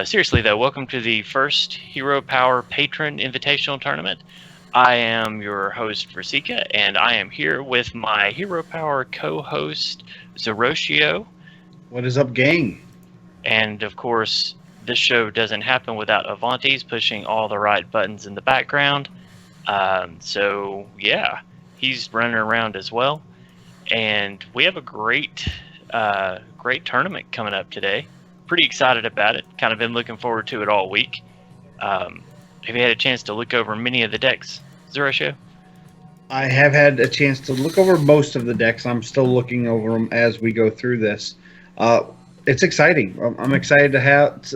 Seriously, though, welcome to the first Hero Power Patron Invitational Tournament. I am your host, Versika, and I am here with my Hero Power co-host, Zeroshio. What is up, gang? And, of course, this show doesn't happen without Avanti's pushing all the right buttons in the background. Yeah, he's running around as well. And we have a great tournament coming up today. Pretty excited about it. Kind of been looking forward to it all week. Have you had a chance to look over many of the decks, Zero Show? I have had a chance to look over most of the decks. I'm still looking over them as we go through this. It's exciting. I'm excited to have.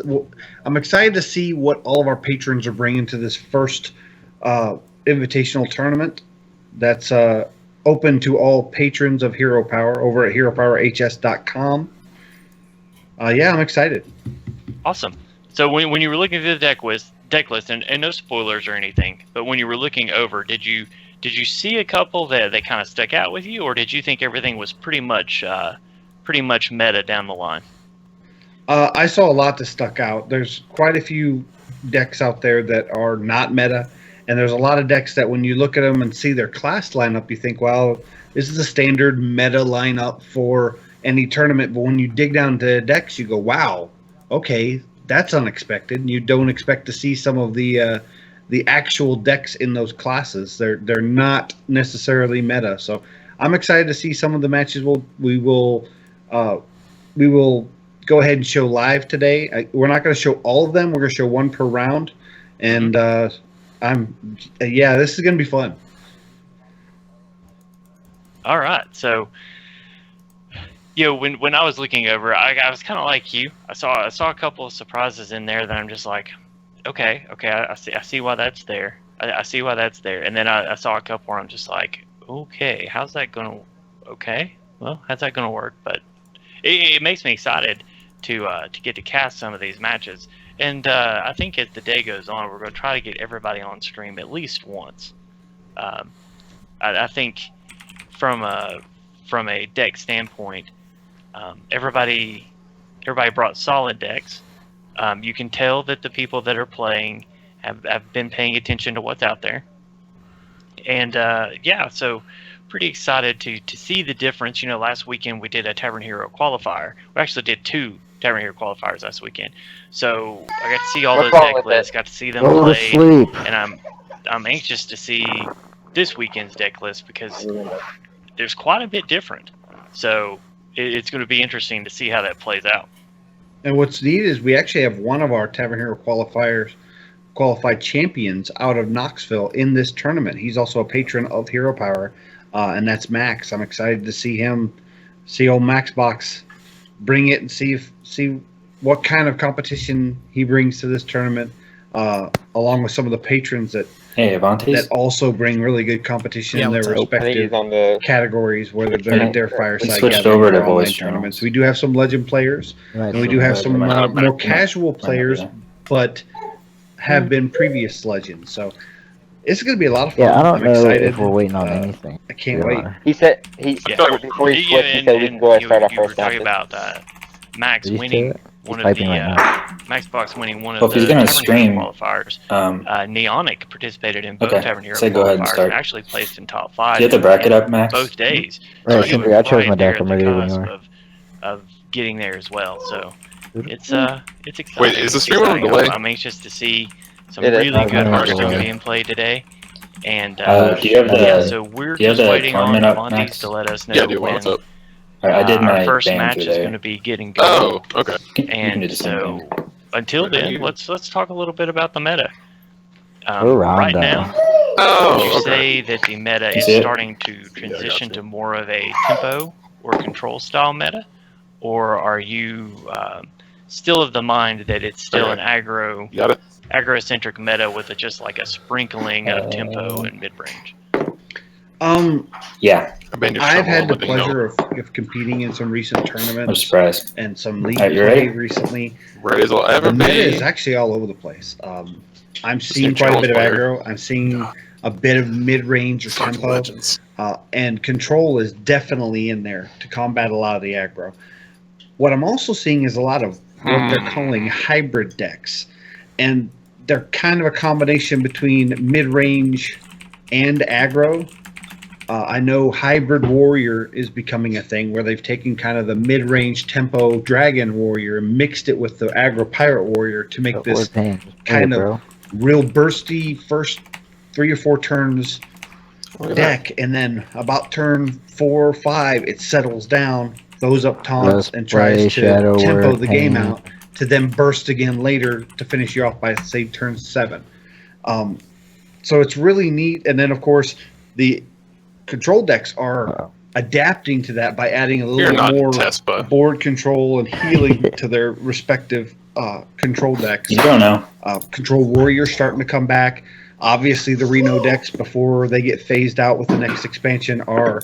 I'm excited to see what all of our patrons are bringing to this first invitational tournament. That's open to all patrons of Hero Power over at HeroPowerHS.com. Yeah, I'm excited. Awesome. So when you were looking through the deck list, and no spoilers or anything, but when you were looking over, did you see a couple that kind of stuck out with you, or did you think everything was pretty much meta down the line? I saw a lot that stuck out. There's quite a few decks out there that are not meta, and there's a lot of decks that when you look at them and see their class lineup, you think, well, this is a standard meta lineup for any tournament. But when you dig down to the decks, you go, wow, okay, that's unexpected. And you don't expect to see some of the actual decks in those classes. They're not necessarily meta. So I'm excited to see some of the matches. We will go ahead and show live today. We're not going to show all of them. We're going to show one per round, and this is going to be fun. All right, so when I was looking over, I was kind of like you. I saw a couple of surprises in there that I'm just like, okay, I see why that's there. I see why that's there, and then I saw a couple where I'm just like, okay, how's that going to? Okay, well, how's that going to work? But it makes me excited to get to cast some of these matches. And I think as the day goes on, we're going to try to get everybody on stream at least once. I think from a deck standpoint, everybody brought solid decks. You can tell that the people that are playing have been paying attention to what's out there. And so pretty excited to see the difference. Last weekend we did a Tavern Hero qualifier. We actually did 2 Tavern Hero qualifiers last weekend. So I got to see all those deck lists, got to see them play, and I'm anxious to see this weekend's deck list because there's quite a bit different. So it's going to be interesting to see how that plays out. And what's neat is we actually have one of our Tavern Hero qualified champions out of Knoxville in this tournament. He's also a patron of Hero Power, and that's Max. I'm excited to see old Max Box bring it and see what kind of competition he brings to this tournament, along with some of the patrons that also bring really good competition in their respective categories, whether they're at their fireside gathering or online tournaments. We do have some legend players, and we do have some more casual players, but have been previous legends. So it's going to be a lot of fun. Yeah, I don't know excited. if we're waiting on anything. I can't wait. He said before he switched, he said we can go and start our first. You were talking about Max winning one of the Max Box winning one of the Tavern Hero qualifiers. Neonic participated in both Tavern Hero qualifiers and actually placed in top 5. You have to bracket up, Max? Both days. Right, so I chose my deck. I'm ready when you are. Of getting there as well. So it's exciting. Wait, is the stream on delay? I'm anxious to see some really good Hearthstone being played today. And do you have so we're just waiting on Montes to let us know when I did my first match today. is going to be getting going. Oh, okay. And so until then, let's talk a little bit about the meta. Right now, would you say that the meta is starting to transition to more of a tempo or control style meta, or are you still of the mind that it's still an aggro-centric meta with just like a sprinkling of tempo and mid-range? Yeah. I've had the pleasure of competing in some recent tournaments. I'm surprised. And some league play recently. Ready as I'll ever be. The meta is actually all over the place. I'm seeing quite a bit of aggro. I'm seeing a bit of mid-range or tempo. And control is definitely in there to combat a lot of the aggro. What I'm also seeing is a lot of what they're calling hybrid decks. And they're kind of a combination between mid-range and aggro. I know hybrid warrior is becoming a thing where they've taken kind of the mid-range tempo dragon warrior and mixed it with the aggro pirate warrior to make this kind of real bursty first 3 or 4 turns deck, and then about turn 4 or 5 it settles down, throws up taunts, and tries to tempo the game out to then burst again later to finish you off by, say, turn 7. So it's really neat. And then, of course, the control decks are adapting to that by adding a little more board control and healing to their respective control decks. You don't know. Control Warrior starting to come back. Obviously, the Reno decks, before they get phased out with the next expansion, are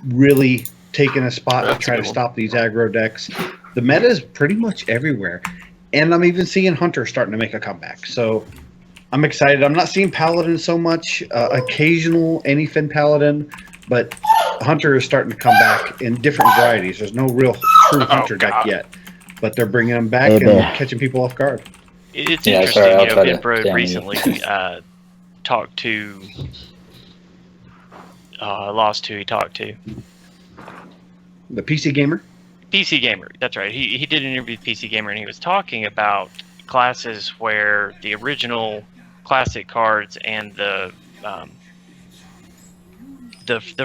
really taking a spot to try to stop these aggro decks. The meta is pretty much everywhere. And I'm even seeing Hunter starting to make a comeback. So I'm excited. I'm not seeing Paladin so much. Occasional Anyfin Paladin. But Hunter is starting to come back in different varieties. There's no real true Hunter deck yet. But they're bringing them back and catching people off guard. It's interesting, Vidbro recently talked to... I lost who he talked to. The PC Gamer? PC Gamer, that's right. He did an interview with PC Gamer, and he was talking about classes where the original classic cards and the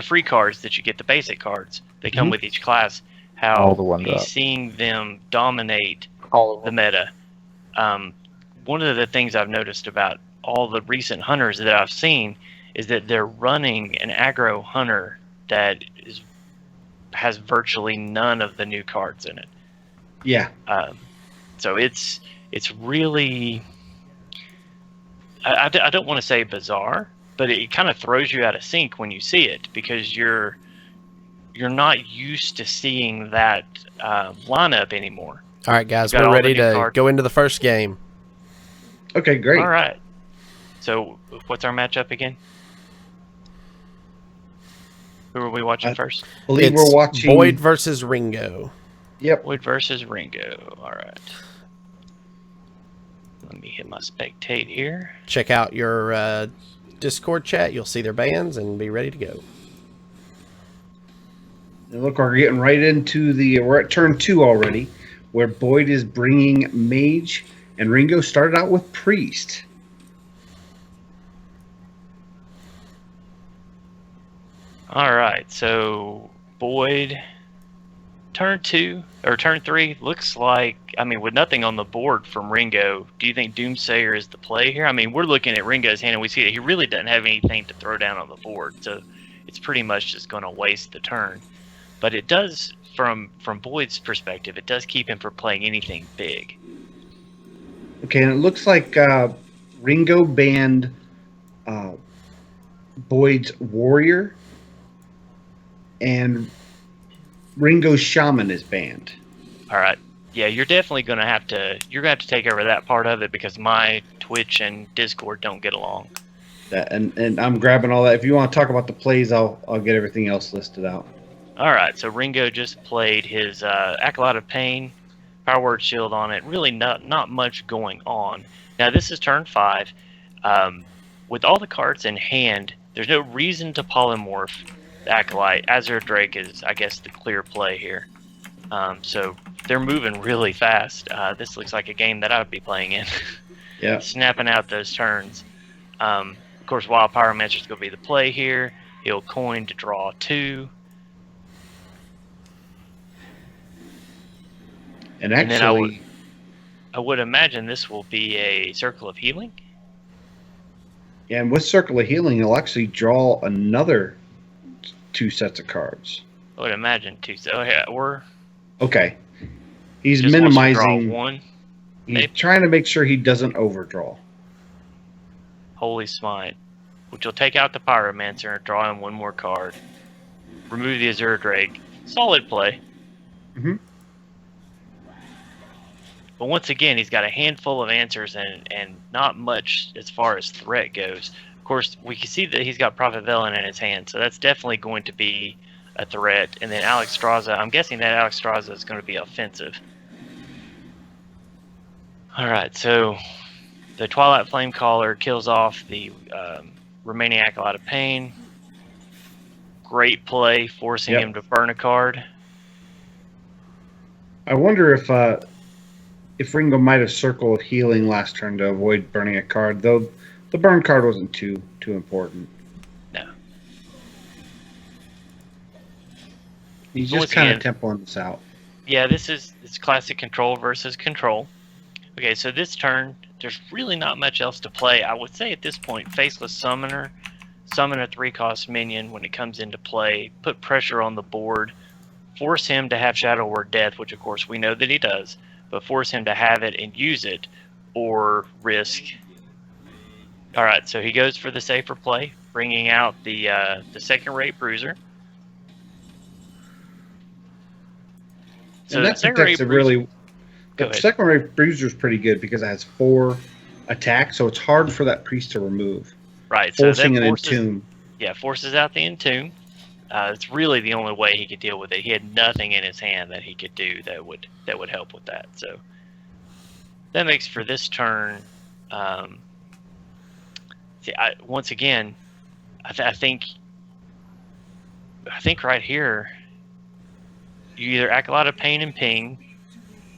free cards that you get, the basic cards that come with each class, how he's seeing them dominate the meta. One of the things I've noticed about all the recent hunters that I've seen is that they're running an aggro hunter that has virtually none of the new cards in it. Yeah. So it's really, I don't want to say bizarre, but it kind of throws you out of sync when you see it, because you're not used to seeing that lineup anymore. All right, guys, we're ready to go into the first game. Okay, great. All right. So what's our matchup again? Who are we watching first? I believe we're watching Boyd versus Ringo. Yep. Boyd versus Ringo. All right. Let me hit my spectate here. Check out your Discord chat. You'll see their bands and be ready to go. And look, we're getting right into we're at turn 2 already, where Boyd is bringing Mage, and Ringo started out with Priest. All right, so Boyd, turn 2 or turn 3 looks like, I mean, with nothing on the board from Ringo, do you think Doomsayer is the play here? I mean, we're looking at Ringo's hand and we see that he really doesn't have anything to throw down on the board, so it's pretty much just going to waste the turn. But it does, from Boyd's perspective, it does keep him from playing anything big. Okay, and it looks like Ringo banned Boyd's Warrior, and Ringo's Shaman is banned. All right. Yeah, you're definitely going to have to take over that part of it, because my Twitch and Discord don't get along. And I'm grabbing all that. If you want to talk about the plays, I'll get everything else listed out. All right, so Ringo just played his Acolyte of Pain, Power Word Shield on it. Really not much going on. Now, this is turn 5. With all the cards in hand, there's no reason to polymorph the Acolyte. Azure Drake is, I guess, the clear play here. So they're moving really fast. This looks like a game that I would be playing in. Yeah. Snapping out those turns. Of course, Wild Pyromancer is going to be the play here. He'll coin to draw 2. And actually, I would imagine this will be a Circle of Healing. Yeah, and with Circle of Healing, he'll actually draw another 2 sets of cards. I would imagine 2 sets. Oh, yeah, or okay. He's just minimizing. One. He's trying to make sure he doesn't overdraw. Holy Smite, which will take out the Pyromancer and draw him 1 more card. Remove the Azure Drake. Solid play. Mm-hmm. But once again, he's got a handful of answers and not much as far as threat goes. Of course, we can see that he's got Prophet Velen in his hand, so that's definitely going to be a threat. And then Alex Straza, I'm guessing that Alex Straza is going to be offensive. All right, so the Twilight Flame Caller kills off the remaining Acolyte of Pain. Great play, forcing him to burn a card. I wonder if Ringo might have Circle of Healing last turn to avoid burning a card, though the burn card wasn't too important. No. He's just kind of tempoing this out. Yeah, it's classic control versus control. Okay, so this turn, there's really not much else to play. I would say at this point, Faceless Summoner, summon a 3-cost minion when it comes into play, put pressure on the board, force him to have Shadow Word Death, which of course we know that he does, but force him to have it and use it, or risk. All right, so he goes for the safer play, bringing out the second-rate Bruiser. So and that protects it really. The second-rate Bruiser is pretty good because it has 4 attacks, so it's hard for that priest to remove. Right, forcing an Entomb. Yeah, forces out the Entomb. It's really the only way he could deal with it. He had nothing in his hand that he could do that would help with that. So that makes for this turn. Once again, I think right here, you either Acolyte of Pain and ping,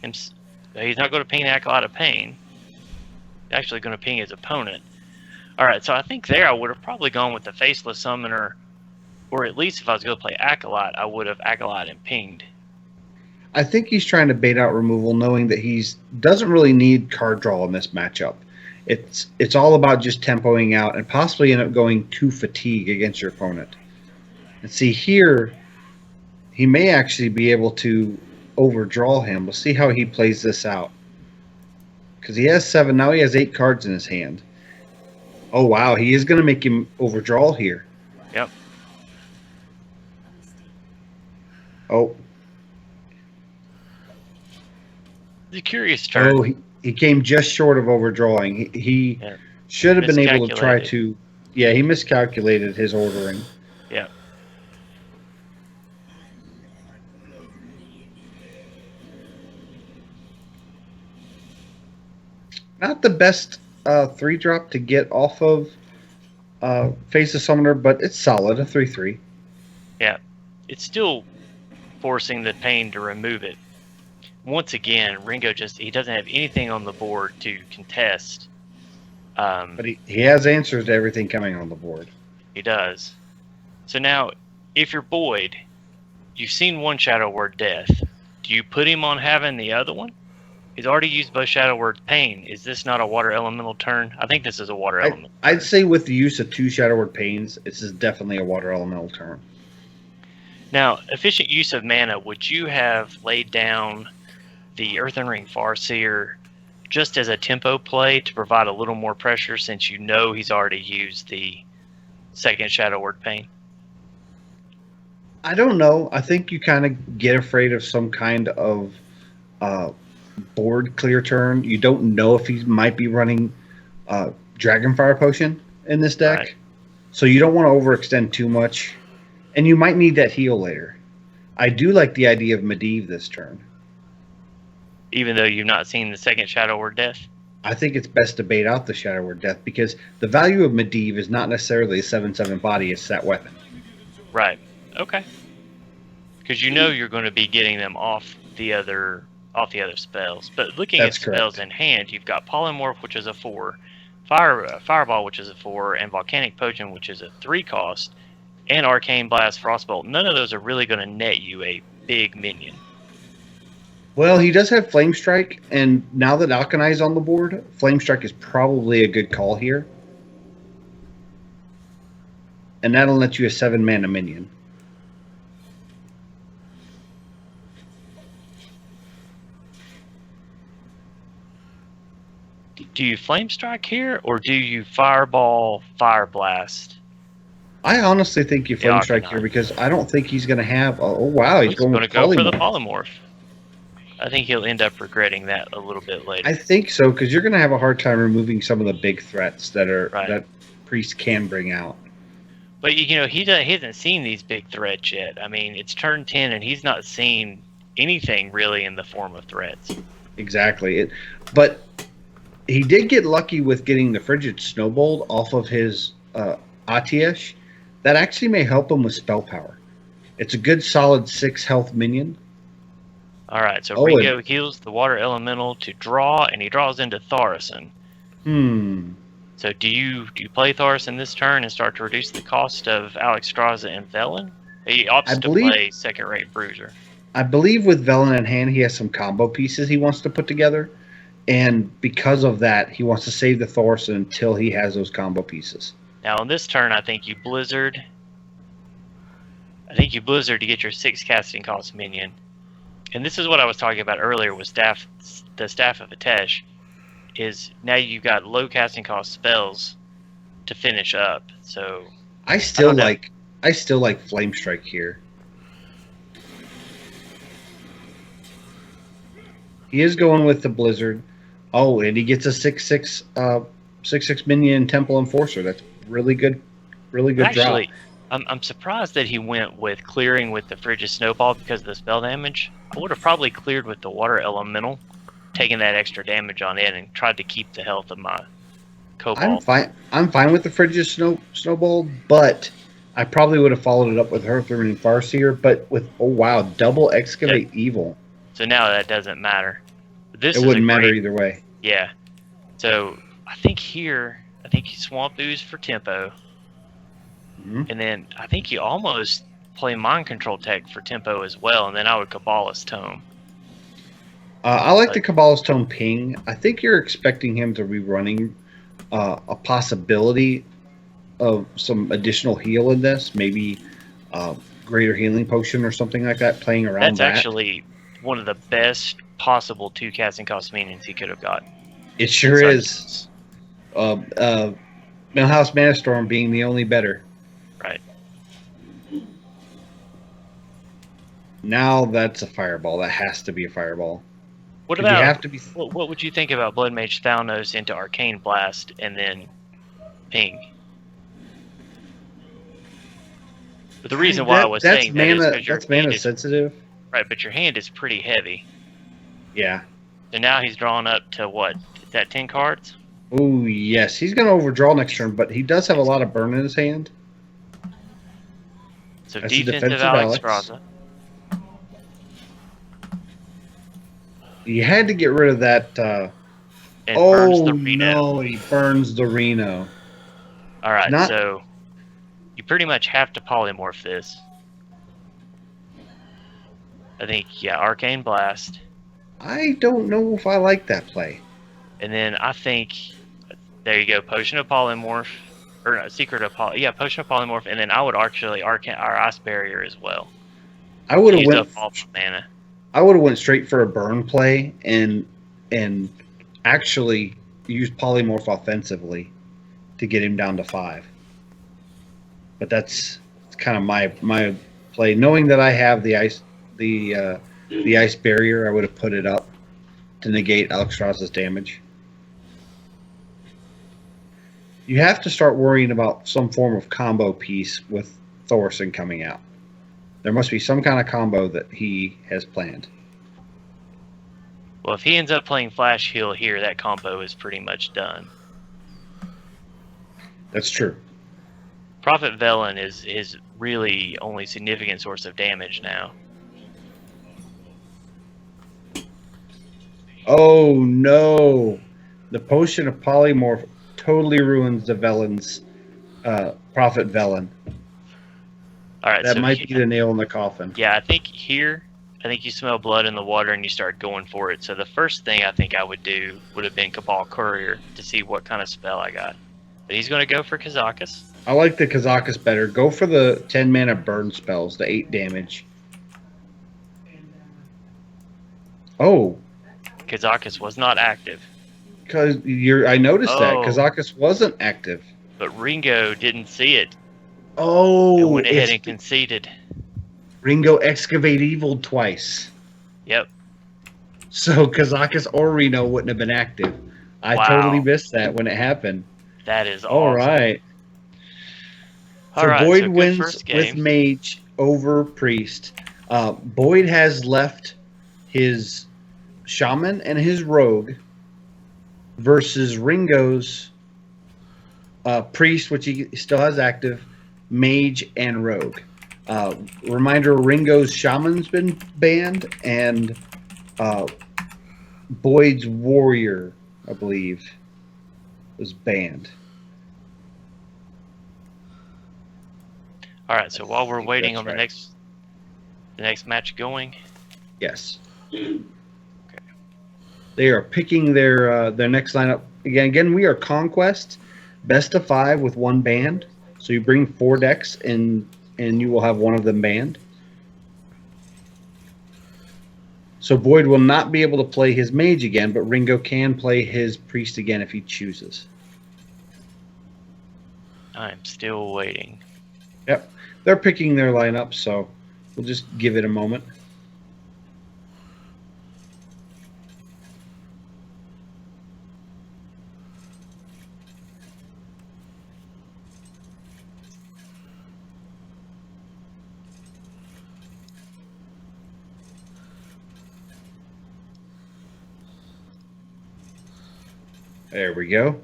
and he's not going to ping the Acolyte of Pain. He's actually going to ping his opponent. All right, so I think there I would have probably gone with the Faceless Summoner, or at least if I was going to play Acolyte, I would have Acolyte and pinged. I think he's trying to bait out removal, knowing that he doesn't really need card draw in this matchup. It's all about just tempoing out and possibly end up going to fatigue against your opponent. And see here, he may actually be able to overdraw him. We'll see how he plays this out. Because he has 7, now he has 8 cards in his hand. Oh wow, he is going to make him overdraw here. Yep. Oh. It's a curious turn. Oh, he came just short of overdrawing. He should have been able to try to... Yeah, he miscalculated his ordering. Yeah. Not the best 3-drop to get off of Faceless Summoner, but it's solid, a 3/3. Yeah. It's still forcing the Pain to remove it. Once again, Ringo he doesn't have anything on the board to contest. But he has answers to everything coming on the board. He does. So now, if you're Boyd, you've seen one Shadow Word Death. Do you put him on having the other one? He's already used both Shadow Word Pain. Is this not a Water Elemental turn? I think this is a Water Elemental. I'd say with the use of 2 Shadow Word Pains, this is definitely a Water Elemental turn. Now, efficient use of mana, would you have laid down the Earthen Ring Farseer just as a tempo play to provide a little more pressure since you know he's already used the second Shadow Word Pain? I don't know. I think you kind of get afraid of some kind of board clear turn. You don't know if he might be running Dragonfire Potion in this deck. Right. So you don't want to overextend too much. And you might need that heal later. I do like the idea of Medivh this turn. Even though you've not seen the second Shadow Word Death? I think it's best to bait out the Shadow Word Death because the value of Medivh is not necessarily a 7/7 body, it's that weapon. Right. Okay. Because you know you're going to be getting them off the other spells. But looking at spells in hand, you've got Polymorph, which is a 4, Fireball, which is a 4, and Volcanic Potion, which is a 3-cost, and Arcane Blast, Frostbolt. None of those are really going to net you a big minion. Well, he does have Flame Strike, and now that Alkani is on the board, Flame Strike is probably a good call here. And that'll let you a 7-mana minion. Do you Flame Strike here, or do you Fireball, Fire Blast? I honestly think you Flame Strike here because I don't think he's going to have... Oh, wow, he's going to go for the Polymorph. I think he'll end up regretting that a little bit later. I think so, because you're going to have a hard time removing some of the big threats that Priest can bring out. But, you know, he hasn't seen these big threats yet. I mean, it's turn 10, and he's not seen anything really in the form of threats. Exactly. But he did get lucky with getting the Frigid Snowball off of his Atiesh. That actually may help him with spell power. It's a good solid 6 health minion. All right, so Oh, Ringo heals the water elemental to draw, and he draws into Thaurissan. So do you play Thaurissan this turn and start to reduce the cost of Alexstrasza and Velen? He opts to play second-rate Bruiser. I believe with Velen in hand, he has some combo pieces he wants to put together. And because of that, he wants to save the Thaurissan until he has those combo pieces. Now, on this turn, I think you Blizzard. to get your 6 casting cost minion. And this is what I was talking about earlier with the Staff of Atesh, is now you've got low casting cost spells to finish up. So I still like Flame Strike here. He is going with the Blizzard. Oh, and he gets a 6/6 minion Temple Enforcer. That's really good. Really good actually, drop. I'm surprised that he went with clearing with the Frigid Snowball because of the spell damage. I would have probably cleared with the Water Elemental, taking that extra damage on it, and tried to keep the health of my Cobalt. I'm fine with the Frigid Snowball, but I probably would have followed it up with Hearthrim and Farseer. But with double Excavate Evil. So now that doesn't matter. It wouldn't matter either way. Yeah. So I think you Swamp Ooze for tempo. Mm-hmm. And then I think you almost play Mind Control Tech for tempo as well, and then I would Kabbalist Tome. I like the Kabbalist Tome ping. I think you're expecting him to be running a possibility of some additional heal in this, maybe Greater Healing Potion or something like that, playing around That's that. actually one of the best possible 2 casting cost minions he could have got. It sure is. Millhouse Mana Storm being the only better. Right. Now that's a fireball. That has to be a fireball. What about? What would you think about Blood Mage Thalnos into Arcane Blast and then ping? But the reason why I was saying that is because your mana sensitive. Right, but your hand is pretty heavy. Yeah. So now he's drawn up to what? Is that 10 cards? Oh yes, he's going to overdraw next turn, but he does have a lot of burn in his hand. So that's defensive Alexstrasza. You had to get rid of that. Burns the Reno. No, he burns the Reno. All right, so you pretty much have to polymorph this. I think, Arcane Blast. I don't know if I like that play. And then I think, there you go, Potion of Polymorph. Or no, Secret of Polymorph. Yeah, Potion of Polymorph. And then I would actually Arcane or Ice Barrier as well. I would have went mana. I would have went straight for a burn play and actually used Polymorph offensively to get him down to 5. But that's kind of my play. Knowing that I have the ice barrier, I would have put it up to negate Alexstrasza's damage. You have to start worrying about some form of combo piece with Thaurissan coming out. There must be some kind of combo that he has planned. Well, if he ends up playing Flash Heal here, that combo is pretty much done. That's true. Prophet Velen is his really only significant source of damage now. Oh no! The Potion of Polymorph totally ruins the Velen's Prophet Velen. All right, that might be the nail in the coffin. Yeah, I think you smell blood in the water and you start going for it. So the first thing I think I would do would have been Cabal Courier to see what kind of spell I got. But he's going to go for Kazakus. I like the Kazakus better. Go for the 10 mana burn spells, the 8 damage. Oh. Kazakus was not active. Because I noticed that. Kazakus wasn't active. But Ringo didn't see it. Oh. And went ahead and conceded. Ringo Excavate Evil twice. Yep. So Kazakus or Reno wouldn't have been active. I totally missed that when it happened. That is awesome. All right. So Boyd wins with Mage over Priest. Boyd has left his Shaman and his Rogue versus Ringo's Priest, which he still has active, Mage, and Rogue. Reminder, Ringo's Shaman's been banned, and Boyd's Warrior, I believe, was banned. All right, so while we're waiting on the next match going. Yes. They are picking their next lineup. Again, we are Conquest, best of 5 with 1 banned. So you bring 4 decks and you will have one of them banned. So Boyd will not be able to play his Mage again, but Ringo can play his Priest again if he chooses. I'm still waiting. Yep. They're picking their lineup, so we'll just give it a moment. There we go.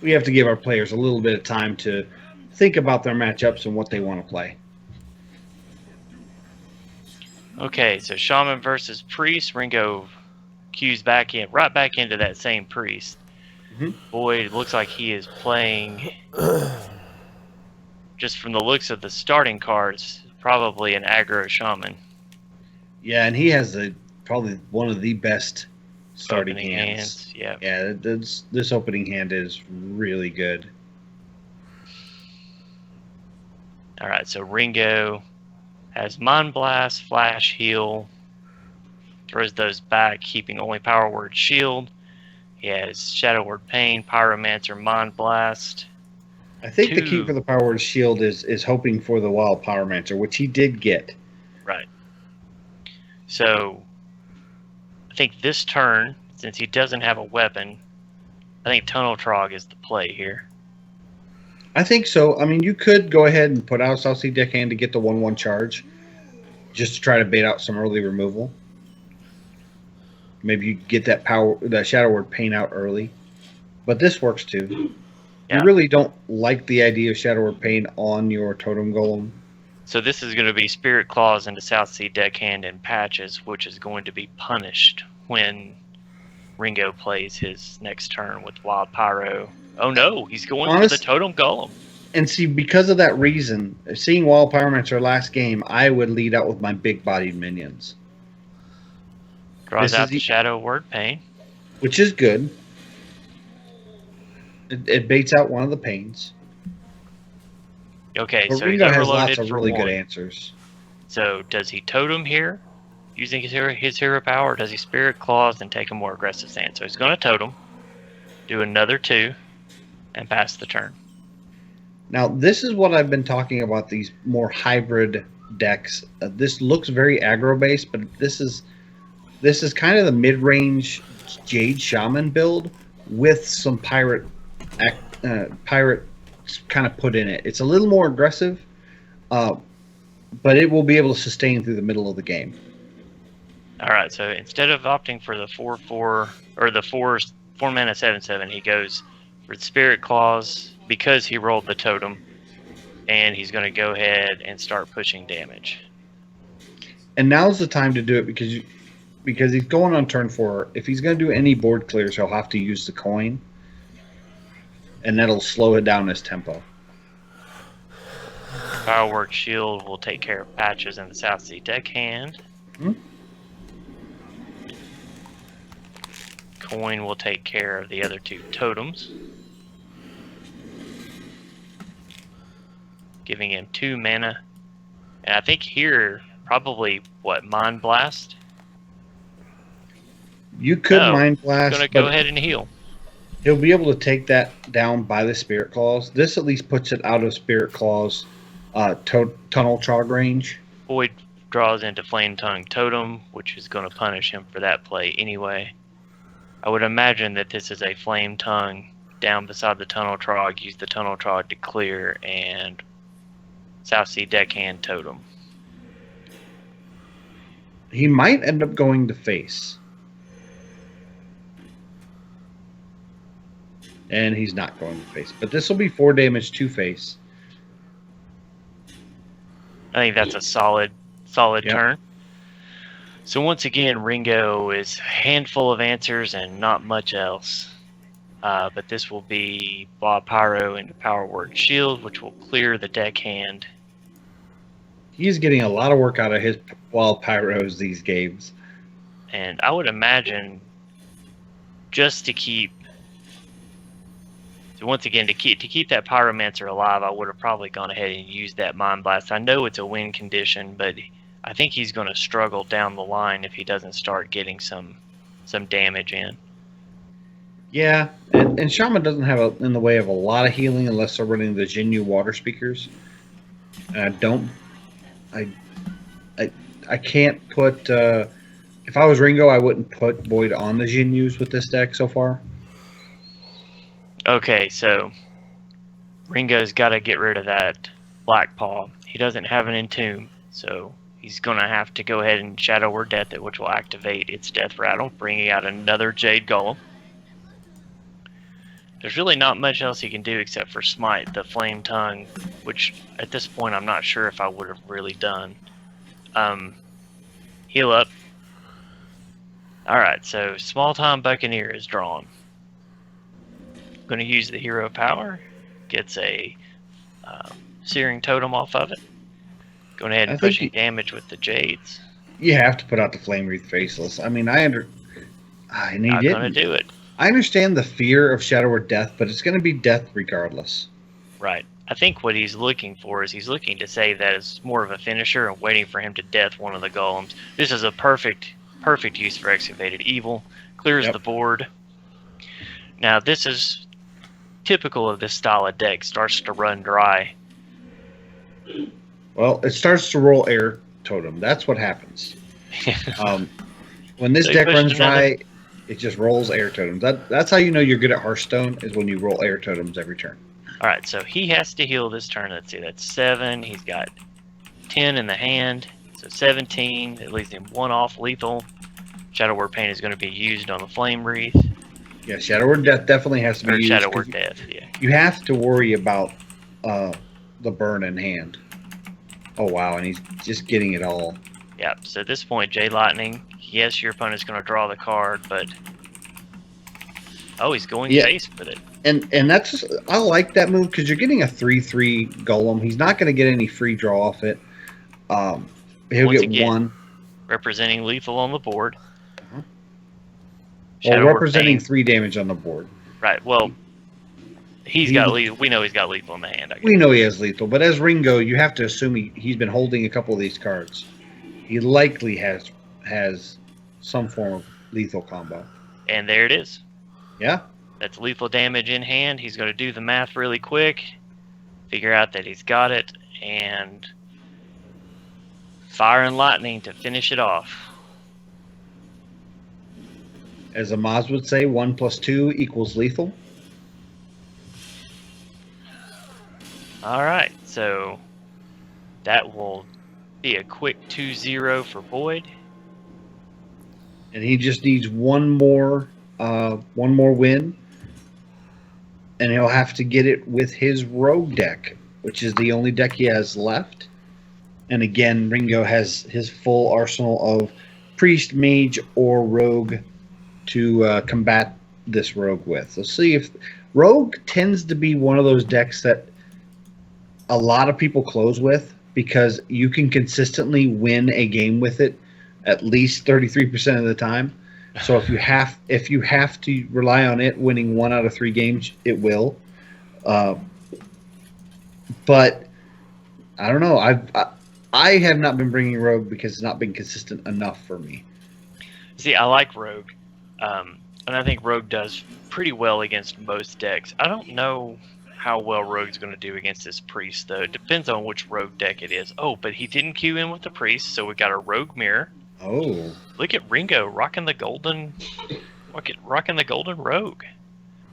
We have to give our players a little bit of time to think about their matchups and what they want to play. Okay, so Shaman versus Priest. Ringo cues right back into that same Priest. Boyd looks like he is playing, just from the looks of the starting cards, probably an aggro Shaman. Yeah, and he has probably one of the best starting hands. Yeah. Yeah, this opening hand is really good. All right, so Ringo has Mind Blast, Flash, Heal, throws those back, keeping only Power Word Shield. He has Shadow Word Pain, Pyromancer, Mind Blast. I think the key for the Power Word Shield is hoping for the Wild Pyromancer, which he did get. Right. So I think this turn, since he doesn't have a weapon, I think Tunnel Trog is the play here. I think so. I mean, you could go ahead and put out South Sea Deckhand to get the 1/1 charge, just to try to bait out some early removal. Maybe you get that Shadow Word Pain out early. But this works too. Yeah. You really don't like the idea of Shadow Word Pain on your Totem Golem. So this is going to be Spirit Claws into South Sea Deckhand and Patches, which is going to be punished when Ringo plays his next turn with Wild Pyro. Oh no, he's going for the Totem Golem. And see, because of that reason, seeing Wild Pyromancer last game, I would lead out with my big-bodied minions. Draws out the Shadow Word Pain. Which is good. It baits out one of the pains. Okay, but so Ringo he's has lots of for really 1. good answers. So does he Totem here, using his hero power, or does he Spirit Claws and take a more aggressive stand? So he's going to Totem, do another 2, and pass the turn. Now, this is what I've been talking about, these more hybrid decks. This looks very aggro-based, but this is kind of the mid-range Jade Shaman build with some pirate kind of put in it. It's a little more aggressive, but it will be able to sustain through the middle of the game. All right, so instead of opting for the 4/4 or the 4-mana 7/7, he goes for Spirit Claws because he rolled the Totem, and he's going to go ahead and start pushing damage. And now's the time to do it because he's going on turn 4. If he's going to do any board clears, he'll have to use the coin, and that'll slow it down his tempo. Firework Shield will take care of Patches in the South Sea Deckhand. Coin will take care of the other 2 totems, giving him 2 mana. And I think here, probably, Mind Blast? You could Mind Blast. He's going to go ahead and heal. He'll be able to take that down by the Spirit Claws. This at least puts it out of Spirit Claws' Tunnel Trog range. Boyd draws into Flame Tongue Totem, which is going to punish him for that play anyway. I would imagine that this is a Flame Tongue down beside the Tunnel Trog, use the Tunnel Trog to clear, and South Sea Deckhand Totem. He might end up going to face. And he's not going to face. But this will be 4 damage to face. I think that's a solid turn. So once again, Ringo is a handful of answers and not much else. But this will be Bob Pyro into Power Word Shield, which will clear the deckhand. He's getting a lot of work out of his wild Pyros these games. And I would imagine just to keep... So once again, to keep that Pyromancer alive, I would have probably gone ahead and used that Mind Blast. I know it's a win condition, but I think he's going to struggle down the line if he doesn't start getting some damage in. Yeah, and Shaman doesn't have in the way of a lot of healing unless they're running the Jinyu water speakers. And I can't put. If I was Ringo, I wouldn't put Void on the Jinyus with this deck so far. Okay, so Ringo's got to get rid of that Black Paw. He doesn't have an Entomb, so he's going to have to go ahead and Shadow Word Death it, which will activate its Death Rattle, bringing out another Jade Golem. There's really not much else he can do except for Smite, the Flame Tongue, which at this point I'm not sure if I would have really done. Heal up. Alright, so Small Time Buccaneer is drawn. Going to use the Hero Power. Gets a Searing Totem off of it. Going ahead and pushing damage with the Jades. You have to put out the Flame Wreath Faceless. I mean, Not going to do it. I understand the fear of Shadow Word Death, but it's going to be death regardless. Right. I think what he's looking for is he's looking to say that it's more of a finisher and waiting for him to death one of the golems. This is a perfect use for Excavated Evil. Clears the board. Now this is typical of this style of deck. Starts to run dry. Well, it starts to roll Air Totem. That's what happens. When this deck runs dry, it just rolls Air Totems. That's how you know you're good at Hearthstone, is when you roll Air Totems every turn. Alright, so he has to heal this turn. Let's see, that's 7. He's got 10 in the hand. So 17. It leaves him 1 off lethal. Shadow Word Pain is going to be used on the Flame Wreath. Yeah, Shadow Word Death definitely has to be used. Shadow Word Death, yeah. You have to worry about the burn in hand. Oh, wow, and he's just getting it all. Yeah, so at this point, Jade Lightning, yes, your opponent's going to draw the card, but... Oh, he's going face with it. And that's... I like that move, because you're getting a 3/3 Golem. He's not going to get any free draw off it. He'll get again, 1. Representing lethal on the board. Well, representing 3 damage on the board. Right, well... He's got lethal. We know he's got lethal in the hand. We know he has lethal, but as Ringo, you have to assume he's been holding a couple of these cards. He likely has some form of lethal combo. And there it is. Yeah. That's lethal damage in hand. He's going to do the math really quick, figure out that he's got it, and Fire and Lightning to finish it off. As Amaz would say, 1 + 2 = lethal. Alright, so that will be a quick 2-0 for Boyd. And he just needs one more win. And he'll have to get it with his Rogue deck, which is the only deck he has left. And again, Ringo has his full arsenal of Priest, Mage, or Rogue to combat this Rogue with. Let's see if... Rogue tends to be one of those decks that a lot of people close with, because you can consistently win a game with it at least 33% of the time. So if you have to rely on it winning 1 out of 3 games, it will. But I don't know. I have not been bringing Rogue because it's not been consistent enough for me. See, I like Rogue, and I think Rogue does pretty well against most decks. I don't know how well Rogue's going to do against this Priest, though. It depends on which Rogue deck it is. Oh, but he didn't queue in with the Priest, so we got a Rogue Mirror. Oh. Look at Ringo rocking the golden Rogue.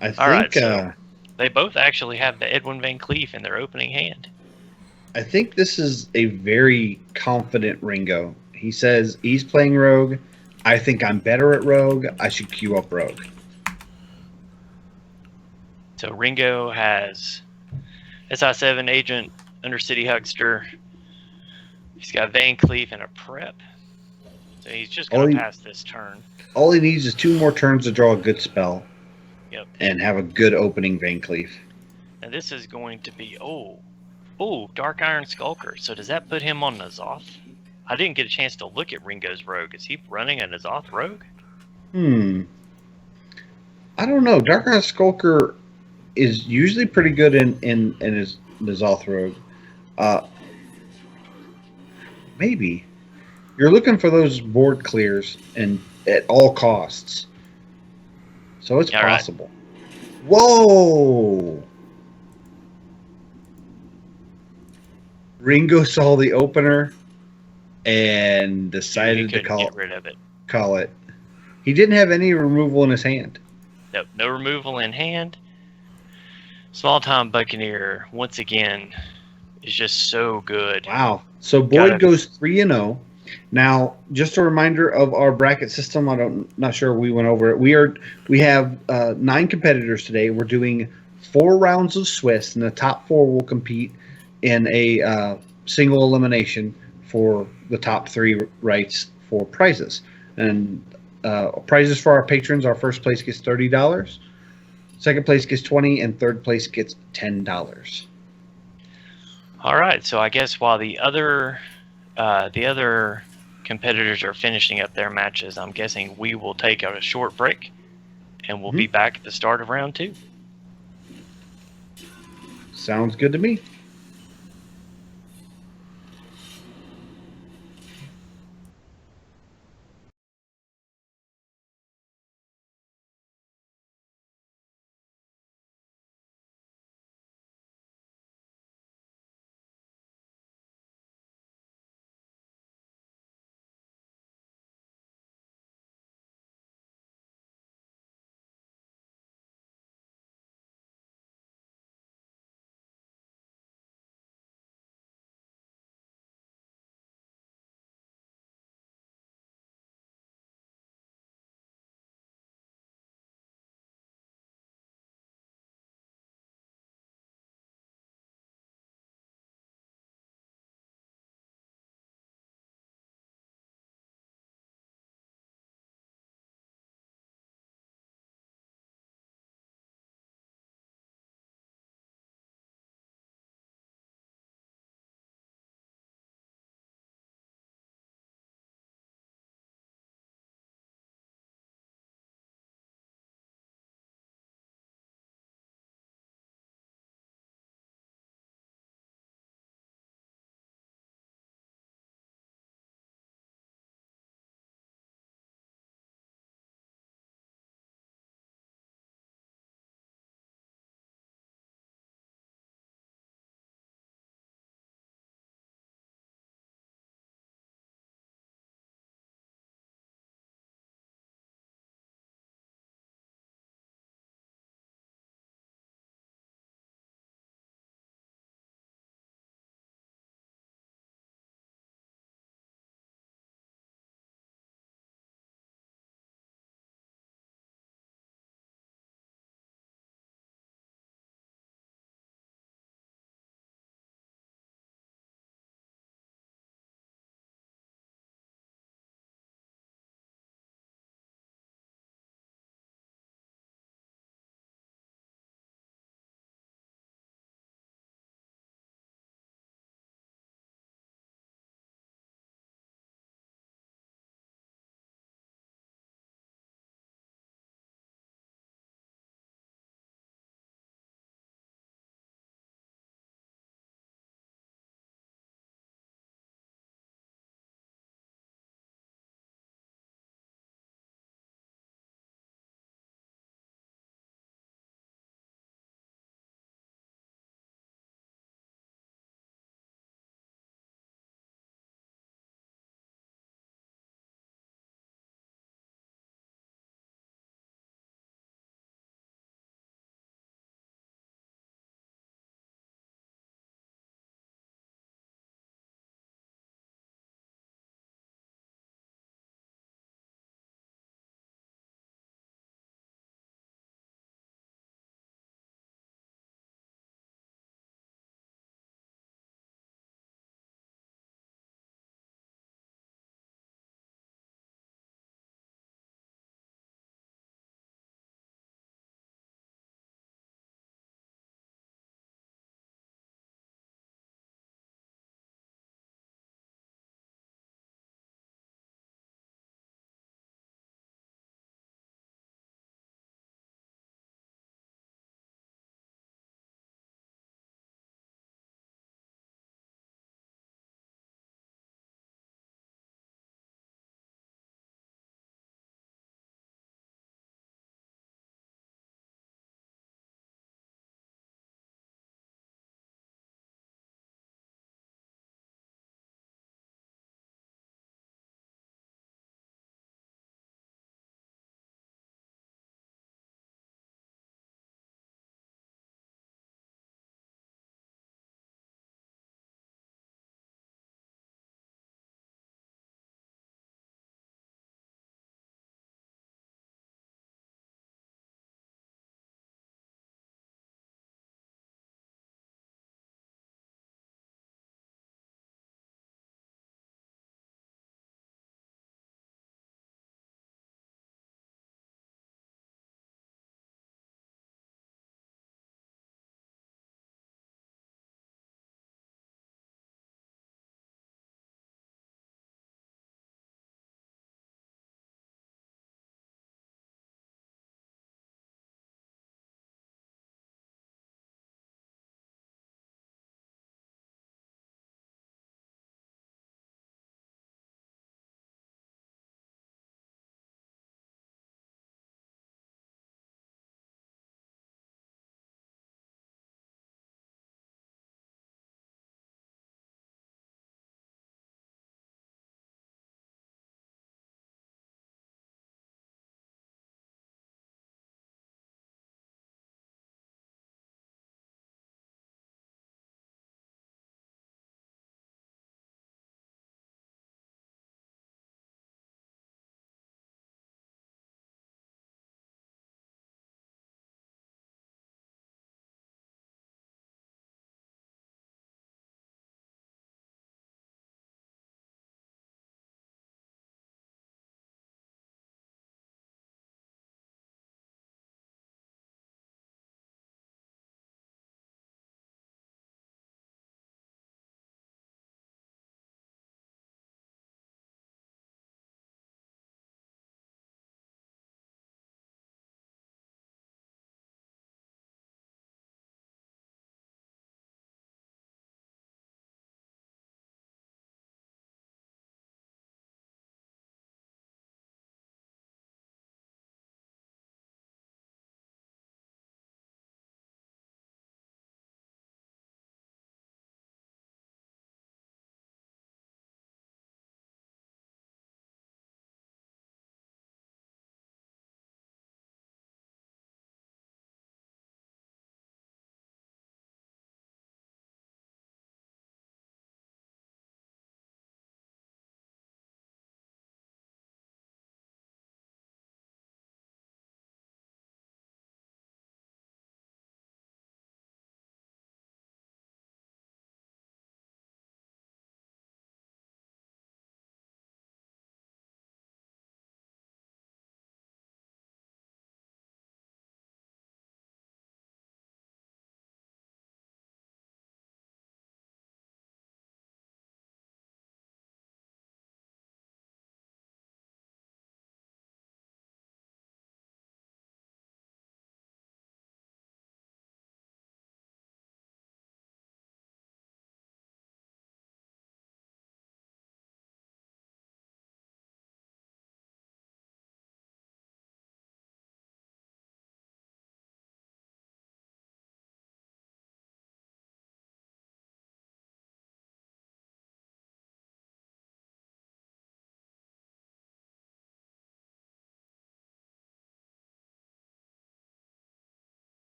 I think all right, so they both actually have the Edwin Van Cleef in their opening hand. I think this is a very confident Ringo. He says he's playing Rogue. I think I'm better at Rogue. I should queue up Rogue. So Ringo has SI7 Agent, Undercity Huckster. He's got Van Cleef and a Prep. So he's just going to pass this turn. All he needs is 2 more turns to draw a good spell. Yep. And have a good opening Van Cleef. And this is going to be, Dark Iron Skulker. So does that put him on N'Zoth? I didn't get a chance to look at Ringo's rogue. Is he running a N'Zoth rogue? I don't know. Dark Iron Skulker is usually pretty good in his N'Zoth rogue. Maybe. You're looking for those board clears and at all costs. So it's possible. Right. Whoa! Ringo saw the opener and decided to get rid of it. Call it. He didn't have any removal in his hand. Nope, no removal in hand. Small Time Buccaneer, once again, is just so good. Wow. So Boyd goes 3-0. Now, just a reminder of our bracket system. Not sure we went over it. We have 9 competitors today. We're doing 4 rounds of Swiss, and the top 4 will compete in a single elimination for the top 3 rights for prizes. And prizes for our patrons: our first place gets $30, second place gets $20, and third place gets $10. All right. So I guess while the other competitors are finishing up their matches, I'm guessing we will take a short break, and we'll be back at the start of round 2. Sounds good to me.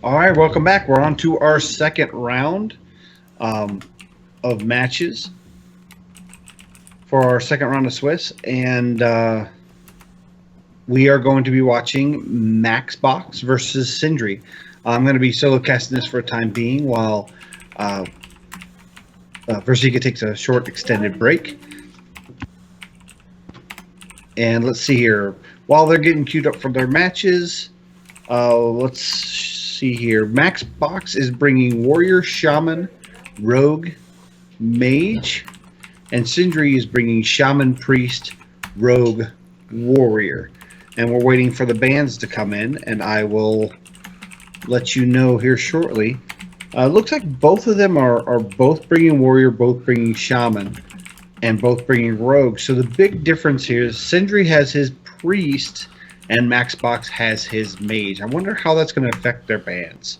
All right, welcome back. We're on to our second round of matches for our second round of Swiss, and we are going to be watching Maxbox versus Sindri. I'm going to be solo casting this for a time being while Versika takes a short extended break. And let's see here. While they're getting queued up for their matches, let's see here. Maxbox is bringing Warrior, Shaman, Rogue, Mage, and Sindri is bringing Shaman, Priest, Rogue, Warrior. And we're waiting for the bands to come in, and I will let you know here shortly. Looks like both of them are both bringing Warrior, both bringing Shaman, and both bringing Rogue. So the big difference here is Sindri has his Priest and Maxbox has his Mage. I wonder how that's going to affect their bands.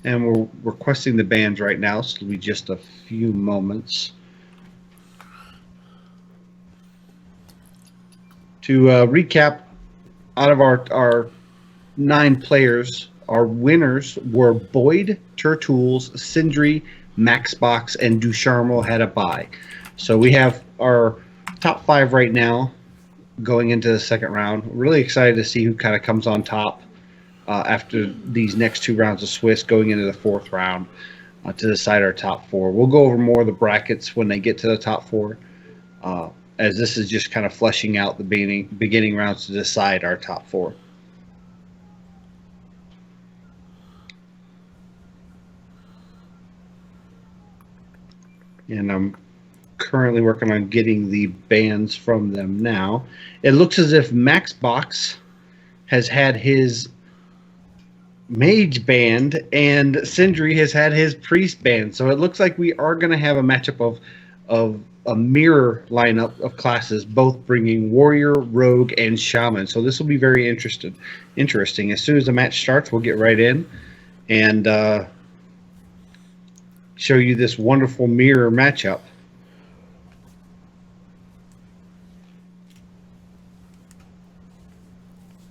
And we're requesting the bands right now, so it'll be just a few moments. To recap, out of our 9 players, our winners were Boyd, Turtools, Sindri, Maxbox, and Ducharmo had a bye. So we have our top 5 right now going into the second round. Really excited to see who kind of comes on top after these next 2 rounds of Swiss, going into the 4th round to decide our top 4. We'll go over more of the brackets when they get to the top 4, as this is just kind of fleshing out the beginning rounds to decide our top 4. And I'm currently working on getting the bands from them now. It looks as if Maxbox has had his Mage band and Sindri has had his Priest band. So it looks like we are going to have a matchup of a mirror lineup of classes, both bringing Warrior, Rogue, and Shaman. So this will be very interesting. As soon as the match starts, we'll get right in and show you this wonderful mirror matchup.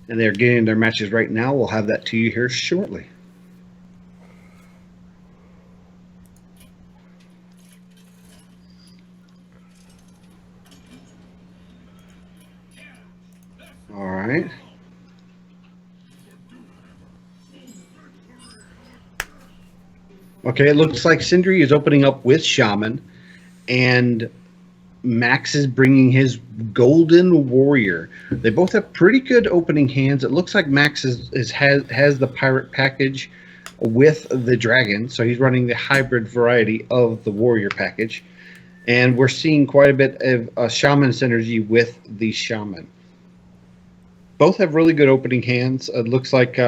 And they're getting their matches right now. We'll have that to you here shortly. All right. Okay, it looks like Sindri is opening up with Shaman, and Max is bringing his Golden Warrior. They both have pretty good opening hands. It looks like Max has the Pirate package with the Dragon, so he's running the hybrid variety of the Warrior package. And we're seeing quite a bit of Shaman synergy with the Shaman. Both have really good opening hands. It looks like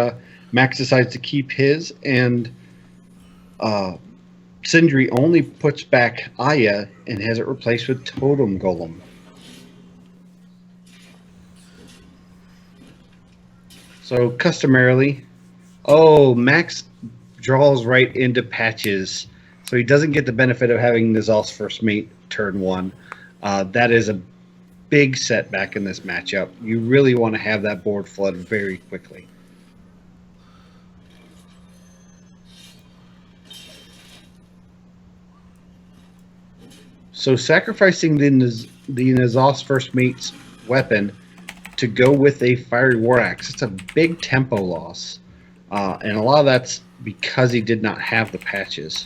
Max decides to keep his, and Sindri only puts back Aya and has it replaced with Totem Golem. So customarily, Max draws right into Patches, so he doesn't get the benefit of having Nizal's first mate turn 1. That is a big setback in this matchup. You really want to have that board flood very quickly. So sacrificing the Nizal's first mate's weapon to go with a Fiery War Axe, it's a big tempo loss. And a lot of that's because he did not have the patches.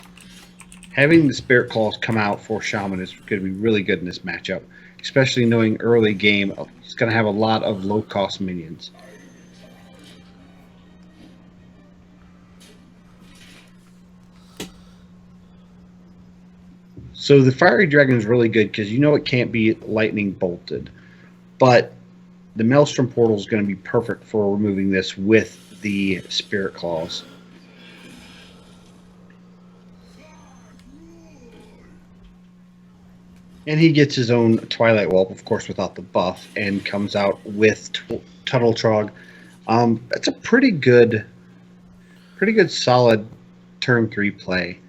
Having the Spirit Claws come out for Shaman is going to be really good in this matchup, especially knowing early game he's going to have a lot of low-cost minions. So the Fiery Dragon is really good because you know it can't be lightning bolted, but the Maelstrom Portal is going to be perfect for removing this with the Spirit Claws. And he gets his own Twilight Whelp, of course, without the buff, and comes out with Tuttle Trog. That's a pretty good solid turn 3 play.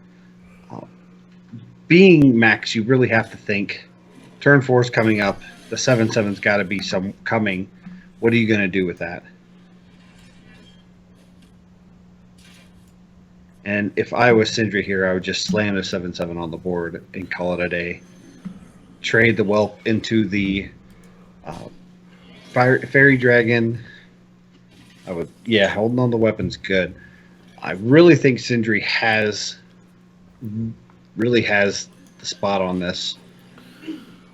Being Max, you really have to think turn 4 is coming up. The 7/7's got to be coming. What are you going to do with that? And if I was Sindri here, I would just slam a 7/7 on the board and call it a day. Trade the Whelp into the Fairy Dragon. I would, yeah, holding on the weapon's good. I really think Sindri really has the spot on this.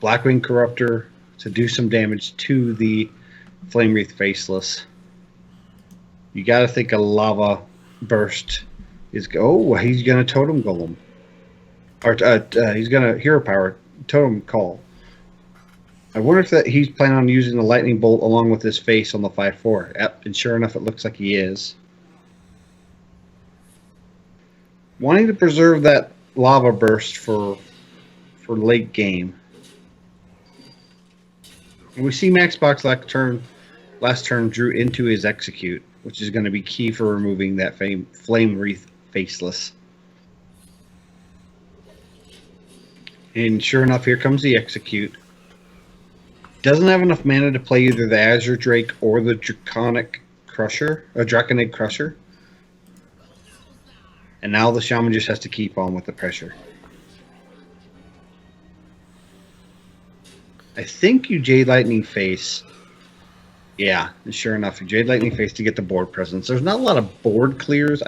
Blackwing Corruptor to do some damage to the Flame Wreath Faceless. You got to think a Lava Burst is. Oh, he's going to Totem Golem. Or he's going to Hero Power Totem Call. I wonder if he's planning on using the Lightning Bolt along with his face on the 5/4. Yep, and sure enough, it looks like he is. Wanting to preserve that Lava Burst for late game. And we see Maxbox last turn drew into his Execute, which is going to be key for removing that Flame Wreath Faceless. And sure enough, here comes the Execute. Doesn't have enough mana to play either the Azure Drake or the Draconic Crusher. And now the Shaman just has to keep on with the pressure. I think you Jade Lightning Face. Yeah, and sure enough, you Jade Lightning Face to get the board presence. There's not a lot of board clears.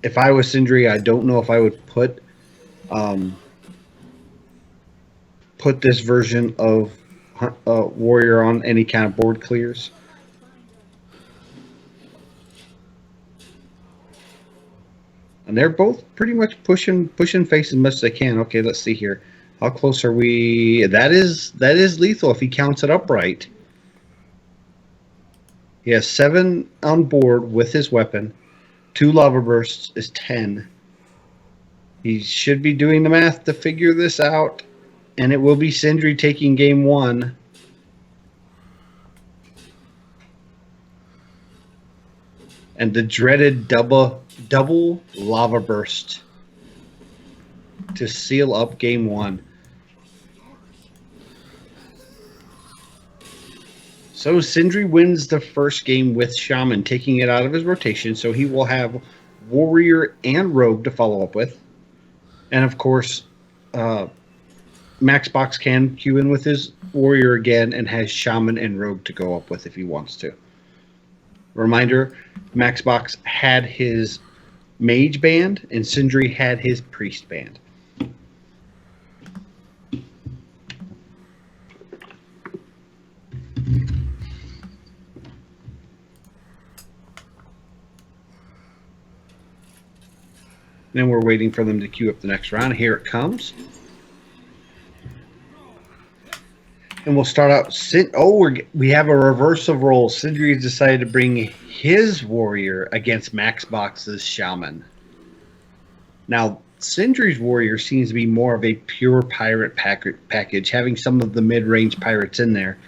If I was Sindri, I don't know if I would put this version of Warrior on any kind of board clears. And they're both pretty much pushing face as much as they can. Okay, let's see here. How close are we? That is lethal if he counts it up right. He has 7 on board with his weapon. 2 Lava Bursts is 10. He should be doing the math to figure this out. And it will be Sindri taking game 1. And the dreaded double Lava Burst to seal up game 1. So Sindri wins the first game with Shaman, taking it out of his rotation. So he will have Warrior and Rogue to follow up with. And of course, Maxbox can queue in with his Warrior again and has Shaman and Rogue to go up with if he wants to. Reminder, Maxbox had his Mage band and Sindri had his Priest band. Then we're waiting for them to queue up the next round. Here it comes. And we'll start out. We have a reverse of roles. Sindri has decided to bring his Warrior against Maxbox's Shaman. Now, Sindri's Warrior seems to be more of a pure pirate package, having some of the mid-range pirates in there,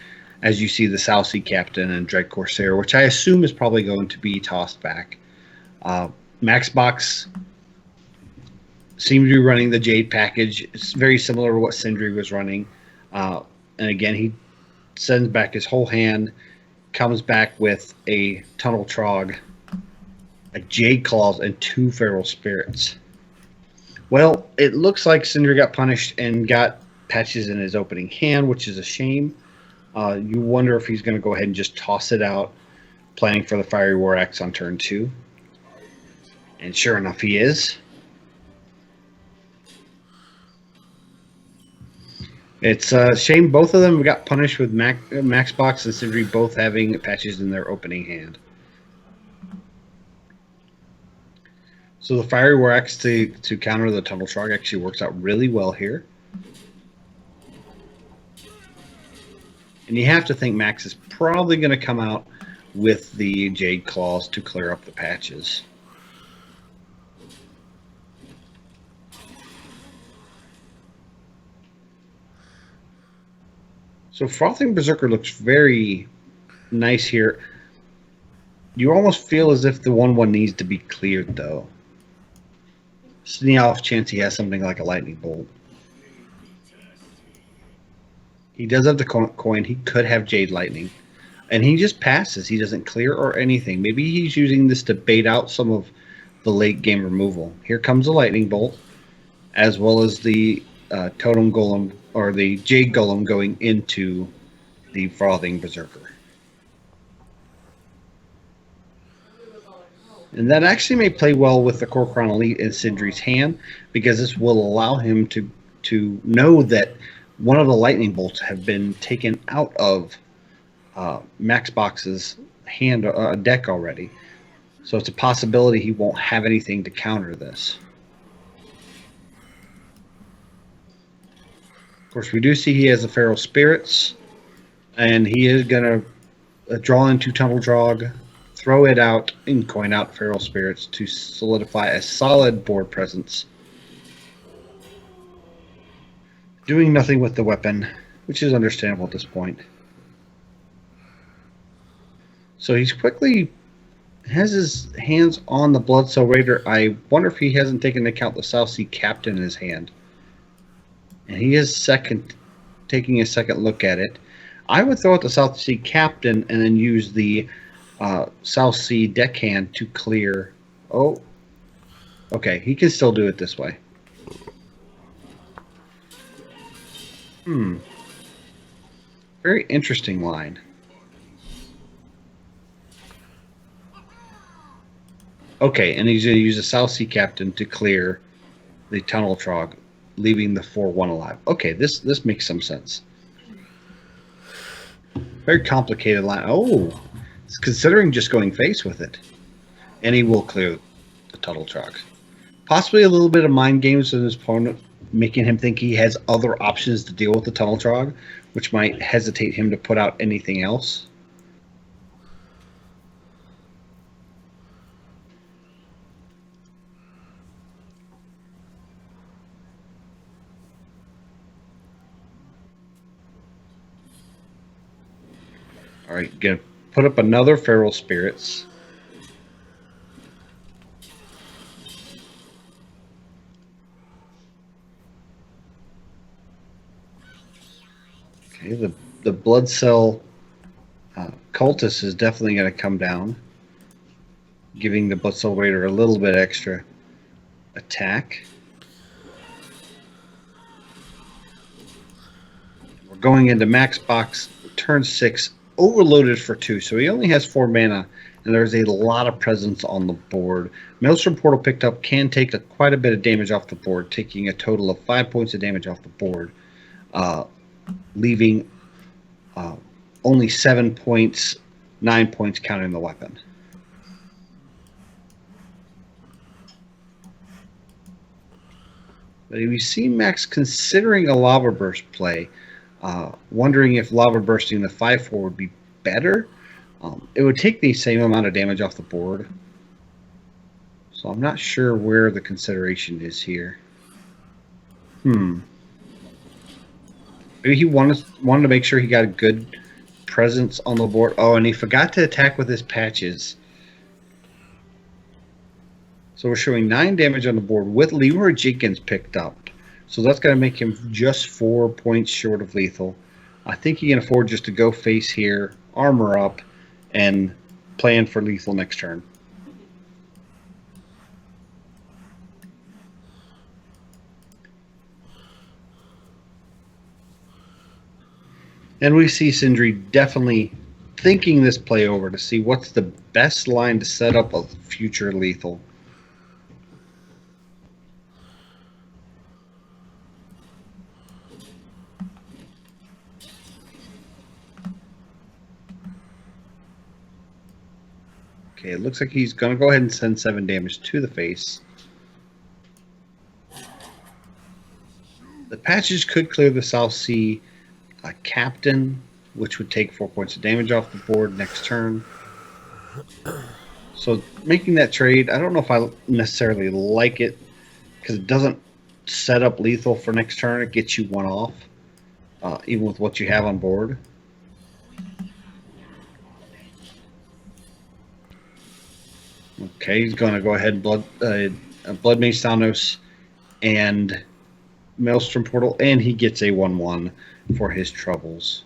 as you see the South Sea Captain and Dread Corsair, which I assume is probably going to be tossed back. Maxbox seems to be running the Jade package. It's very similar to what Sindri was running. And again, he sends back his whole hand, comes back with a Tunnel Trog, a Jade Claws, and 2 Feral Spirits. Well, it looks like Sindri got punished and got patches in his opening hand, which is a shame. You wonder if he's going to go ahead and just toss it out, planning for the Fiery War Axe on turn 2. And sure enough, he is. It's a shame both of them got punished with Maxbox and Sindri both having patches in their opening hand. So the Fiery War Axe to counter the Tunnel Trog actually works out really well here. And you have to think Max is probably going to come out with the Jade Claws to clear up the patches. So Frothing Berserker looks very nice here. You almost feel as if the 1/1 needs to be cleared, though. It's the off chance he has something like a Lightning Bolt. He does have the coin. He could have Jade Lightning. And he just passes. He doesn't clear or anything. Maybe he's using this to bait out some of the late game removal. Here comes the lightning bolt, as well as the totem golem or the jade golem going into the frothing berserker. And that actually may play well with the Kor'kron Elite in Sindri's hand, because this will allow him to know that one of the lightning bolts have been taken out of Maxbox's hand deck already. So it's a possibility he won't have anything to counter this. Of course, we do see he has the Feral Spirits, and he is going to draw into Tunnel Drog, throw it out, and coin out Feral Spirits to solidify a solid board presence. Doing nothing with the weapon, which is understandable at this point. So he's quickly has his hands on the Bloodcell Raider. I wonder if he hasn't taken into account the South Sea Captain in his hand. And he is taking a second look at it. I would throw out the South Sea Captain and then use the South Sea Deckhand to clear. Oh, okay. He can still do it this way. Very interesting line. Okay, and he's going to use the South Sea Captain to clear the Tunnel Trog, leaving the 4-1 alive. Okay, this makes some sense. Very complicated line. Oh, he's considering just going face with it. And he will clear the Tunnel Trog. Possibly a little bit of mind games with his opponent, making him think he has other options to deal with the Tunnel Trog, which might hesitate him to put out anything else. All right, gonna put up another Feral Spirits. Okay, the Blood Cell Cultist is definitely going to come down, giving the Blood Cell Raider a little bit extra attack. We're going into Max Box turn 6. Overloaded for 2, so he only has 4 mana, and there's a lot of presence on the board. Maelstrom Portal picked up can take quite a bit of damage off the board, taking a total of 5 points of damage off the board, leaving only 7 points, 9 points counting the weapon. But we see Max considering a Lava Burst play. Wondering if Lava Bursting the 5-4 would be better. It would take the same amount of damage off the board. So I'm not sure where the consideration is here. Maybe he wanted to make sure he got a good presence on the board. Oh, and he forgot to attack with his patches. So we're showing 9 damage on the board with Leroy Jenkins picked up. So that's going to make him just 4 points short of lethal. I think he can afford just to go face here, armor up, and plan for lethal next turn. And we see Sindri definitely thinking this play over to see what's the best line to set up a future lethal. Okay, it looks like he's going to go ahead and send 7 damage to the face. The patches could clear the South Sea Captain, which would take 4 points of damage off the board next turn. So making that trade, I don't know if I necessarily like it, because it doesn't set up lethal for next turn. It gets you 1 off, even with what you have on board. Okay, he's going to go ahead and Blood Mage Thanos and Maelstrom Portal, and he gets a 1-1 for his troubles.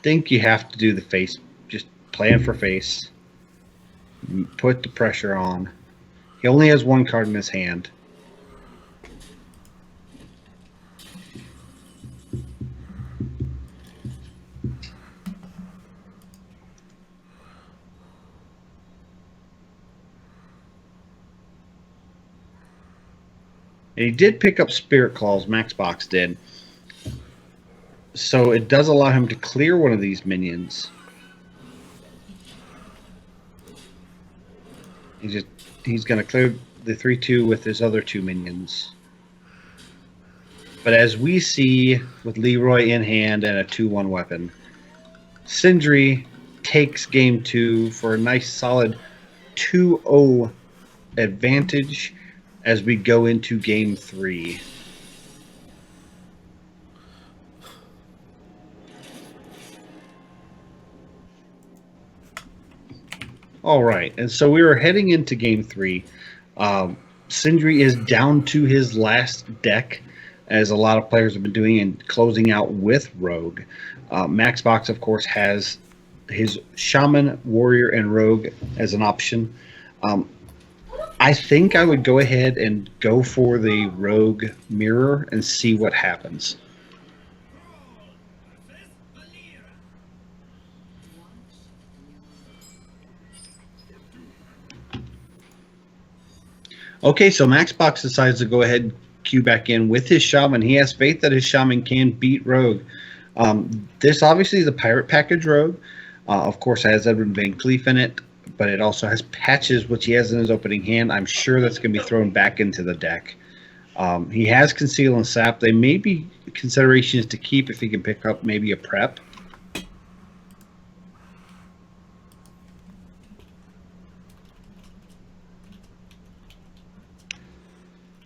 think you have to do the face. Just plan for face. Put the pressure on. He only has one card in his hand. And he did pick up Spirit Claws, Max Box did. So it does allow him to clear one of these minions. He's going to clear the 3/2 with his other 2 minions. But as we see with Leroy in hand and a 2/1 weapon, Sindri takes game 2 for a nice solid 2-0 advantage as we go into game 3. All right, and so we were heading into game 3. Sindri is down to his last deck, as a lot of players have been doing, and closing out with Rogue. Max Box, of course, has his Shaman, Warrior, and Rogue as an option. I think I would go ahead and go for the Rogue Mirror and see what happens. Okay, so Max Box decides to go ahead and queue back in with his Shaman. He has faith that his Shaman can beat Rogue. This obviously is a Pirate Package Rogue. Of course, it has Edwin Van Cleef in it, but it also has Patches, which he has in his opening hand. I'm sure that's going to be thrown back into the deck. He has Conceal and Sap. They may be considerations to keep if he can pick up maybe a Prep.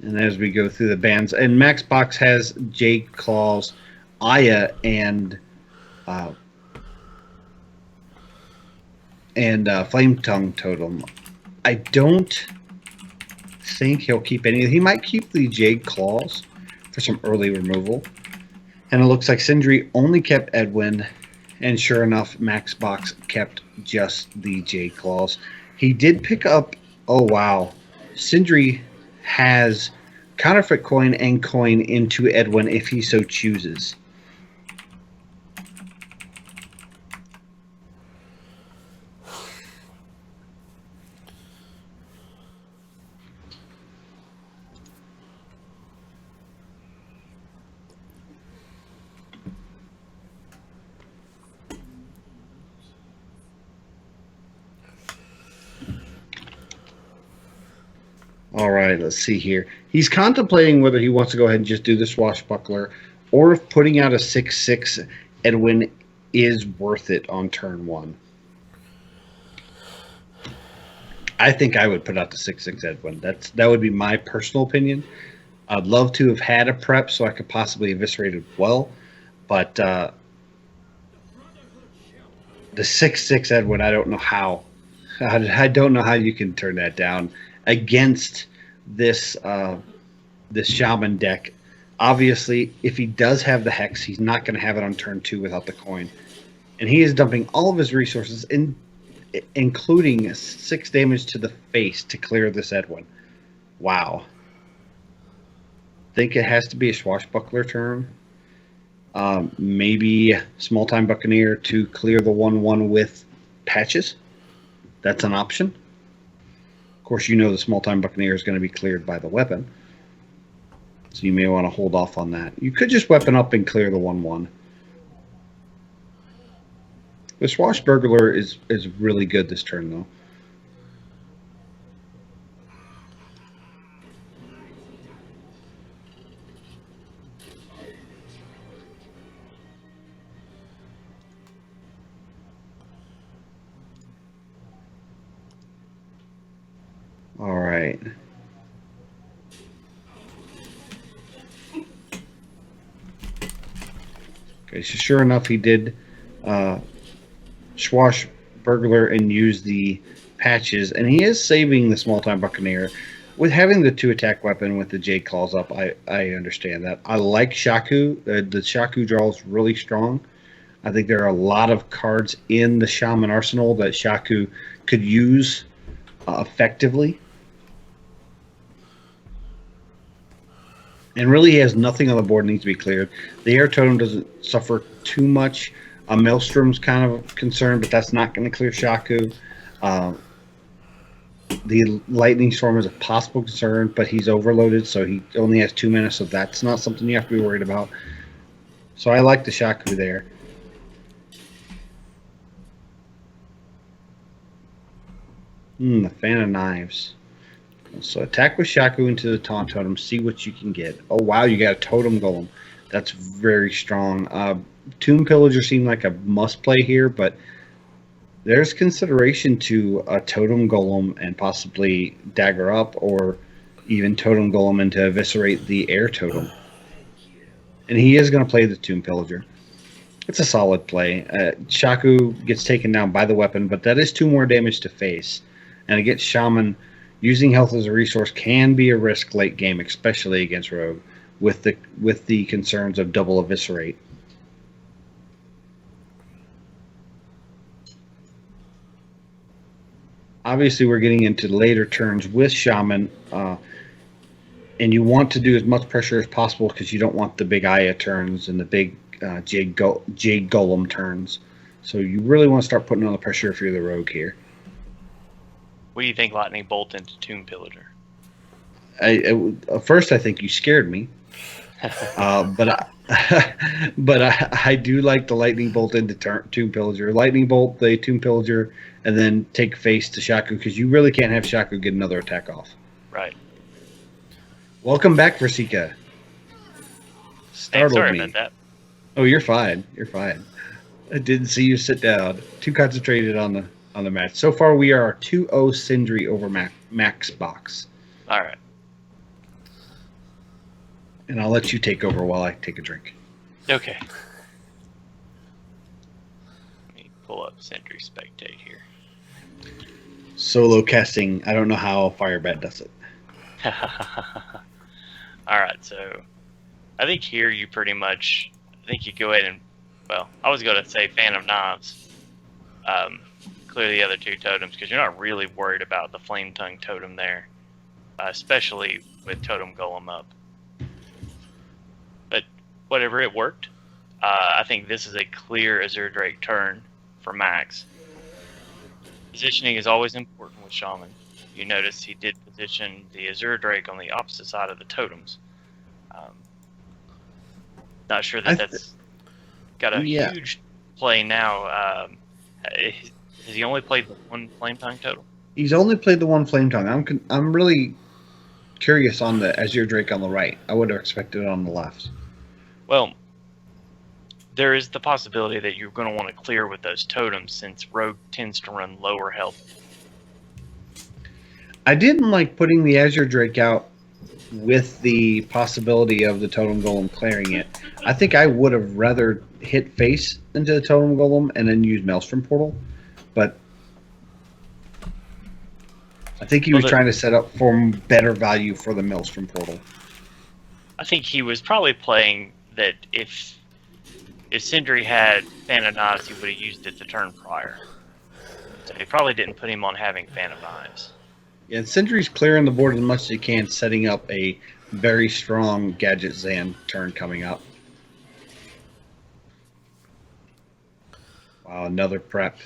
And as we go through the bands, and Max Box has Jade Claws, Aya, and Flame Tongue Totem. I don't think he'll keep any. He might keep the Jade Claws for some early removal. And it looks like Sindri only kept Edwin, and sure enough, Max Box kept just the Jade Claws. He did pick up. Oh wow, Sindri has Counterfeit Coin and Coin into Edwin if he so chooses. All right, let's see here. He's contemplating whether he wants to go ahead and just do the Swashbuckler, or if putting out a 6/6 Edwin is worth it on turn 1. I think I would put out the 6/6 Edwin. That would be my personal opinion. I'd love to have had a prep so I could possibly eviscerate it well, but the 6/6 Edwin, I don't know how. I don't know how you can turn that down against this this Shaman deck. Obviously, if he does have the Hex, he's not going to have it on turn 2 without the coin. And he is dumping all of his resources, including 6 damage to the face to clear this Edwin. Wow. Think it has to be a Swashbuckler turn. Maybe Small Time Buccaneer to clear the 1/1 with Patches. That's an option. Of course, you know the Small Time Buccaneer is going to be cleared by the weapon. So you may want to hold off on that. You could just weapon up and clear the 1/1. The Swashbuckler is really good this turn, though. All right. Okay, so sure enough, he did Swashbuckler and use the Patches, and he is saving the Small Time Buccaneer. With having the 2-attack weapon with the Jade Claws up, I understand that. I like Shaku. The Shaku draw is really strong. I think there are a lot of cards in the Shaman arsenal that Shaku could use effectively. And really, he has nothing on the board that needs to be cleared. The air totem doesn't suffer too much. A Maelstrom's kind of a concern, but that's not going to clear Shaku. The Lightning Storm is a possible concern, but he's overloaded, so he only has 2 minutes, so that's not something you have to be worried about. So I like the Shaku there. The Fan of Knives. So attack with Shaku into the Taunt Totem, see what you can get. Oh, wow, you got a Totem Golem. That's very strong. Tomb Pillager seemed like a must-play here, but there's consideration to a Totem Golem and possibly Dagger Up, or even Totem Golem and to eviscerate the Air Totem. And he is going to play the Tomb Pillager. It's a solid play. Shaku gets taken down by the weapon, but that is 2 more damage to face. And against Shaman, using health as a resource can be a risk late game, especially against Rogue, with the concerns of double eviscerate. Obviously, we're getting into later turns with Shaman, and you want to do as much pressure as possible because you don't want the big Aya turns and the big Jade Golem turns. So you really want to start putting on the pressure if you're the Rogue here. What do you think Lightning Bolt into Tomb Pillager? At first, I think you scared me, but I do like the Lightning Bolt into Tomb Pillager. Lightning Bolt, the Tomb Pillager, and then take face to Shaku because you really can't have Shaku get another attack off. Right. Welcome back, Versika. Startled sorry me. about that. Oh, you're fine. You're fine. I didn't see you sit down. Too concentrated on the match. So far, we are 2-0 Sindri over Max Box. All right. And I'll let you take over while I take a drink. Okay. Let me pull up Sentry Spectate here. Solo casting. I don't know how Firebat does it. All right, so I think here you pretty much, I think you go ahead and, well, I was going to say Fan of Knives. Clear the other 2 totems because you're not really worried about the Flame Tongue totem there, especially with Totem Golem up. But whatever, it worked. I think this is a clear Azure Drake turn for Max. Positioning is always important with Shaman. You notice he did position the Azure Drake on the opposite side of the totems. Not sure that that's got a huge play now. Has he only played the 1 Flame Tongue totem? He's only played the 1 Flame Tongue. I'm really curious on the Azure Drake on the right. I would have expected it on the left. Well, there is the possibility that you're going to want to clear with those totems since Rogue tends to run lower health. I didn't like putting the Azure Drake out with the possibility of the Totem Golem clearing it. I think I would have rather hit face into the Totem Golem and then use Maelstrom Portal. But I think he was trying to set up for better value for the Maelstrom Portal. I think he was probably playing that if Sindri had Fan of Knives, he would have used it the turn prior. So he probably didn't put him on having Fan of Knives. Yeah, and Sindri's clearing the board as much as he can, setting up a very strong Gadget Zan turn coming up. Wow, another prep.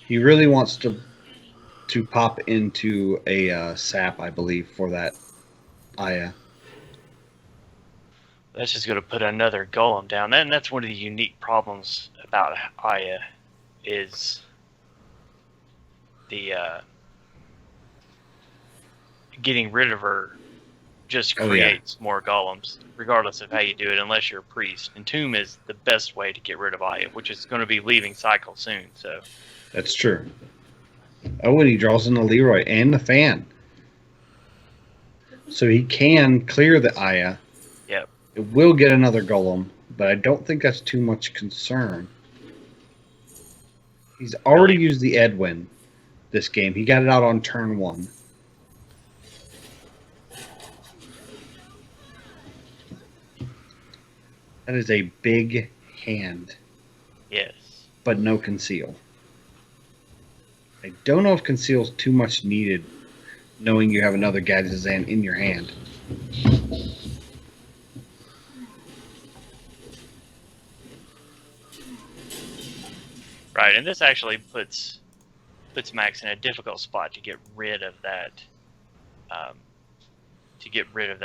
He really wants to pop into a sap, I believe, for that Aya. That's just going to put another golem down. And that's one of the unique problems about Aya is the getting rid of her just creates more golems, regardless of how you do it, unless you're a priest. And Tomb is the best way to get rid of Aya, which is going to be leaving Cycle soon. So that's true. Oh, and he draws in the Leroy and the Fan. So he can clear the Aya. Yep. It will get another golem, but I don't think that's too much concern. He's already used the Edwin this game. He got it out on turn 1. That is a big hand. Yes. but no conceal. I don't know if conceal's too much needed, knowing you have another Gadgetzan in your hand. Right, and this actually puts Max in a difficult spot to get rid of that.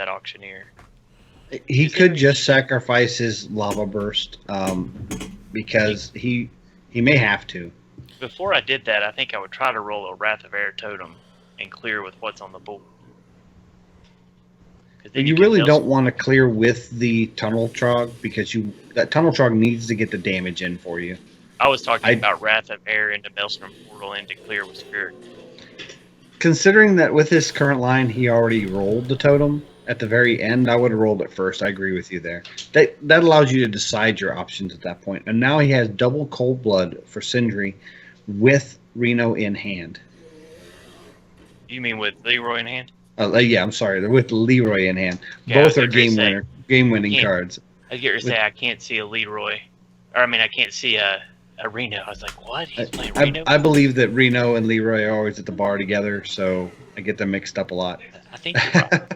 Auctioneer. He could just sacrifice his lava burst because he may have to. Before I did that, I think I would try to roll a Wrath of Air totem and clear with what's on the board. You really don't want to clear with the Tunnel Trog because that Tunnel Trog needs to get the damage in for you. I was talking about Wrath of Air into Maelstrom Portal into clear with Spirit. Considering that with his current line, he already rolled the totem at the very end, I would have rolled it first. I agree with you there. That allows you to decide your options at that point. And now he has double Cold Blood for Sindri with Reno in hand. You mean with Leroy in hand? Yeah, I'm sorry. They're with Leroy in hand. Yeah, both are game-winning cards. I was going to say I can't see a Leroy. Or, I mean, I can't see a Reno. I was like, what? He's playing Reno? I believe that Reno and Leroy are always at the bar together, so I get them mixed up a lot. I think you're right.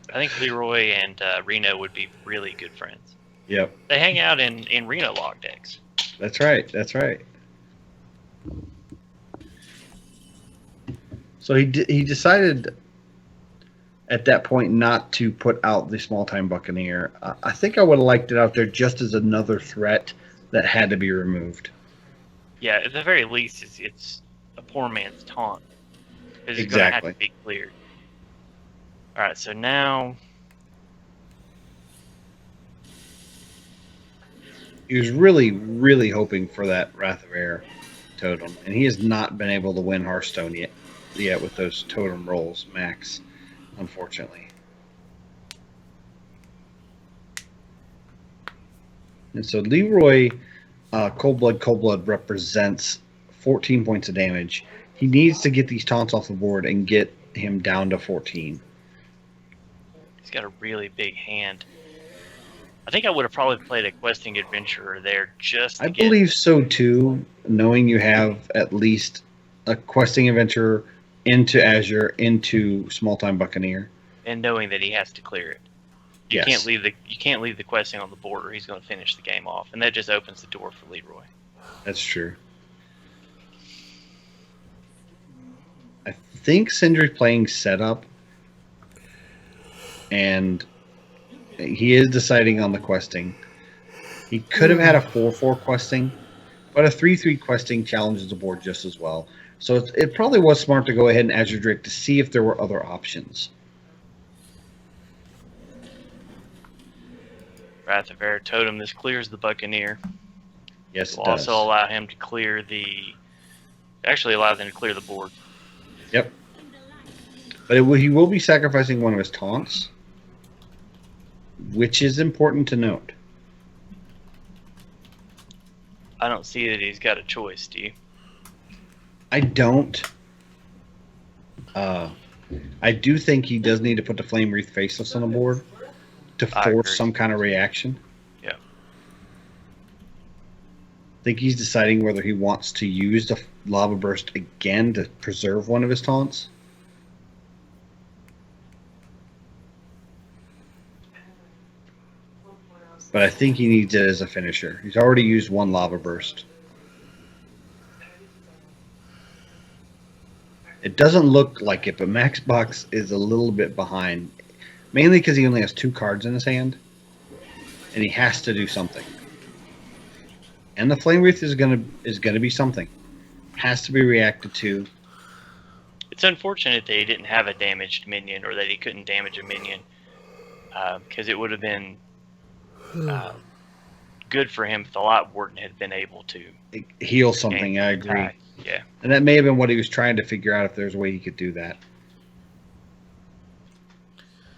I think Leroy and Reno would be really good friends. Yep. They hang out in Reno log decks. That's right. That's right. So he decided at that point not to put out the small-time Buccaneer. I think I would have liked it out there just as another threat that had to be removed. Yeah, at the very least, it's a poor man's taunt. It's exactly. Going to have to be cleared. All right, so now he was really, really hoping for that Wrath of Air totem, and he has not been able to win Hearthstone yet with those totem rolls, Max, unfortunately. And so Leroy, Cold Blood represents 14 points of damage. He needs to get these taunts off the board and get him down to 14. He's got a really big hand. I think I would have probably played a Questing Adventurer there just to believe so too, knowing you have at least a Questing Adventurer into Azure, into Small-Time Buccaneer. And knowing that he has to clear it. You can't leave the questing on the board or he's going to finish the game off. And that just opens the door for Leroy. That's true. I think Sindri's playing setup. And he is deciding on the questing. He could have had a 4/4 questing, but a 3/3 questing challenges the board just as well. So it probably was smart to go ahead and Azure Drake to see if there were other options. Wrath of Air Totem. This clears the Buccaneer. Yes, it will does. also allow him to clear actually allow them to clear the board. Yep. But he will be sacrificing one of his taunts, which is important to note. I don't see that he's got a choice, do you? I don't. I do think he does need to put the Flame Wreath Faceless on the board to force some kind of reaction. Yeah. I think he's deciding whether he wants to use the Lava Burst again to preserve one of his taunts. But I think he needs it as a finisher. He's already used one Lava Burst. It doesn't look like it, but Max Box is a little bit behind. Mainly because he only has 2 cards in his hand. And he has to do something. And the Flame Wreath is gonna be something. Has to be reacted to. It's unfortunate that he didn't have a damaged minion, or that he couldn't damage a minion. Because it would have been good for him if the Light Warden had been able to heal something. I agree. Yeah. And that may have been what he was trying to figure out, if there's a way he could do that.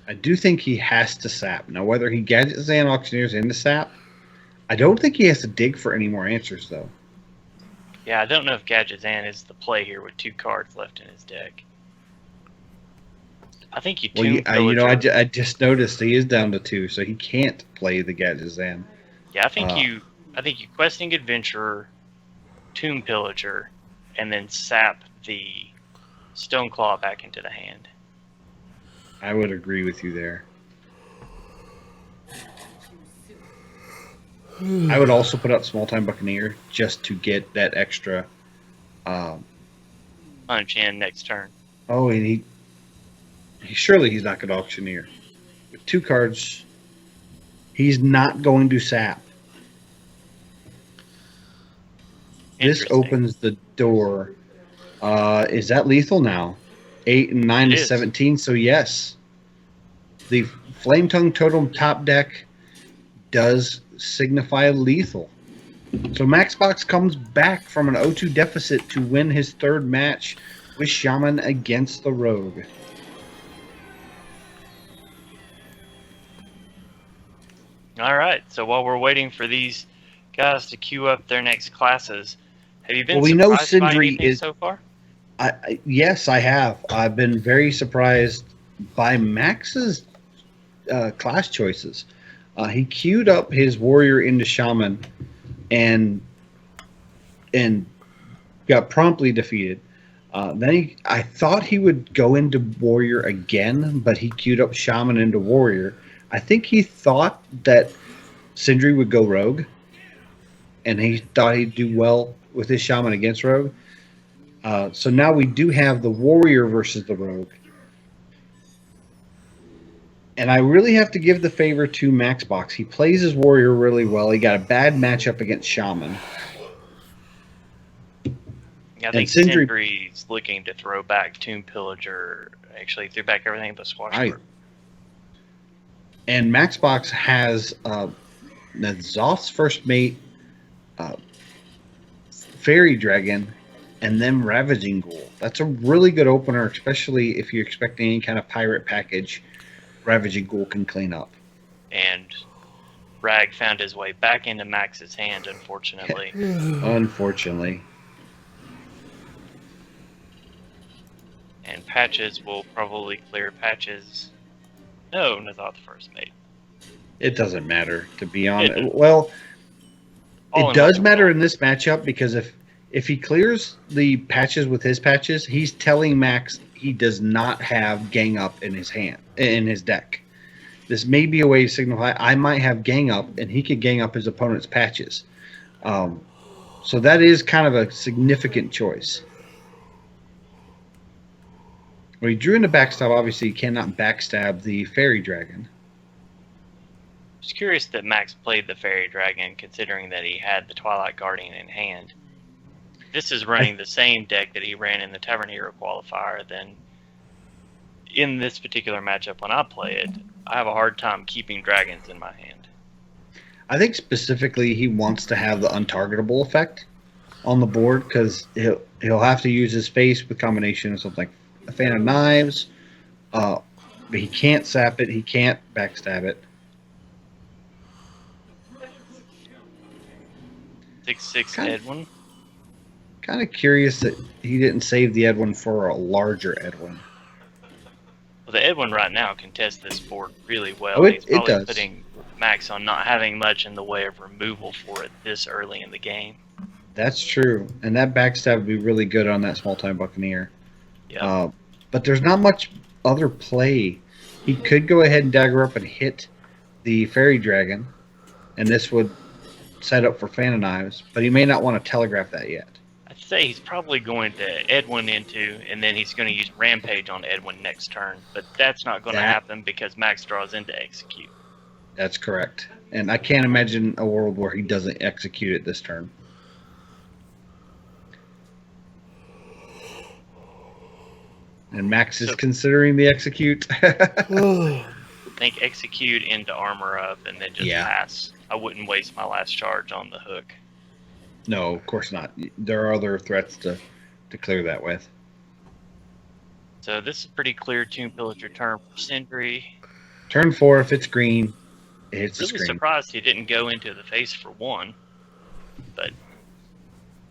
I do think he has to sap. Now, whether he gadgets and auctioneers into sap, I don't think he has to dig for any more answers, though. Yeah, I don't know if Gadgetzan is the play here with 2 cards left in his deck. I think you tune I just noticed he is down to 2, so he can't play the Gadgetzan. Yeah, I think I think you Questing Adventurer, Tomb Pillager, and then sap the Stoneclaw back into the hand. I would agree with you there. I would also put out Small Time Buccaneer just to get that extra. Punch in next turn. Oh, and he surely he's not going to Auctioneer. With 2 cards, he's not going to sap. This opens the door. Is that lethal now? 8 and 9 is 17. So yes, the Flame Tongue Totem top deck does signify lethal. So Maxbox comes back from an 0-2 deficit to win his 3rd match with Shaman against the Rogue. All right. So while we're waiting for these guys to queue up their next classes, have you been we know surprised by Sindri anything is so far? Yes, I have. I've been very surprised by Max's class choices. He queued up his warrior into shaman and got promptly defeated. Then I thought he would go into warrior again, but he queued up shaman into warrior. I think he thought that Sindri would go rogue, and he thought he'd do well with his shaman against rogue. So now we do have the warrior versus the rogue. And I really have to give the favor to Maxbox. He plays his warrior really well. He got a bad matchup against shaman. I think Sindri's looking to throw back Tomb Pillager. Actually, threw back everything but Swashbuckler. And Maxbox has Zoth's first mate, Fairy Dragon, and then Ravaging Ghoul. That's a really good opener, especially if you're expecting any kind of pirate package. Ravaging Ghoul can clean up. And Rag found his way back into Max's hand, unfortunately. Unfortunately. And Patches will probably clear Patches. No, Nazoth first mate. It doesn't matter, to be honest. Well, it does matter in this matchup because if he clears the Patches with his Patches, he's telling Max he does not have Gang Up in his hand, in his deck. This may be a way to signify I might have Gang Up, and he could Gang Up his opponent's Patches. So that is kind of a significant choice. Well, he drew into backstab. Obviously, he cannot backstab the Fairy Dragon. Just curious that Max played the Fairy Dragon, considering that he had the Twilight Guardian in hand. This is running the same deck that he ran in the Tavern Hero qualifier. Then, in this particular matchup, when I play it, I have a hard time keeping dragons in my hand. I think specifically he wants to have the untargetable effect on the board because he'll have to use his face with combination of something like a Fan of Knives. But he can't sap it. He can't backstab it. 6/6 Edwin. Kind of curious that he didn't save the Edwin for a larger Edwin. Well, the Edwin right now contests this board really well. Oh, He's probably does. putting Max on not having much in the way of removal for it this early in the game. That's true. And that backstab would be really good on that small-time Buccaneer. Yeah. But there's not much other play. He could go ahead and dagger up and hit the Fairy Dragon, and this would set up for Fan of Knives, but he may not want to telegraph that yet. I'd say he's probably going to Edwin into, and then he's going to use Rampage on Edwin next turn, but that's not going to happen because Max draws into execute. That's correct. And I can't imagine a world where he doesn't execute it this turn. And Max is considering the execute. Think execute into armor up and then just pass. I wouldn't waste my last charge on the hook. No, of course not. There are other threats to clear that with. So this is pretty clear Tomb Pillager turn for Sindri. Turn 4, if it's green, it hits the Really screen. surprised he didn't go into the face for one, but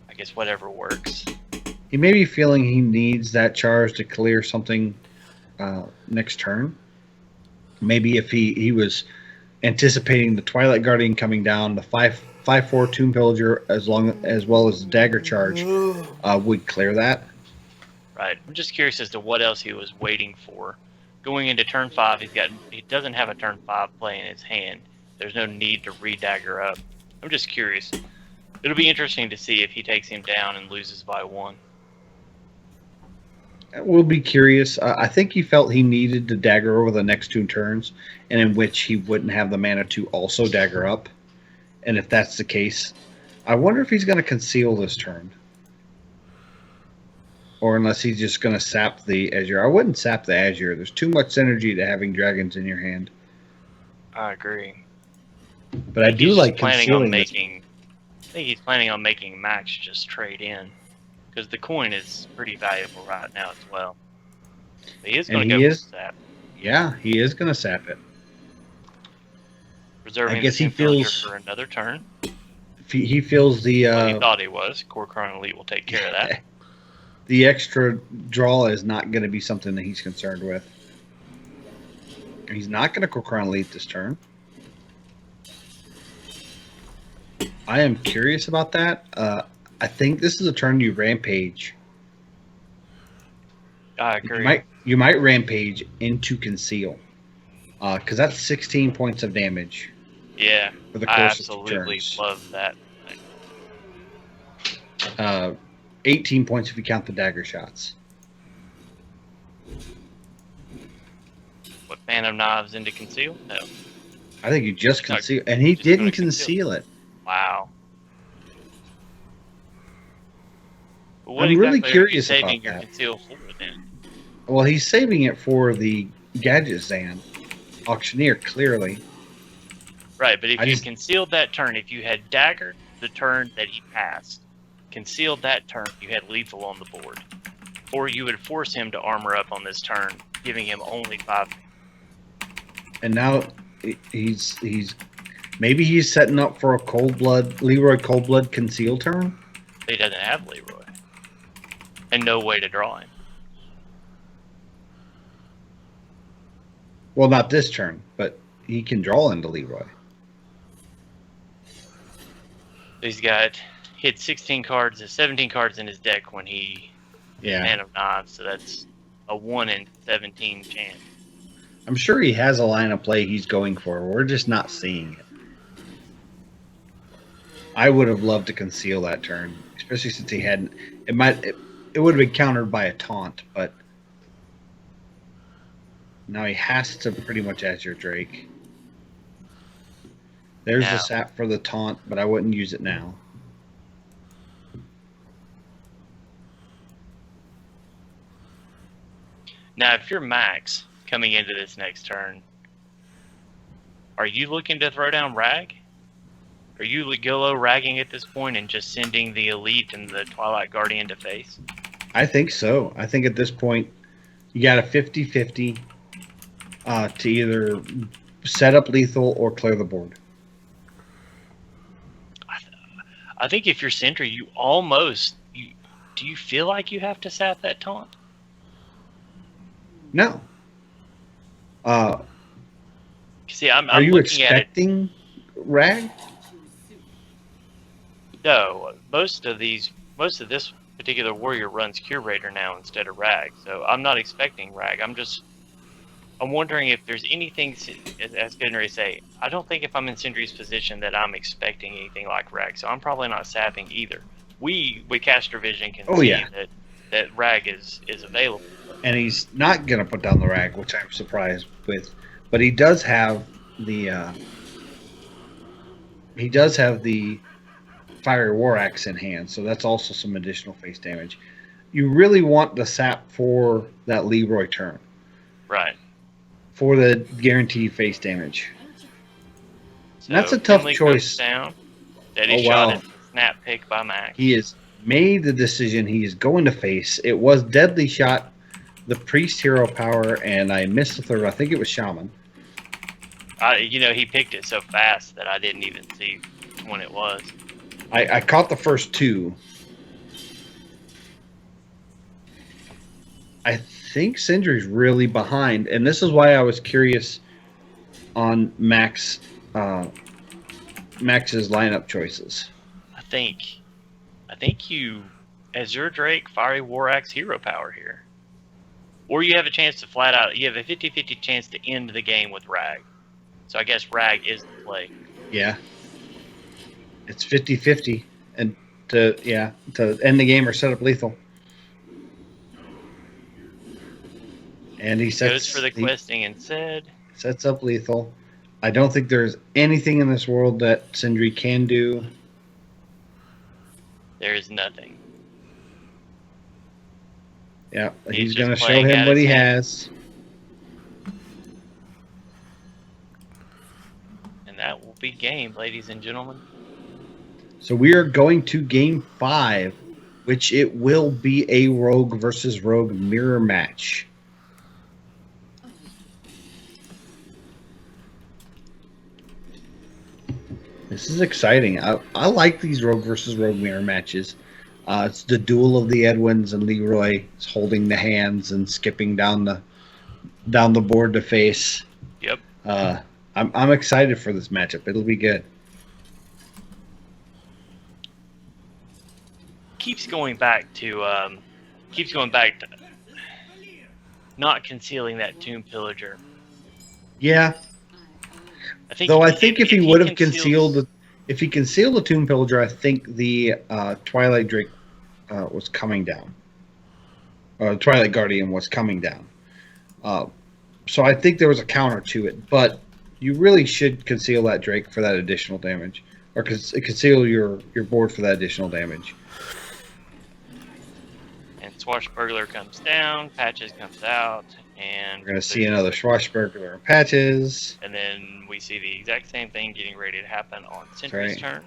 I guess whatever works. He may be feeling he needs that charge to clear something next turn. Maybe if he was anticipating the Twilight Guardian coming down, the 5/4 Tomb Pillager as well as the dagger charge would clear that. Right. I'm just curious as to what else he was waiting for. Going into turn 5, he doesn't have a turn 5 play in his hand. There's no need to re-dagger up. I'm just curious. It'll be interesting to see if he takes him down and loses by 1. We'll be curious. I think he felt he needed to dagger over the next 2 turns, and in which he wouldn't have the mana to also dagger up. And if that's the case, I wonder if he's going to conceal this turn. Or unless he's just going to sap the Azure. I wouldn't sap the Azure. There's too much synergy to having dragons in your hand. I agree. But I do like concealing I think he's planning on making Max just trade in. Because the coin is pretty valuable right now as well. But he is going to go for sap. Yeah, he is going to sap it. Reserving the feels for another turn. He feels the... he thought he was. Core Chron Elite will take care of that. The extra draw is not going to be something that he's concerned with. He's not going to Core Chron Elite this turn. I am curious about that. I think this is a turn you rampage. I agree. You might rampage into conceal. Because that's 16 points of damage. Yeah, for the course of 2 absolutely turns. love that. 18 points if you count the dagger shots. What, Phantom Knives into conceal? No. I think you just conceal, and he didn't conceal it. Wow. I'm really curious about saving your that. conceal for then? Well, he's saving it for the Gadget Zan auctioneer, clearly. Right, but if you concealed that turn, if you had daggered the turn that he passed, concealed that turn, you had lethal on the board. Or you would force him to armor up on this turn, giving him only 5. And now he's maybe he's setting up for a Leroy Coldblood conceal turn. He doesn't have Leroy. And no way to draw him. Well, not this turn, but he can draw into Leroy. He had 16 cards, 17 cards in his deck when he Man of Knives, so that's a 1 in 17 chance. I'm sure he has a line of play he's going for. We're just not seeing it. I would have loved to conceal that turn, especially since he hadn't. It would have been countered by a taunt, but now he has to pretty much Azure Drake. There's the sap for the taunt, but I wouldn't use it now. Now, if you're Max coming into this next turn, are you looking to throw down Rag? Are you Gillo ragging at this point and just sending the Elite and the Twilight Guardian to face? I think so. I think at this point, you got a 50-50 to either set up lethal or clear the board. I think if you're Sentry, you almost... do you feel like you have to sap that taunt? No. See, I'm are you looking expecting Rag? No, most of this particular warrior runs Curator now instead of Rag, so I'm not expecting Rag. I'm wondering if there's anything, as Fenrir say, I don't think if I'm in Sindri's position that I'm expecting anything like Rag, so I'm probably not sapping either. We with Caster Vision can see that Rag is available. And he's not going to put down the Rag, which I'm surprised with. But he does have the Fiery War Axe in hand, so that's also some additional face damage. You really want the sap for that Leroy turn. Right. For the guaranteed face damage. So that's a tough Finley choice. Down. Daddy shot it. Snap pick by Max. He has made the decision. He is going to face. It was Deadly Shot, the Priest Hero Power, and I missed the third. I think it was Shaman. He picked it so fast that I didn't even see when it was. I caught the first 2. I think Sindri's really behind, and this is why I was curious on Max Max's lineup choices. I think you, Azure Drake, Fiery War Axe, Hero Power here. Or you have a chance to flat out, you have a 50-50 chance to end the game with Rag. So I guess Rag is the play. Yeah. It's 50-50. And to end the game or set up lethal. And he goes for the questing instead. Sets up lethal. I don't think there's anything in this world that Sindri can do. There is nothing. Yeah, he's going to show him what he has. And that will be game, ladies and gentlemen. So we are going to game 5, which it will be a Rogue versus Rogue mirror match. This is exciting. I like these Rogue versus Rogue mirror matches. It's the duel of the Edwins, and Leroy is holding the hands and skipping down the board to face. Yep. I'm excited for this matchup. It'll be good. Keeps going back to not concealing that Tomb Pillager. Yeah. I think if he would have concealed the Tomb Pillager, I think the Twilight Drake was coming down. Twilight Guardian was coming down. So I think there was a counter to it, but you really should conceal that Drake for that additional damage, or conceal your board for that additional damage. And Swashbuckler comes down, Patches comes out, and we're going to see another Swashbuckler and Patches. And then we see the exact same thing getting ready to happen on Sentry's turn.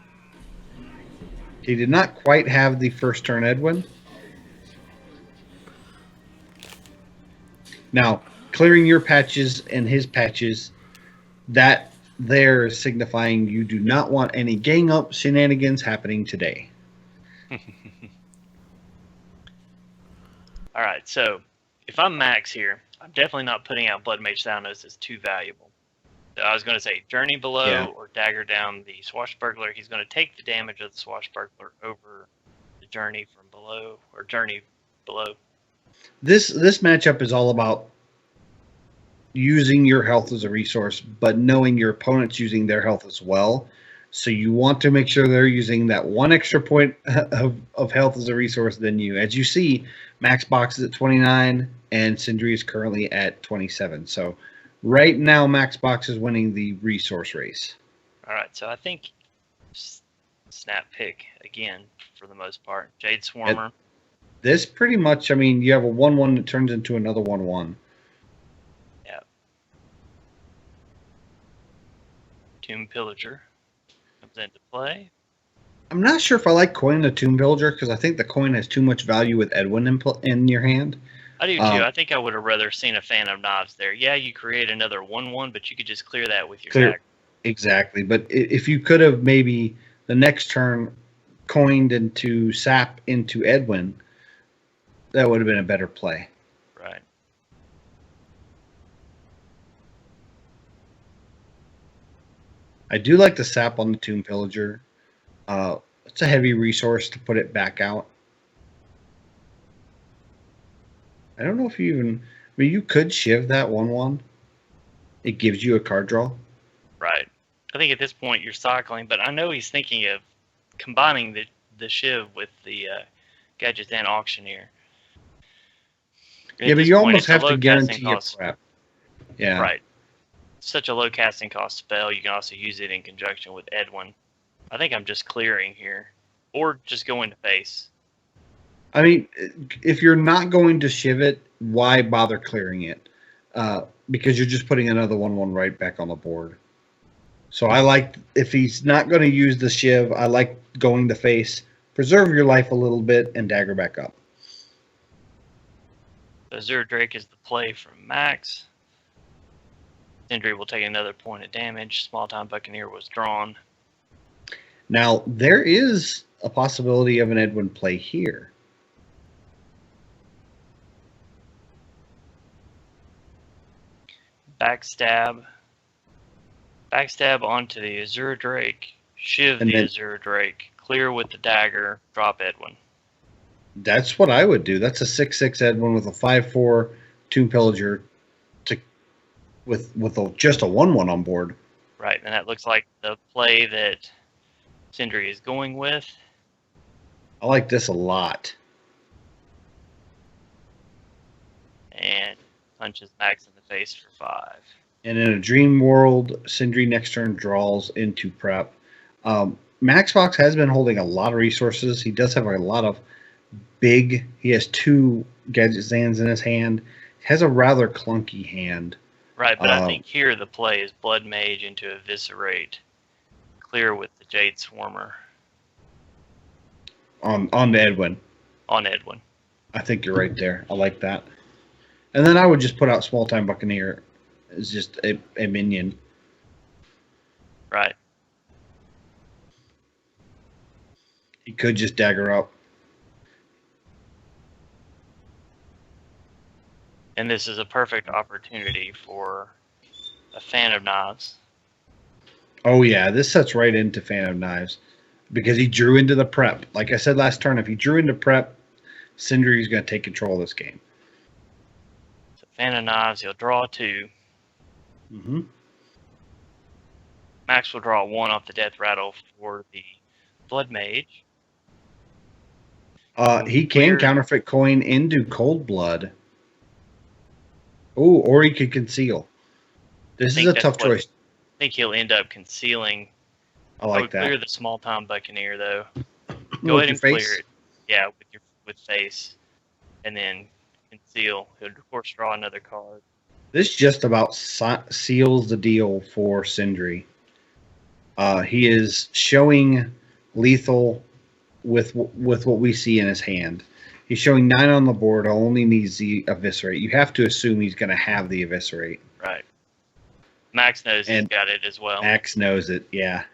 He did not quite have the first turn Edwin. Now, clearing your patches and his patches, that there is signifying you do not want any gang up shenanigans happening today. All right, so if I'm Max here, I'm definitely not putting out Blood Mage Thanos as too valuable. So I was going to say Journey below or dagger down the Swashbuckler. He's going to take the damage of the Swashbuckler over the Journey from below, or Journey below. This matchup is all about using your health as a resource, but knowing your opponent's using their health as well. So you want to make sure they're using that one extra point of health as a resource than you. As you see, Max Box is at 29, and Sindri is currently at 27. So right now, Max Box is winning the resource race. All right, so I think snap pick again for the most part. Jade Swarmer. This pretty much, I mean, you have a 1-1 that turns into another 1-1. Yeah. Tomb Pillager comes into play. I'm not sure if I like coining the Tomb Pillager because I think the coin has too much value with Edwin in your hand. I do too. I think I would have rather seen a Phantom Knives there. Yeah, you create another 1-1, but you could just clear that with your dagger. Exactly. But if you could have maybe the next turn coined into Sap into Edwin, that would have been a better play. Right. I do like the Sap on the Tomb Pillager. It's a heavy resource to put it back out. I don't know if you even... I mean, you could shiv that 1-1. It gives you a card draw. Right. I think at this point you're cycling, but I know he's thinking of combining the shiv with the Gadget and Auctioneer. Yeah, but you almost have to guarantee your crap. Yeah. Right. Such a low casting cost spell. You can also use it in conjunction with Edwin. I think I'm just clearing here. Or just going to face. I mean, if you're not going to shiv it, why bother clearing it? Because you're just putting another 1-1 right back on the board. So I like, if he's not going to use the shiv, I like going to face. Preserve your life a little bit and dagger back up. Azure Drake is the play from Max. Sindri will take another point of damage. Small Time Buccaneer was drawn. Now, there is a possibility of an Edwin play here. Backstab. Backstab onto the Azure Drake. Shiv And the then- Azure Drake. Clear with the dagger. Drop Edwin. That's what I would do. That's a 6/6 Edwin with a 5/4 Tomb Pillager with just a 1/1 on board. Right, and that looks like the play that Sindri is going with. I like this a lot. And punches Max in the face for 5. And in a dream world, Sindri next turn draws into prep. Max Fox has been holding a lot of resources. He does have a lot of big. He has 2 Gadget Zans in his hand. He has a rather clunky hand. Right, but I think here the play is Blood Mage into Eviscerate. Clear with the Jade Swarmer. On the Edwin. On Edwin. I think you're right there. I like that. And then I would just put out Small Time Buccaneer as just a minion. Right. He could just dagger up. And this is a perfect opportunity for a Fan of Knives. Oh, yeah. This sets right into Fan of Knives because he drew into the prep. Like I said last turn, if he drew into prep, Sindri is going to take control of this game. So Fan of Knives, he'll draw 2. Mm-hmm. Max will draw 1 off the Death Rattle for the Blood Mage. He can counterfeit coin into Cold Blood. Oh, or he could conceal. This is a tough choice. I think he'll end up concealing. I like that. Clear the Small Time Buccaneer, though. Go ahead and clear it. Yeah, with face. And then conceal. He'll, of course, draw another card. This just about seals the deal for Sindri. He is showing lethal with what we see in his hand. He's showing 9 on the board. Only needs the Eviscerate. You have to assume he's going to have the Eviscerate. Right. Max knows he's got it as well. Max knows it, yeah.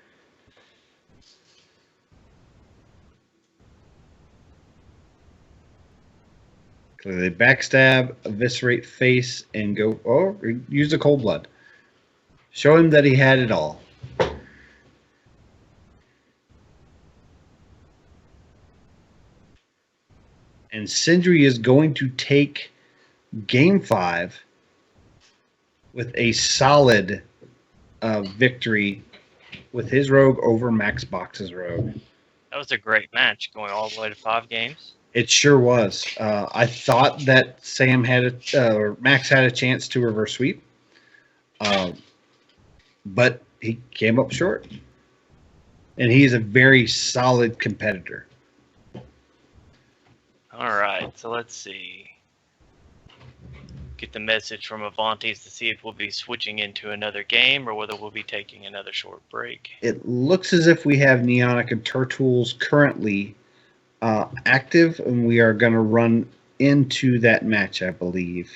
Clearly backstab, Eviscerate face, and go. Oh, use the Cold Blood. Show him that he had it all. And Sindri is going to take Game 5 with a solid victory with his rogue over Max Box's rogue. That was a great match, going all the way to 5 games. It sure was. I thought that or Max had a chance to reverse sweep, but he came up short. And he is a very solid competitor. All right, so let's see. Get the message from Avantes to see if we'll be switching into another game or whether we'll be taking another short break. It looks as if we have Neonic and Turtools currently active, and we are going to run into that match, I believe.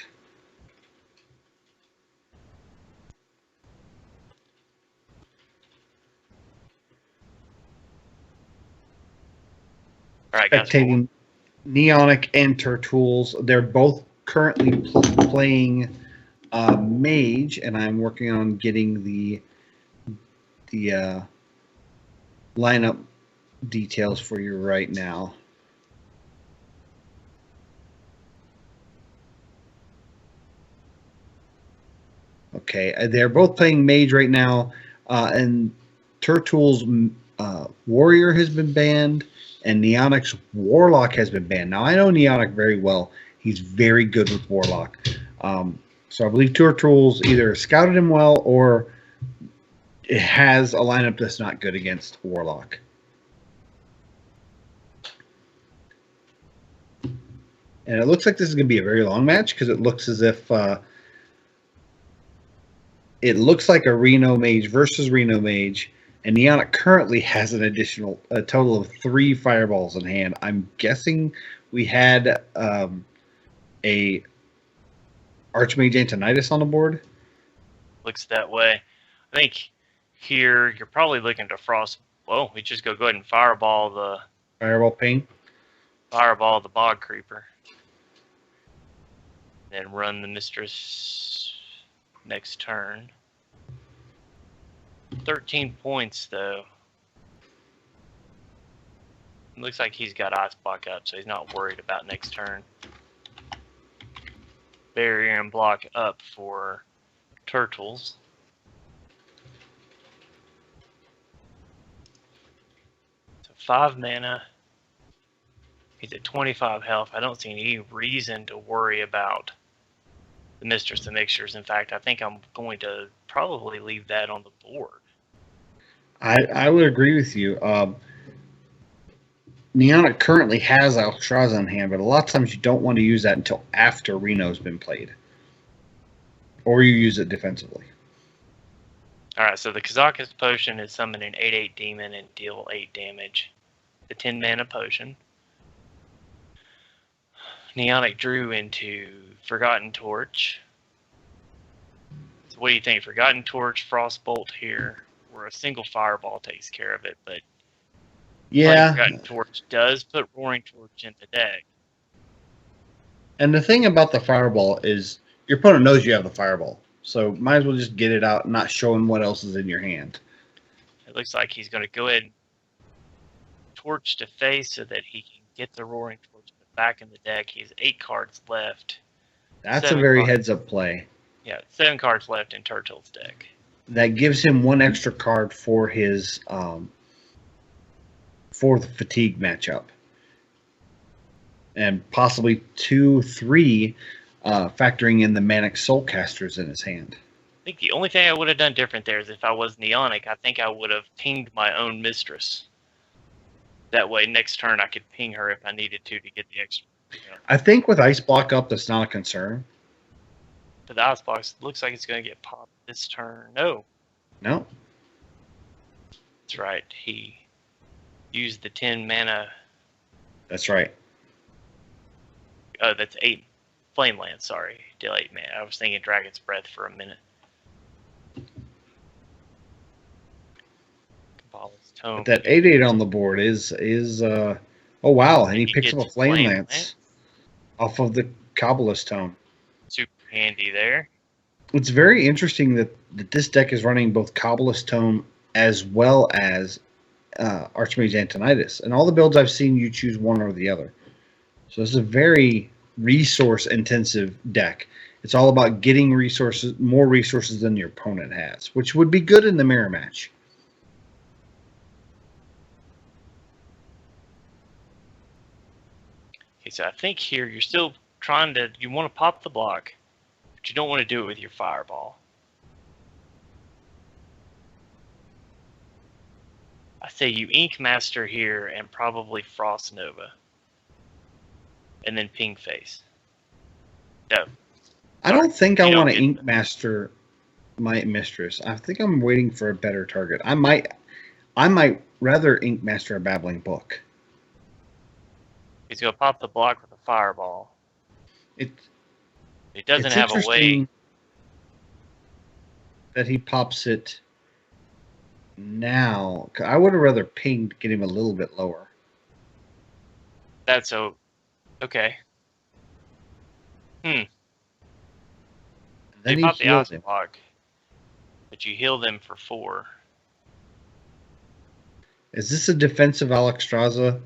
All right, guys. Spectating Neonic and Turtools. They're both currently playing Mage, and I'm working on getting the lineup details for you right now. Okay, they're both playing Mage right now, and Turtools' Warrior has been banned, and Neonic's Warlock has been banned. Now, I know Neonic very well. He's very good with Warlock. So I believe Turtools either scouted him well or it has a lineup that's not good against Warlock. And it looks like this is going to be a very long match because it looks as if it looks like a Reno Mage versus Reno Mage, and Neonic currently has a total of 3 fireballs in hand. I'm guessing we had a Archmage Antonidas on the board. Looks that way. I think here you're probably looking to frost. Well, we just go ahead and fireball the Bog Creeper. Then run the Mistress next turn. 13 points, though. Looks like he's got Ice Block up, so he's not worried about next turn. Barrier and block up for Turtles. So 5 mana. He's at 25 health. I don't see any reason to worry about the Mistress of Mixtures. In fact, I think I'm going to probably leave that on the board. I would agree with you. Neonic currently has Alexstrasza in hand, but a lot of times you don't want to use that until after Reno's been played. Or you use it defensively. Alright, so the Kazakus potion is summon an 8/8 demon and deal 8 damage. The 10 mana potion. Neonic drew into Forgotten Torch. So what do you think? Forgotten Torch, Frostbolt here, where a single Fireball takes care of it, but Yeah. Forgotten Torch does put Roaring Torch in the deck. And the thing about the Fireball is your opponent knows you have the Fireball. So might as well just get it out and not show him what else is in your hand. It looks like he's going to go ahead and Torch to face so that he can get the Roaring Torch back in the deck. He has 8 cards left. That's a very heads-up play. Yeah, 7 cards left in Turtle's deck. That gives him 1 extra card for his for the fatigue matchup. And possibly 2, 3, factoring in the Manic Soulcasters in his hand. I think the only thing I would have done different there is if I was Neonic, I think I would have pinged my own Mistress. That way, next turn I could ping her if I needed to get the extra. I think with Ice Block up, that's not a concern. But the Ice Box looks like it's going to get popped this turn. No. No. That's right. He used the 10 mana. That's right. Oh, that's 8 Flame Land, sorry. Deal 8 mana. I was thinking Dragon's Breath for a minute. Kabbalah's Tome. But that 8/8 on the board is oh wow, and he picks up a Flame Lance off of the Kabbalah's Tome. Super handy there. It's very interesting that this deck is running both Kabbalah's Tome as well as Archmage Antonidas. And all the builds I've seen, you choose one or the other. So it's a very resource-intensive deck. It's all about getting resources, more resources than your opponent has, which would be good in the mirror match. Okay, so I think here you're still trying to, you want to pop the block, but you don't want to do it with your Fireball. I say you Ink Master here and probably Frost Nova. And then Ping Face. No. I don't think I want to Ink Master my Mistress. I think I'm waiting for a better target. I might rather Ink Master a Babbling Book. He's going to pop the block with a Fireball. It doesn't have a way that he pops it now. I would have rather pinged, get him a little bit lower. That's okay. Then you pop the Ice Block, but you heal them for 4. Is this a defensive Alexstrasza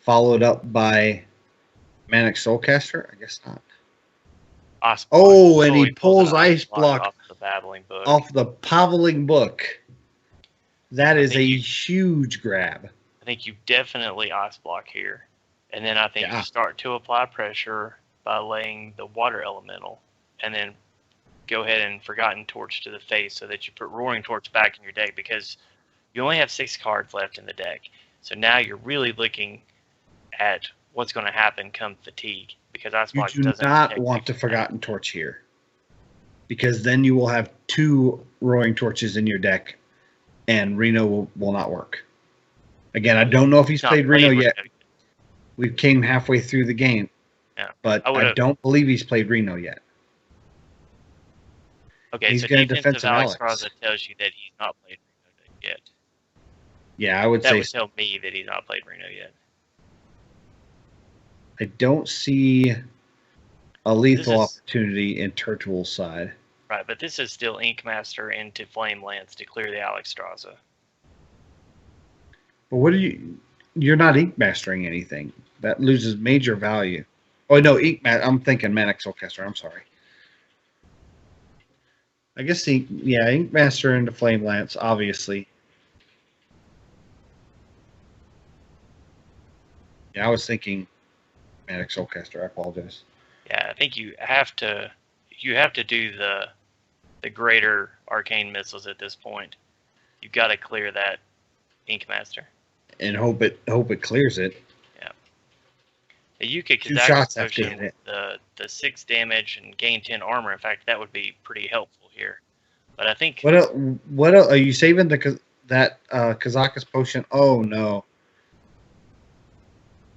followed up by Manic Soulcaster? I guess not. Ice Block. Oh, and he pulls Ice Block off the Babbling Book. Off the Paveling Book. That is a huge grab. I think you definitely Ice Block here. And then I think you start to apply pressure by laying the Water Elemental. And then go ahead and Forgotten Torch to the face so that you put Roaring Torch back in your deck because you only have 6 cards left in the deck. So now you're really looking at what's going to happen come fatigue. Because Ice Block you do not want to Forgotten Torch here. Because then you will have 2 Roaring Torches in your deck and Reno will not work. Again, I don't know if he's played Reno yet. We came halfway through the game. Yeah. But I don't believe he's played Reno yet. Okay, he's so going to defensive Alexstrasza tells you that he's not played Reno yet. Yeah, I would say that would tell me that he's not played Reno yet. I don't see a lethal opportunity in Turtle's side. Right, but this is still Ink Master into Flame Lance to clear the Alexstrasza. But what do you... you're not ink mastering anything. That loses major value. Oh no, I'm thinking Manic Soulcaster. I'm sorry. I guess ink master into Flame Lance, obviously. Yeah, I was thinking Manic Soulcaster. I apologize. Yeah, I think you have to do the greater arcane missiles at this point. You've got to clear that Ink Master. And hope it clears it. Yeah. You could 2 shots after potion it. the 6 damage and gain 10 armor. In fact, that would be pretty helpful here. But I think what are you saving that Kazakus potion? Oh no.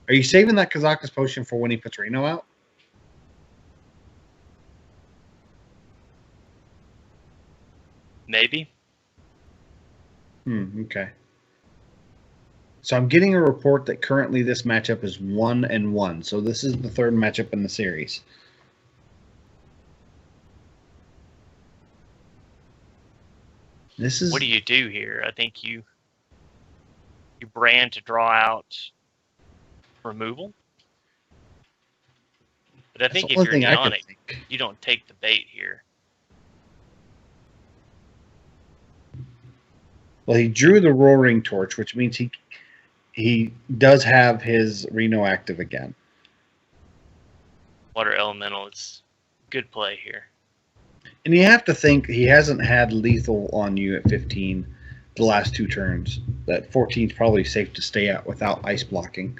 Are you saving that Kazakus potion for when he puts Reno out? maybe. Okay. So I'm getting a report that currently this matchup is 1-1. So this is the third matchup in the series. This is What do you do here? I think you brand to draw out removal. But I think if you're Neonic, you don't take the bait here. Well, he drew the Roaring Torch, which means he does have his Reno active again. Water Elemental is good play here. And you have to think he hasn't had lethal on you at 15 the last 2 turns. That 14 is probably safe to stay at without ice blocking.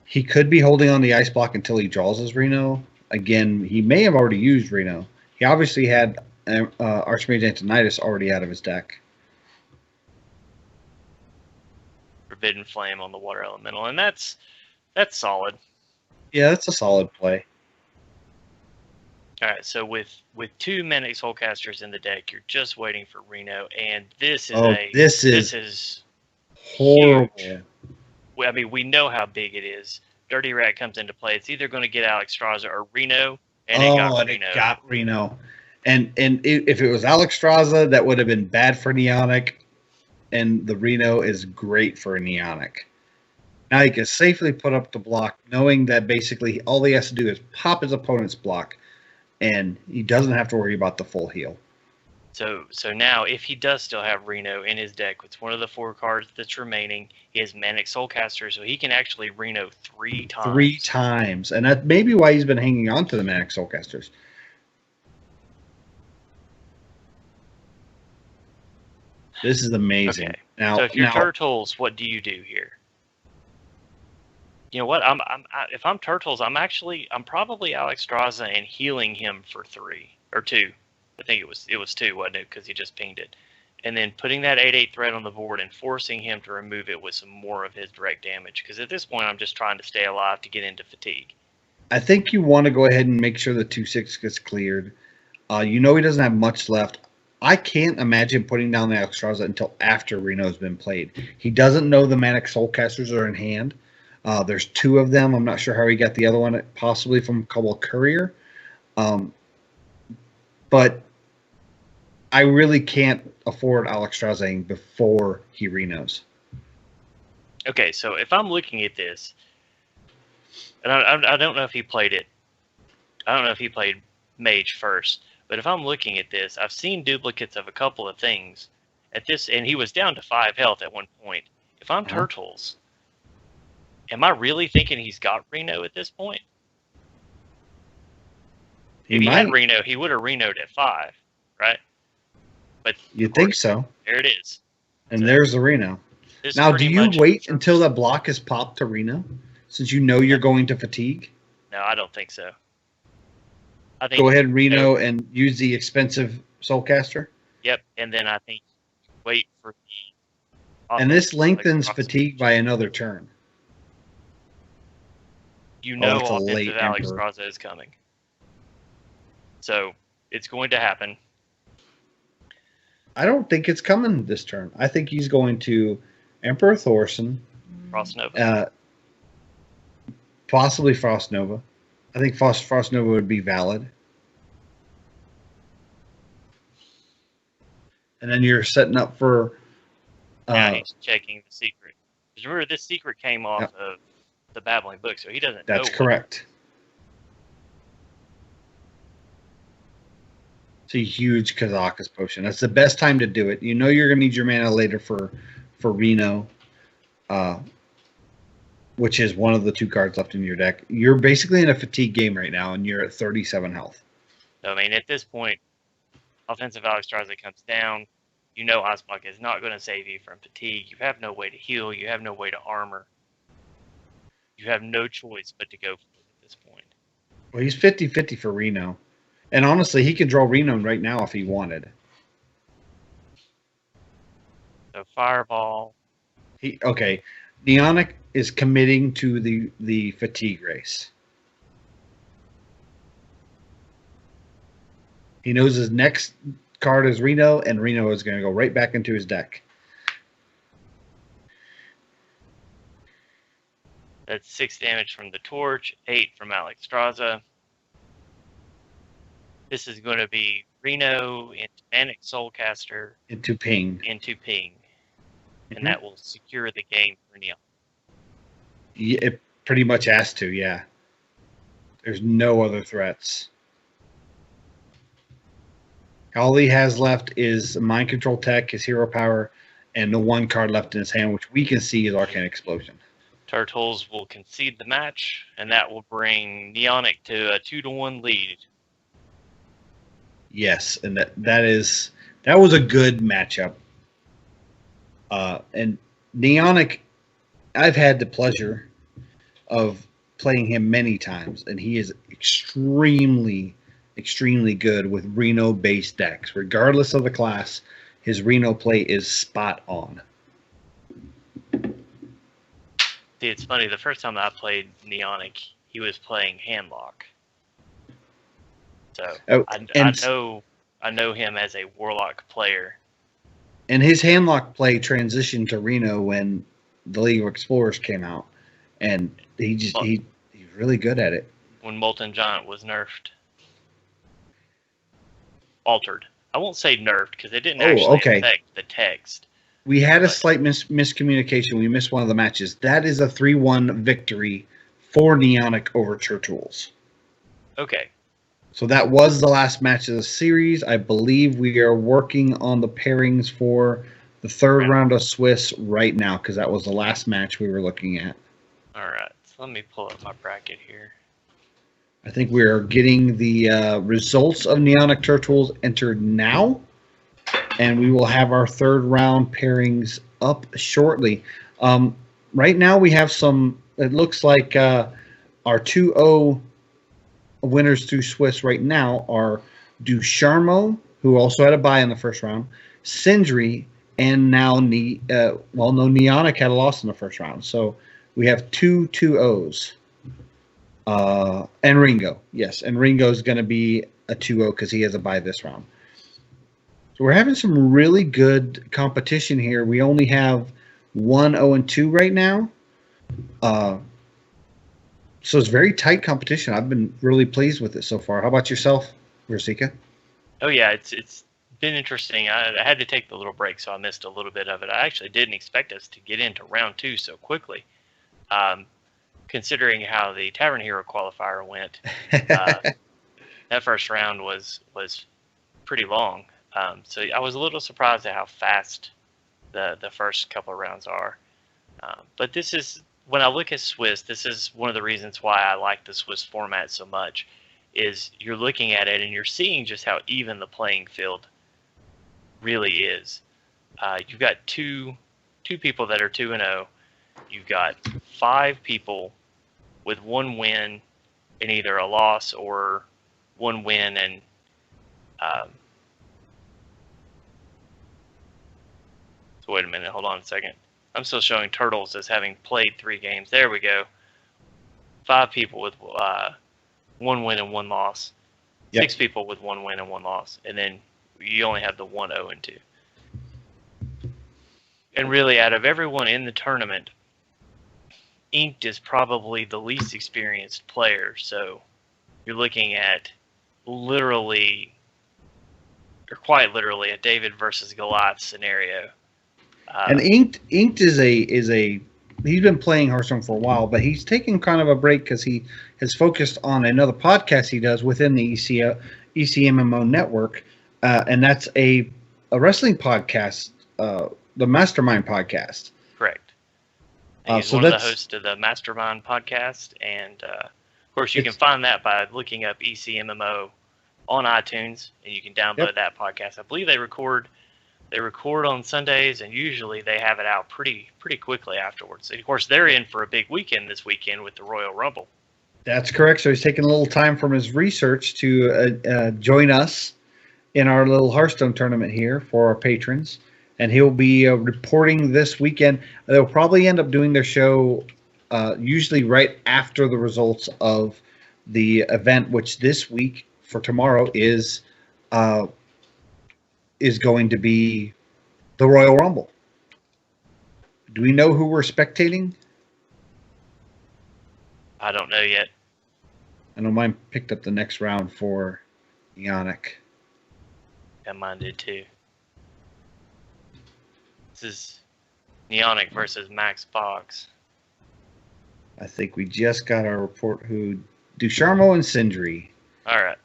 He could be holding on the ice block until he draws his Reno. Again, he may have already used Reno. He obviously had Archmage Antonidas already out of his deck. Forbidden Flame on the Water Elemental, and that's solid. Yeah, that's a solid play. All right, so with 2 Manic Soulcasters in the deck, you're just waiting for Reno, and this is horrible. Huge. I mean, we know how big it is. Dirty Rat comes into play. It's either going to get Alexstrasza or Reno, and it got Reno. And if it was Alexstrasza, that would have been bad for Neonic, and the Reno is great for Neonic. Now he can safely put up the block, knowing that basically all he has to do is pop his opponent's block, and he doesn't have to worry about the full heal. So now, if he does still have Reno in his deck, it's one of the 4 cards that's remaining. He has Manic Soulcaster, so he can actually Reno 3 times. 3 times, and that may be why he's been hanging on to the Manic Soulcasters. This is amazing. Okay. Now, so if you're Turtles, what do you do here? You know what? If I'm Turtles, I'm probably Alexstrasza and healing him for 3 or 2. I think it was 2, wasn't it? Because he just pinged it, and then putting that 8/8 threat on the board and forcing him to remove it with some more of his direct damage. Because at this point, I'm just trying to stay alive to get into fatigue. I think you want to go ahead and make sure the 2/6 gets cleared. He doesn't have much left. I can't imagine putting down the Alexstrasza until after Reno's been played. He doesn't know the Manic Soulcasters are in hand. There's 2 of them. I'm not sure how he got the other one, possibly from Cobble Courier. But I really can't afford Alexstrasza before he Renos. Okay, so if I'm looking at this, and I don't know if he played it. I don't know if he played Mage first. But if I'm looking at this, I've seen duplicates of a couple of things at this, and he was down to 5 health at one point. If I'm Turtles, am I really thinking he's got Reno at this point? If he had Reno, he would have Reno'd at 5, right? But you'd think so. There it is. And so there's the Reno. Now, do you wait until that block is popped to Reno, since you're going to fatigue? No, I don't think so. I think go ahead and Reno and use the expensive Soulcaster. Yep, and then I think wait for the. And this lengthens fatigue by another turn. Offensive Alexstrasza is coming, so it's going to happen. I don't think it's coming this turn. I think he's going to Emperor Thorson, Frost Nova, possibly Frost Nova. I think Frost Nova would be valid. And then you're setting up for... he's checking the secret. Because remember, this secret came off of the Babbling Book, so he doesn't know. That's correct. It's a huge Kazakus potion. That's the best time to do it. You know you're going to need your mana later for Reno, which is one of the 2 cards left in your deck. You're basically in a fatigue game right now, and you're at 37 health. I mean, at this point, offensive Alexstrasza comes down. You know Iceblock is not going to save you from fatigue. You have no way to heal. You have no way to armor. You have no choice but to go for it at this point. Well, he's 50-50 for Reno. And honestly, he could draw Reno right now if he wanted. So Fireball. Okay. Neonic is committing to the fatigue race. He knows his next card is Reno, and Reno is going to go right back into his deck. That's 6 damage from the Torch, 8 from Alexstrasza. This is going to be Reno into Manic Soulcaster. Into Ping. And that will secure the game for Neon. Yeah, it pretty much has to, yeah. There's no other threats. All he has left is Mind Control Tech, his Hero Power, and the 1 card left in his hand, which we can see is Arcane Explosion. Turtles will concede the match, and that will bring Neonic to a 2-1 lead. Yes, and that was a good matchup. And Neonic, I've had the pleasure of playing him many times, and he is extremely, extremely good with Reno-based decks. Regardless of the class, his Reno play is spot on. See, it's funny. The first time I played Neonic, he was playing Handlock. So I know him as a Warlock player. And his Handlock play transitioned to Reno when the League of Explorers came out, and he's really good at it. When Molten Giant was nerfed, altered. I won't say nerfed because it didn't actually affect the text. We had a slight miscommunication. We missed one of the matches. That is a 3-1 victory for Neonic over Turtles. Okay. So that was the last match of the series. I believe we are working on the pairings for the 3rd round of Swiss right now because that was the last match we were looking at. All right. So let me pull up my bracket here. I think we are getting the results of Neonic Turtles entered now, and we will have our 3rd round pairings up shortly. Right now we have some, it looks like our 2-0 winners through Swiss right now are Ducharmo, who also had a bye in the 1st round, Sindri, and now Neonic had a loss in the 1st round. So we have 2 2-0s. And Ringo. Yes, and Ringo is going to be a 2-0 because he has a bye this round. So we're having some really good competition here. We only have 1-0-2 right now. So it's very tight competition. I've been really pleased with it so far. How about yourself, Rasika? Oh, yeah, it's been interesting. I had to take the little break, so I missed a little bit of it. I actually didn't expect us to get into round 2 so quickly, considering how the Tavern Hero qualifier went. That 1st round was pretty long. So I was a little surprised at how fast the first couple of rounds are. But this is, when I look at Swiss, this is one of the reasons why I like the Swiss format so much, is you're looking at it and you're seeing just how even the playing field really is. You've got two people that are 2-0. You've got 5 people with 1 win and either a loss or 1 win and so wait a minute, hold on a second. I'm still showing Turtles as having played 3 games. There we go. 5 people with 1 win and 1 loss. Yep. 6 people with 1 win and 1 loss. And then you only have the 1-0-2. And really, out of everyone in the tournament, Inked is probably the least experienced player. So you're looking at literally, or quite literally, a David versus Goliath scenario. And Inked is a he's been playing Hearthstone for a while, but he's taking kind of a break because he has focused on another podcast he does within the ECMMO network, and that's a wrestling podcast, the Mastermind podcast. Correct. And he's one of the hosts of the Mastermind podcast, and of course you can find that by looking up ECMMO on iTunes, and you can download that podcast. I believe they record on Sundays, and usually they have it out pretty quickly afterwards. And of course, they're in for a big weekend this weekend with the Royal Rumble. That's correct. So he's taking a little time from his research to join us in our little Hearthstone tournament here for our patrons. And he'll be reporting this weekend. They'll probably end up doing their show usually right after the results of the event, which this week for tomorrow is going to be the Royal Rumble. Do we know who we're spectating? I don't know yet. I know mine picked up the next round for Ionic. Yeah, mine did too. This is Neonic versus Max Fox. I think we just got our report who Ducharmo and Sindri. All right.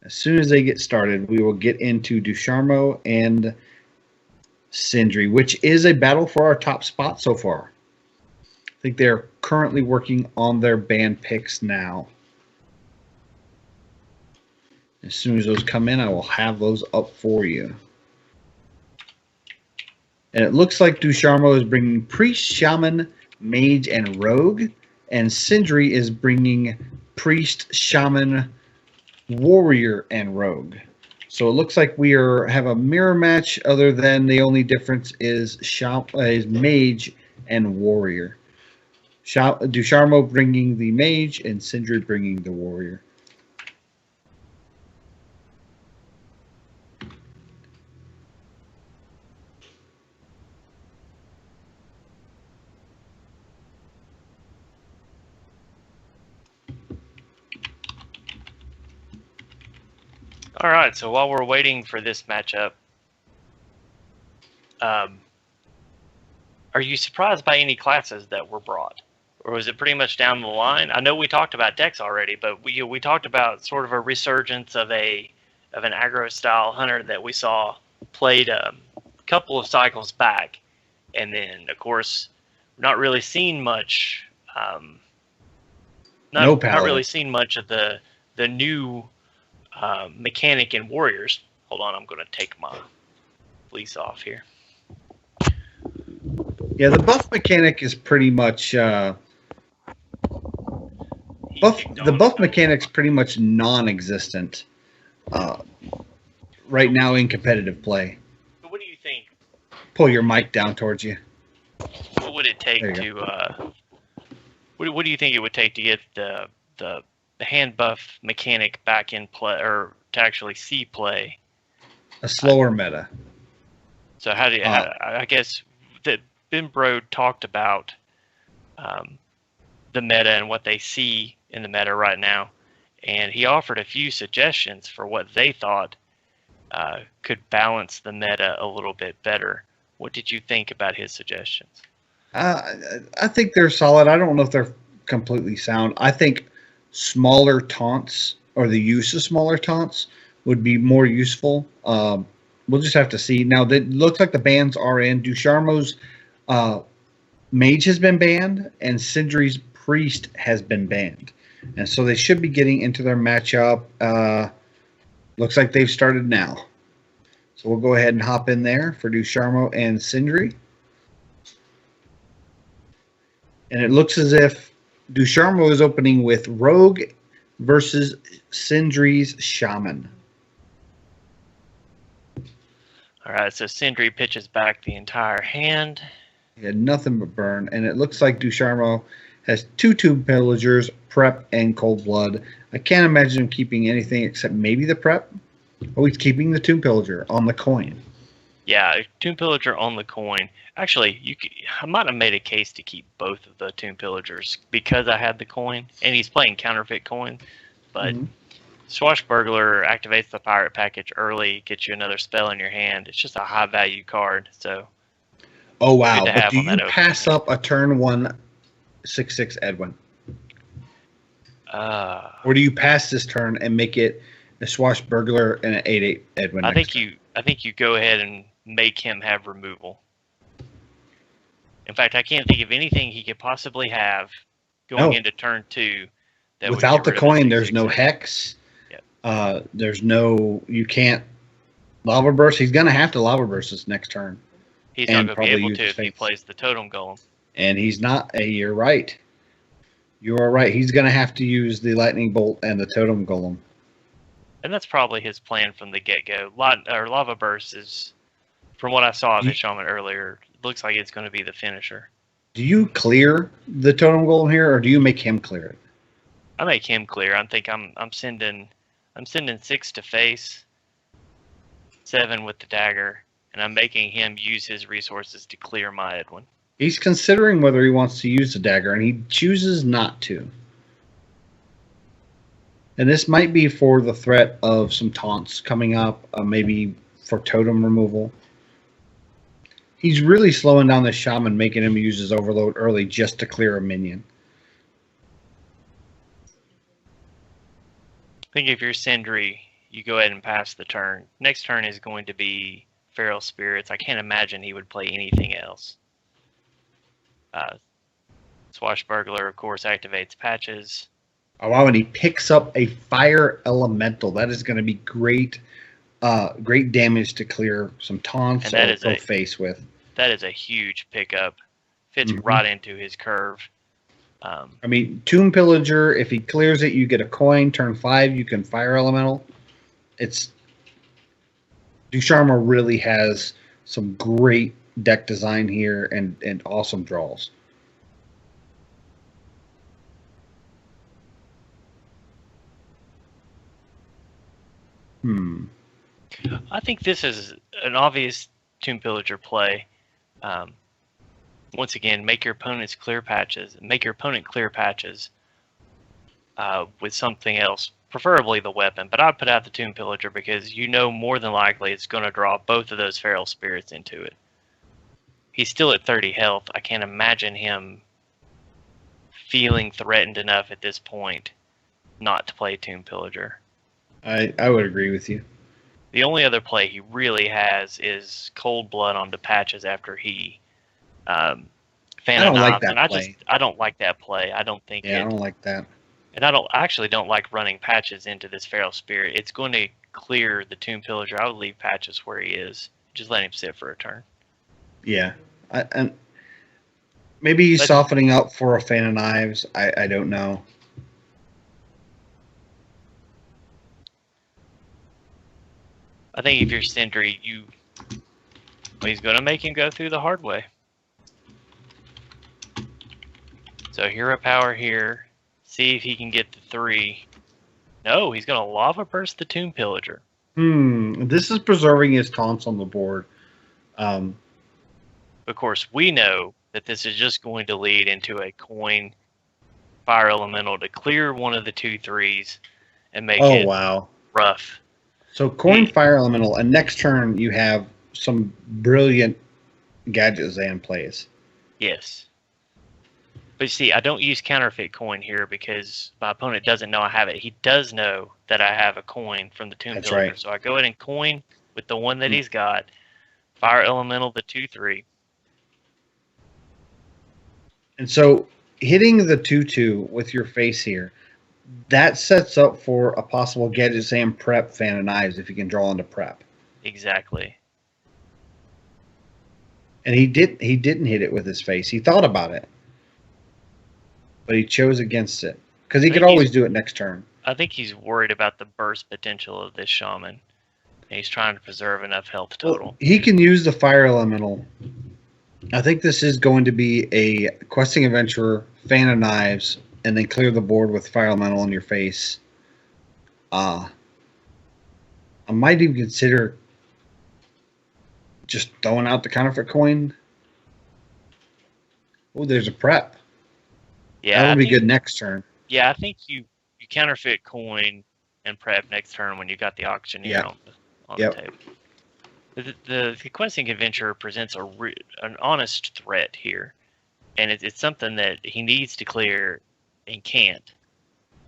As soon as they get started, we will get into Ducharmo and Sindri, which is a battle for our top spot so far. I think they're currently working on their band picks now. As soon as those come in, I will have those up for you. And it looks like Ducharmo is bringing Priest, Shaman, Mage, and Rogue. And Sindri is bringing Priest, Shaman, Warrior, and Rogue. So it looks like we have a mirror match, other than the only difference is Mage and Warrior. Ducharmo bringing the Mage and Sindri bringing the Warrior. All right, so while we're waiting for this matchup, are you surprised by any classes that were brought? Or was it pretty much down the line? I know we talked about decks already, but we talked about sort of a resurgence of an aggro style hunter that we saw played a couple of cycles back, and then of course not really seen much. Not really seen much of the new mechanic in Warriors. Hold on, I'm going to take my fleece off here. Yeah, the buff mechanic is pretty much the buff mechanic's pretty much non-existent right now in competitive play. But what do you think? Pull your mic down towards you. What would it take to? What do you think it would take to get the hand buff mechanic back in play, or to actually see play? A slower meta. So how do you? I guess that Ben Brode talked about the meta and what they see in the meta right now, and he offered a few suggestions for what they thought could balance the meta a little bit better. What did you think about his suggestions? I think they're solid. I don't know if they're completely sound. I think smaller taunts, or the use of smaller taunts, would be more useful. We'll just have to see. Now, it looks like the bans are in. Ducharmo's Mage has been banned, and Sindri's Priest has been banned. And so they should be getting into their matchup. Looks like they've started now. So we'll go ahead and hop in there for Ducharmo and Sindri. And it looks as if Ducharmo is opening with Rogue versus Sindri's Shaman. All right, so Sindri pitches back the entire hand. He had nothing but burn, and it looks like Ducharmo has 2 Tomb Pillagers, Prep, and Cold Blood. I can't imagine him keeping anything except maybe the Prep. Oh, he's keeping the Tomb Pillager on the coin. Yeah, Tomb Pillager on the coin. Actually, I might have made a case to keep both of the Tomb Pillagers because I had the coin, and he's playing counterfeit coin. But Swashbuckler activates the pirate package early, gets you another spell in your hand. It's just a high value card. So Oh wow! to But have do on you that pass opening. up a turn 1/6/6 Edwin, or do you pass this turn and make it a Swashbuckler and an 8/8 Edwin? I next think you go ahead and make him have removal. In fact, I can't think of anything he could possibly have going into turn 2 that would Without get the rid of coin, a there's no 6/6. hex. Yep. There's no. You can't lava burst. He's gonna have to lava burst this next turn. He's and not going to be probably able use to his if he face. plays the totem golem. And he's not. You're right. You are right. He's gonna have to use the lightning bolt and the totem golem. And that's probably his plan from the get-go. Lava burst is, from what I saw of his shaman earlier, it looks like it's going to be the finisher. Do you clear the totem golem here, or do you make him clear it? I make him clear. I think I'm sending 6 to face, 7 with the dagger, and I'm making him use his resources to clear my Edwin. He's considering whether he wants to use the dagger, and he chooses not to. And this might be for the threat of some taunts coming up, maybe for totem removal. He's really slowing down the shaman, making him use his overload early just to clear a minion. I think if you're Sindri, you go ahead and pass the turn. Next turn is going to be Feral Spirits. I can't imagine he would play anything else. Swashbuckler, of course, activates patches. Oh, wow, and he picks up a fire elemental. That is going to be great great damage to clear some taunts and that or is go face with. That is a huge pickup. Fits right into his curve. I mean, Tomb Pillager, if he clears it, you get a coin. Turn 5, you can fire elemental. Ducharme really has some great deck design here and awesome draws. I think this is an obvious Tomb Pillager play. Once again, make your opponents clear patches. Make your opponent clear patches with something else, preferably the weapon. But I'd put out the Tomb Pillager because you know more than likely it's going to draw both of those feral spirits into it. He's still at 30 health. I can't imagine him feeling threatened enough at this point not to play Tomb Pillager. I would agree with you. The only other play he really has is Cold Blood onto patches after he I don't like that play. I don't like that play. I don't think I don't like that. And I actually don't like running patches into this feral spirit. It's going to clear the Tomb Pillager. I would leave patches where he is. Just let him sit for a turn. Yeah. And maybe he's softening up for a Fan of Knives. I don't know. I think if you're Sindri, he's going to make him go through the hard way. So hero power here. See if he can get the 3. No, he's going to lava burst the Tomb Pillager. This is preserving his taunts on the board. Of course, we know that this is just going to lead into a coin fire elemental to clear one of the 2/3s and make it rough. So coin fire elemental, and next turn you have some brilliant gadget Zan plays. Yes. But you see, I don't use counterfeit coin here because my opponent doesn't know I have it. He does know that I have a coin from the Tomb Pillager. Right. So I go ahead and coin with the one that he's got. Fire elemental the 2/3. And so hitting the 2/2 with your face here, that sets up for a possible Gadget Sam prep Fan of Knives if you can draw into prep. Exactly. And he didn't hit it with his face. He thought about it. But he chose against it. Because he could always do it next turn. I think he's worried about the burst potential of this shaman. And he's trying to preserve enough health total. Well, he can use the fire elemental. I think this is going to be a questing adventurer, Fan of Knives, and then clear the board with fire elemental in your face. I might even consider just throwing out the counterfeit coin. Oh, there's a prep. Yeah, that would be good next turn. Yeah, I think you counterfeit coin and prep next turn when you got the auctioneer on the table. The questing adventurer presents an honest threat here, and it's something that he needs to clear and can't.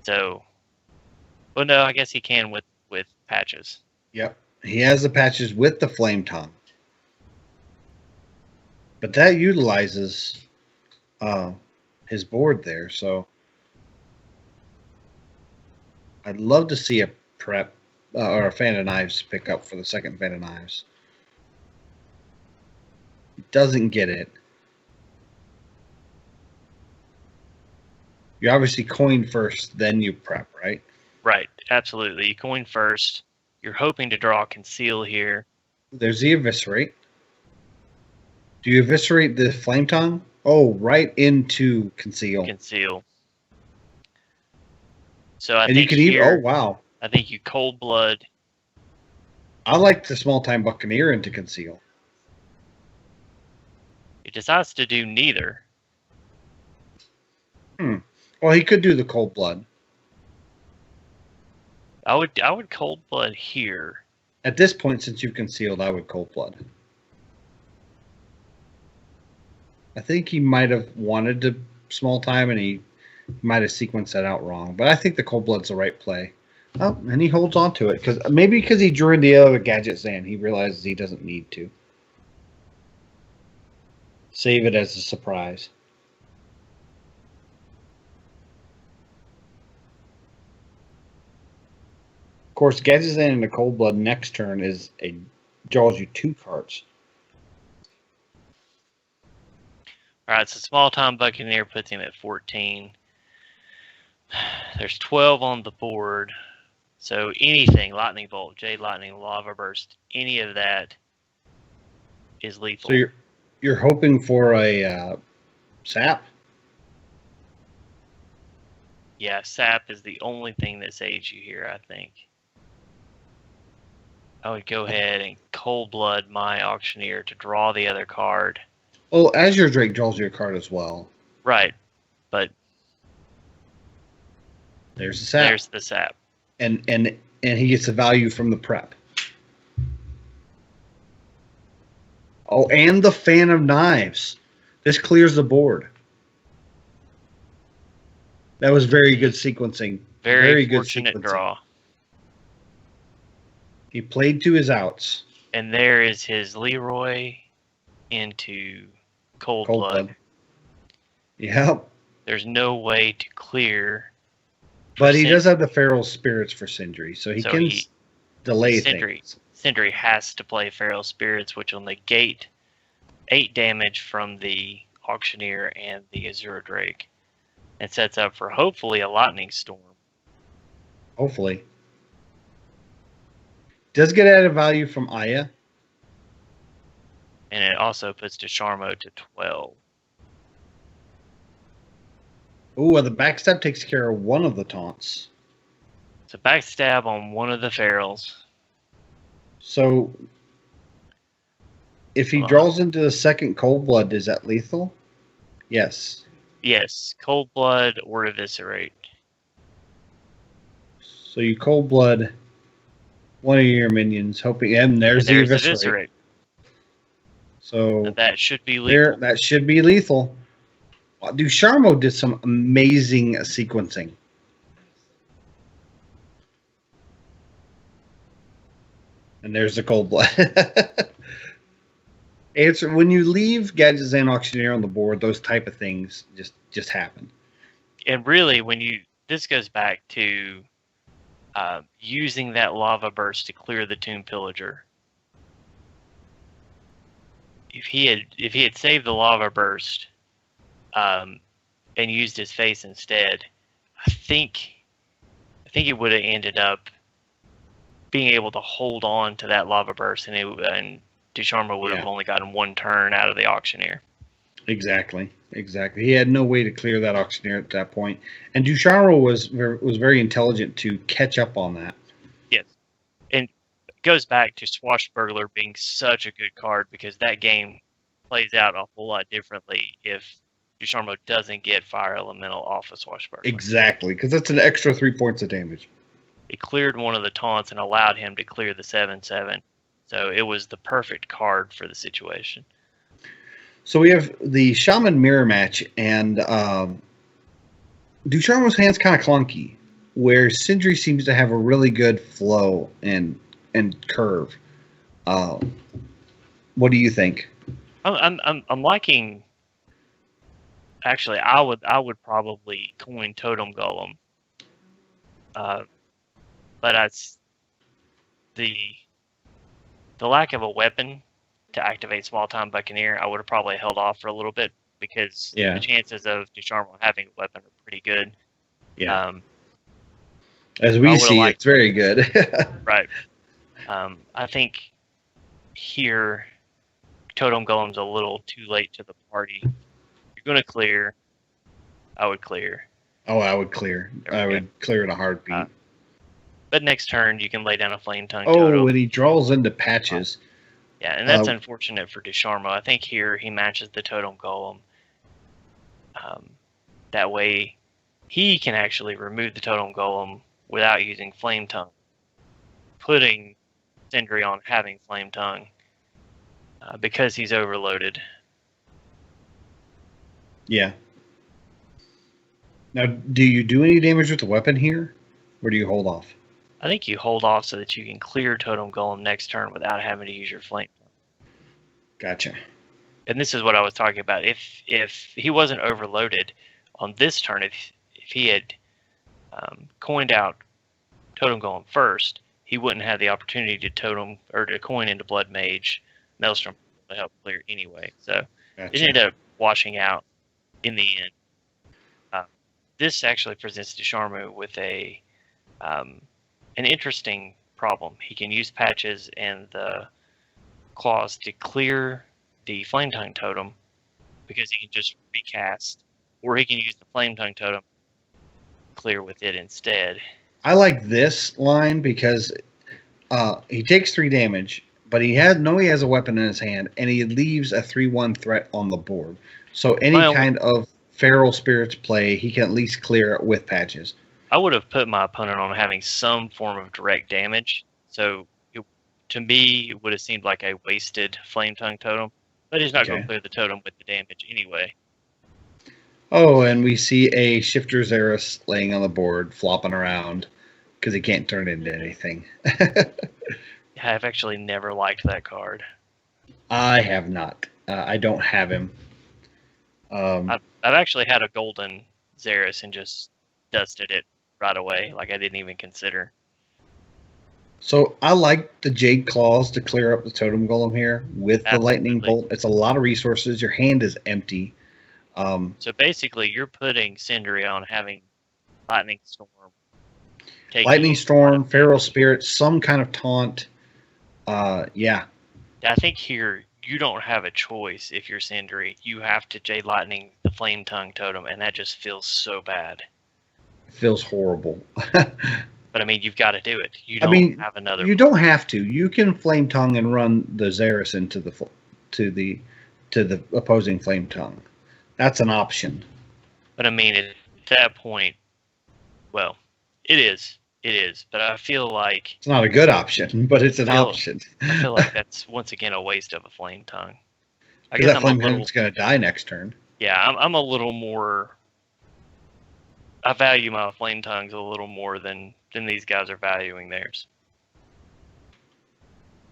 So, well, no, I guess he can with patches. Yep. He has the patches with the flame tongue. But that utilizes his board there, so I'd love to see a prep or a fan of knives pick up for the second fan of knives. He doesn't get it. You obviously coin first, then you prep, right? Right, absolutely. You coin first. You're hoping to draw conceal here. There's the eviscerate. Do you eviscerate the flame tongue? Oh, right into conceal. Conceal. So I And think you can here, oh wow. I think you cold blood. I like the small time buccaneer into conceal. He decides to do neither. Well, he could do the cold blood. I would cold blood here. At this point, since you've concealed, I would cold blood. I think he might have wanted to small time, and he might have sequenced that out wrong. But I think the cold blood's the right play. Oh, and he holds on to it because he drew the other gadgets in, he realizes he doesn't need to save it as a surprise. Of course, gadgets in the cold blood next turn draws you 2 cards. All right, so small time buccaneer puts him at 14. There's 12 on the board. So anything, lightning bolt, jade lightning, lava burst, any of that is lethal. So you're hoping for a sap? Yeah, sap is the only thing that saves you here, I think. I would go ahead and cold blood my auctioneer to draw the other card. Well, Azure Drake draws you a card as well. Right, but there's the sap. There's the sap. And he gets the value from the prep. Oh, and the fan of knives. This clears the board. That was very good sequencing. Very fortunate draw. He played to his outs. And there is his Leroy into cold blood. Yep. There's no way to clear. But he does have the feral spirits for Sindri, so he can delay things. Sindri has to play feral spirits, which will negate 8 damage from the auctioneer and the Azure Drake. And sets up for hopefully a lightning storm. Hopefully. Does get added value from Aya. And it also puts Desharmo to 12. Ooh, well, the backstab takes care of one of the taunts. It's a backstab on one of the ferals. So, if he draws into the second cold blood, is that lethal? Yes. Yes, cold blood or eviscerate. So you cold blood one of your minions, hoping, and there's the eviscerate. So that should be lethal. That should be lethal. Ducharmo did some amazing sequencing. And there's the cold blood. Answer: when you leave Gadgets and Auctioneer on the board, those type of things just happen. And really, this goes back to using that lava burst to clear the Tomb Pillager. If he had saved the lava burst and used his face instead, I think it would have ended up being able to hold on to that lava burst, and Ducharmo would have only gotten 1 turn out of the auctioneer. Exactly. He had no way to clear that auctioneer at that point, and Ducharmo was very intelligent to catch up on that. Yes, and it goes back to Swashbuckler being such a good card, because that game plays out a whole lot differently if Ducharmo doesn't get Fire Elemental off of Swashbuckler. Exactly, because that's an extra 3 points of damage. It cleared one of the taunts and allowed him to clear the 7/7. So it was the perfect card for the situation. So we have the Shaman mirror match, and Ducharme's hand's kind of clunky, where Sindri seems to have a really good flow and curve. What do you think? I'm liking. Actually, I would probably coin Totem Golem. But the lack of a weapon to activate Small Time Buccaneer, I would have probably held off for a little bit because the chances of Ducharme having a weapon are pretty good. Yeah. As we see, it's very good. Right. I think here, Totem Golem's a little too late to the party. You're going to clear. I would clear. Oh, I would clear. I would clear in a heartbeat. But next turn, you can lay down a Flame Tongue Totem. Totem. And he draws into patches. Yeah, and that's unfortunate for Ducharme. I think here he matches the Totem Golem. That way, he can actually remove the Totem Golem without using Flame Tongue, putting Sindri on having Flame Tongue because he's overloaded. Yeah. Now, do you do any damage with the weapon here, or do you hold off? I think you hold off so that you can clear Totem Golem next turn without having to use your Flame Tongue. Gotcha. And this is what I was talking about. If he wasn't overloaded on this turn, if he had coined out Totem Golem first, he wouldn't have the opportunity to coin into Blood Mage Maelstrom to help clear anyway. So it ended up washing out in the end. This actually presents Ducharme with an interesting problem. He can use patches and the claws to clear the Flame Tongue Totem because he can just recast, or he can use the Flame Tongue Totem clear with it instead. I like this line because he takes 3 damage, but he has a weapon in his hand, and he leaves a 3/1 threat on the board. So any kind of Feral Spirits play, he can at least clear it with patches. I would have put my opponent on having some form of direct damage. So to me, it would have seemed like a wasted Flame Tongue Totem. But he's not going to clear the totem with the damage anyway. Oh, and we see a Shifter Xeris laying on the board, flopping around, because he can't turn into anything. I've actually never liked that card. I have not. I don't have him. I've actually had a golden Xeris and just dusted it right away, like I didn't even consider. So I like the Jade Claws to clear up the Totem Golem here with the Lightning Bolt. It's a lot of resources. Your hand is empty. So basically, you're putting Sindri on having Lightning Storm. Lightning Storm, Feral Spirit, some kind of taunt. Yeah. I think here you don't have a choice if you're Sindri. You have to Jade Lightning the Flame Tongue Totem, and that just feels so bad. It feels horrible. But I mean, you've got to do it. You don't have another. You don't have to. You can Flame Tongue and run the Xeris into the opposing Flame Tongue. That's an option. But I mean, at that point, well, it is. It is. But I feel like it's not a good option, but it's an option. I feel like that's once again a waste of a Flame Tongue. I guess that Flame Tongue's going to die next turn. Yeah, I'm a little more. I value my Flame Tongues a little more than these guys are valuing theirs.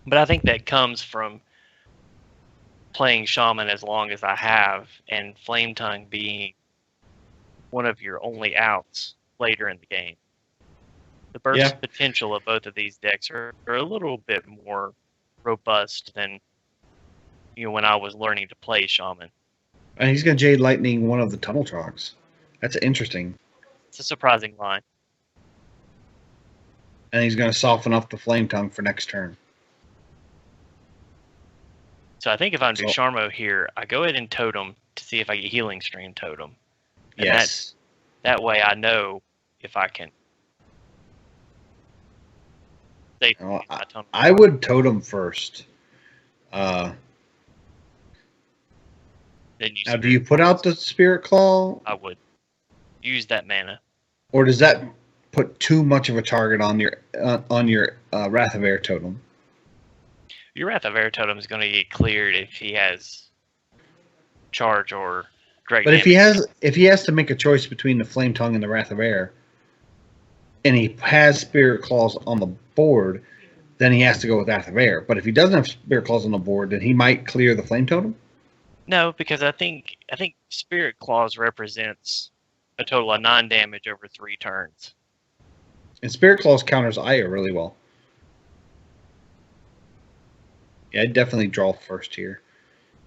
But I think that comes from playing Shaman as long as I have, and Flame Tongue being one of your only outs later in the game. The burst potential of both of these decks are a little bit more robust than when I was learning to play Shaman. And he's going to Jade Lightning one of the Tunnel Trogs. That's interesting. It's a surprising line. And he's going to soften up the Flame Tongue for next turn. So I think if I'm Ducharme here, I go ahead and Totem to see if I get Healing Stream Totem. And yes. That way I know if I can. I would Totem first. Now, do you put out the Spirit Claw? I would. Use that mana. Or does that put too much of a target on your Wrath of Air Totem? Your Wrath of Air Totem is going to get cleared if he has charge or direct But damage. if he has to make a choice between the Flame Tongue and the Wrath of Air, and he has Spirit Claws on the board, then he has to go with Wrath of Air. But if he doesn't have Spirit Claws on the board, then he might clear the Flame Totem. No, because I think Spirit Claws represents a total of 9 damage over 3 turns. And Spirit Claws counters Aya really well. Yeah, I'd definitely draw first here.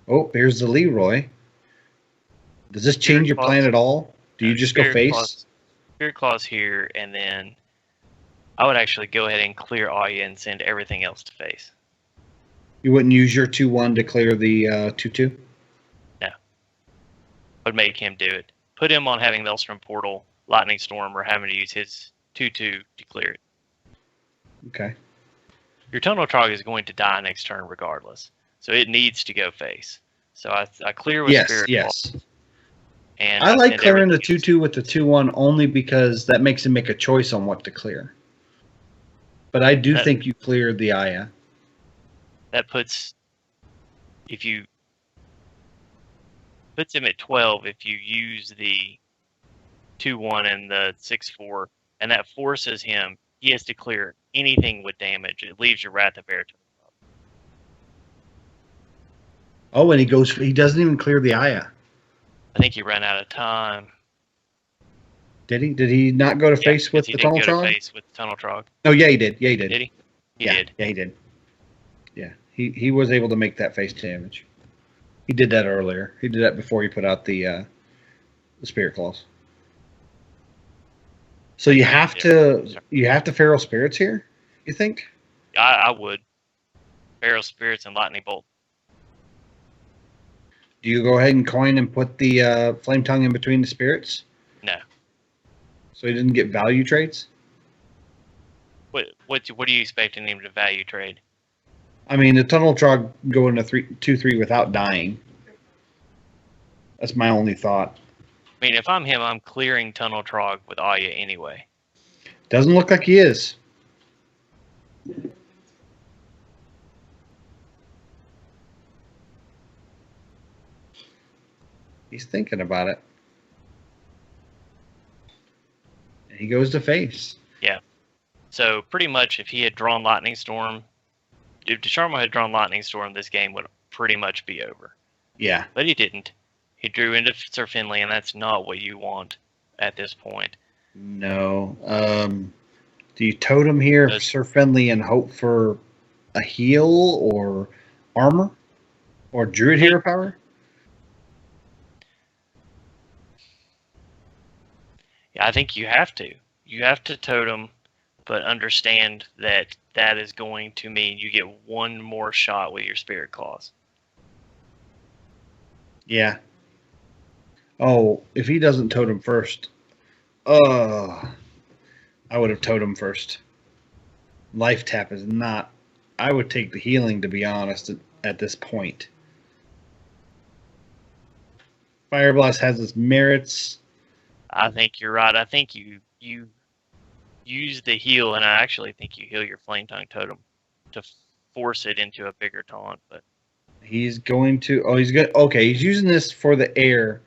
Oh, here's the Leroy. Does this change your plan at all? Do you just go face? Spirit Claws here, and then I would actually go ahead and clear Aya and send everything else to face. You wouldn't use your 2/1 to clear the 2/2? No. I would make him do it. Put him on having Maelstrom Portal, Lightning Storm, or having to use his 2/2 to clear it. Okay. Your Tunnel Trog is going to die next turn regardless, so it needs to go face. So I clear with Spirit Claws. And I like clearing the 2/2 with the 2/1 only because that makes him make a choice on what to clear. But I do think you cleared the Aya. That puts him at 12 if you use the 2/1 and the 6/4, and that forces him. He has to clear anything with damage. It leaves your Wrath of Air to the top. Oh, and he doesn't even clear the Aya. I think he ran out of time. Did he? Did he not go to face with the Tunnel Trog? Face with the Tunnel Trog. Oh, yeah, he did. Yeah, he did. Did he? He did. Yeah, he did. Yeah, he was able to make that face damage. He did that earlier. He did that before he put out the Spirit Claws. So you have to Feral Spirits here, you think? I would. Feral Spirits and Lightning Bolt. Do you go ahead and coin and put the Flame Tongue in between the spirits? No. So he didn't get value trades? What are you expecting him to value trade? I mean, the Tunnel Trog go into 2/3 without dying. That's my only thought. I mean, if I'm him, I'm clearing Tunnel Trog with Aya anyway. Doesn't look like he is. He's thinking about it. And he goes to face. Yeah. So pretty much if he had drawn Lightning Storm, if DeSharmo had drawn Lightning Storm, this game would pretty much be over. Yeah. But he didn't. He drew into Sir Finley, and that's not what you want at this point. No. Do you totem here for Sir Finley and hope for a heal or armor? Or Druid Hero Power? Yeah, I think you have to. You have to totem, but understand that that is going to mean you get one more shot with your Spirit Claws. Yeah. Oh, if he doesn't totem first, I would have totem first. Life tap is not. I would take the healing, to be honest, at this point. Fire Blast has its merits. I think you're right. I think you use the heal, and I actually think you heal your Flame Tongue totem to force it into a bigger taunt. But he's going to. Oh, he's good. Okay, he's using this for the air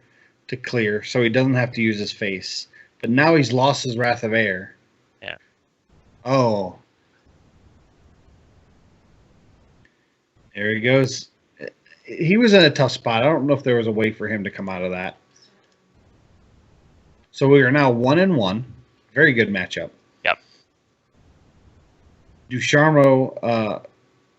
to clear, so he doesn't have to use his face. But now he's lost his Wrath of Air. Yeah. Oh. There he goes. He was in a tough spot. I don't know if there was a way for him to come out of that. So we are now 1-1. Very good matchup. Yep. DeSharmo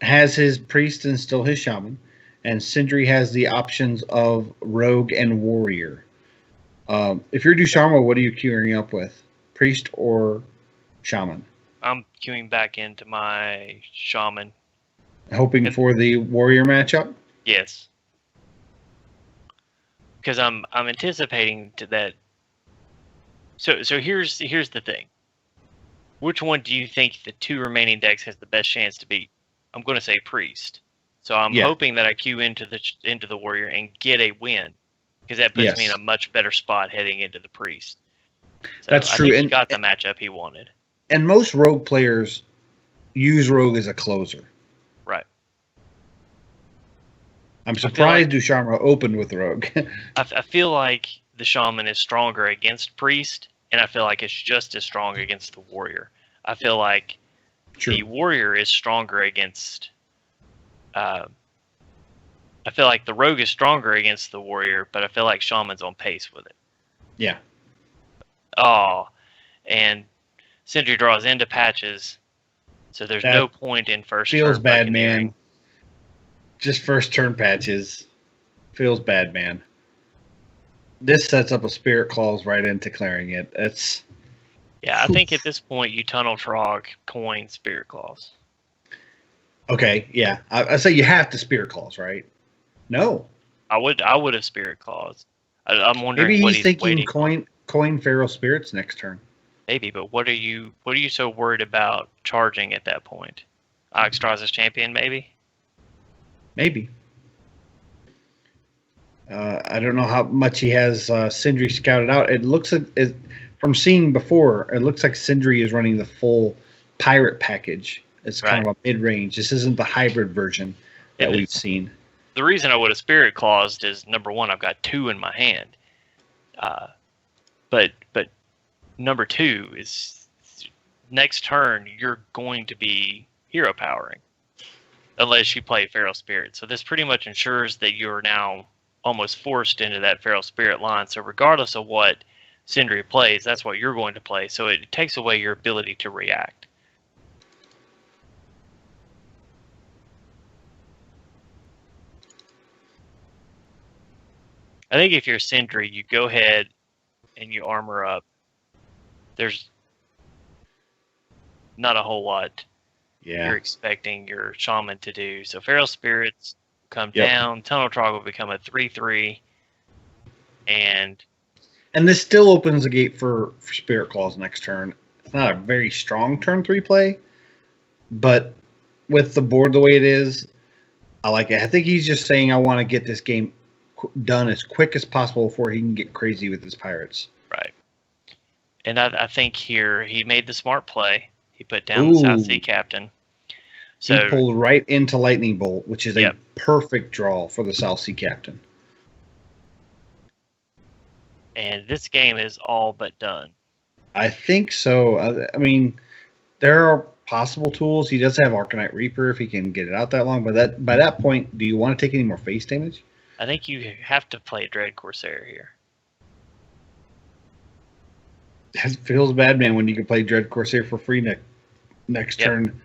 has his priest and still his shaman, and Sindri has the options of rogue and warrior. If you're DeSharmo, what are you queuing up with? Priest or shaman? I'm queuing back into my shaman. Hoping for the warrior matchup? Yes. Because I'm anticipating to that. So here's the thing. Which one do you think the two remaining decks has the best chance to beat? I'm going to say priest. So I'm hoping that I queue into the warrior and get a win, because that puts me in a much better spot heading into the priest. So that's true. I think he got the matchup he wanted. And most rogue players use rogue as a closer. Right. I'm surprised Ducharme opened with Rogue. I feel like the Shaman is stronger against Priest, and I feel like it's just as strong against the Warrior. I feel like the Warrior is stronger against... I feel like the Rogue is stronger against the Warrior, but I feel like Shaman's on pace with it. Yeah. Oh, and Sentry draws into patches, so there's no point in first turn. Feels bad, man. Just first turn patches. Feels bad, man. This sets up a Spirit Clause right into clearing it. It's... Yeah, I think at this point you Tunnel Trog, coin, Spirit Clause. Okay, yeah. I say you have to Spirit Clause, right? No. I would have Spirit Clause. I'm wondering maybe what he's he's thinking waiting. Coin Feral Spirits next turn. Maybe, but what are you so worried about charging at that point? Oxtraza's Champion, maybe? Maybe. I don't know how much he has Sindri scouted out. It looks from seeing before, it looks like Sindri is running the full pirate package. It's kind of a mid-range. This isn't the hybrid version that we've seen. The reason I would have Spirit Claused is, number one, I've got 2 in my hand. But number 2 is next turn you're going to be hero powering unless you play Feral Spirit. So this pretty much ensures that you're now almost forced into that Feral Spirit line. So regardless of what Sindri plays, that's what you're going to play. So it takes away your ability to react. I think if you're Sindri, you go ahead and you armor up. There's not a whole lot you're expecting your Shaman to do. So Feral Spirits come down. Tunnel Trog will become a 3/3. And this still opens the gate for Spirit Clause next turn. It's not a very strong turn 3 play, but with the board the way it is, I like it. I think he's just saying, I want to get this game done as quick as possible before he can get crazy with his pirates. Right. And I think here he made the smart play. He put down the South Sea Captain. So he pulled right into Lightning Bolt, which is a perfect draw for the South Sea Captain. And this game is all but done. I think so. I mean, there are possible tools. He does have Arcanite Reaper if he can get it out that long. But by that point, do you want to take any more face damage? I think you have to play Dread Corsair here. It feels bad, man, when you can play Dread Corsair for free next turn.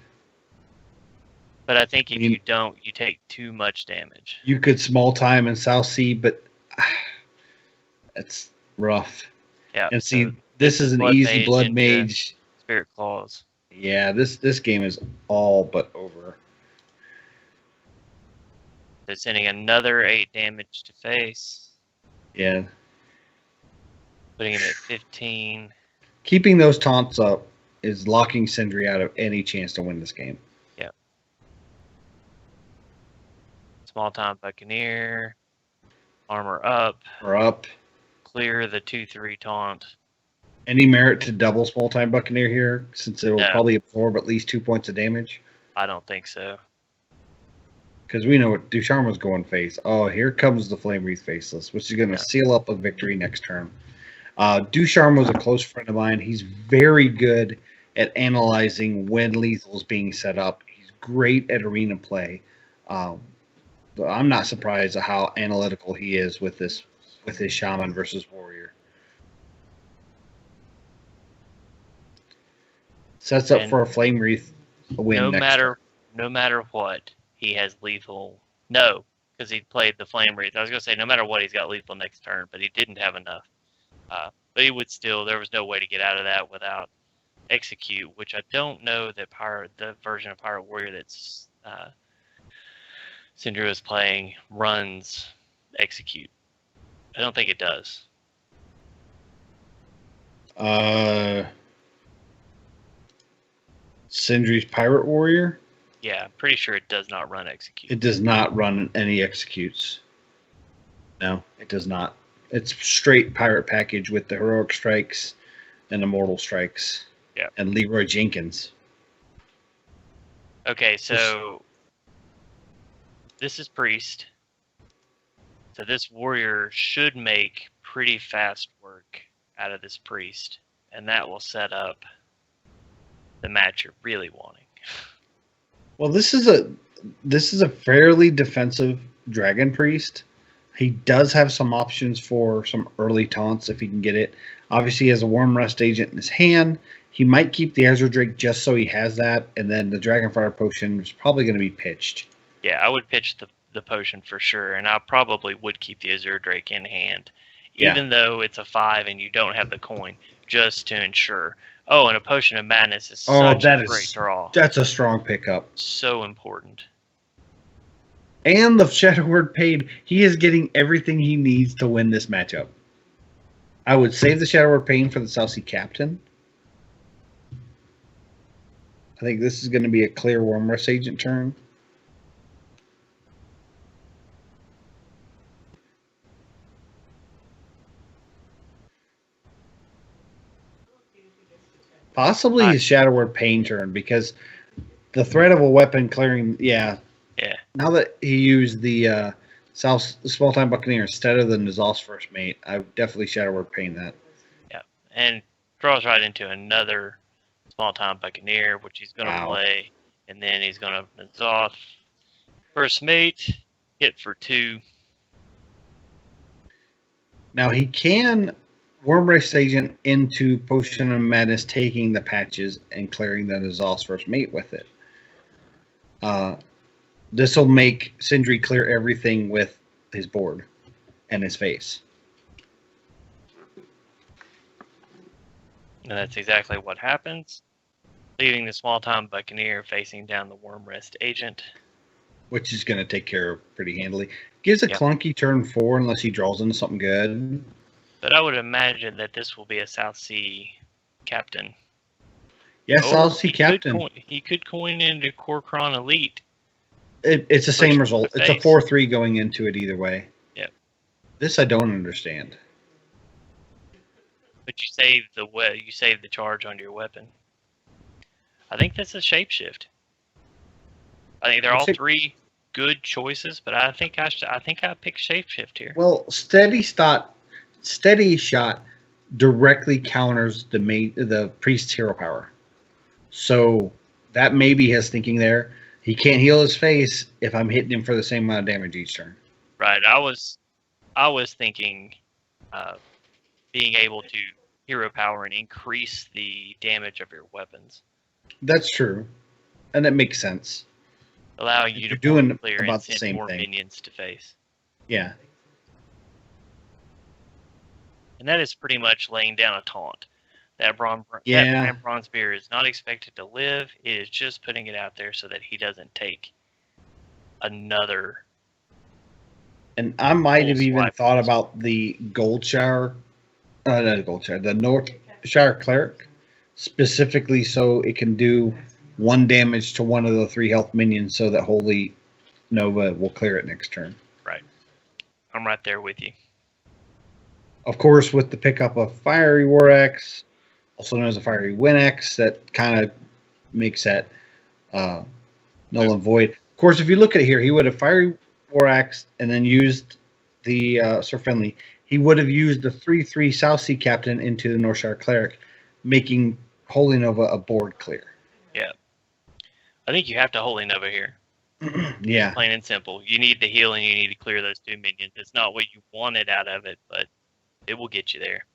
But I think if you don't, you take too much damage. You could small time in South Sea, but it's rough. Yeah. And see, this is an easy Blood Mage. Spirit Clause. Yeah, this game is all but over. They're sending another 8 damage to face. Yeah. Putting him at 15. Keeping those taunts up is locking Sindri out of any chance to win this game. Yeah. Small time Buccaneer. Armor up. Or up. Clear the 2/3 taunt. Any merit to double small time Buccaneer here, since it will probably absorb at least 2 points of damage? I don't think so. Because we know what Ducharme was going face. Oh, here comes the Flame Wreath Faceless, which is going to seal up a victory next turn. Ducharme was a close friend of mine. He's very good at analyzing when lethal is being set up. He's great at arena play. But I'm not surprised at how analytical he is with his Shaman versus Warrior. Sets up for a Flame Wreath win next turn. No matter what, he has lethal. No, because he played the Flame Wreath. I was going to say, no matter what, he's got lethal next turn, but he didn't have enough. But he would still, there was no way to get out of that without Execute, which I don't know that the version of Pirate Warrior that's Sindri is playing runs Execute. I don't think it does. Sindri's Pirate Warrior? Yeah, I'm pretty sure it does not run Execute. It does not run any Executes. No, it does not. It's straight pirate package with the Heroic Strikes and Immortal Strikes. Yeah. And Leroy Jenkins. Okay, so this is Priest. So this warrior should make pretty fast work out of this priest, and that will set up the match you're really wanting. Well, this is a fairly defensive dragon priest. He does have some options for some early taunts if he can get it. Obviously, he has a Worm Rust agent in his hand. He might keep the Azure Drake just so he has that, and then the Dragonfire Potion is probably going to be pitched. Yeah, I would pitch the potion for sure, and I probably would keep the Azure Drake in hand, even though it's a 5 and you don't have the coin, just to ensure. Oh, and a Potion of Madness is such a great draw. That's a strong pickup. So important. And the Shadow Word Pain, he is getting everything he needs to win this matchup. I would save the Shadow Word Pain for the South Sea Captain. I think this is going to be a clear Worm Rust agent turn. Possibly his Shadow Word Pain turn, because the threat of a weapon clearing, Yeah. Now that he used the Small Time Buccaneer instead of the Nizal's First Mate, I would definitely Shadow Word Pain that. Yeah, and draws right into another Small Time Buccaneer, which he's going to play, and then he's going to Nizal's First Mate, hit for 2. Now he can Worm Rust Agent into Potion of Madness, taking the patches and clearing the Nizal's First Mate with it. This will make Sindri clear everything with his board and his face. And that's exactly what happens, leaving the Small Time Buccaneer facing down the Worm Rust Agent. Which is going to take care of pretty handily. Gives a clunky turn 4 unless he draws into something good. But I would imagine that this will be a South Sea Captain. Yes, South Sea Captain. He could coin into Korkron Elite. It's the same result. It's a 4-3 going into it either way. Yep. This I don't understand. But you save the charge on your weapon. I think that's a shapeshift. I think they're all 3 good choices, but I think I picked shapeshift here. Well, steady shot directly counters the priest's hero power, so that may be his thinking there. He can't heal his face if I'm hitting him for the same amount of damage each turn. Right. I was thinking being able to hero power and increase the damage of your weapons. That's true, and that makes sense. Allowing you to doing clear about and the send same more thing. minions to face. Yeah. And that is pretty much laying down a taunt. That Bronze Spear is not expected to live. It is just putting it out there so that he doesn't take another. And I might have even thought about the Gold Shower, the North Shire Cleric, specifically so it can do 1 damage to one of the 3 health minions, so that Holy Nova will clear it next turn. Right. I'm right there with you. Of course, with the pickup of Fiery War Axe, also known as a Fiery Wind Axe, that kind of makes that null and void. Of course, if you look at it here, he would have Fiery War Axe and then used the Sir Friendly. He would have used the 3/3 South Sea Captain into the Northshire Cleric, making Holy Nova a board clear. Yeah. I think you have to Holy Nova here. Yeah. Plain and simple. You need the heal and you need to clear those 2 minions. It's not what you wanted out of it, but it will get you there.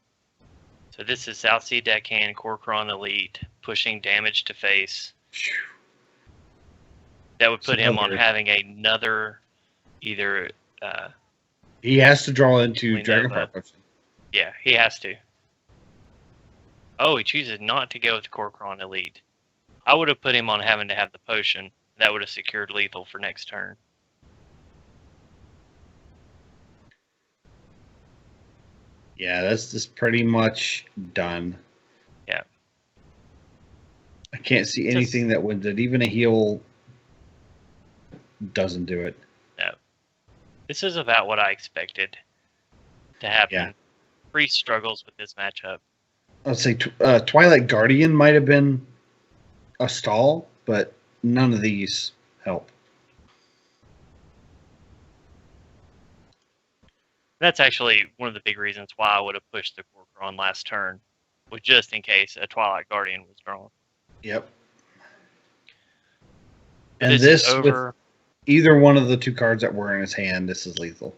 So this is South Sea Deckhand, Korkron Elite, pushing damage to face. That would put him on having another either... he has to draw into Dragonfire Potion. Yeah, he has to. Oh, he chooses not to go with Korkron Elite. I would have put him on having to have the potion. That would have secured lethal for next turn. Yeah, that's just pretty much done. Yeah. I can't see anything that wins it. Even a heal doesn't do it. No. This is about what I expected to happen. Yeah. Priest struggles with this matchup. Let's say Twilight Guardian might have been a stall, but none of these help. That's actually one of the big reasons why I would have pushed the Corker on last turn, was just in case a Twilight Guardian was drawn. Yep. But And this this, is over. with either one of the two cards that were in his hand, this is lethal.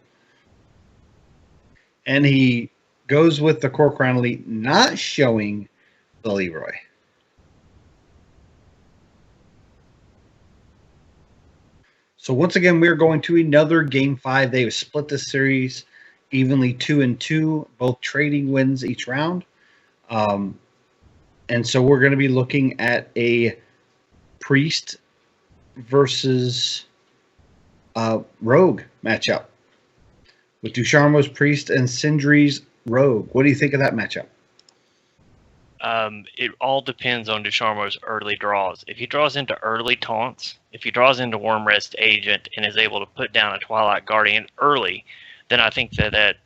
And he goes with the Core Crown Elite, not showing the Leroy. So once again, we're going to another Game 5. They have split the series evenly 2-2, both trading wins each round. And so we're going to be looking at a Priest versus Rogue matchup with Ducharmeau's Priest and Sindri's Rogue. What do you think of that matchup? It all depends on Ducharmeau's early draws. If he draws into early taunts, if he draws into Worm Rest Agent and is able to put down a Twilight Guardian early, then I think that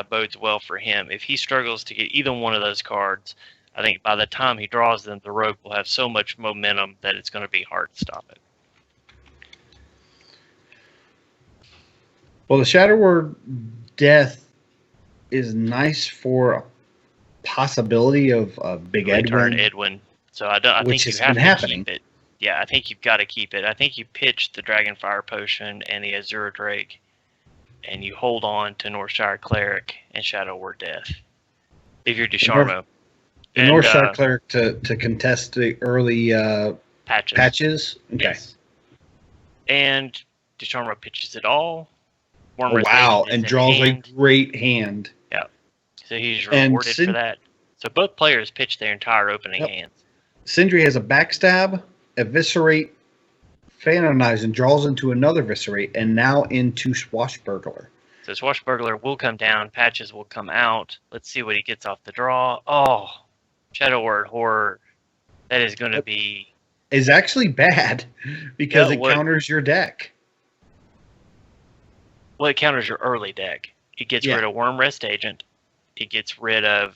bodes well for him. If he struggles to get either one of those cards, I think by the time he draws them, the Rogue will have so much momentum that it's going to be hard to stop it. Well, the Shadow Word Death is nice for a possibility of Big Edwin. So I think you have to keep it. Yeah, I think you've got to keep it. I think you pitch the Dragonfire Potion and the Azure Drake, and you hold on to Northshire Cleric and Shadow Word Death. If you're Ducharmeau. The Northshire Cleric to contest the early patches? Okay. Yes. And Ducharmeau pitches it all. Wow, and draws a great hand. Yeah. So he's rewarded for that. So both players pitch their entire opening hands. Sindri has a Backstab, Eviscerate, Fanonize, and draws into another Eviscerate, and now into Swashbuckler. So Swashbuckler will come down, Patches will come out. Let's see what he gets off the draw. Oh, Shadow Word Horror. That is going to be... Is actually bad, because it counters your deck. Well, it counters your early deck. It gets rid of Worm Rest Agent. It gets rid of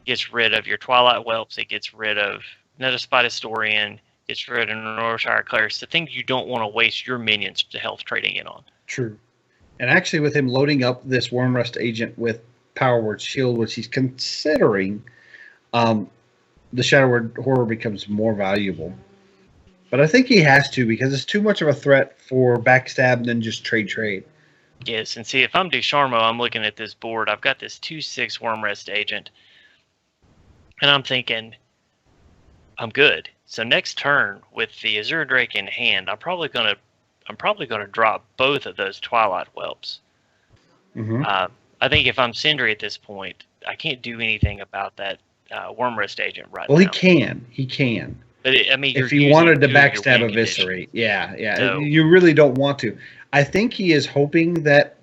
your Twilight Whelps. It gets rid of Metaspite Historian. Gets rid of Northshire Clerics. The things you don't want to waste your minions to health trading in on. True. And actually, with him loading up this Worm Rest Agent with Power Word Shield, which he's considering, the Shadow Word Horror becomes more valuable. But I think he has to, because it's too much of a threat for Backstab than just trade. Yes, and see, if I'm Ducharmeau, I'm looking at this board. I've got this 2/6 Worm Rest Agent, and I'm thinking, I'm good. So next turn, with the Azure Drake in hand, I'm probably gonna drop both of those Twilight Whelps. Mm-hmm. I think if I'm Sindri at this point, I can't do anything about that Worm Rest Agent right now. Well, he can. But if he wanted to Backstab Eviscerate, yeah. So, you really don't want to. I think he is hoping that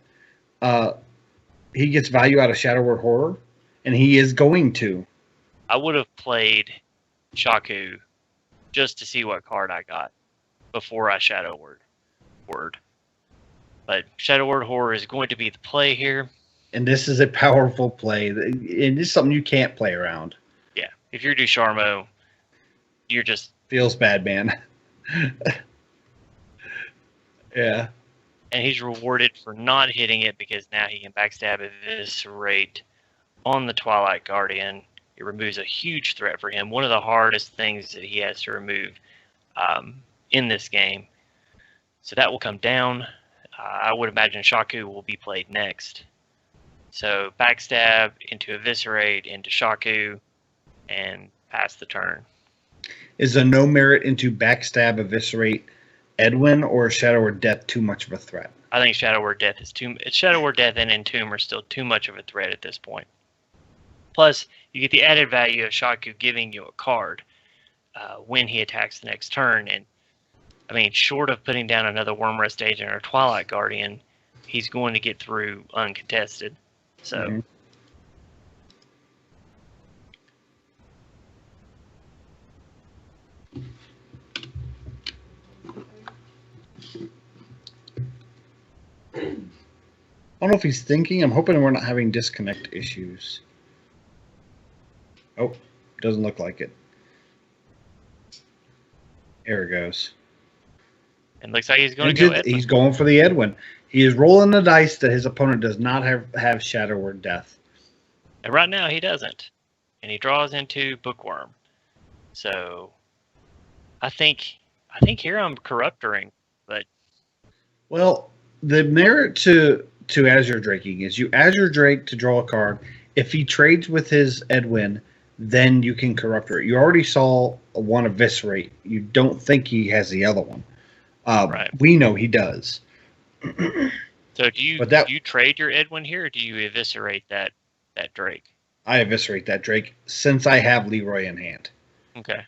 he gets value out of Shadow Word Horror, and he is going to. I would have played Shaku just to see what card I got before I Shadow Word. But Shadow Word Horror is going to be the play here. And this is a powerful play. And this is something you can't play around. Yeah. If you're Ducharmeau, you're just... Feels bad, man. Yeah. And he's rewarded for not hitting it because now he can Backstab Eviscerate on the Twilight Guardian. It removes a huge threat for him. One of the hardest things that he has to remove in this game. So that will come down. I would imagine Shaku will be played next. So Backstab into Eviscerate into Shaku and pass the turn. Is a no merit into Backstab Eviscerate Edwin or Shadow Word Death too much of a threat? I think Shadow Word Death is Shadow Word Death and Entomb are still too much of a threat at this point. Plus, you get the added value of Shaku giving you a card when he attacks the next turn. And, I mean, short of putting down another Worm Rest Agent or Twilight Guardian, he's going to get through uncontested. So... Mm-hmm. I don't know if he's thinking. I'm hoping we're not having disconnect issues. Oh, doesn't look like it. There it goes. And looks like he's going to go Edwin. He's going for the Edwin. He is rolling the dice that his opponent does not have Shadow or Death. And right now he doesn't. And he draws into Bookworm. So I think here I'm corruptoring, but Well, the merit to Azure Draking is you Azure Drake to draw a card. If he trades with his Edwin, then you can corruptor it. You already saw one Eviscerate. You don't think he has the other one. Right. We know he does. So do you trade your Edwin here, or do you eviscerate that Drake? I eviscerate that Drake since I have Leroy in hand. Okay.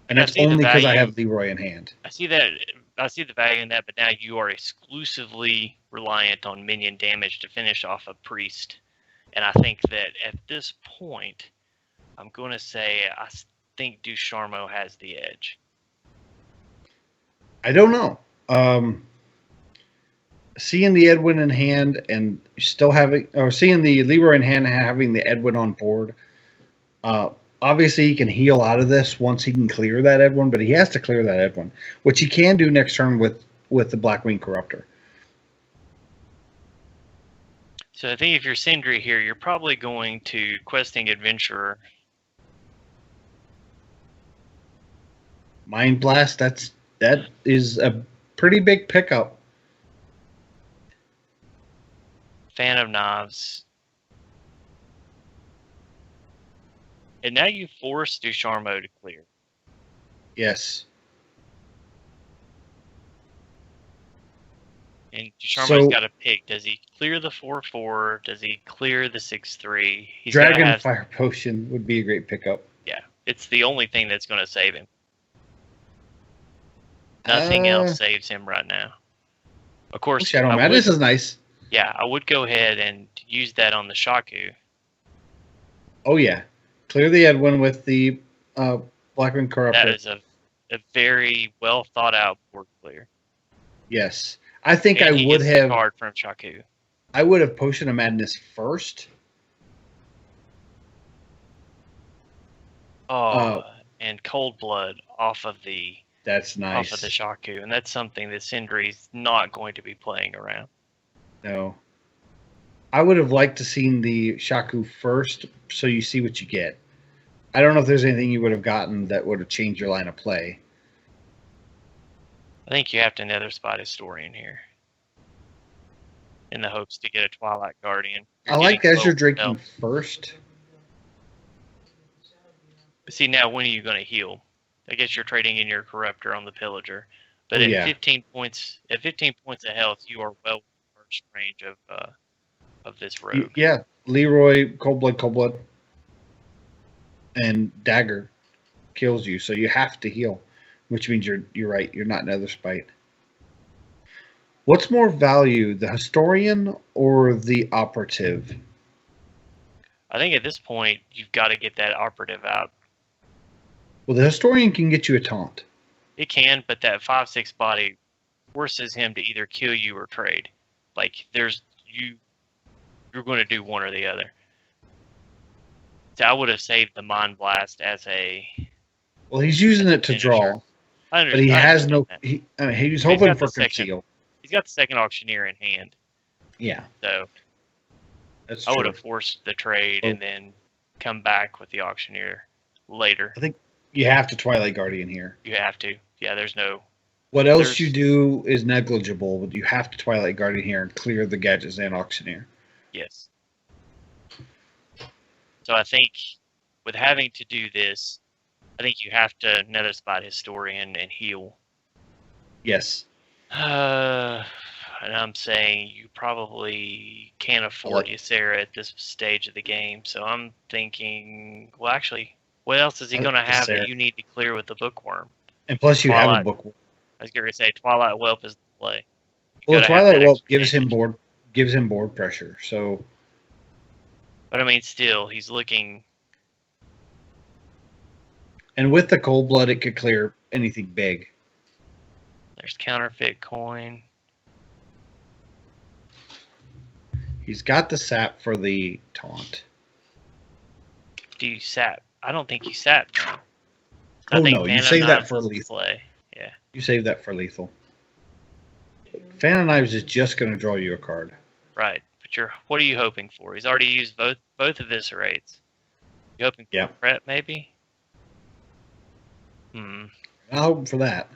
And that's only because I have Leroy in hand. I see that. I see the value in that, but now you are exclusively reliant on minion damage to finish off a priest. And I think that at this point, I'm going to say I think Ducharmo has the edge. I don't know. Seeing the Edwin in hand and still having, or seeing the Leroy in hand and having the Edwin on board, obviously he can heal out of this once he can clear that Edwin, but he has to clear that Edwin, which he can do next turn with the Blackwing Corruptor. So I think if you're Sindri here, you're probably going to Questing Adventurer. Mind Blast, that is a pretty big pickup. Fan of Knives. And now you force Ducharmo to clear. Yes. And Ducharmo's got to pick. Does he clear the 4/4? Does he clear the 6/3? Dragonfire Potion would be a great pickup. Yeah, it's the only thing that's going to save him. Nothing else saves him right now. Of course, Shadow Madness is nice. Yeah, I would go ahead and use that on the Shaku. Oh, yeah. Clear the Edwin with the Blackwing Corruptor. That is a very well thought out board clear. Yes. I think I would have card from Shaku. I would have Potion of Madness first. And Cold Blood off of the that's nice. Off of the Shaku, and that's something that Sindri's not going to be playing around. No. I would have liked to seen the Shaku first, so you see what you get. I don't know if there's anything you would have gotten that would have changed your line of play. I think you have to Nether Spot Historian here, in the hopes to get a Twilight Guardian. I like Azure Draking first. But see, now when are you going to heal? I guess you're trading in your Corruptor on the Pillager. But at 15 points of health, you are well within first range of this rogue. Yeah, Leroy, Cold Blood, and Dagger kills you, so you have to heal, which means you're right. You're not Nether Spite. What's more value, the Historian or the Operative? I think at this point you've got to get that Operative out. Well, the Historian can get you a taunt. It can, but that 5/6 body forces him to either kill you or trade. Like you're going to do one or the other. So I would have saved the Mind Blast as a. Well, he's using it to draw, but he has no. He's hoping for conceal. He's got the second Auctioneer in hand. Yeah. So that's I would have forced the trade and then come back with the Auctioneer later. I think you have to Twilight Guardian here. You have to. Yeah, there's no. What else you do is negligible, but you have to Twilight Guardian here and clear the Gadgets and Auctioneer. Yes. So I think with having to do this, I think you have to Nether Spot Historian and heal. Yes. And I'm saying you probably can't afford Ysera at this stage of the game. So I'm thinking, well, actually, what else is he going to have that you need to clear with the Bookworm? And plus, you have a Bookworm. I was going to say Twilight Whelp is the play. Well, Twilight Whelp gives him board pressure. So, but I mean, still, he's looking. And with the Cold Blood, it could clear anything big. There's Counterfeit Coin. He's got the sap for the taunt. Do you sap? I don't think you sap. Oh no, you save that for lethal. Play. Yeah. You save that for lethal. Fan of Knives is just going to draw you a card. Right. But what are you hoping for? He's already used both eviscerates. You hoping for a prep, maybe? I'm hoping for that.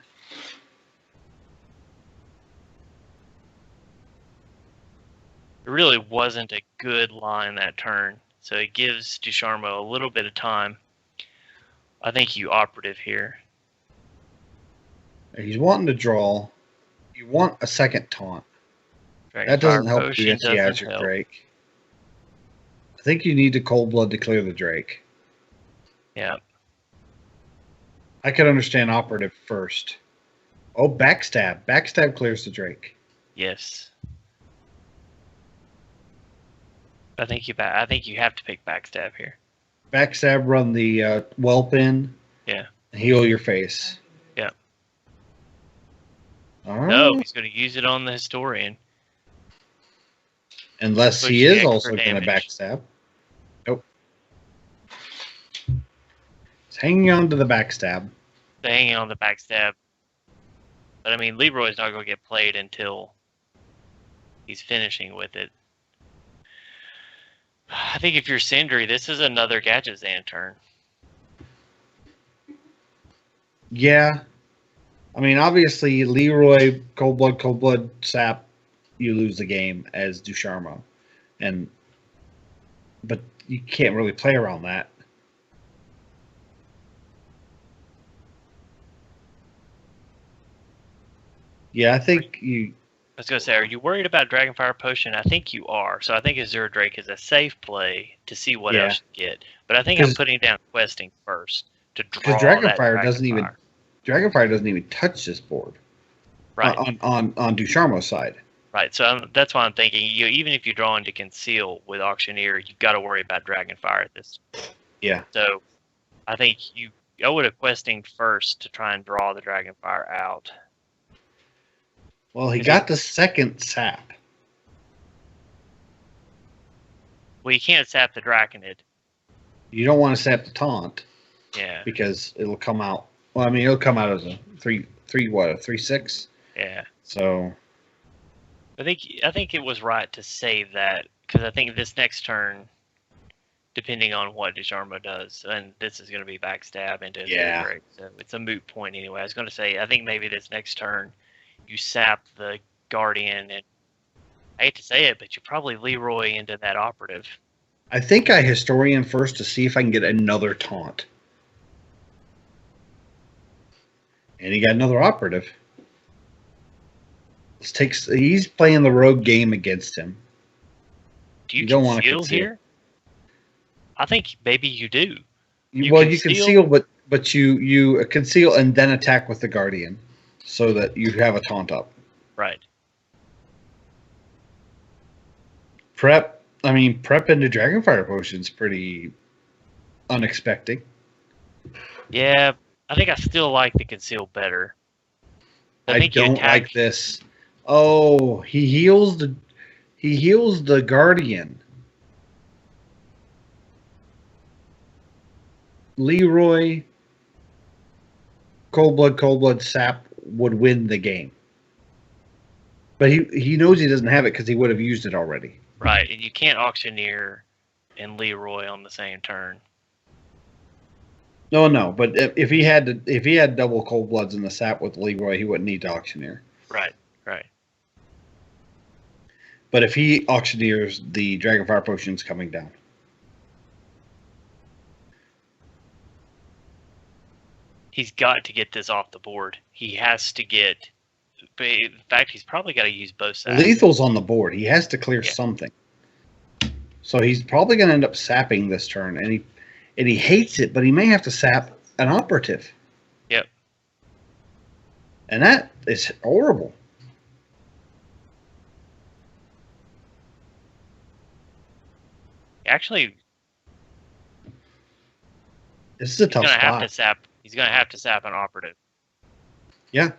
It really wasn't a good line that turn, so it gives Ducharmeau a little bit of time. I think you operative here. He's wanting to draw. You want a second taunt. Dragon that doesn't Fire help Potion you against the doesn't Azure help. Drake. I think you need the Cold Blood to clear the Drake. Yeah. I could understand operative first. Oh, Backstab. Backstab clears the Drake. Yes. I think you have to pick Backstab here. Backstab, run the Whelp in. Yeah. And heal your face. Yeah. All right. No, he's going to use it on the Historian. Unless he is also going to backstab. Nope. He's hanging on to the backstab. They're hanging on the Backstab. But I mean, Leroy's not going to get played until he's finishing with it. I think if you're Sindri, this is another Gadgetzan turn. Yeah. I mean, obviously, Leroy, Cold Blood, Sap, you lose the game as Ducharmeau. But you can't really play around that. Yeah, I think you... I was going to say, are you worried about Dragonfire Potion? I think you are. So I think Azure Drake is a safe play to see what else you get. But I think I'm putting down Questing first to draw that Dragonfire doesn't even touch this board. Right. On Ducharmeau's side. Right. So that's why I'm thinking, even if you draw into Conceal with Auctioneer, you've got to worry about Dragonfire at this. Yeah. So I think you go with a Questing first to try and draw the Dragonfire out. Well, he got the second sap. Well, you can't sap the Draconid. You don't want to sap the taunt. Yeah. Because it'll come out. Well, I mean, it'll come out as a 3/6. Yeah. So. I think it was right to save that because I think this next turn, depending on what Ducharmeau does, and this is going to be backstab into yeah. Break, so it's a moot point anyway. I was going to say I think maybe this next turn. You sap the Guardian, and I hate to say it, but you probably Leroy into that operative. I think I Historian first to see if I can get another taunt. And he got another operative. He's playing the rogue game against him. Do you don't want to conceal here? I think maybe you do. You conceal, but you conceal and then attack with the Guardian. So that you have a taunt up. Right. Prep into Dragonfire Potion's pretty unexpected. Yeah, I think I still like the Conceal better. I don't like this. Oh, he heals the Guardian. Leroy, Cold Blood, Sap would win the game. But he knows he doesn't have it because he would have used it already. Right, and you can't Auctioneer and Leroy on the same turn. No, but if he had double Cold Bloods in the Sap with Leroy, he wouldn't need to Auctioneer. Right. But if he Auctioneers, the Dragonfire Potion's coming down. He's got to get this off the board. He has to get. In fact, he's probably got to use both sides. Lethal's on the board. He has to clear something. So he's probably going to end up sapping this turn, and he hates it, but he may have to sap an operative. Yep. And that is horrible. Actually, this is a tough spot. He's going to have to sap an operative. Yeah.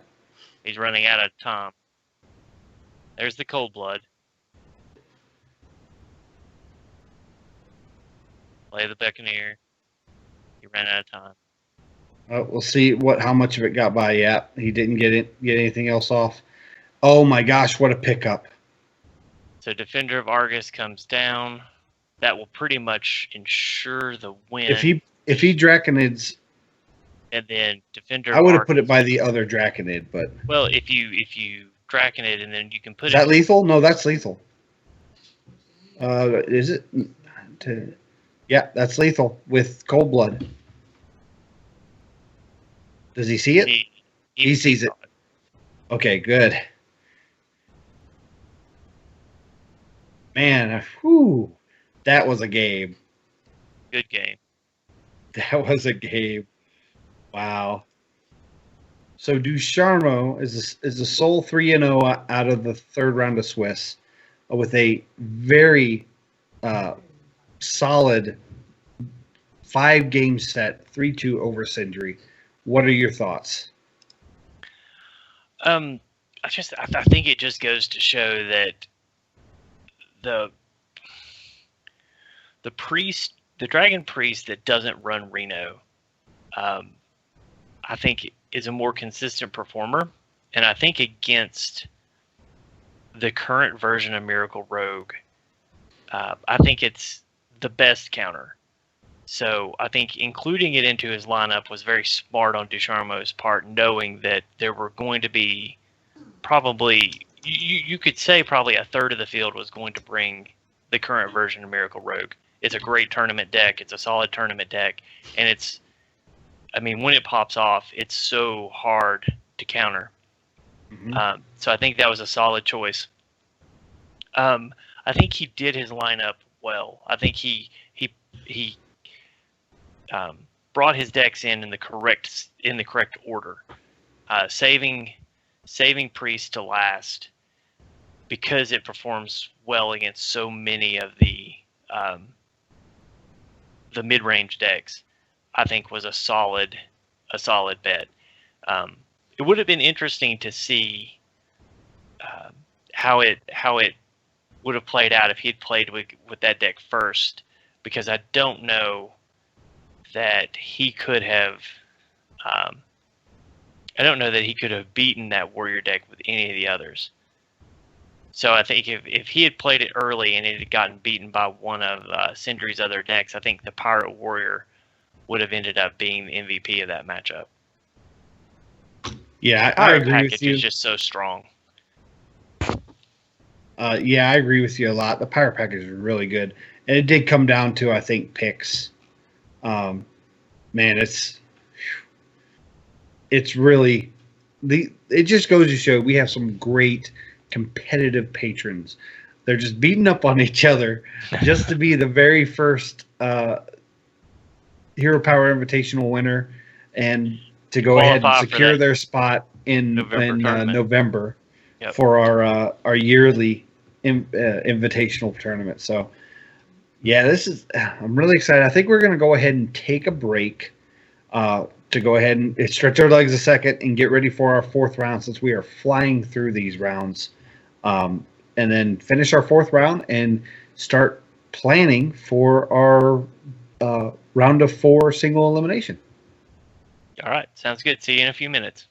He's running out of time. There's the Cold Blood. Play the Buccaneer. He ran out of time. We'll see how much of it got by. Yeah, he didn't get anything else off. Oh my gosh, what a pickup! So Defender of Argus comes down. That will pretty much ensure the win. If he Draconids, and then Defender I of would have Argus, put it by the other Draconid, but well, if you Draconid and then you can put is it. that lethal? No, that's lethal. Is it? Yeah, that's lethal with Cold Blood. Does he see it? He sees it. Okay, good. Man, whew, that was a game. Good game. That was a game. Wow. So Ducharmo is the sole 3-0 out of the third round of Swiss, with a very solid 5-game set, 3-2 over Sindri. What are your thoughts? I think it just goes to show that the dragon priest that doesn't run Reno, I think is a more consistent performer, and I think against the current version of Miracle Rogue, I think it's the best counter. So I think including it into his lineup was very smart on Ducharmo's part, knowing that there were going to be probably, you could say probably a third of the field was going to bring the current version of Miracle Rogue. It's a great tournament deck. It's a solid tournament deck. And when it pops off, it's so hard to counter. Mm-hmm. So I think that was a solid choice. I think he did his lineup well. I think he brought his decks in the correct order, saving Priest to last because it performs well against so many of the mid-range decks. I think was a solid bet. It would have been interesting to see how it would have played out if he had played with that deck first, because I don't know that he could have. I don't know that he could have beaten that warrior deck with any of the others. So I think if he had played it early and it had gotten beaten by one of Sindri's other decks, I think the Pirate Warrior would have ended up being the MVP of that matchup. Yeah, I agree with you. Is just so strong. Yeah, I agree with you a lot. The Pirate package is really good, and it did come down to, I think, picks. Man, it's really it just goes to show we have some great competitive patrons. They're just beating up on each other just to be the very first Hero Power Invitational winner and to go ahead and secure their spot in November yep. for our yearly invitational tournament. So yeah, I'm really excited. I think we're going to go ahead and take a break to go ahead and stretch our legs a second and get ready for our fourth round, since we are flying through these rounds, and then finish our fourth round and start planning for our round of 4 single elimination. All right. Sounds good. See you in a few minutes.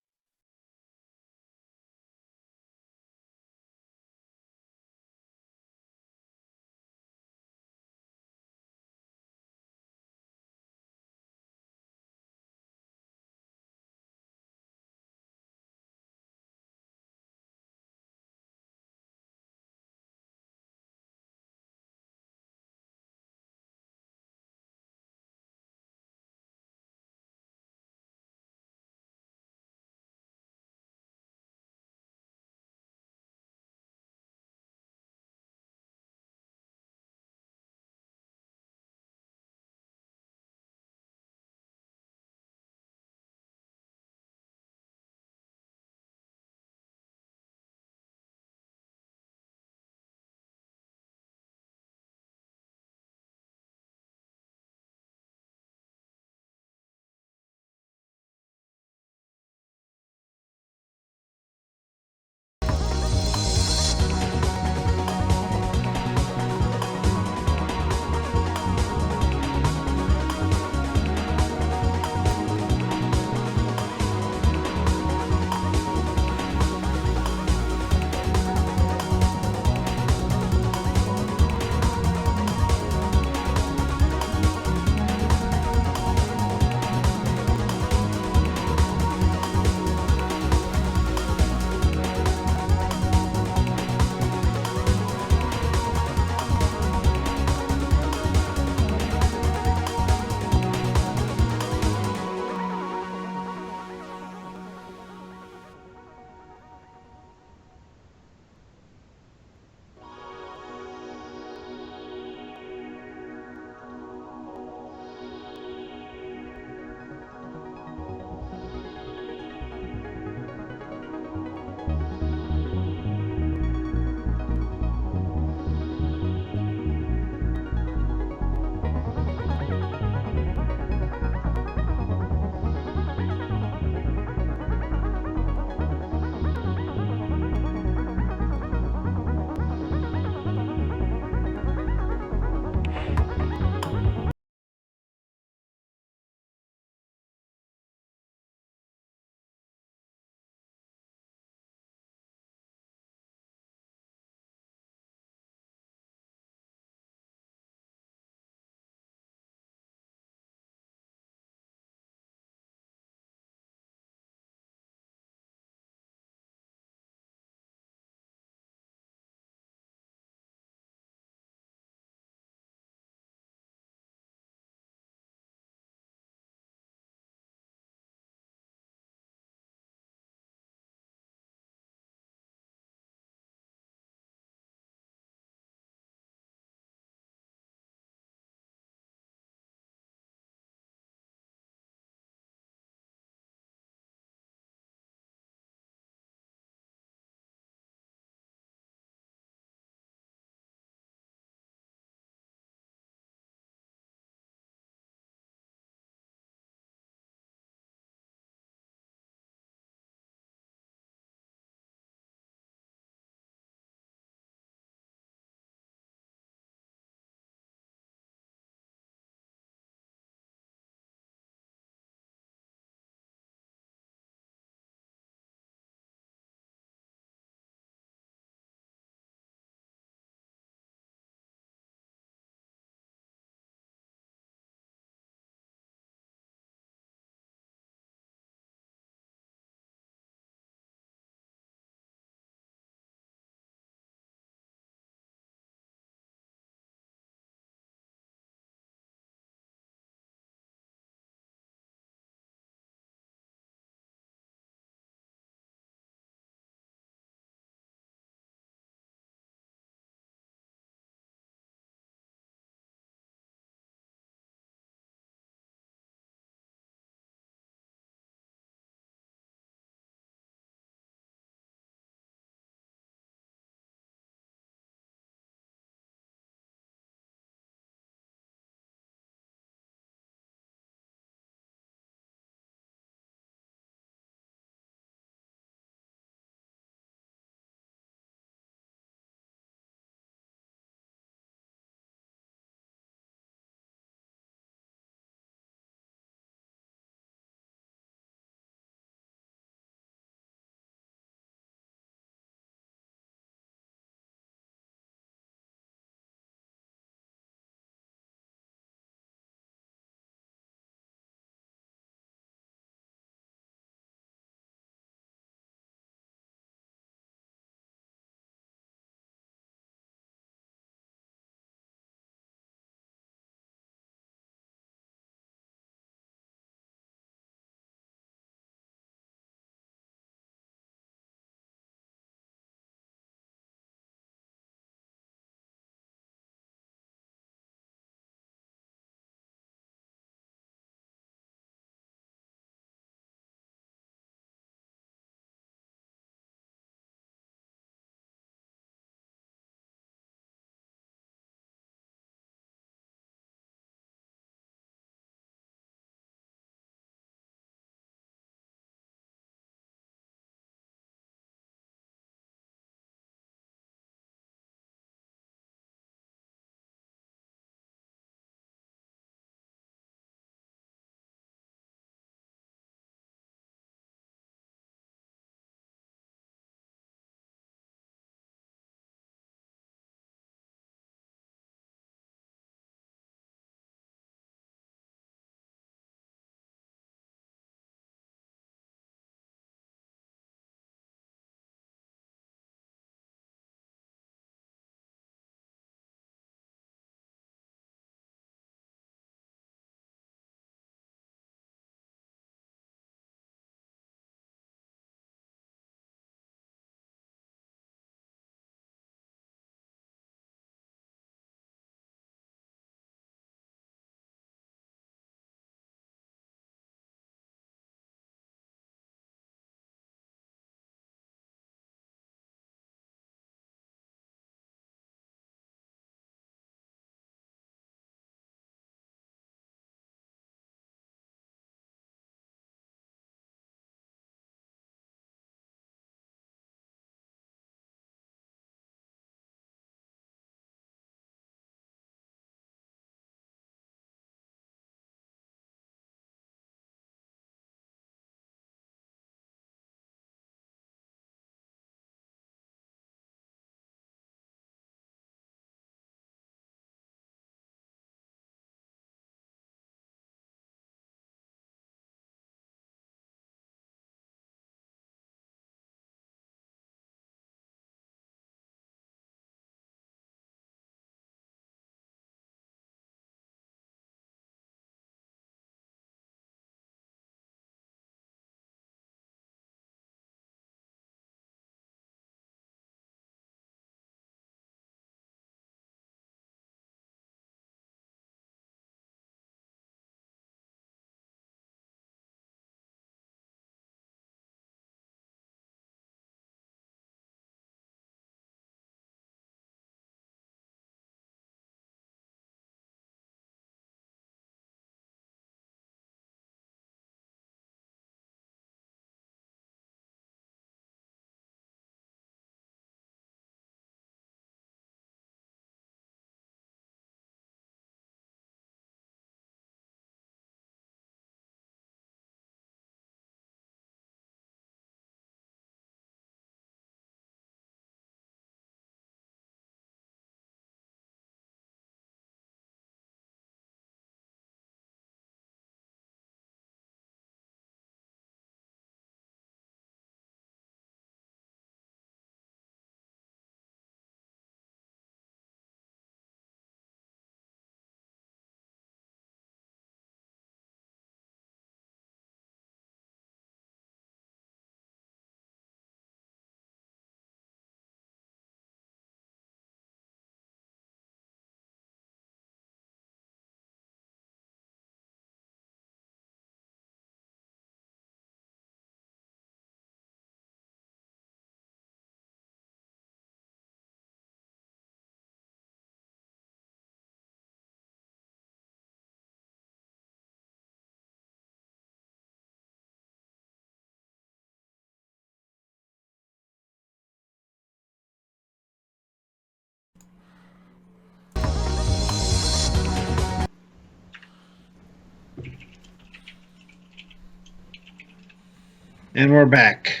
And we're back.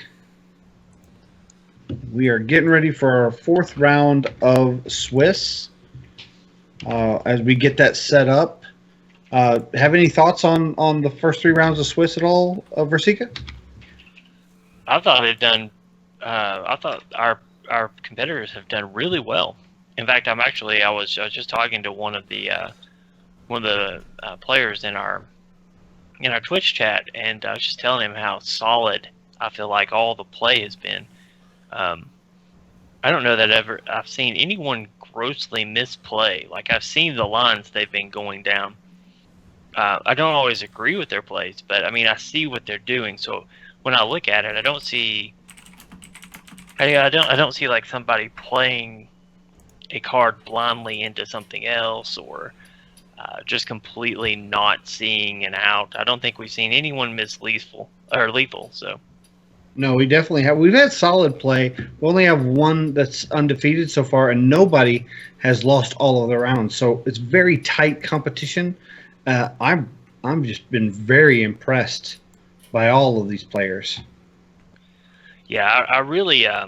We are getting ready for our fourth round of Swiss. As we get that set up, have any thoughts on the first three rounds of Swiss at all, Versika? I thought they've done. I thought our competitors have done really well. In fact, I was just talking to one of the players in our Twitch chat, and I was just telling him how solid I feel like all the play has been. I don't know that I've seen anyone grossly misplay. Like, I've seen the lines they've been going down. I don't always agree with their plays, but I mean, I see what they're doing. So when I look at it, I don't see like somebody playing a card blindly into something else, or just completely not seeing an out. I don't think we've seen anyone miss lethal. So No, we definitely have. We've had solid play. We only have one that's undefeated so far, and nobody has lost all of the rounds. So it's very tight competition. I'm just been very impressed by all of these players. Yeah, I really I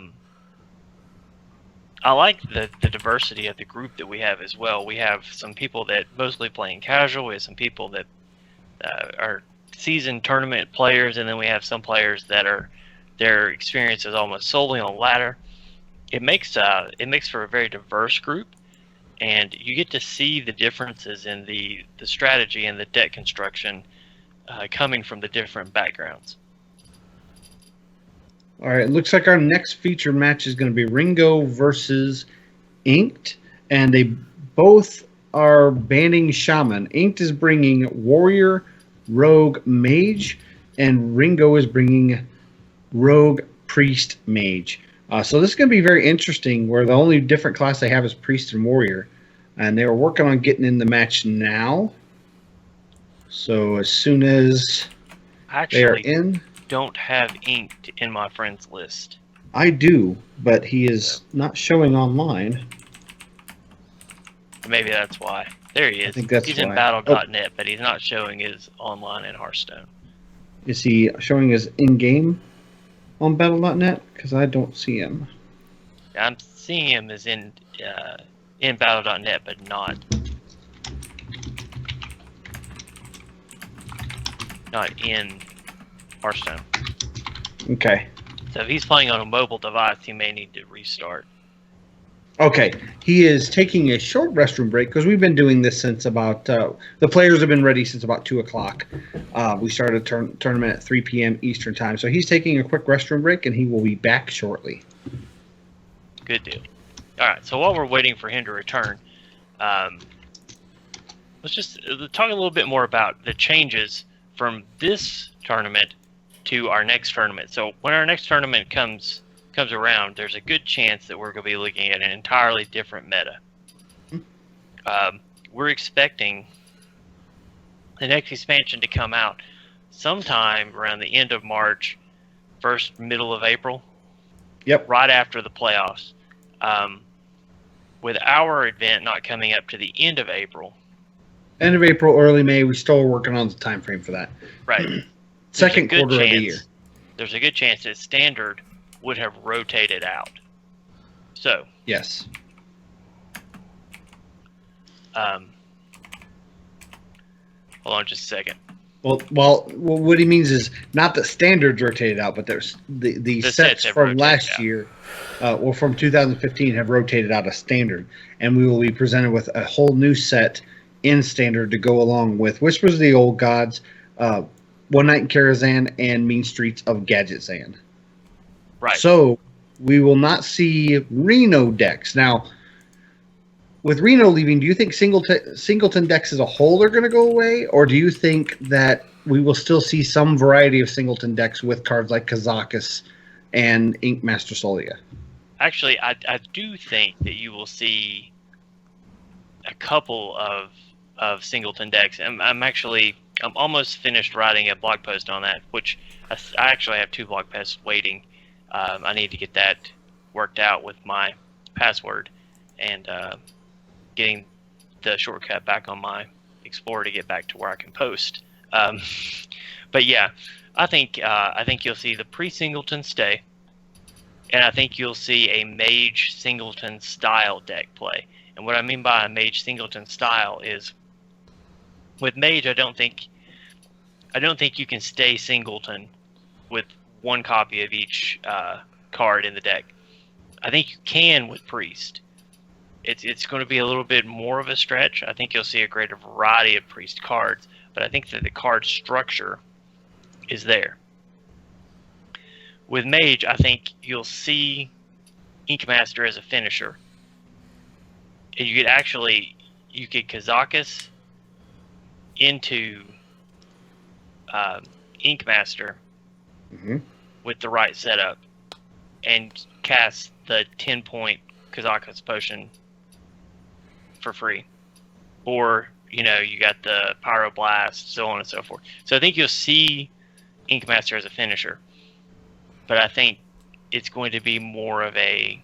like the diversity of the group that we have as well. We have some people that mostly playing casual. We have some people that are seasoned tournament players, and then we have some players that their experience is almost solely on ladder. It makes for a very diverse group, and you get to see the differences in the strategy and the deck construction coming from the different backgrounds. All right, it looks like our next feature match is going to be Ringo versus Inked, and they both are banning Shaman. Inked is bringing Warrior, Rogue, Mage, and Ringo is bringing Rogue, Priest, Mage. So this is going to be very interesting, where the only different class they have is Priest and Warrior, and they are working on getting in the match now. So as soon as they are in... Don't have Inked in my friends list. I do, but he is not showing online. Maybe that's why. There he is. I think that's he's why. In battle.net, but he's not showing his online in Hearthstone. Is he showing his in-game on battle.net? Because I don't see him. I'm seeing him as in battle.net, but not in Hearthstone. Okay. So if he's playing on a mobile device, he may need to restart. Okay. He is taking a short restroom break, because we've been doing this since about... the players have been ready since about 2 o'clock. We started a tournament at 3 p.m. Eastern Time. So he's taking a quick restroom break, and he will be back shortly. Good deal. All right. So while we're waiting for him to return, let's just talk a little bit more about the changes from this tournament to our next tournament. So when our next tournament comes around, there's a good chance that we're going to be looking at an entirely different meta. We're expecting the next expansion to come out sometime around the end of March, middle of April. Yep. Right after the playoffs. With our event not coming up to the end of April. End of April, early May. We still are working on the time frame for that. Right. Second quarter of the year. There's a good chance that Standard would have rotated out. So. Yes. Hold on just a second. Well, what he means is not that Standards rotated out, but there's the sets from last year, or from 2015, have rotated out of Standard, and we will be presented with a whole new set in Standard to go along with Whispers of the Old Gods, One Night in Karazhan, and Mean Streets of Gadget Zan. Right. So we will not see Reno decks. Now, with Reno leaving, do you think Singleton decks as a whole are going to go away, or do you think that we will still see some variety of Singleton decks with cards like Kazakus and Ink Master Solia? Actually, I do think that you will see a couple of Singleton decks. I'm almost finished writing a blog post on that, which I actually have 2 blog posts waiting. I need to get that worked out with my password and getting the shortcut back on my Explorer to get back to where I can post. But yeah, I think you'll see the pre-singleton stay, and I think you'll see a mage singleton style deck play. And what I mean by a mage singleton style is, with mage, I don't think you can stay singleton with one copy of each card in the deck. I think you can with priest. It's going to be a little bit more of a stretch. I think you'll see a greater variety of priest cards, but I think that the card structure is there. With mage, I think you'll see Inkmaster as a finisher. And you could Kazakus into Inkmaster with the right setup and cast the 10-point Kazakus potion for free. Or, you got the Pyroblast, so on and so forth. So I think you'll see Inkmaster as a finisher. But I think it's going to be more of a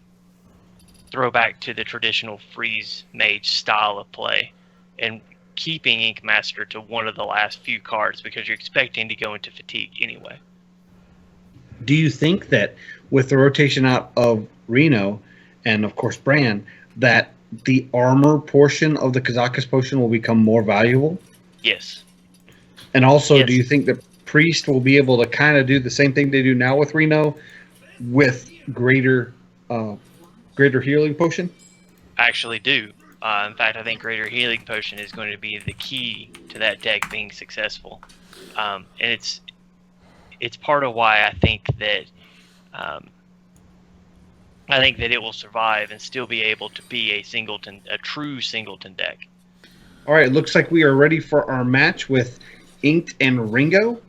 throwback to the traditional freeze mage style of play, and keeping Inkmaster to one of the last few cards because you're expecting to go into fatigue anyway. Do you think that with the rotation out of Reno and of course Bran, that the armor portion of the Kazakus potion will become more valuable? Yes. And also, Yes. Do you think that Priest will be able to kind of do the same thing they do now with Reno with greater healing potion? I actually do. In fact, I think greater healing potion is going to be the key to that deck being successful. And it's part of why I think that it will survive and still be able to be a true singleton deck. All right, it looks like we are ready for our match with Inked and Ringo,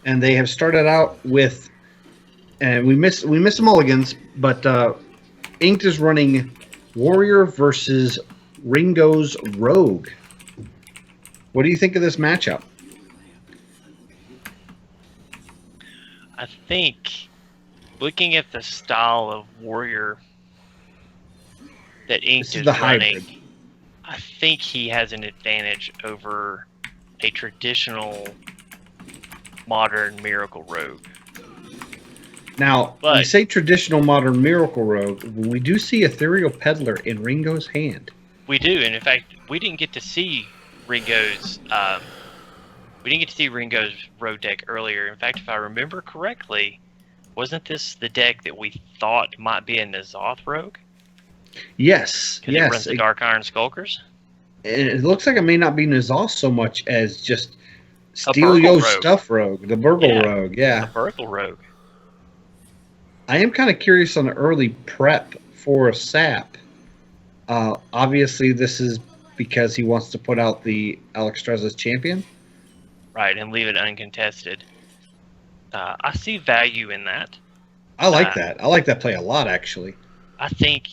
and they have started out with, and we missed the mulligans, but Inked is running Warrior versus Ringo's Rogue. What do you think of this matchup? I think, looking at the style of Warrior that Inked is the running, hybrid. I think he has an advantage over a traditional modern Miracle Rogue. Now, we say traditional modern Miracle Rogue. We do see Ethereal Peddler in Ringo's hand. We do, and in fact, we didn't get to see Ringo's Rogue deck earlier. In fact, if I remember correctly, wasn't this the deck that we thought might be a N'Zoth Rogue? Yes, Because it runs the Dark Iron Skulkers. And it looks like it may not be N'Zoth so much as just Steal Yo Stuff Rogue, the Burgle Rogue. Yeah, the Burgle Rogue. I am kind of curious on the early prep for a sap. Obviously, this is because he wants to put out the Alexstrasza's champion. Right, and leave it uncontested. I see value in that. I like that. I like that play a lot, actually. I think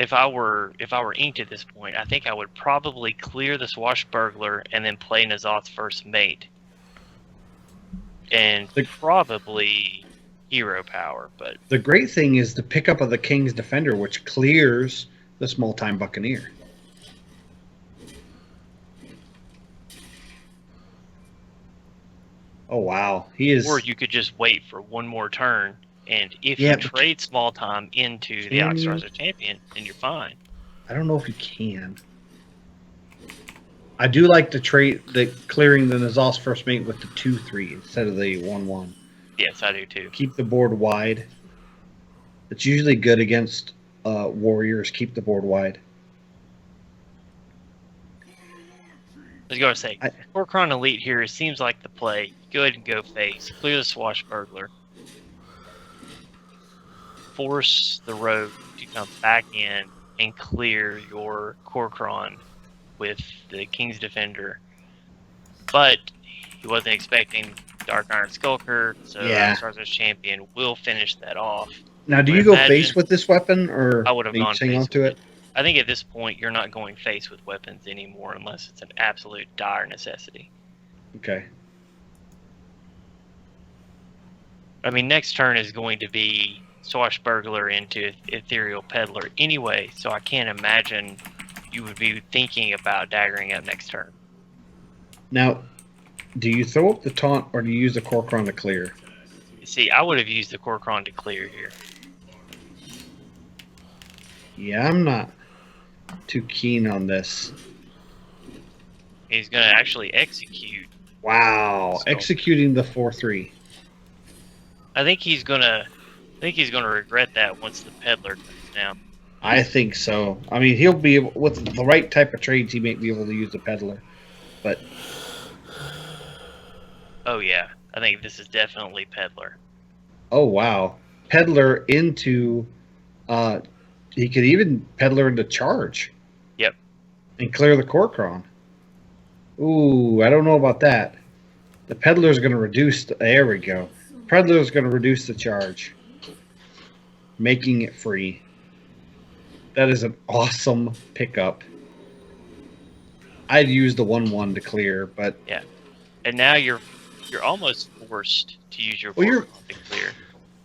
if I were Inked at this point, I think I would probably clear the Swashbuckler and then play N'Zoth's first mate. And probably hero power, but the great thing is the pickup of the King's Defender, which clears the small-time Buccaneer. Oh wow, he is. Or you could just wait for one more turn, and if you trade small time into the Alexstrasza champion, then you're fine. I don't know if you can. I do like the clearing the N'Zoth's first mate with the 2/3 instead of the 1/1. Yes, I do too. Keep the board wide. It's usually good against warriors. Keep the board wide. I was going to say, Kor'kron Elite here, it seems like the play. Go ahead and go face. Clear the Swashbuckler. Force the Rogue to come back in and clear your Kor'kron with the King's Defender. But he wasn't expecting Dark Iron Skulker, so Alexstrasza's champion will finish that off. Now, do you go face with this weapon, or I would have gone face onto it? I think at this point you're not going face with weapons anymore unless it's an absolute dire necessity. Okay. I mean, next turn is going to be Swashbuckler into Ethereal Peddler anyway, so I can't imagine you would be thinking about daggering up next turn. Now, Do you throw up the taunt or do you use the Corcoran to clear? See, I would have used the Corcoran to clear here. Yeah, I'm not too keen on this. He's going to actually execute. Wow, So- executing the 4-3. I think he's gonna regret that once the peddler comes down. I think so. I mean, he'll be able, with the right type of trades, he may be able to use the peddler. But Oh yeah, I think this is definitely peddler. oh wow, peddler into, he could even peddler into charge. Yep. And clear the Corcoran. Ooh, I don't know about that. The peddler's going to reduce. There we go. Peddler's going to reduce the charge, making it free. That is an awesome pickup. I'd use the 1/1 to clear, but And now you're almost forced to use your Well, you're- Corcoran to clear.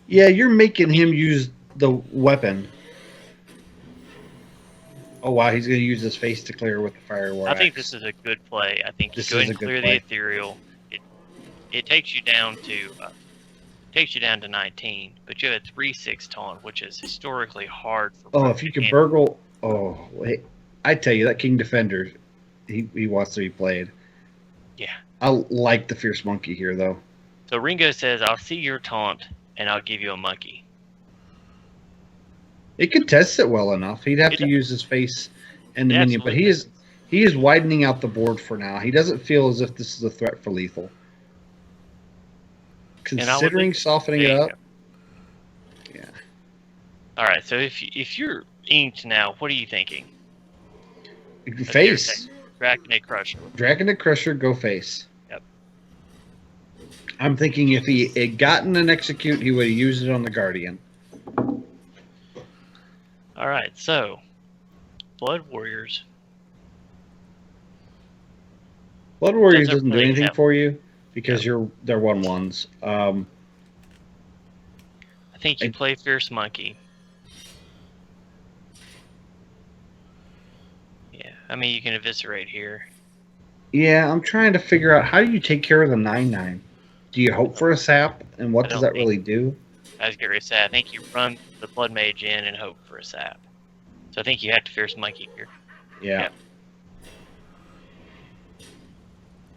yeah, you're making him use the weapon. Oh wow, he's going to use his face to clear with the fire war. I think axe. this is a good play. I think you This go is ahead a and good clear play. the ethereal. It takes you down to 19, but you have a 3/6 taunt, which is historically hard for. Oh, if you can burgle. Oh, wait. I tell you, that King Defender, he wants to be played. Yeah. I like the Fierce Monkey here, though. So Ringo says, "I'll see your taunt, and I'll give you a monkey." It could test it well enough. He'd have It to does. use his face and the It minion, but absolutely he is widening out the board for now. He doesn't feel as if this is a threat for lethal. And I would Considering think- sockening There it you up, go. yeah. All right. So if you're inked now, what are you thinking? Face. Draconic Crusher. Dragon and Crusher, go face. Yep. I'm thinking if he had gotten an execute, he would have used it on the Guardian. All right. So, Blood Warriors. Blood Warriors Doesn't doesn't do really anything have- for you because they're 1/1s. I think you play Fierce Monkey. Yeah. I mean, you can eviscerate here. Yeah, I'm trying to figure out how do you take care of the 9/9. Do you hope for a sap, and what I does don't that really do? I was getting ready to say, I think you run the Blood Mage in and hope for a sap. So I think you have to Fierce Monkey here. Yeah. Yep.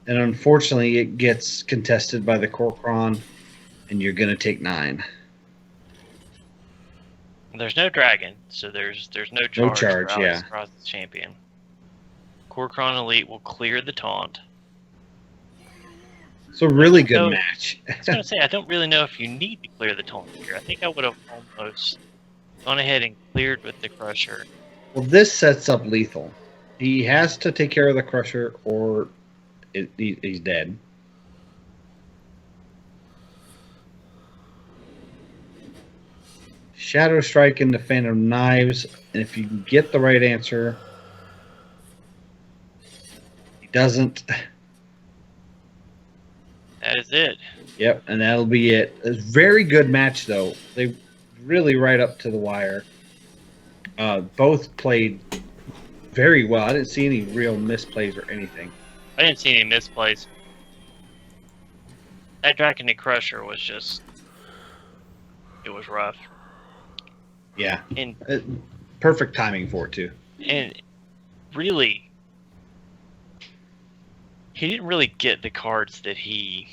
And unfortunately, it gets contested by the Corcoran, and you're going to take 9. There's no dragon, so there's no charge. charge, for Alex yeah. Cross's champion. Corcoran Elite will clear the taunt. It's a really good So- match. I was gonna say, I don't really know if you need to clear the taunt here. I think I would have almost gone ahead and cleared with the Crusher. Well, this sets up lethal. He has to take care of the Crusher, or he's dead. Shadow Strike into Phantom Knives, and if you can get the right answer, he doesn't. That is it. Yep, and that'll be it. It's a very good match, though. They really right up to the wire. Both played very well. I didn't see any real misplays or anything. I didn't see any misplays. That Draconic Crusher was just... It was rough. Yeah, And perfect timing for it too. and really, he didn't really get the cards that he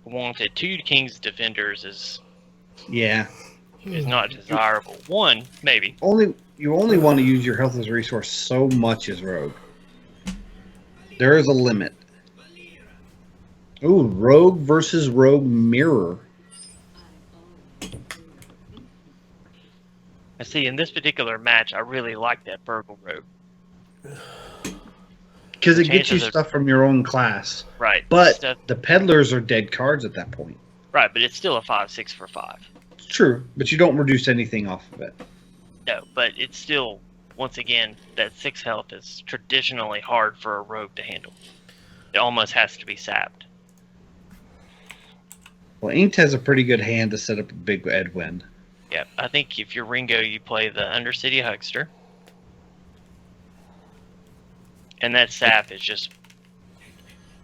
wanted. 2 King's Defenders is Yeah, not desirable. 1, maybe. you only want to use your health as a resource so much as Rogue. There is a limit. Ooh, Rogue versus Rogue Mirror. I see, in this particular match, I really like that Burgle Rogue. Because it gets you Chances are- stuff from your own class. Right. But Stuff, the peddlers are dead cards at that point. right, but it's still a 5/6 for 5. It's true, but you don't reduce anything off of it. No, but it's still, once again, that 6 health is traditionally hard for a rogue to handle. It almost has to be sapped. Well, Inked has a pretty good hand to set up a big Edwin. Yeah, I think if you're Ringo, you play the Undercity Huckster. And that sap is just...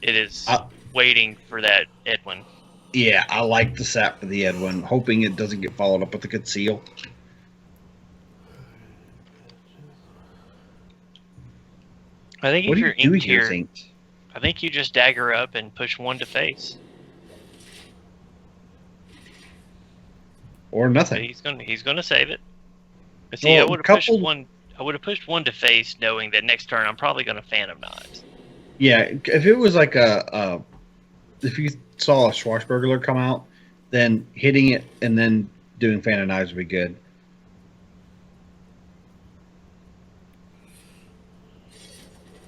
It is... waiting for that Edwin. Yeah, I like the sap for the Edwin, hoping it doesn't get followed up with the conceal. I think What if do you're you do inked here, here, Saint? I think you just dagger up and push one to face. Or nothing. He's gonna save it. But see, Well, I would have pushed one to face, knowing that next turn I'm probably gonna Phantom Knives. Yeah, if it was like if you saw a Schwarzburglar come out, then hitting it and then doing Phantom Knives would be good.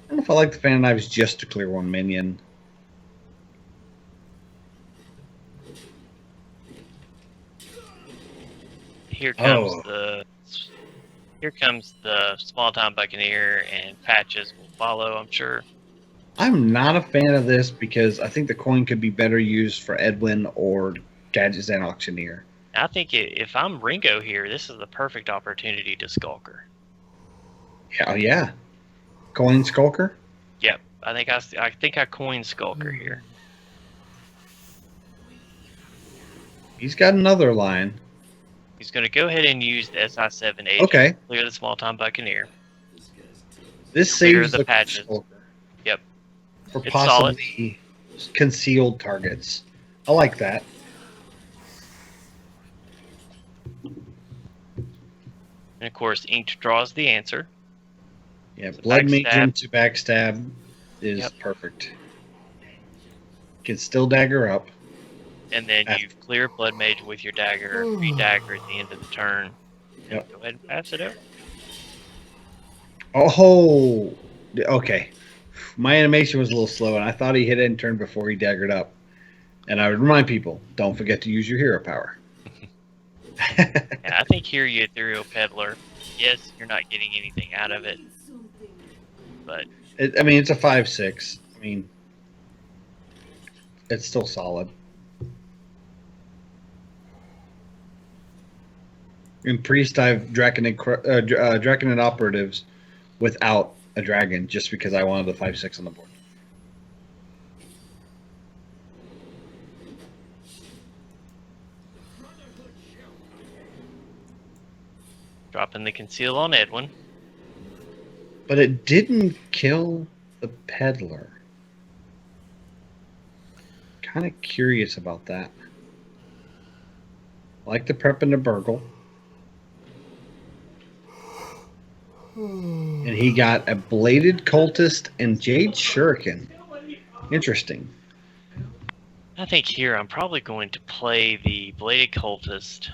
I don't know if I like the Phantom Knives just to clear one minion. Here comes the small time Buccaneer, and Patches will follow, I'm sure. I'm not a fan of this because I think the coin could be better used for Edwin or Gadgets and Auctioneer. I think if I'm Ringo here, this is the perfect opportunity to Skulker. Yeah. Coin Skulker? Yep, I think I coined Skulker here. He's got another line. He's going to go ahead and use the SI-7 agent. Okay. Clear the small time Buccaneer. This Clear saves the Patches. Skulker. Yep. For It's possibly concealed targets. I like that. And of course, Inked draws the answer. Yeah, It's a Blood Mage backstab. into backstab is Yep. perfect. Can still dagger up. And then Ah. you've cleared Blood Mage with your dagger, re-dagger at the end of the turn. Yep. Go ahead and pass it over. Oh, okay. My animation was a little slow, and I thought he hit end turn before he daggered up. And I would remind people, don't forget to use your hero power. Yeah, I think here you Ethereal Peddler. Yes, you're not getting anything out of it, but It's a 5/6. I mean, it's still solid. In Priest, I've Draconid Operatives without a dragon just because I wanted the 5/6 on the board. dropping the conceal on Edwin. But it didn't kill the Peddler. Kind of curious about that. I like the prep and the burgle. And he got a Bladed Cultist and Jade Shuriken. Interesting. I think here I'm probably going to play the Bladed Cultist.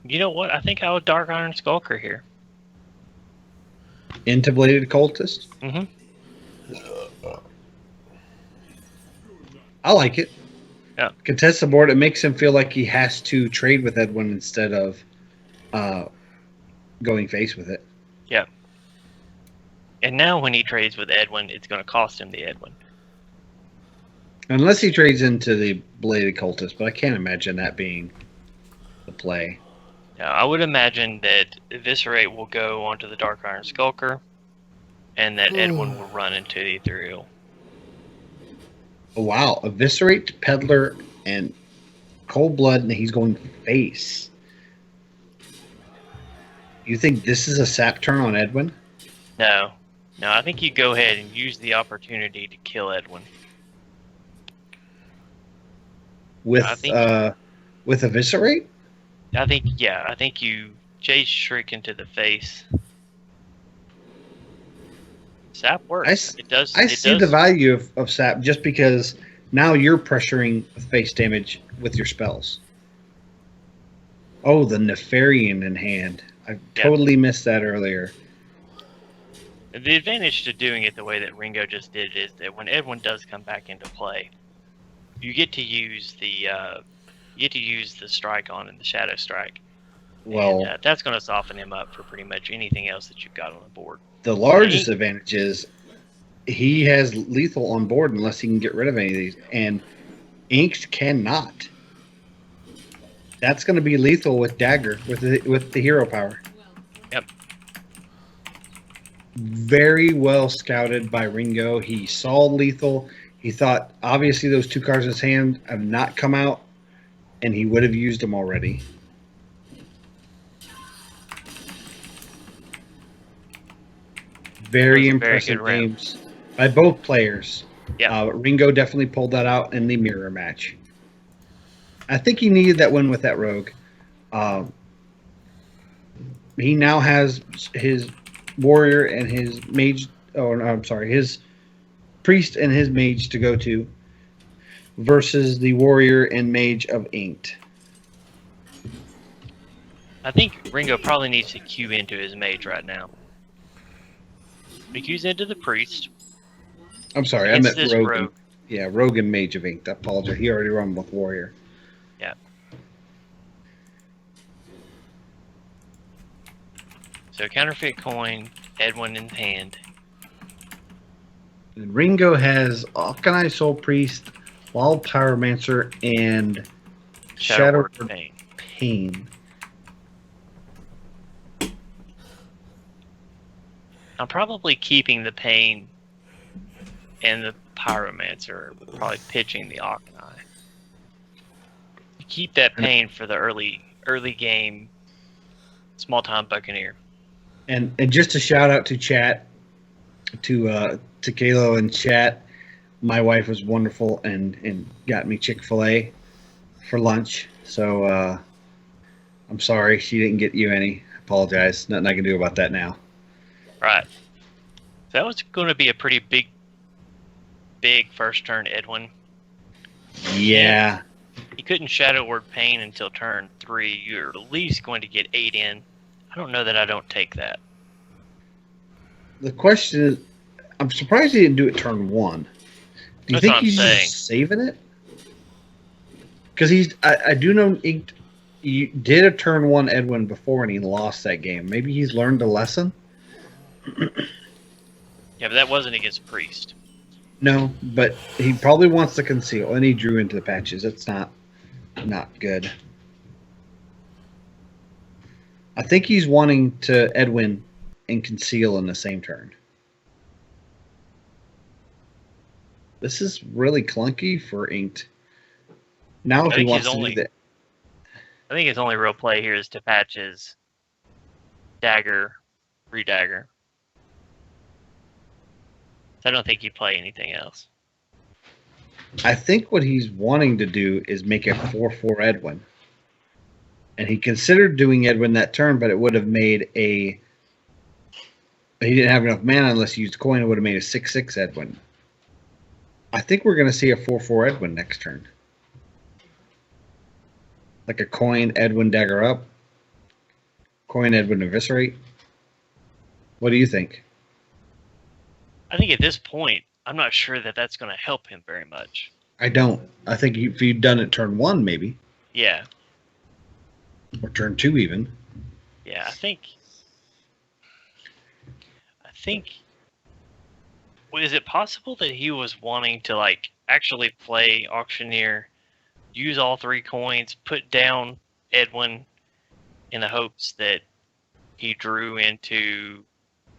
You know what? I think I would Dark Iron Skulker here. Into Bladed Cultist? Mm-hmm. I like it. Yeah. Contest the board. It makes him feel like he has to trade with Edwin instead of going face with it. Yeah. And now when he trades with Edwin, it's going to cost him the Edwin. Unless he trades into the Bladed Cultist, but I can't imagine that being the play. Now, I would imagine that Eviscerate will go onto the Dark Iron Skulker, and that Edwin will run into the Ethereal. Oh, wow. Eviscerate, Peddler, and Cold Blood, and he's going face. You think this is a sap turn on Edwin? No. No, I think you go ahead and use the opportunity to kill Edwin. With I think- Eviscerate? I think you Jade Shriek into the face. Sap works. I see the value of sap just because now you're pressuring face damage with your spells. Oh, the Nefarian in hand. I totally missed that earlier. The advantage to doing it the way that Ringo just did is that when Edwin does come back into play, you get to use the strike on and the shadow strike. Well, and, that's going to soften him up for pretty much anything else that you've got on the board. The largest advantage is he has lethal on board unless he can get rid of any of these, and Inked cannot. That's going to be lethal with Dagger with the hero power. Yep. Very well scouted by Ringo. He saw lethal. He thought obviously those 2 cards in his hand have not come out, and he would have used them already. Very impressive games by both players. Yeah. Ringo definitely pulled that out in the mirror match. I think he needed that win with that rogue. He now has his warrior and his mage. Oh, no, I'm sorry, his priest and his mage to go to versus the warrior and mage of Inked. I think Ringo probably needs to queue into his mage right now. He queues into the priest. I'm sorry, I meant rogue. Yeah, rogue and mage of Inked. I apologize. He already run with warrior. Yeah. So counterfeit coin, Edwin in hand. And Ringo has Alkanai Soul Priest, Wild Pyromancer, and Shadow Pain. I'm probably keeping the Pain and the Pyromancer, probably pitching the Alkanai. Keep that Pain for the early game small time Buccaneer. And just a shout out to chat, to Kalo and chat. My wife was wonderful and got me Chick-fil-A for lunch. So I'm sorry she didn't get you any. I apologize. Nothing I can do about that now. Right. That was going to be a pretty big first turn Edwin. Yeah. He couldn't Shadow Word Pain until turn 3. You're at least going to get 8 in. I don't know that I don't take that. The question is, I'm surprised he didn't do it turn 1. Do you think he's just saving it? Because I do know he did a turn 1 Edwin before and he lost that game. Maybe he's learned a lesson. Yeah, but that wasn't against Priest. No, but he probably wants to conceal, and he drew into the patches. It's not good. I think he's wanting to Edwin and conceal in the same turn. This is really clunky for Inked. Now if he wants to do that. I think his only real play here is to patch his dagger, redagger. I don't think he'd play anything else. I think what he's wanting to do is make a 4/4 Edwin. And he considered doing Edwin that turn, but it would have made a... He didn't have enough mana unless he used coin. It would have made a 6/6 Edwin. I think we're going to see a 4/4 Edwin next turn. Like a coin, Edwin, dagger up. Coin, Edwin, eviscerate. What do you think? I think at this point, I'm not sure that that's going to help him very much. I don't. I think if you'd done it turn 1, maybe. Yeah. Or turn 2 even. Yeah, I think. Is it possible that he was wanting to actually play Auctioneer, use all 3 coins, put down Edwin in the hopes that he drew into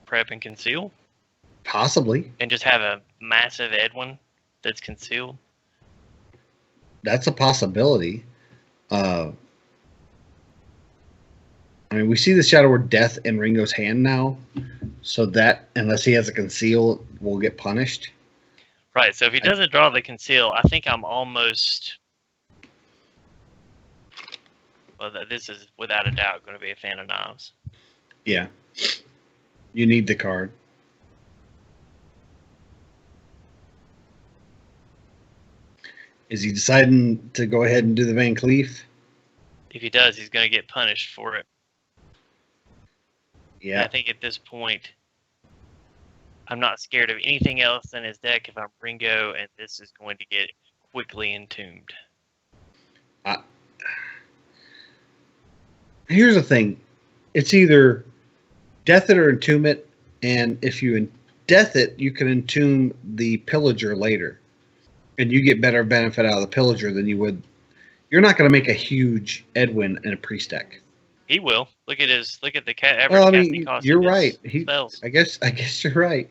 Prep and Conceal? Possibly. And just have a massive Edwin that's concealed? That's a possibility. I mean, we see the Shadow Word Death in Ringo's hand now, so that, unless he has a conceal, will get punished. Right, so if he doesn't draw the conceal, I think I'm almost... Well, this is without a doubt going to be a fan of knives. Yeah. You need the card. Is he deciding to go ahead and do the Van Cleef? If he does, he's going to get punished for it. Yeah. And I think at this point, I'm not scared of anything else in his deck if I'm Ringo, and this is going to get quickly entombed. Here's the thing. It's either death it or entomb it, and if you death it, you can entomb the pillager later. And you get better benefit out of the pillager than you would. You're not going to make a huge Edwin in a priest deck. He will. Look at the average casting cost. You're right. Spells. I guess you're right.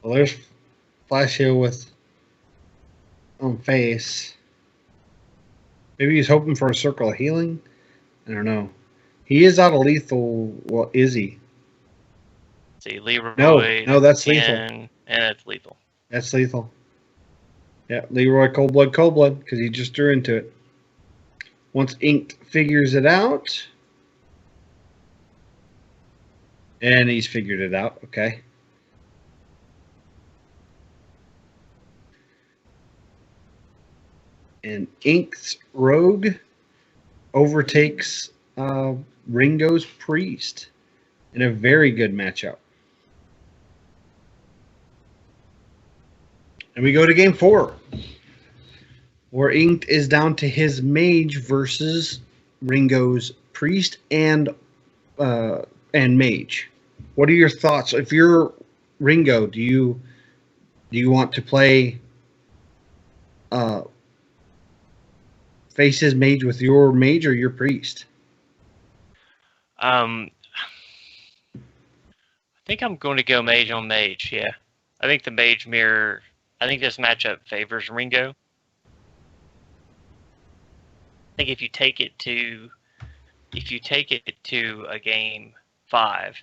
Well, there's Flash Hill with on face. Maybe he's hoping for a circle of healing. I don't know. He is out of lethal. Well, is he? See, Leroy. No, that's 10, lethal. And that's lethal. That's lethal. Yeah, Leroy cold blood, because he just drew into it. Once Inked figures it out, and he's figured it out. Okay. And Inked's Rogue overtakes Ringo's Priest in a very good matchup. And we go to game 4, where Inked is down to his Mage versus Ringo's Priest and Mage. What are your thoughts? If you're Ringo, do you want to play face his Mage with your Mage or your Priest? I think I'm going to go Mage on Mage. Yeah, I think the Mage mirror. I think this matchup favors Ringo. I think if you take it to a game 5,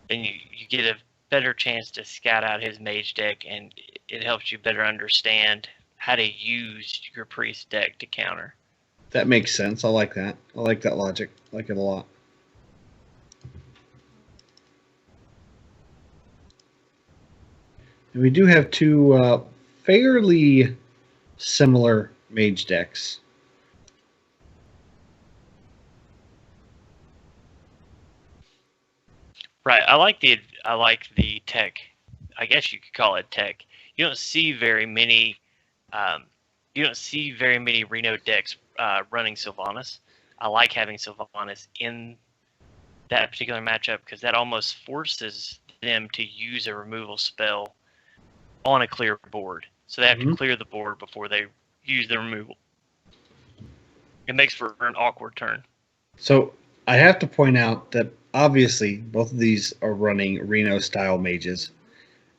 then you get a better chance to scout out his Mage deck, and it helps you better understand how to use your Priest deck to counter. That makes sense. I like that. I like that logic. I like it a lot. And we do have two fairly similar Mage decks. Right. I like the tech. I guess you could call it tech. You don't see very many. You don't see very many Reno decks running Sylvanas. I like having Sylvanas in that particular matchup because that almost forces them to use a removal spell on a clear board. So they have to clear the board before they use the removal. It makes for an awkward turn. So I have to point out that obviously both of these are running Reno-style mages.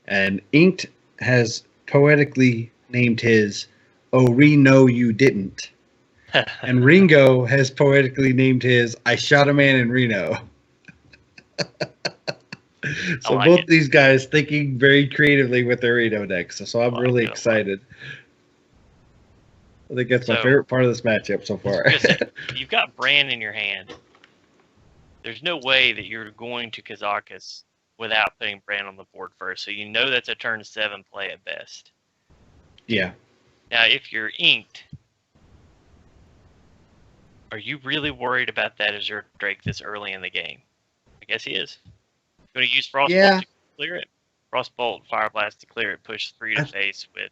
And Inked has poetically named his "Oh, Reno, you didn't." And Ringo has poetically named his "I shot a man in Reno." So both these guys thinking very creatively with their Reno decks. So I'm really excited. I think that's my favorite part of this matchup so far. You've got Bran in your hand. There's no way that you're going to Kazakus without putting Bran on the board first. So you know that's a turn 7 play at best. Yeah. Now, if you're Inked, are you really worried about that Azure Drake this early in the game? I guess he is. Going to use Frostbolt to clear it. Frostbolt, Fire Blast to clear it, push 3 to face with.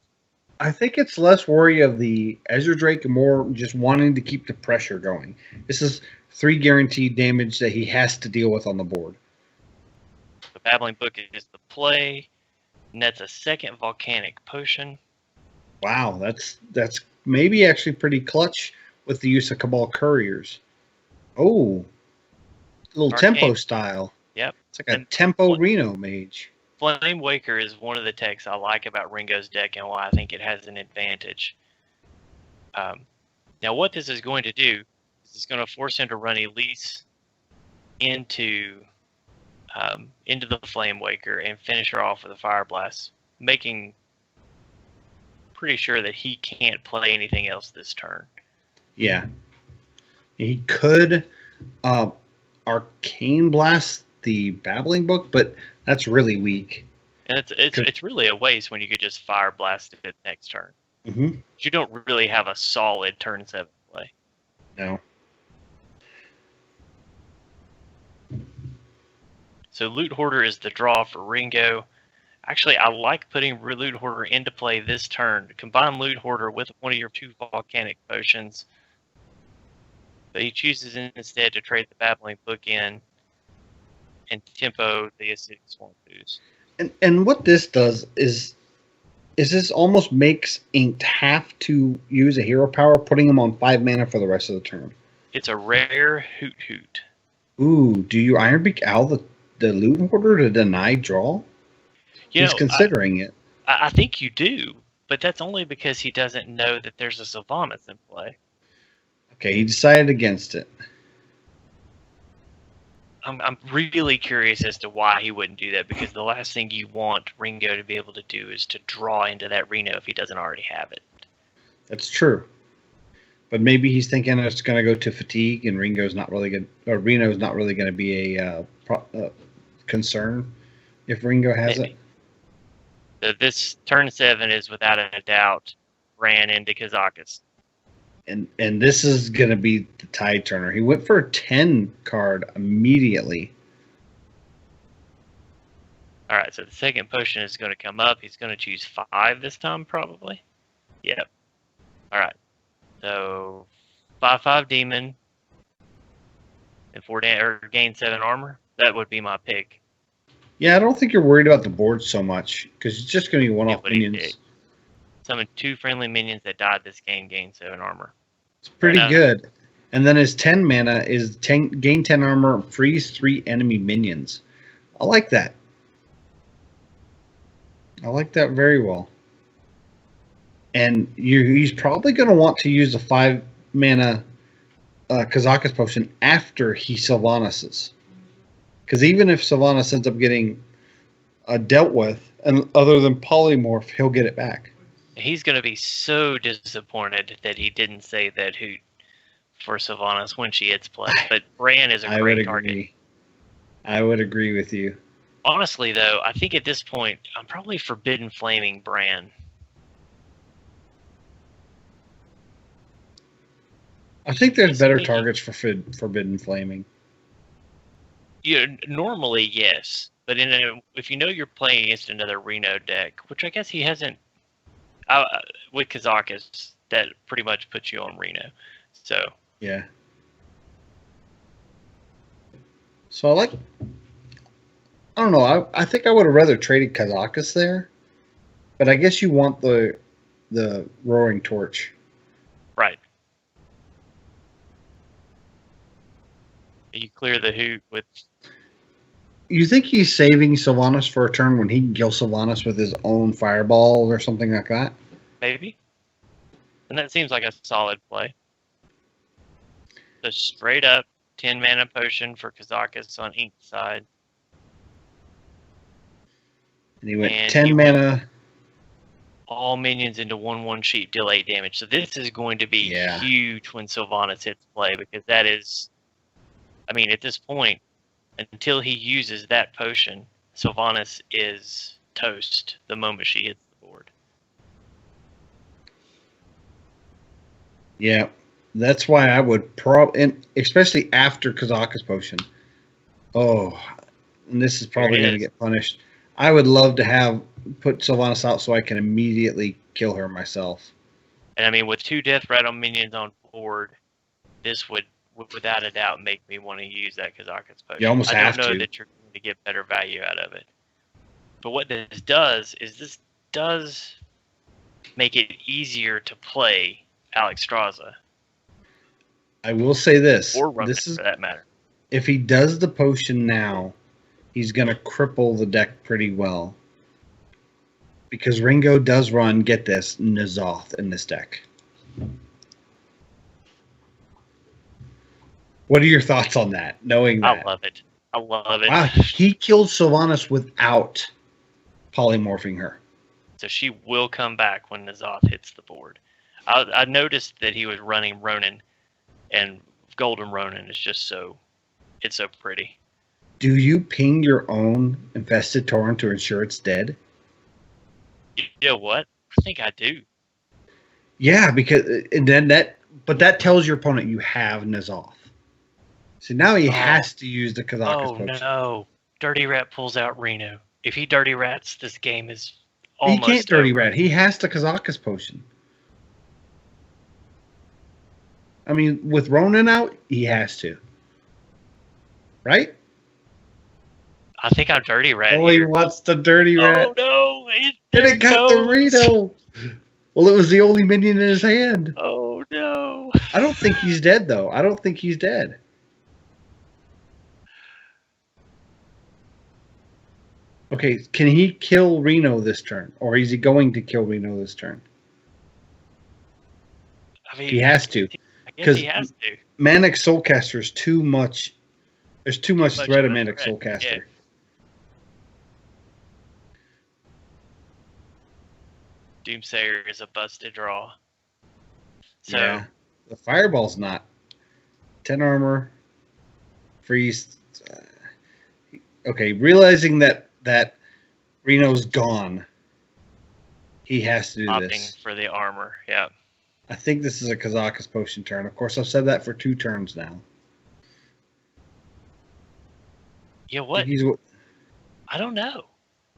I think it's less worry of the Ezra Drake and more just wanting to keep the pressure going. This is 3 guaranteed damage that he has to deal with on the board. The Babbling Book is the play. And that's a second Volcanic Potion. Wow, that's maybe actually pretty clutch with the use of Cabal Couriers. Oh, a little tempo style. Yep. It's like a tempo Reno mage. Flame Waker is one of the techs I like about Ringo's deck and why I think it has an advantage. Now, what this is going to do is it's going to force him to run Elise into the Flame Waker and finish her off with a Fire Blast, making pretty sure that he can't play anything else this turn. Yeah. He could Arcane Blast the Babbling Book, but that's really weak. And it's really a waste when you could just Fire Blast it next turn. Mm-hmm. You don't really have a solid turn 7 play. No. So Loot Hoarder is the draw for Ringo. Actually, I like putting Loot Hoarder into play this turn. Combine Loot Hoarder with one of your 2 Volcanic Potions. But he chooses instead to trade the Babbling Book in and tempo the Acidic Swamp Ooze. And what this does is this almost makes Inked have to use a hero power, putting him on 5 mana for the rest of the turn. It's a rare Hoot Hoot. Ooh, do you Ironbeak Owl the Loot Hoarder to deny draw? He's considering it. I think you do, but that's only because he doesn't know that there's a Sylvanas in play. Okay, he decided against it. I'm really curious as to why he wouldn't do that, because the last thing you want Ringo to be able to do is to draw into that Reno if he doesn't already have it. That's true. But maybe he's thinking it's going to go to fatigue, and Reno's not really going to be a concern if Ringo has Maybe. it. So this turn 7 is without a doubt ran into Kazakus. And this is going to be the tide turner. He went for a 10 card immediately. All right, so the second potion is going to come up. He's going to choose 5 this time, probably. Yep. All right. So 5/5 demon and 4 or gain 7 armor. That would be my pick. Yeah, I don't think you're worried about the board so much because it's just going to be one-off minions. Summon 2 friendly minions that died this game, gain 7 armor. It's pretty good. And then his 10 mana is gain 10 armor, freeze 3 enemy minions. I like that. I like that very well. And he's probably going to want to use the 5 mana Kazakus potion after he Sylvanases. Because even if Sylvanas ends up getting dealt with, and other than polymorph, he'll get it back. He's going to be so disappointed that he didn't say that hoot for Sylvanas when she hits play. But Bran is a great target. I would agree with you. Honestly, though, I think at this point, I'm probably Forbidden Flaming Bran. I think there's better targets for Forbidden Flaming. Yeah, normally, yes. But if you know you're playing against another Reno deck, which I guess he hasn't, with Kazakus, that pretty much puts you on Reno. So yeah. So I don't know. I think I would have rather traded Kazakus there, but I guess you want the Roaring Torch. Right. You clear the hoot with. You think he's saving Sylvanas for a turn when he can kill Sylvanas with his own fireball or something like that? Maybe. And that seems like a solid play. So straight up 10 mana potion for Kazakus on each side. And he went 10 mana. All minions into 1/1 sheet, deal 8 damage. So this is going to be huge when Sylvanas hits play, because that is, I mean, at this point, until he uses that potion, Sylvanas is toast the moment she hits the board. Yeah, that's why I would especially after Kazakus potion. Oh, and this is probably going to get punished. I would love to put Sylvanas out so I can immediately kill her myself. And I mean, with 2 death rattle minions on board, this would without a doubt make me want to use that Kazakus potion. You almost have to. I don't know that you're going to get better value out of it. But what this does is this does make it easier to play Alex Straza. I will say this. Or Roman, for that matter. If he does the potion now, he's going to cripple the deck pretty well. Because Ringo does run, get this, N'Zoth in this deck. What are your thoughts on that, knowing that? I love it. I love it. Wow, he killed Sylvanas without polymorphing her. So she will come back when N'Zoth hits the board. I noticed that he was running Ronin, and Golden Ronin is just it's so pretty. Do you ping your own Infested Tauren to ensure it's dead? You know what? I think I do. Yeah, because but that tells your opponent you have N'Zoth. So now he has to use the Kazakus potion. No. Dirty Rat pulls out Reno. If he Dirty Rats, this game is almost He can't Dirty over. Rat. He has the Kazakus potion. I mean, with Ronin out, he has to. Right? I think I'm Dirty Rat. Oh, he wants the Dirty Rat. Oh, no. It got the Reno. Well, it was the only minion in his hand. Oh, no. I don't think he's dead, though. I don't think he's dead. Okay, can he kill Reno this turn, or is he going to kill Reno this turn? I mean, He has to, I guess because he has to. Manic Soulcaster is too much. There's too much threat of of a Manic threat. Soulcaster. Yeah. Doomsayer is a busted draw. So Yeah, the Fireball's not 10 armor, freeze. Okay, realizing that Reno's gone, he has to do opting this. for the armor. Yeah. I think this is a Kazakus potion turn. Of course, I've said that for 2 turns now. Yeah, what? He's, I don't know.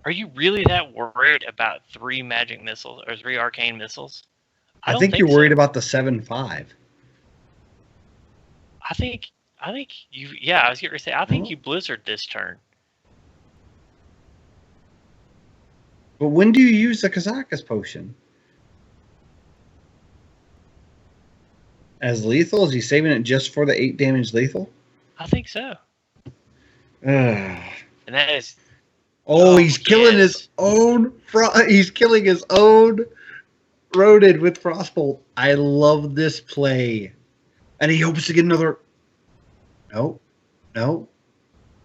Are you really that worried about 3 magic missiles or 3 arcane missiles? I don't think you're worried so. about the 7/5. I think you. Yeah, I was going to say. I think No. you blizzard this turn. But when do you use the Kazakus potion? As lethal? Is he saving it just for the 8 damage lethal? I think so. Ugh. And that is. Oh, he's killing his own. He's killing his own Rodent with Frostbolt. I love this play, and he hopes to get another. No, no.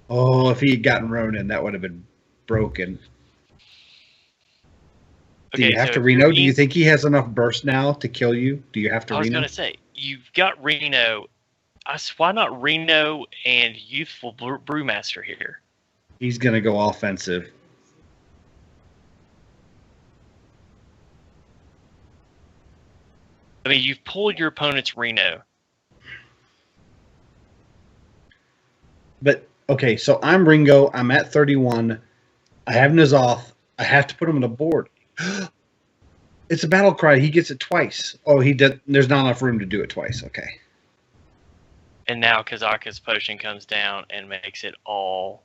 Oh, if he had gotten Ronin, that would have been broken. Do you have to Reno? Do you think he has enough burst now to kill you? Do you have to Reno? I was going to say, you've got Reno. Why not Reno and Youthful Brewmaster here? He's going to go offensive. I mean, you've pulled your opponent's Reno. But, okay, so I'm Ringo. I'm at 31. I have N'Zoth. I have to put him on the board. It's a battle cry. He gets it twice. Oh, he did. There's not enough room to do it twice. Okay. And now Kazakus potion comes down and makes it all.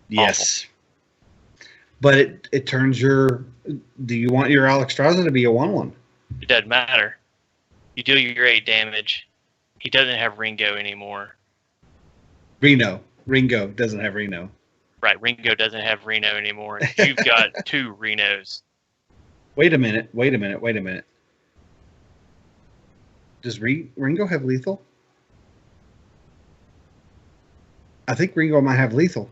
Yes. Awful. But it turns your. Do you want your Alexstrasza to be a 1/1? It doesn't matter. You deal your 8 damage. He doesn't have Ringo anymore. Ringo doesn't have Reno. Right, Ringo doesn't have Reno anymore. You've got 2 Renos. Wait a minute. Does Ringo have lethal? I think Ringo might have lethal.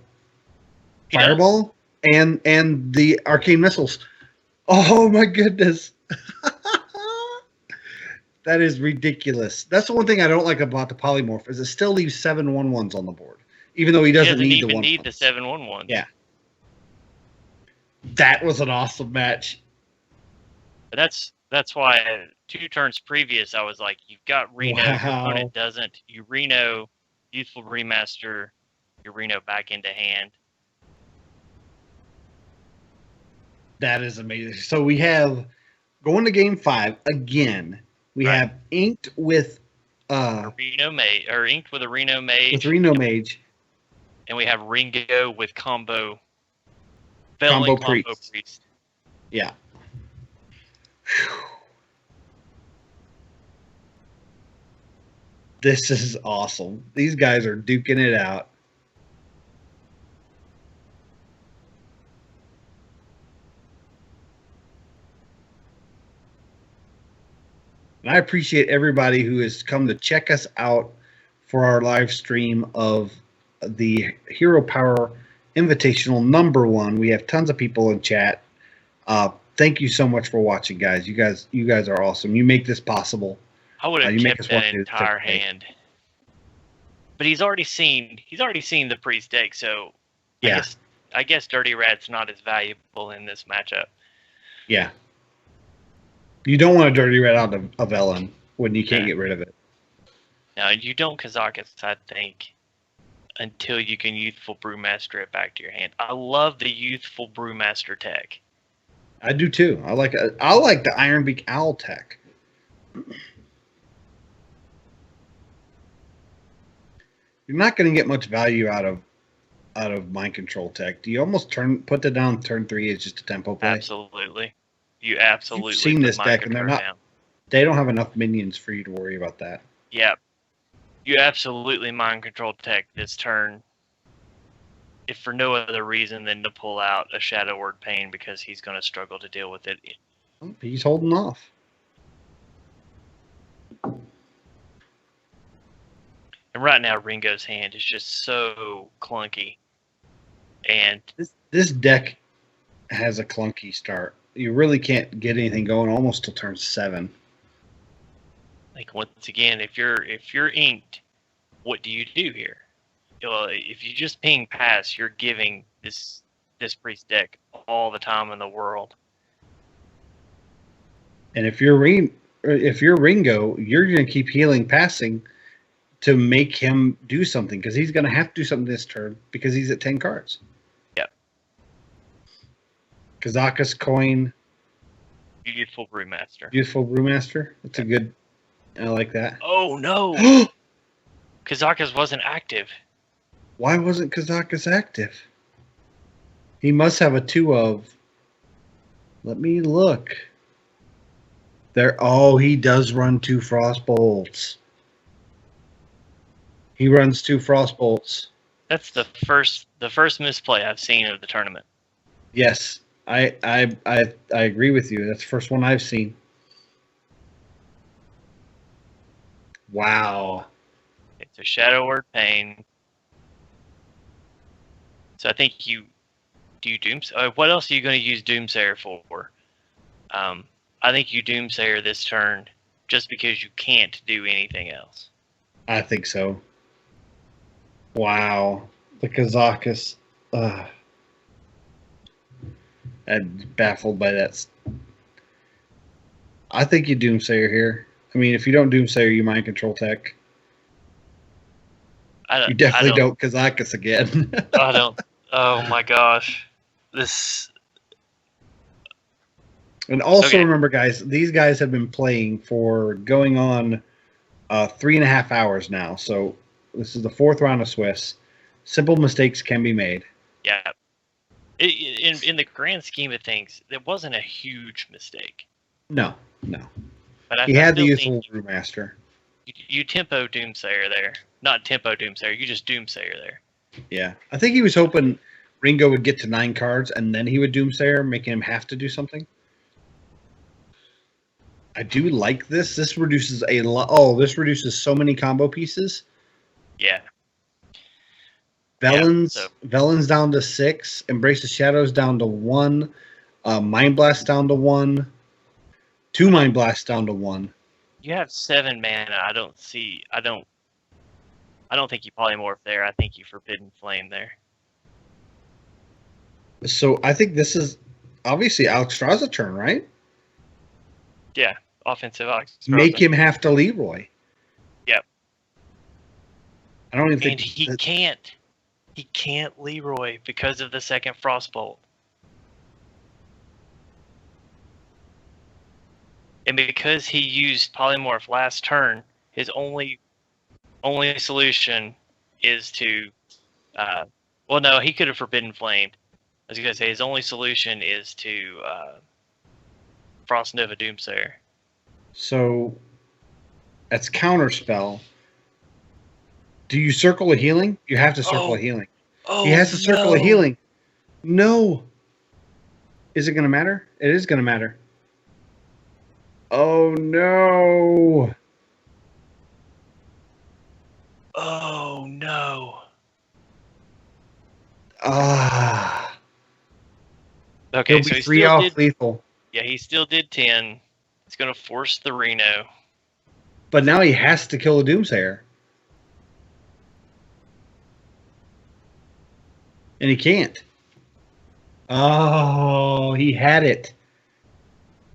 He Fireball does. and the arcane missiles. Oh my goodness. That is ridiculous. That's the one thing I don't like about the polymorph is it still leaves 7 1/1s on the board, even though he doesn't need the 1/1s. Need the 7 1/1s. Yeah. That was an awesome match. That's why 2 turns previous I was like, you've got Reno, your opponent doesn't. You Reno, Youthful Remaster, your Reno back into hand. That is amazing. So we have going to game 5 again. We have inked with Reno Mage, or inked with a Reno Mage. With Reno Mage. And we have Ringo with combo priest. Yeah. This is awesome. These guys are duking it out. And I appreciate everybody who has come to check us out for our live stream of the Hero Power Invitational #1. We have tons of people in chat. Thank you so much for watching, guys. You guys are awesome. You make this possible. I would have kept that entire hand. But he's already seen the priest deck, so yeah. I guess Dirty Rat's not as valuable in this matchup. Yeah. You don't want a Dirty Rat out of Ellen when you can't get rid of it. No, you don't Kazakus, I think, until you can Youthful Brewmaster it back to your hand. I love the Youthful Brewmaster tech. I do too. I like the Ironbeak Owl tech. You're not going to get much value out of Mind Control tech. Do you almost put that down turn 3 as just a tempo play? Absolutely. You absolutely. You've seen this deck, and they don't have enough minions for you to worry about that. Yeah. You absolutely Mind Control tech this turn if for no other reason than to pull out a Shadow Word Pain because he's going to struggle to deal with it. He's holding off. And right now, Ringo's hand is just so clunky. And this deck has a clunky start. You really can't get anything going almost till turn 7. like once again, if you're inked, what do you do here? Well, if you just ping pass, you're giving this priest deck all the time in the world. And if you're Ringo, you're going to keep healing passing to make him do something, because he's going to have to do something this turn because he's at 10 cards. Yep. Kazakus coin. Beautiful Brewmaster. Beautiful Brewmaster. That's a good. I like that. Oh no! Kazakus wasn't active. Why wasn't Kazakus active? He must have a 2 of. Let me look. There. Oh, he does run 2 Frostbolts. He runs 2 Frostbolts. That's the first misplay I've seen of the tournament. Yes, I agree with you. That's the first one I've seen. Wow. It's a Shadow Word Pain. So I think do you Doomsayer? What else are you going to use Doomsayer for? I think you Doomsayer this turn just because you can't do anything else. I think so. Wow. The Kazakus. I'm baffled by that. I think you Doomsayer here. I mean, if you don't Doomsayer, you Mind Control Tech. You definitely don't Kazakus again. I don't. Oh my gosh. This. And also remember, guys, these guys have been playing for going on 3.5 hours now. So this is the 4th round of Swiss. Simple mistakes can be made. Yeah. In the grand scheme of things, it wasn't a huge mistake. No. But he had the useful Brewmaster. You tempo Doomsayer there. Not tempo Doomsayer, you just Doomsayer there. Yeah. I think he was hoping Ringo would get to 9 cards and then he would Doomsayer, making him have to do something. I do like this. This reduces a lot. Oh, this reduces so many combo pieces. Yeah. Velen's down to 6. Embrace the Shadows down to 1. Mind Blast down to 1. 2 Mind Blasts down to 1. You have 7 mana. I don't think you polymorph there. I think you Forbidden Flame there. So I think this is obviously Alex Straza's turn, right? Yeah, offensive Alex Straza. Make him have to Leroy. Yep. I don't even think And he can't. He can't Leroy because of the second Frostbolt. And because he used Polymorph last turn, his only solution is to... well, no, he could have Forbidden Flamed. I was going to say, his only solution is to Frost Nova Doomsayer. So, that's Counterspell. Do you circle a healing? You have to circle a healing. Oh, he has to circle a healing. No. Is it going to matter? It is going to matter. Oh, no. Oh, no. Okay, so he 3 still off did, lethal. Yeah, he still did 10. He's going to force the Reno. But now he has to kill the Doomsayer. And he can't. Oh, he had it.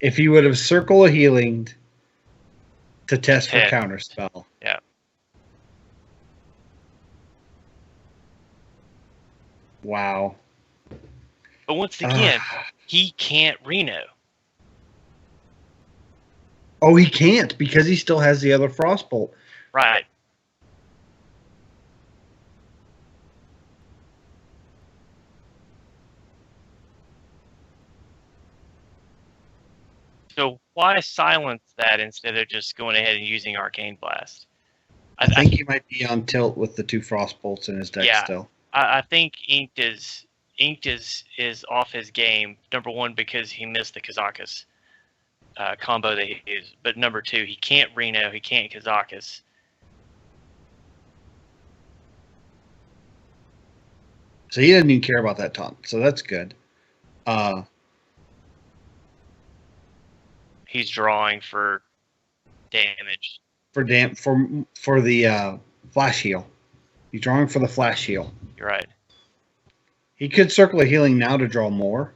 If he would have circle a healing to test for Counterspell. Yeah. Wow. But once again, he can't Reno. Oh, he can't because he still has the other Frostbolt. Right. So why silence that instead of just going ahead and using Arcane Blast? I think he might be on tilt with the 2 Frostbolts in his deck still. I think Inked is off his game. Number one, because he missed the Kazakus combo that he used. But number two, he can't Reno, he can't Kazakus. So he doesn't even care about that taunt. So that's good. He's drawing for damage. For the flash heal. He's drawing for the flash heal. You're right. He could circle a healing now to draw more.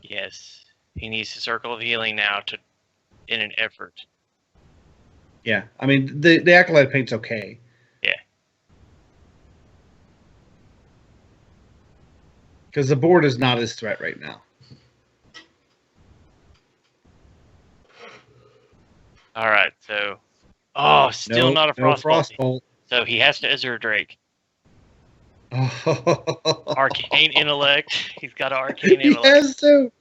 Yes. He needs to circle of healing now in an effort. Yeah. I mean, the Acolyte Paint's okay. Yeah. Because the board is not his threat right now. All right, so... Oh, still not a Frostbolt. Frostbolt. So he has to Azure Drake. Oh. Arcane Intellect. He's got an Arcane He Intellect. has to.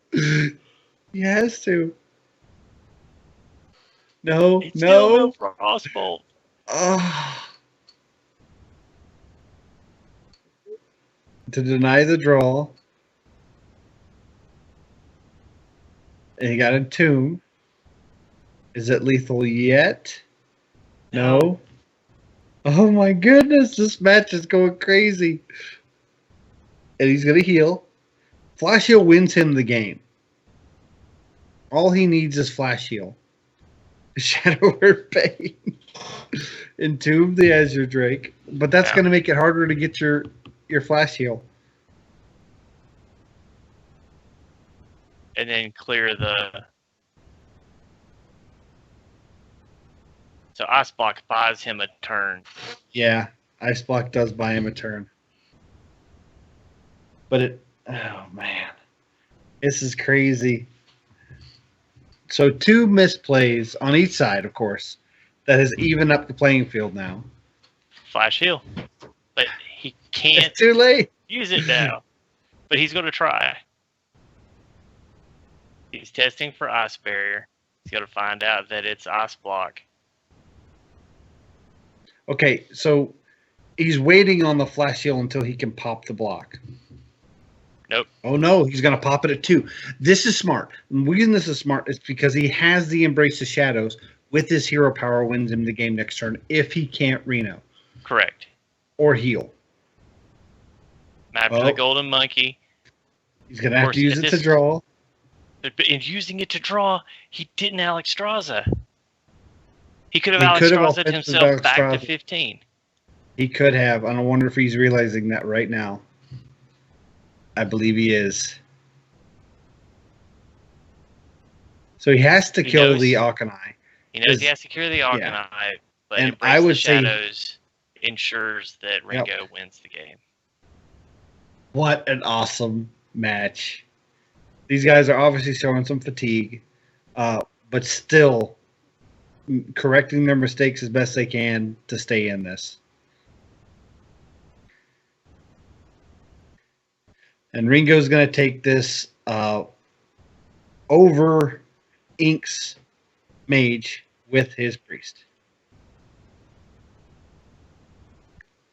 He has to. No, It's still no no. Frostbolt. To deny the draw. And he got a tomb. Is it lethal yet? No. Oh my goodness, this match is going crazy. And he's going to heal. Flash heal wins him the game. All he needs is flash heal. Shadow Earth Pain. Entomb the Azure Drake. But that's going to make it harder to get your flash heal. And then clear the... So Ice Block buys him a turn. Yeah, Ice Block does buy him a turn. But oh man. This is crazy. So 2 misplays on each side, of course. That has evened up the playing field now. Flash heal. But he can't It's too late. use it now. But he's going to try. He's testing for Ice Barrier. He's going to find out that it's Ice Block. Okay, so he's waiting on the flash heal until he can pop the block. Nope. Oh no, he's going to pop it at 2. This is smart. The reason this is smart is because he has the Embrace the Shadows with his hero power wins him the game next turn if he can't Reno. Correct. Or heal. Map to the Golden Monkey. He's going to have to use it to draw. But in using it to draw, he didn't Alex Straza. He could have Alex Straza himself back to 15. He could have. And I wonder if he's realizing that right now. I believe he is. So he has to kill the Alkanai. He knows he has to kill the Alkanai, but and Embrace the Shadows ensures that Ringo wins the game. What an awesome match. These guys are obviously showing some fatigue, but still correcting their mistakes as best they can to stay in this. And Ringo's going to take this over Ink's Mage with his Priest.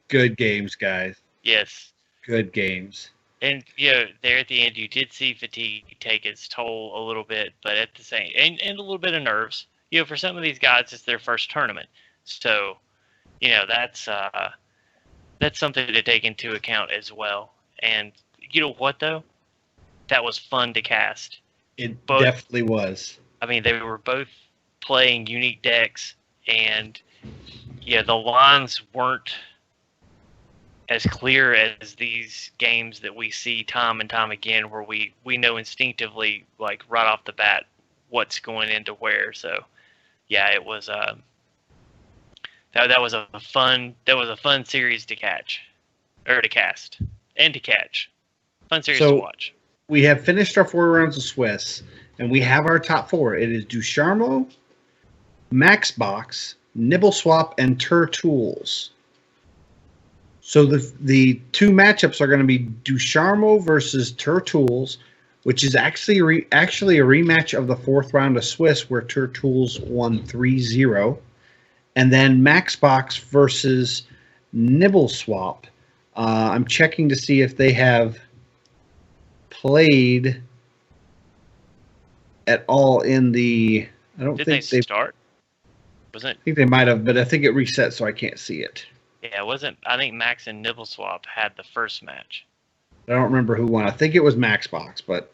Good games, guys. Yes. Good games. And there at the end, you did see fatigue take its toll a little bit, but at the same and a little bit of nerves. For some of these guys, it's their first tournament, so that's something to take into account as well. And you know what though, that was fun to cast. It definitely was. I mean, they were both playing unique decks, and the lines weren't as clear as these games that we see time and time again, where we know instinctively, like right off the bat, what's going into where. So, it was that was a fun series to catch, or to cast and to catch. Fun series to watch. We have finished our 4 rounds of Swiss, and we have our top 4. It is Ducharmo, Maxbox, Nibble Swap, and Turtools. So the 2 matchups are going to be Ducharmo versus Turtools, which is actually a rematch of the 4th round of Swiss, where Turtools won 3-0. And then Maxbox versus Nibble Swap, I'm checking to see if they have played at all in the. I don't Did think they start? Wasn't? I think they might have, but I think it reset, so I can't see it. Yeah, it wasn't. I think Max and Nibbleswap had the first match. I don't remember who won. I think it was Maxbox, but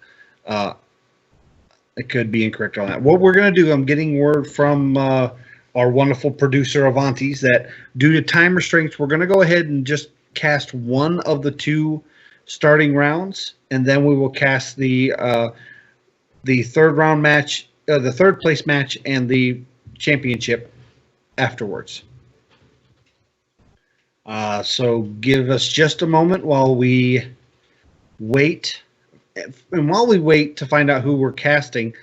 it could be incorrect on that. What we're going to do, I'm getting word from our wonderful producer, Avantis, that due to time restraints, we're going to go ahead and just cast one of the two starting rounds, and then we will cast the third round match, the third place match, and the championship afterwards. So give us just a moment while we wait. And while we wait to find out who we're casting,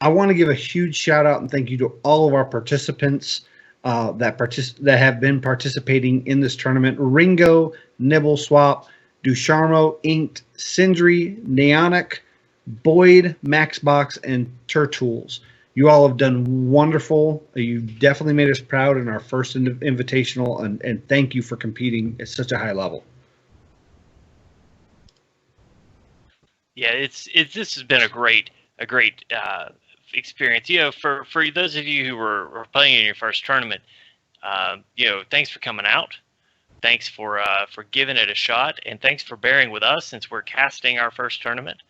I want to give a huge shout out and thank you to all of our participants that have been participating in this tournament. Ringo, Nibbleswap, Dusharmo, Inked, Sindri, Neonic, Boyd, Maxbox, and Turtools. You all have done wonderful. You definitely made us proud in our first invitational, and thank you for competing at such a high level. Yeah, it's this has been a great experience. You know, for those of you who were playing in your first tournament, you know, thanks for coming out. Thanks for giving it a shot, and thanks for bearing with us since we're casting our first tournament.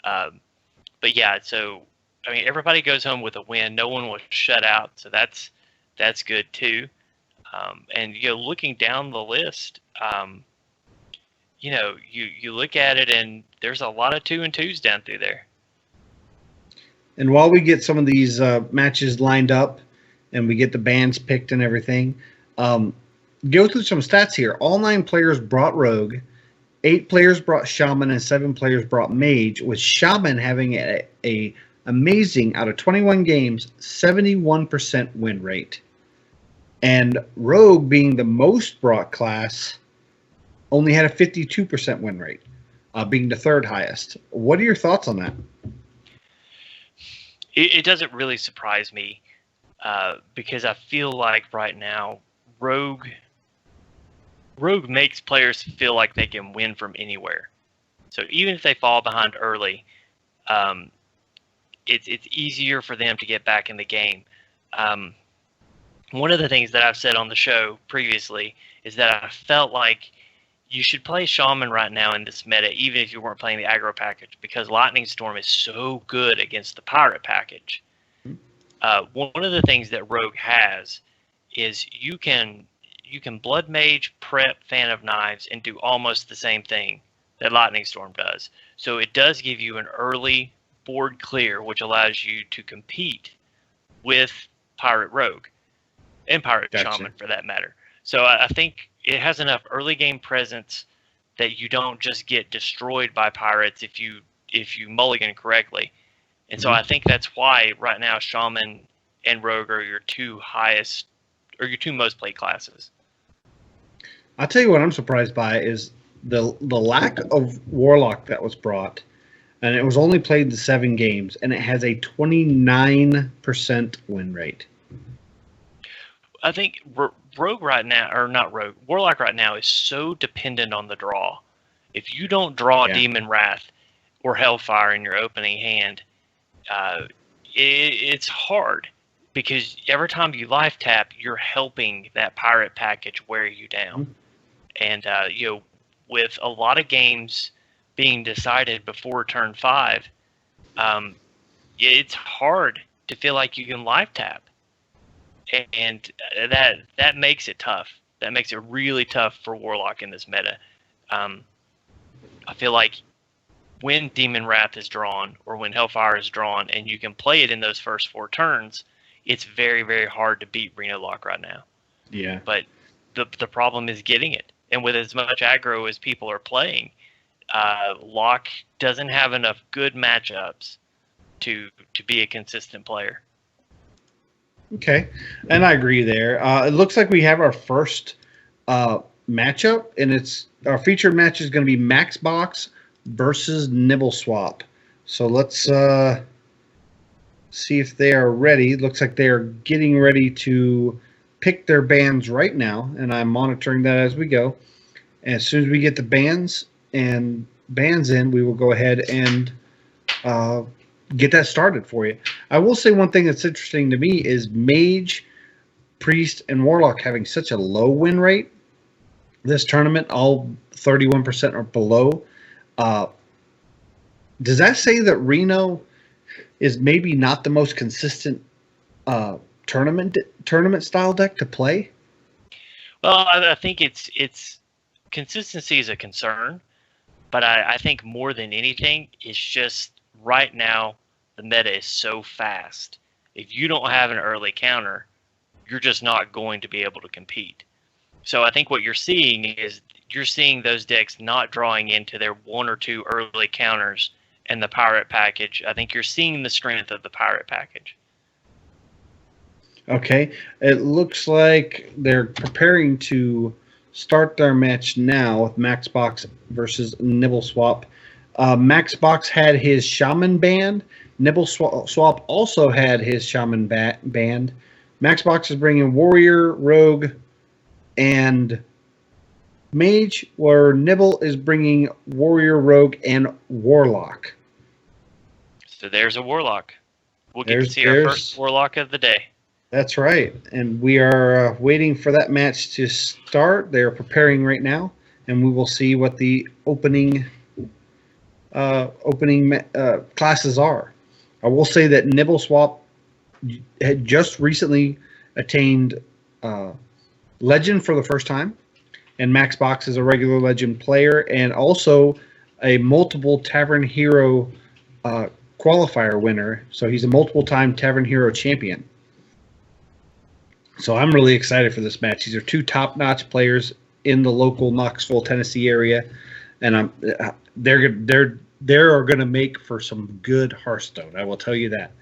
But yeah, so I mean, everybody goes home with a win. No one was shut out, so that's good too. And you know, looking down the list, you know, you look at it, and there's a lot of 2 and 2s down through there. And while we get some of these matches lined up, and we get the bands picked and everything, go through some stats here. All 9 players brought Rogue, 8 players brought Shaman, and 7 players brought Mage, with Shaman having a amazing, out of 21 games, 71% win rate. And Rogue, being the most brought class, only had a 52% win rate, being the third highest. What are your thoughts on that? It doesn't really surprise me because I feel like right now Rogue makes players feel like they can win from anywhere. So even if they fall behind early, it's easier for them to get back in the game. One of the things that I've said on the show previously is that I felt like you should play Shaman right now in this meta, even if you weren't playing the aggro package, because Lightning Storm is so good against the pirate package. One of the things that Rogue has is you can Blood Mage, prep Fan of Knives, and do almost the same thing that Lightning Storm does. So it does give you an early board clear, which allows you to compete with Pirate Rogue and Pirate Shaman for that matter. So I think it has enough early game presence that you don't just get destroyed by pirates if you mulligan correctly. And so I think that's why right now Shaman and Rogue are your two highest or your two most played classes. I'll tell you what I'm surprised by is the lack of Warlock that was brought, and it was only played in 7 games, and it has a 29% win rate. I think Rogue right now, or not Rogue, Warlock right now is so dependent on the draw. If you don't draw Demon Wrath or Hellfire in your opening hand, it's hard because every time you life tap, you're helping that pirate package wear you down. And you know, with a lot of games being decided before turn 5, it's hard to feel like you can life tap. And that makes it tough. That makes it really tough for Warlock in this meta. I feel like when Demon Wrath is drawn or when Hellfire is drawn and you can play it in those first 4 turns, it's very, very hard to beat Reno Lock right now. Yeah. But the problem is getting it. And with as much aggro as people are playing, Lock doesn't have enough good matchups to be a consistent player. Okay, and I agree there. It looks like we have our first matchup, and it's our featured match is going to be Maxbox versus Nibbleswap. So let's see if they are ready. Looks like they are getting ready to pick their bands right now, and I'm monitoring that as we go. And as soon as we get the bands in, we will go ahead and get that started for you. I will say one thing that's interesting to me is Mage, Priest, and Warlock having such a low win rate this tournament, all 31% or below. Does that say that Reno is maybe not the most consistent tournament style deck to play? Well, I think it's consistency is a concern, but I think more than anything, it's just right now the meta is so fast. If you don't have an early counter, you're just not going to be able to compete. So I think what you're seeing is those decks not drawing into their one or two early counters and the pirate package. I think you're seeing the strength of the pirate package. Okay. It looks like they're preparing to start their match now with Maxbox versus Nibbleswap. Maxbox had his Shaman band. Nibbleswap also had his Shaman band. Maxbox is bringing Warrior, Rogue, and Mage, where Nibble is bringing Warrior, Rogue, and Warlock. So there's a Warlock. We'll get to see our first Warlock of the day. That's right. And we are waiting for that match to start. They are preparing right now, and we will see what the opening classes are. I will say that Nibbleswap had just recently attained Legend for the first time, and Maxbox is a regular Legend player and also a multiple Tavern Hero qualifier winner. So he's a multiple-time Tavern Hero champion. So I'm really excited for this match. These are two top-notch players in the local Knoxville, Tennessee area, and they're going to make for some good Hearthstone. I will tell you that.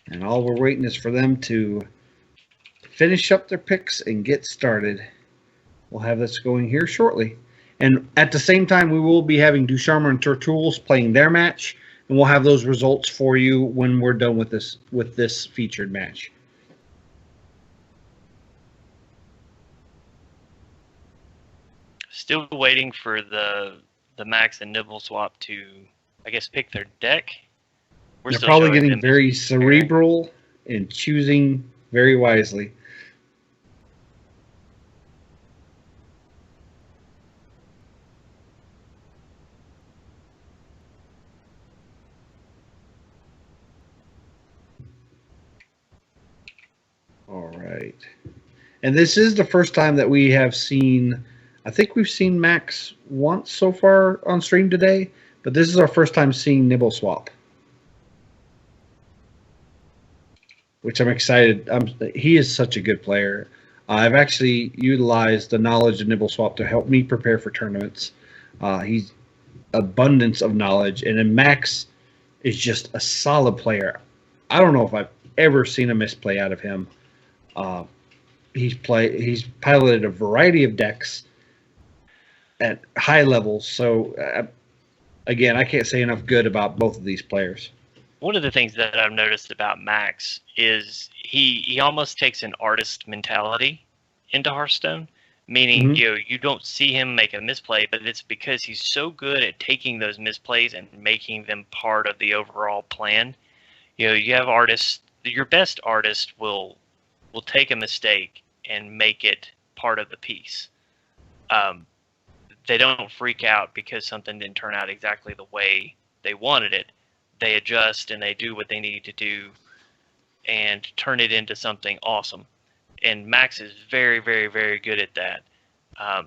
And all we're waiting is for them to finish up their picks and get started. We'll have this going here shortly. And at the same time, we will be having Ducharme and Turtools playing their match, and we'll have those results for you when we're done with this featured match. Still waiting for the Max and Nibbleswap to, I guess, pick their deck. They're probably getting very cerebral and choosing very wisely. All right. And this is the first time that we have seen, I think we've seen Max once so far on stream today, but this is our first time seeing Nibbleswap, which I'm excited. He is such a good player. I've actually utilized the knowledge of Nibbleswap to help me prepare for tournaments. He's abundance of knowledge, and then Max is just a solid player. I don't know if I've ever seen a misplay out of him. He's piloted a variety of decks at high levels. So again, I can't say enough good about both of these players. One of the things that I've noticed about Max is he almost takes an artist mentality into Hearthstone, meaning you don't see him make a misplay, but it's because he's so good at taking those misplays and making them part of the overall plan. You have artists. Your best artist will take a mistake and make it part of the piece. They don't freak out because something didn't turn out exactly the way they wanted it. They adjust and they do what they need to do and turn it into something awesome. And Max is very, very, very good at that.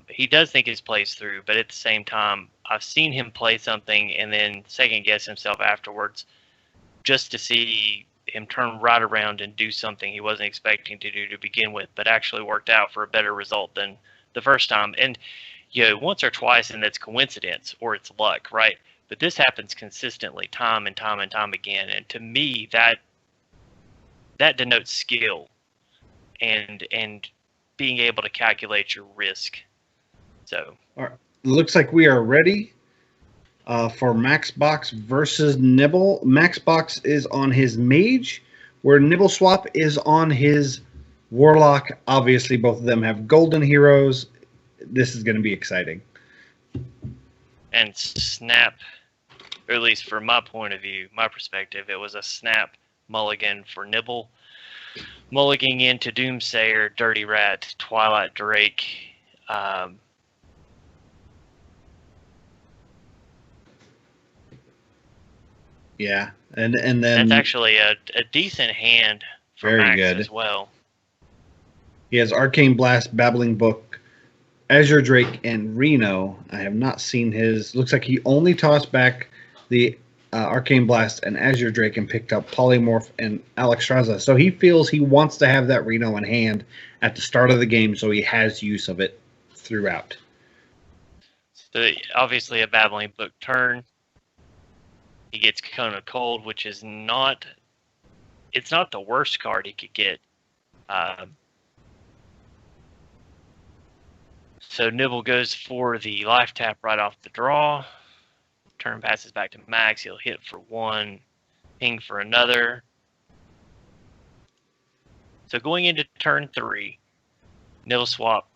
He does think his plays through, but at the same time, I've seen him play something and then second guess himself afterwards just to see him turn right around and do something he wasn't expecting to do to begin with, but actually worked out for a better result than the first time. And once or twice, and that's coincidence or it's luck, right? But this happens consistently, time and time and time again. And to me, that denotes skill and being able to calculate your risk. So, all right. Looks like we are ready. For Max Box versus Nibble. Max Box is on his Mage, where Nibble Swap is on his Warlock. Obviously, both of them have golden heroes. This is going to be exciting. And snap, or at least from my point of view, my perspective, it was a snap mulligan for Nibble. Mulliganing into Doomsayer, Dirty Rat, Twilight Drake. Yeah, and then that's actually a decent hand for very Max good as well. He has Arcane Blast, Babbling Book, Azure Drake, and Reno. I have not seen his. Looks like he only tossed back the Arcane Blast and Azure Drake and picked up Polymorph and Alexstrasza. So he feels he wants to have that Reno in hand at the start of the game, so he has use of it throughout. So obviously a Babbling Book turn. He gets Cone of Cold, which is not. It's not the worst card he could get. So Nibble goes for the life tap right off the draw. Turn passes back to Max. He'll hit for one, ping for another. So going into turn 3, Nibble swap.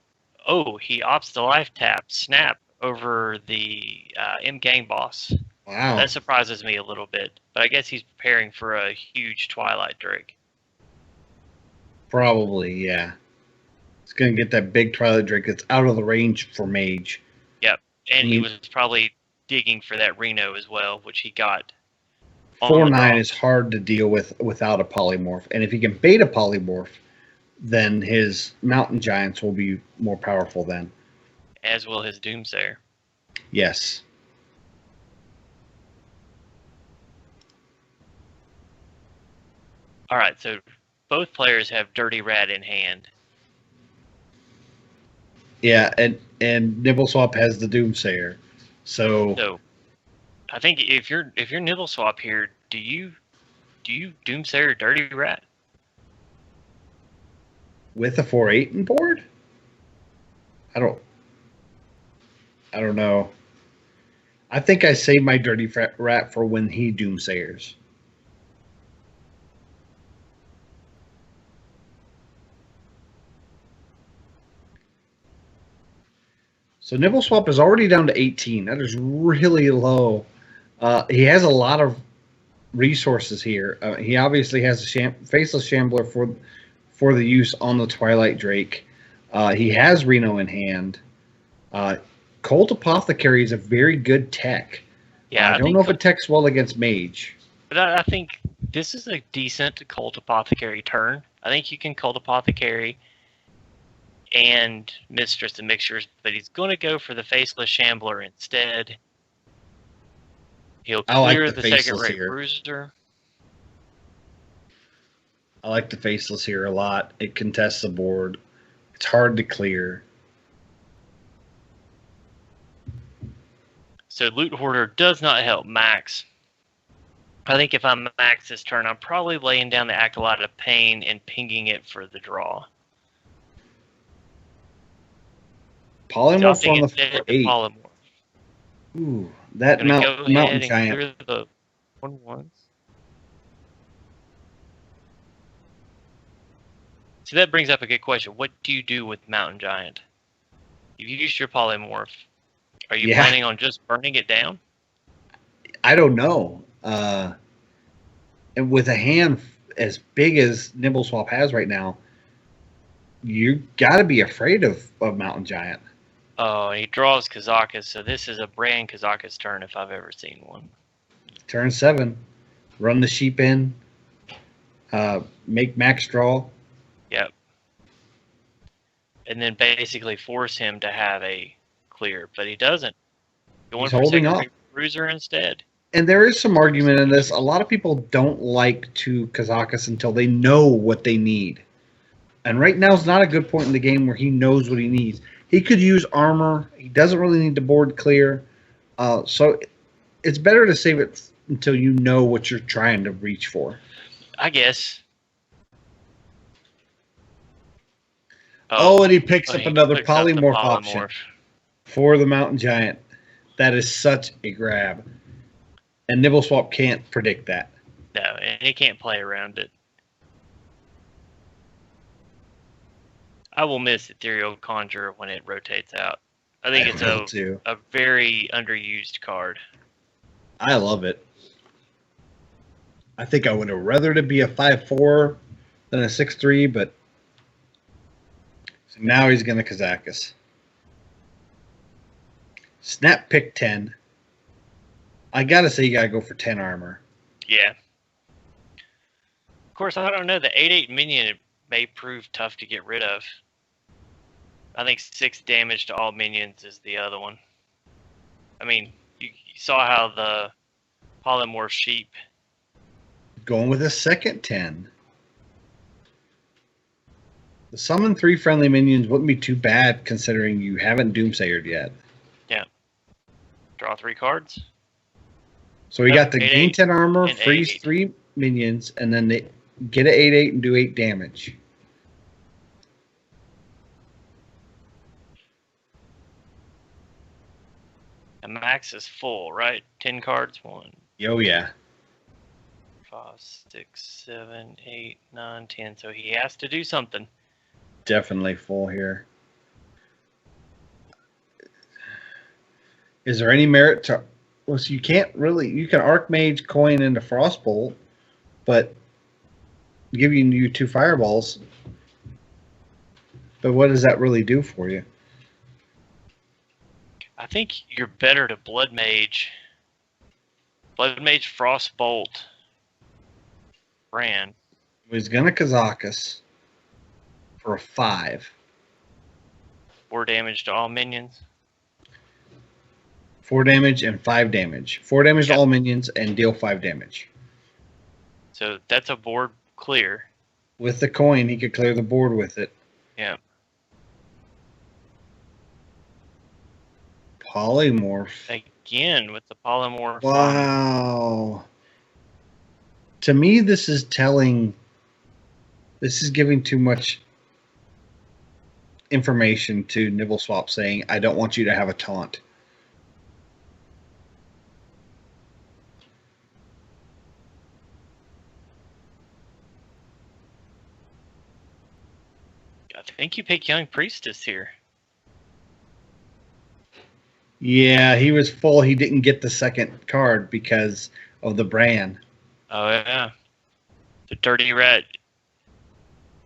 Oh, he opts the life tap, snap over the M-Gang boss. Wow. That surprises me a little bit, but I guess he's preparing for a huge Twilight Drake. Probably, yeah. It's going to get that big Twilight Drake that's out of the range for Mage. Yep, and he was probably digging for that Reno as well, which he got. 4/9 is hard to deal with without a Polymorph, and if he can bait a Polymorph, then his Mountain Giants will be more powerful then. As will his Doomsayer. Yes. All right, so both players have Dirty Rat in hand. Yeah, and Nibble Swap has the Doomsayer. So I think if you're Nibble Swap here, do you Doomsayer Dirty Rat? With a 4/8 in board? I don't know. I think I save my Dirty Rat for when he Doomsayers. So Nibble Swap is already down to 18. That is really low. He has a lot of resources here. He obviously has a Faceless Shambler for the use on the Twilight Drake. He has Reno in hand. Cold Apothecary is a very good tech. Yeah, I don't know if it techs well against Mage. But I think this is a decent Cold Apothecary turn. I think you can Cold Apothecary and Mistress of Mixtures, but he's going to go for the Faceless Shambler instead. He'll clear the second-rate Bruiser. I like the Faceless here a lot. It contests the board. It's hard to clear. So Loot Hoarder does not help Max. I think if I'm Max this turn, I'm probably laying down the Acolyte of Pain and pinging it for the draw. Polymorph on the 4/8. Polymorph. Ooh, that Mountain Giant. Clear the 1/1s. So that brings up a good question. What do you do with Mountain Giant? If you use your Polymorph, are you planning on just burning it down? I don't know. And with a hand as big as Nibble Swap has right now, you got to be afraid of Mountain Giant. Oh, he draws Kazakus, so this is a brand Kazakus turn if I've ever seen one. Turn 7. Run the sheep in. Make Max draw. Yep. And then basically force him to have a clear, but he doesn't. He's holding up. Bruiser instead. And there is some argument in this. A lot of people don't like to Kazakus until they know what they need. And right now is not a good point in the game where he knows what he needs. He could use armor. He doesn't really need to board clear. So it's better to save it until you know what you're trying to reach for. I guess. And he picks up another polymorph option for the Mountain Giant. That is such a grab. And Nibble Swap can't predict that. No, and he can't play around it. I will miss Ethereal Conjurer when it rotates out. I think it's a very underused card. I love it. I think I would have rather it be a 5/4 than a 6/3, but so now he's going to Kazakus. Snap pick 10. I got to say you got to go for 10 armor. Yeah. Of course, I don't know. The 8/8 minion may prove tough to get rid of. I think 6 damage to all minions is the other one. I mean, you saw how the polymorph sheep. Going with a second 10. The summon 3 friendly minions wouldn't be too bad considering you haven't Doomsayered yet. Yeah. Draw 3 cards. So we got the gain 10 armor, and freeze 8/8. 3 minions, and then they get an 8/8 and do 8 damage. And max is full, right? 10 cards. 1, Yo, yeah. 5, 6, 7, 8, 9, 10. So he has to do something. Definitely full here. Is there any merit to... Well, so you can't really... You can Archmage coin into Frostbolt, but giving you 2 fireballs. But what does that really do for you? I think you're better to Blood Mage. Blood Mage Frostbolt. Brand. He's going to Kazakus for a 5. 4 damage to all minions. 4 damage and 5 damage. 4 damage to Yep. all minions and deal 5 damage. So that's a board clear. With the coin, he could clear the board with it. Yeah. Polymorph. Again with the polymorph. Wow. To me, this is telling. This is giving too much information to Nibble Swap saying, I don't want you to have a taunt. I think you pick Young Priestess here. Yeah, he was full. He didn't get the second card because of the brand. Oh yeah. The Dirty Rat.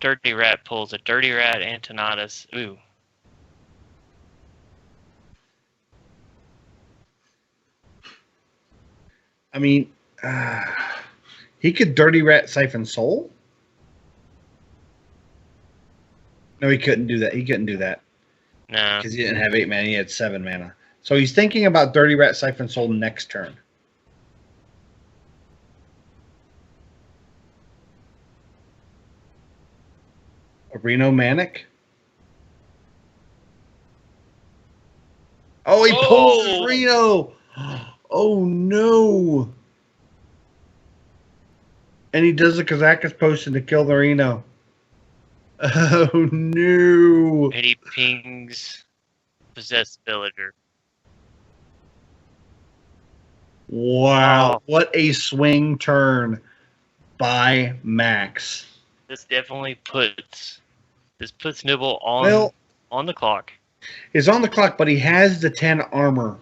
Dirty Rat pulls a Dirty Rat Antonatus. Ooh. I mean, he could Dirty Rat Siphon Soul? No, he couldn't do that. He couldn't do that. No. Because he didn't have 8 mana. He had 7 mana. So he's thinking about Dirty Rat Siphon Soul next turn. A Reno Manic? Oh, he pulls his Reno! Oh, no! And he does a Kazakus potion to kill the Reno. Oh, no! And he pings Possessed Villager. Wow, Oh. what a swing turn by Max. This definitely puts Nibble on the clock. He's on the clock, but he has the 10 armor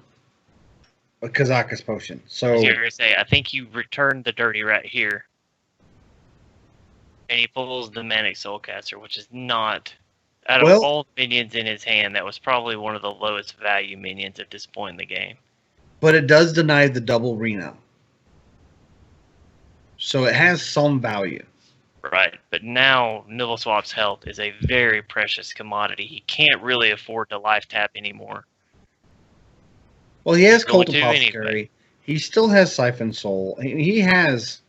of Kazakus potion. So I was gonna say, I think you return the Dirty Rat here. And he pulls the Manic Soulcaster, which is not out of all minions in his hand, that was probably one of the lowest value minions at this point in the game. But it does deny the double Reno. So it has some value. Right, but now Nibble Swap's health is a very precious commodity. He can't really afford to life tap anymore. Well, he has Going Cult to Apothecary. anyway. He still has Siphon Soul. He has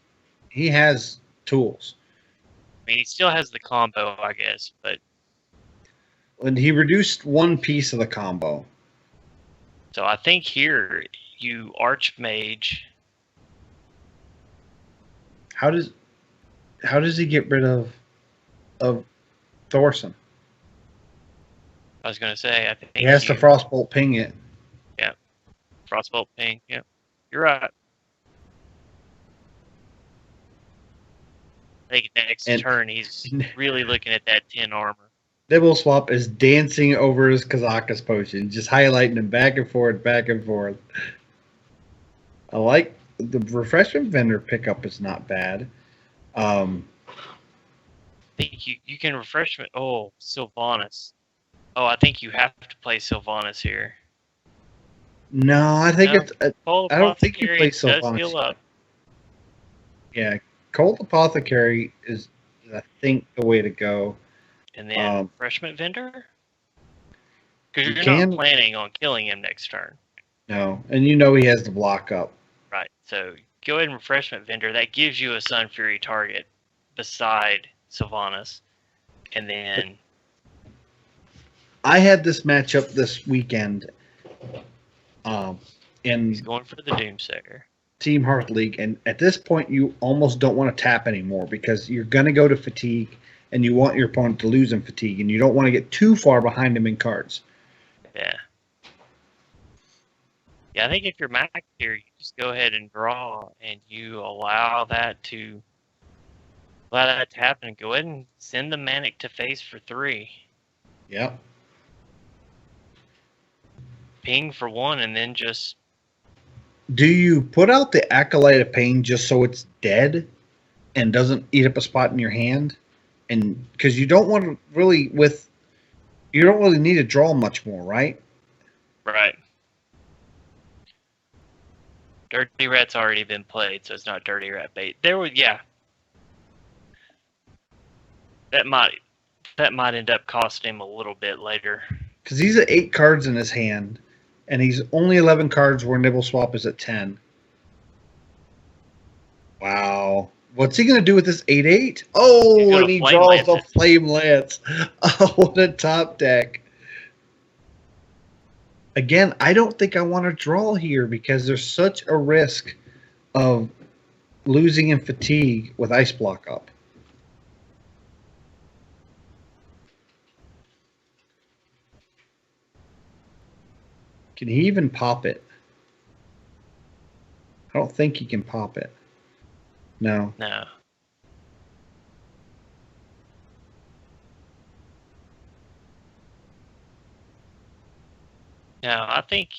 tools. I mean, he still has the combo, I guess, but And he reduced one piece of the combo. so I think here you Archmage. How does he get rid of Thorson? I was going to say, I think He has to Frostbolt ping it. Frostbolt ping. Yep. You're right. I think next turn he's really looking at that 10 armor. Nibble Swap is dancing over his Kazakus potion, just highlighting him back and forth, back and forth. I like the refreshment vendor pickup is not bad. I think you can refreshment. Oh, Sylvanas. Oh, I think you have to play Sylvanas here. No, I think it's. I don't think you play does Sylvanas. heal up. Yeah, Cold Apothecary is, I think, the way to go. And then refreshment vendor? Because you're can, not planning on killing him next turn. No, and you know he has the block up. Right, so go ahead and refreshment vendor. That gives you a Sun Fury target beside Sylvanas. And then... I had this matchup this weekend in he's going for the Doomsayer. Team Hearth League, and at this point you almost don't want to tap anymore because you're going to go to fatigue and you want your opponent to lose in fatigue, and you don't want to get too far behind him in cards. Yeah. Yeah, I think if you're Mac here, you just go ahead and draw, and you allow that to happen. Go ahead and send the Manic to face for 3. Yep. Ping for 1, and then just... Do you put out the Acolyte of Pain just so it's dead and doesn't eat up a spot in your hand? And because you don't want to really you don't really need to draw much more, right? Right. Dirty Rat's already been played, so it's not Dirty Rat bait. Yeah. That might end up costing him a little bit later. Because he's at 8 cards in his hand, and he's only 11 cards where Nibble Swap is at 10. Wow. What's he going to do with this 8/8? Oh, and he draws a Flame Lance. Oh, what a top deck. Again, I don't think I want to draw here because there's such a risk of losing in fatigue with Ice Block up. Can he even pop it? I don't think he can pop it. No. No. No, I think...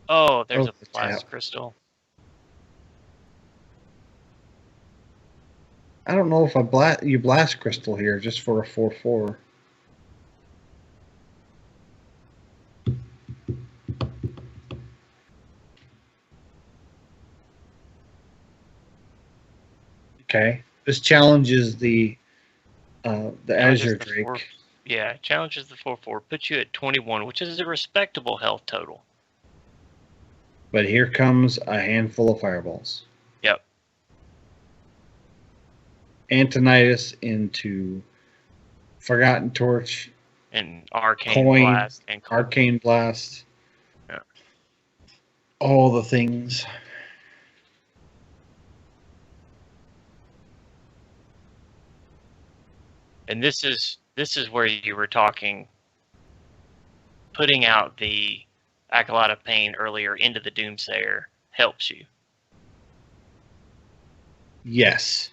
Oh, there's a Blast Crystal. I don't know if you Blast Crystal here just for a 4/4. Okay. This challenges the Azure Drake. Yeah, challenges the 4/4. Puts you at 21, which is a respectable health total. But here comes a handful of fireballs. Yep. Antonitis into Forgotten Torch. And Arcane Blast. And Arcane Blast. Yeah. All the things. And this is where you were talking, putting out the Acolyte of Pain earlier into the Doomsayer helps you. Yes.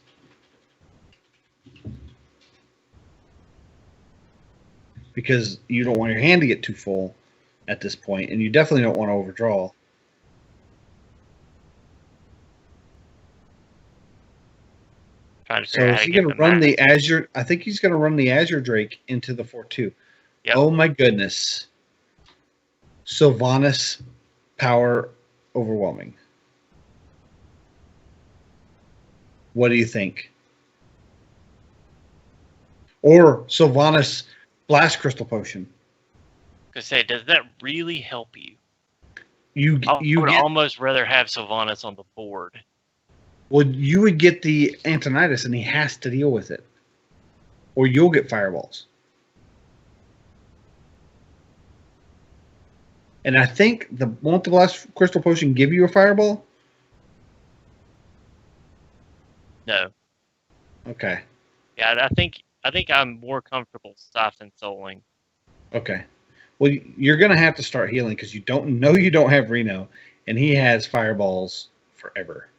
Because you don't want your hand to get too full at this point, and you definitely don't want to overdraw. So is he going to run the Azure? I think he's going to run the Azure Drake into the 4/2. Yep. Oh my goodness. Sylvanas power overwhelming. What do you think? Or Sylvanas Blast Crystal Potion. I say, does that really help you? I would almost rather have Sylvanas on the board. Well, you would get the Antonitis, and he has to deal with it. Or you'll get fireballs. And I think won't the Blast Crystal Potion give you a fireball? No. Okay. Yeah, I think I'm more comfortable Siphon Souling. Okay. Well, you're going to have to start healing because you don't have Reno, and he has fireballs forever.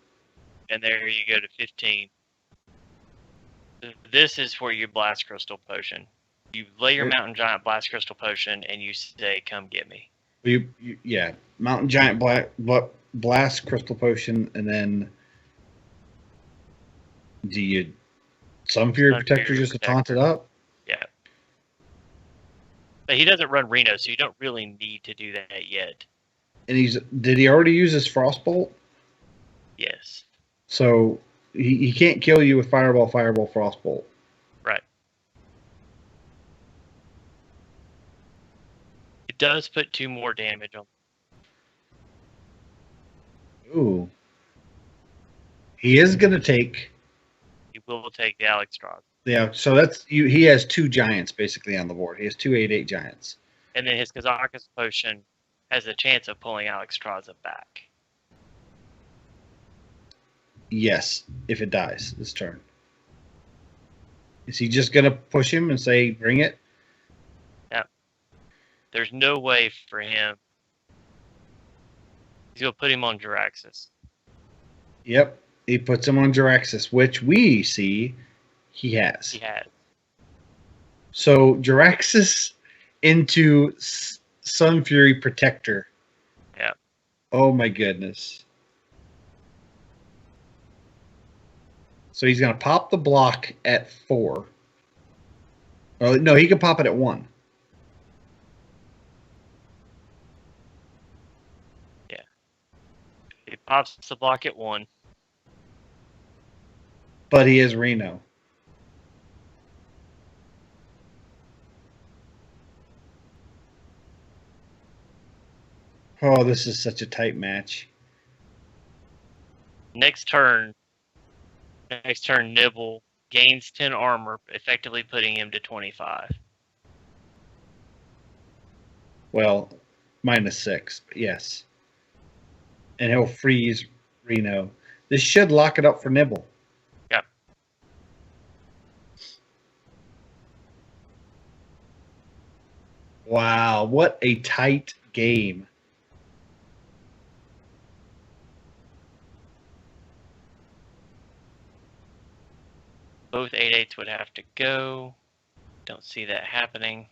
And there you go to 15. This is where you blast Crystal Potion. You lay your Mountain Giant blast Crystal Potion, and you say, "Come get me." Yeah, Mountain Giant blast Crystal Potion, and then do you Sun Fury Protector just to taunt it up? Yeah. But he doesn't run Reno, so you don't really need to do that yet. And did he already use his Frostbolt? Yes. So he can't kill you with Fireball, Frostbolt. Right. It does put 2 more damage on. Ooh. He is going to take... He will take the Alexstrasza. Yeah, so he has 2 giants basically on the board. He has 2 8/8 giants. And then his Kazakus Potion has a chance of pulling Alexstrasza back. Yes, if it dies this turn. Is he just going to push him and say, bring it? Yeah. There's no way for him. He's going to put him on Jiraxis. Yep, he puts him on Jiraxis, which we see he has. He has. So Jiraxis into Sun Fury Protector. Yeah. Oh my goodness. So he's going to pop the block at 4. Oh, no, he can pop it at 1. Yeah. He pops the block at 1. But he is Reno. Oh, this is such a tight match. Next turn, Nibble gains 10 armor, effectively putting him to 25. Well, -6, but yes. And he'll freeze Reno. This should lock it up for Nibble. Yep. Wow, what a tight game. Both 8/8s would have to go. Don't see that happening.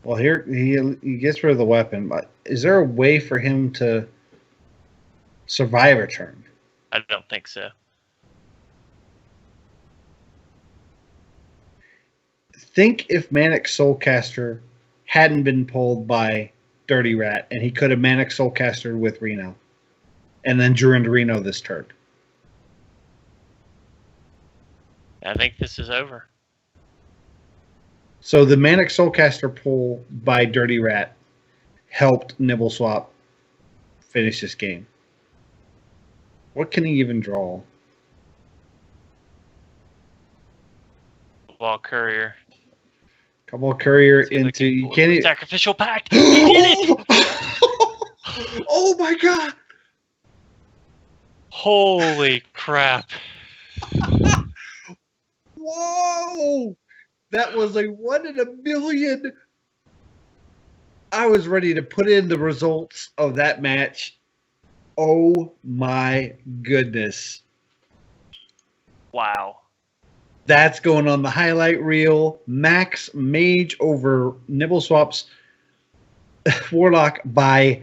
Well, here he gets rid of the weapon, but is there a way for him to survive a turn? I don't think so. Think if Manic Soulcaster hadn't been pulled by Dirty Rat, and he could have Manic Soulcaster with Reno, and then drew into Reno this turn. I think this is over. So the Manic Soulcaster pull by Dirty Rat helped Nibble Swap finish this game. What can he even draw? Ball Courier. Cabal Courier into... You can't even... Sacrificial Pact! He did it! Oh my god! Holy crap. Whoa! That was a 1 in a million. I was ready to put in the results of that match. Oh my goodness. Wow. That's going on the highlight reel. Max Mage over Nibble Swap's Warlock by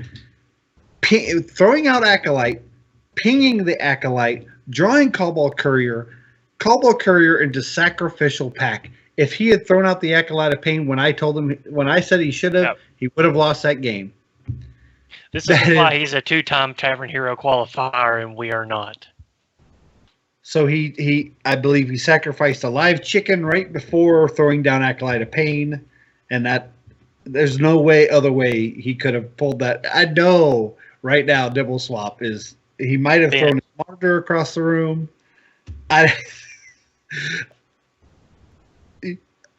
throwing out Acolyte, pinging the Acolyte, drawing Cobalt Courier into Sacrificial Pack. If he had thrown out the Acolyte of Pain when I said he should have, he would have lost that game. This is why he's a 2-time Tavern Hero qualifier and we are not. So I believe he sacrificed a live chicken right before throwing down Acolyte of Pain, and that there's no other way he could have pulled that. I know right now Nibble Swap he might have thrown his monitor across the room.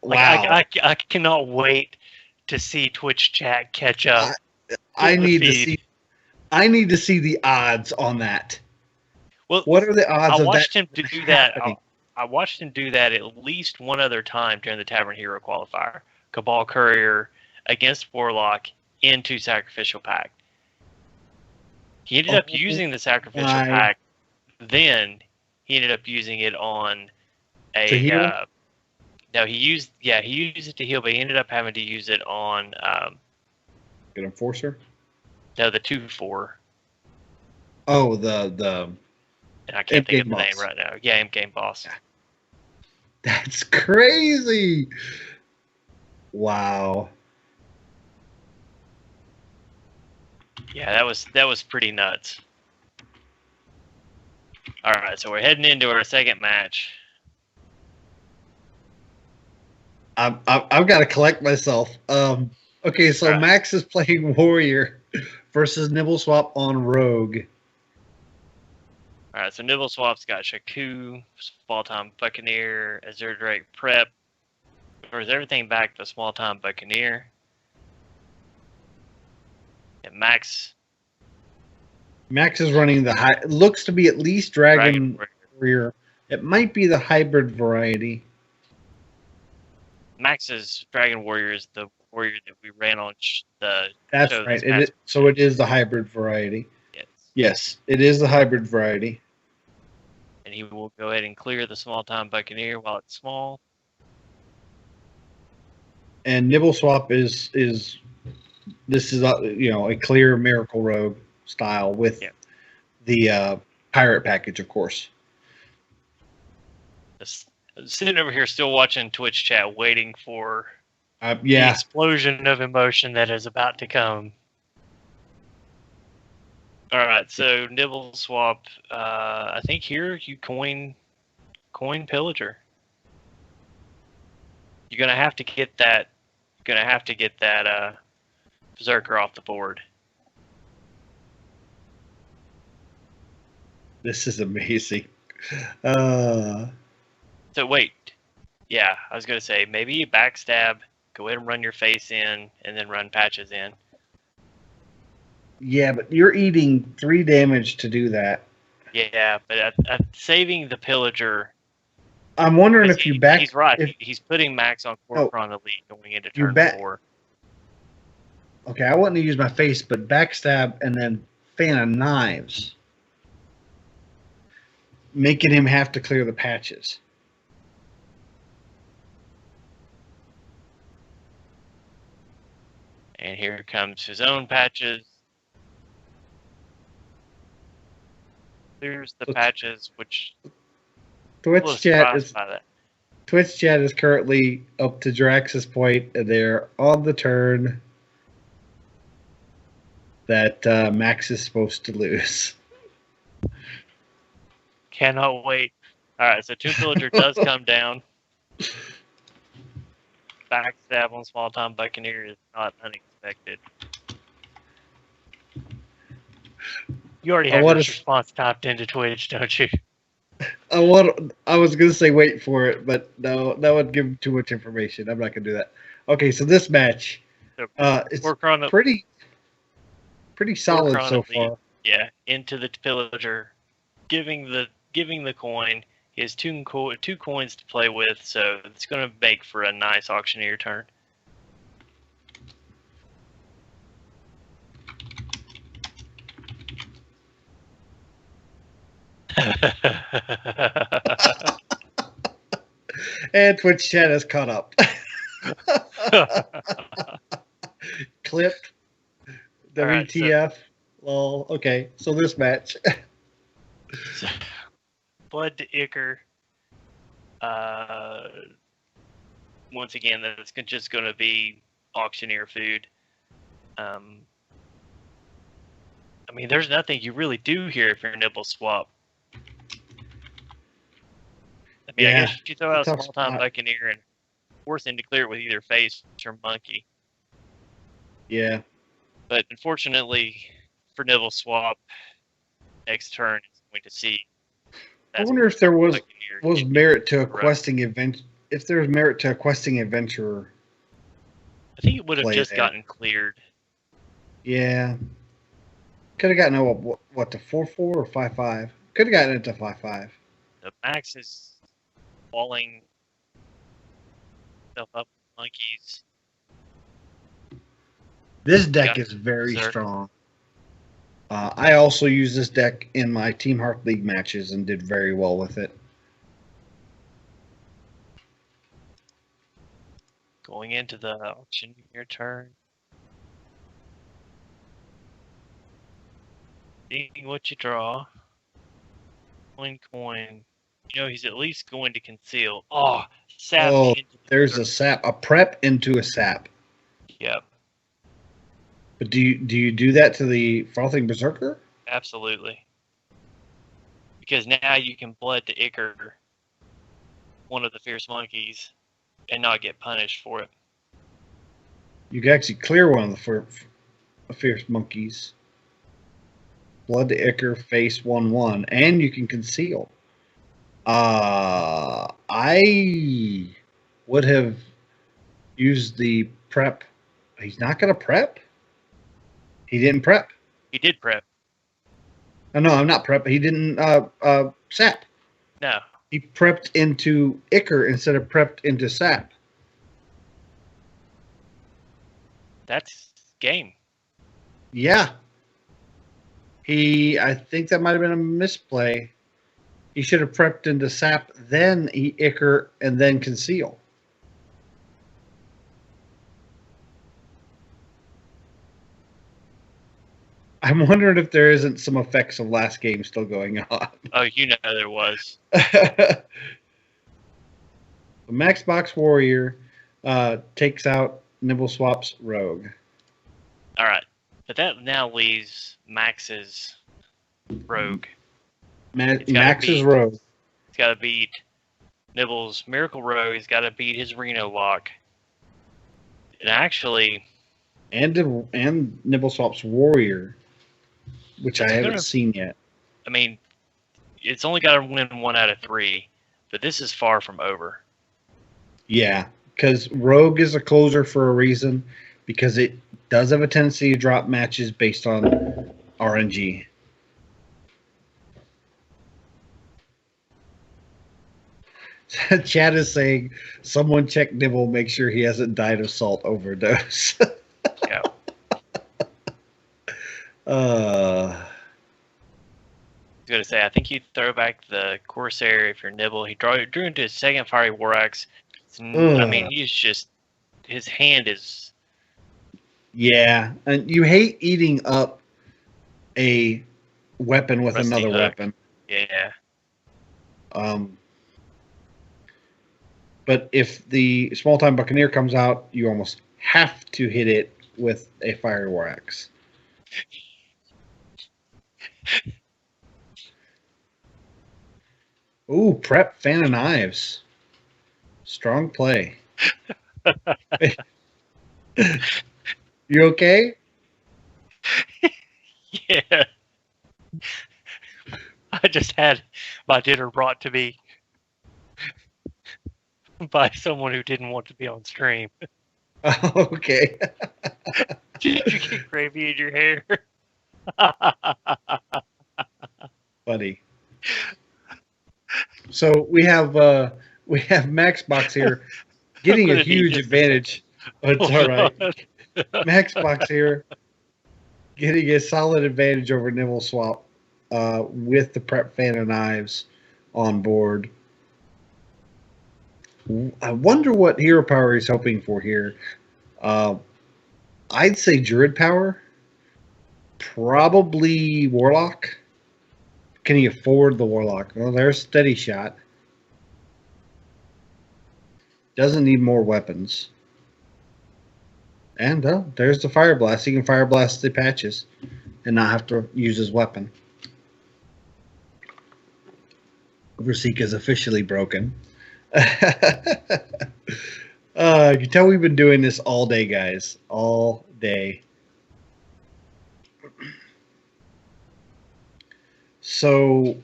Wow. I cannot wait to see Twitch chat catch up. I need to see the odds on that. Well, what are the odds? I watched him do that. Happening? I watched him do that at least one other time during the Tavern Hero qualifier. Cabal Courier against Warlock into Sacrificial Pact. He ended up using the sacrificial pack. Then he ended up using it on a. To heal? No, he used it to heal, but he ended up having to use it on. An enforcer? No, the 2/4. Oh, the. I can't think of the boss. name right now. Yeah, M-Game boss. That's crazy. Wow. Yeah, that was pretty nuts. All right, so we're heading into our second match. I've got to collect myself. Okay, so Right. Max is playing Warrior versus Nibble Swap on Rogue. All right, so Nibble Swap's got Shaku, Small Time Buccaneer, Azure Drake Prep. Or is everything back to Small Time Buccaneer? And Max Max is running the high. Looks to be at least Dragon Warrior. It might be the hybrid variety. Max's Dragon Warrior is the warrior that we ran on the That's show right. this past So it is the hybrid variety. Yes. Yes, it is the hybrid variety. And he will go ahead and clear the Small Time Buccaneer while it's small. And Nibble Swap is a clear Miracle Rogue style with the pirate package, of course. Just sitting over here still watching Twitch chat, waiting for the Yeah. explosion of emotion that is about to come. All right, so Nibble Swap. I think here you coin Pillager. You're gonna have to get that. Berserker off the board. This is amazing. So wait, yeah, I was gonna say maybe you backstab, go ahead and run your face in, and then run patches in. Yeah, but you're eating 3 damage to do that. Yeah, but saving the Pillager. I'm wondering if you back. He's right. He's putting Max on Corcoran Elite going into turn 4. Okay, I wouldn't use my face, but backstab and then Fan of Knives, making him have to clear the patches. And here comes his own patches. Clears the patches, which Twitch chat is currently up to Drax's point, and they're on the turn that Max is supposed to lose. Cannot wait. All right, so Tomb Pillager does come down. Backstab on Small Time Buccaneer is not unexpected. You already have your response typed into Twitch, don't you? I was going to say wait for it, but no, that would give too much information. I'm not going to do that. Okay, so this match, it's pretty solid so far. Yeah, into the Pillager, giving the coin. He has two coins to play with, so it's going to make for a nice auctioneer turn. And Twitch chat has caught up. Clipped. WTF. Right, Lol. Okay, so this match. Blood to Icker. Once again, that's just going to be auctioneer food. I mean, there's nothing you really do here if you're a Nibble Swap. I mean, I guess you throw out a Small Time Buccaneer and force him to clear it with either face or monkey. Yeah. But unfortunately, for Nibble Swap, next turn is going to see. I wonder if there was merit to a questing event. If there was merit to a questing adventurer. I think it would have just gotten cleared. Yeah. Could have gotten to 4-4 or 5-5. Could have gotten it to 5-5. The Max is falling stuff up with monkeys. This deck is very strong. I also used this deck in my Team Heart League matches and did very well with it. Going into the auction, your turn. Seeing what you draw. Coin. You know, he's at least going to conceal. Oh, sap. Oh, there's a sap, a prep into a sap. Yep. But do you do that to the Frothing Berserker? Absolutely. Because now you can blood to Ichor one of the fierce monkeys and not get punished for it. You can actually clear one of the fierce monkeys. Blood to Ichor, face 1/1, and you can conceal. I would have used the prep. He's not going to prep? He didn't prep. He did prep. Oh, no, I'm not prep. He didn't sap. No. He prepped into Ichor instead of prepped into sap. That's game. Yeah. I think that might have been a misplay. He should have prepped into sap, then Ichor, and then conceal. I'm wondering if there isn't some effects of last game still going on. Oh, you know there was. The Max Box Warrior takes out Nibble Swap's Rogue. All right. But that now leaves Max's Rogue. Max's Rogue. He's got to beat Nibble's Miracle Rogue. He's got to beat his Reno Lock. And actually... And Nibble Swap's Warrior, which I haven't seen yet. I mean, it's only got to win 1 out of 3, but this is far from over. Yeah, because Rogue is a closer for a reason, because it does have a tendency to drop matches based on RNG. Chad is saying, someone check Nibble, make sure he hasn't died of salt overdose. Yeah. I was going to say, I think you throw back the Corsair if you're Nibble. He drew into his second Fiery War Axe. I mean, he's just... His hand is... Yeah, and you hate eating up a weapon with Rusty another hook. weapon. Yeah. But if the Small Time Buccaneer comes out, you almost have to hit it with a Fiery War Axe. Ooh, prep Fan of Knives. Strong play. You okay? Yeah. I just had my dinner brought to me by someone who didn't want to be on stream. Okay. Did you get gravy in your hair? Buddy. So we have Max Box here getting a huge advantage. It's all right. Max Box here getting a solid advantage over Nibble Swap with the prep Fan of Knives on board. I wonder what hero power he's hoping for here. I'd say Druid power. Probably Warlock. Can he afford the Warlock? Well, there's Steady Shot. Doesn't need more weapons. And there's the Fire Blast. He can Fire Blast the patches and not have to use his weapon. Overseek is officially broken. You can tell we've been doing this all day, guys. All day. So,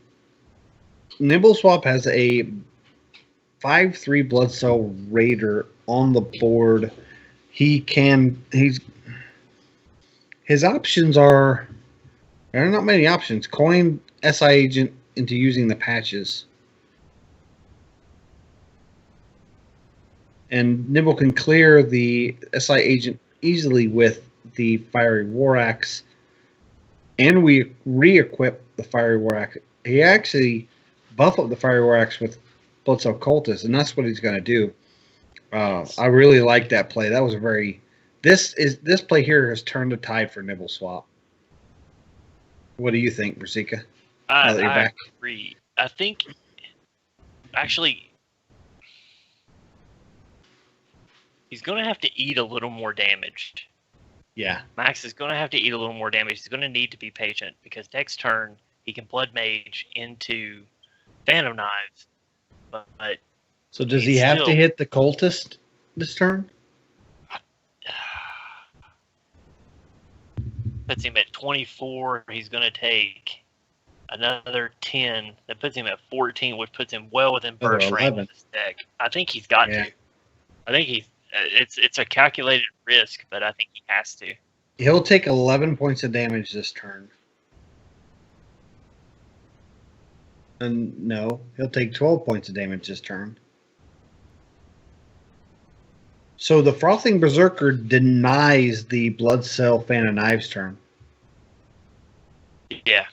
Nibble Swap has a 5/3 Blood Cell Raider on the board. His options are, there are not many options. Coin SI Agent into using the patches. And Nibble can clear the SI Agent easily with the Fiery War Axe. and we re-equip the Fiery War Axe. He actually buff up the Fiery War Axe with Bloodcell Cultist, and that's what he's going to do. I really like that play. That was a very this play here has turned the tide for Nibble Swap. What do you think, Brasika? I agree. I think actually he's going to have to eat a little more damage. Yeah. Max is going to have to eat a little more damage. He's going to need to be patient because next turn he can Blood Mage into Phantom Knives. But so does he have to hit the Cultist this turn? Puts him at 24. He's going to take another 10. That puts him at 14, which puts him well within burst range of this deck. I think he's got to. I think he's. It's a calculated risk, but I think he has to. He'll take 11 points of damage this turn. And no, he'll take 12 points of damage this turn. So the Frothing Berserker denies the Bloodcell Phantom Knives turn. Yeah.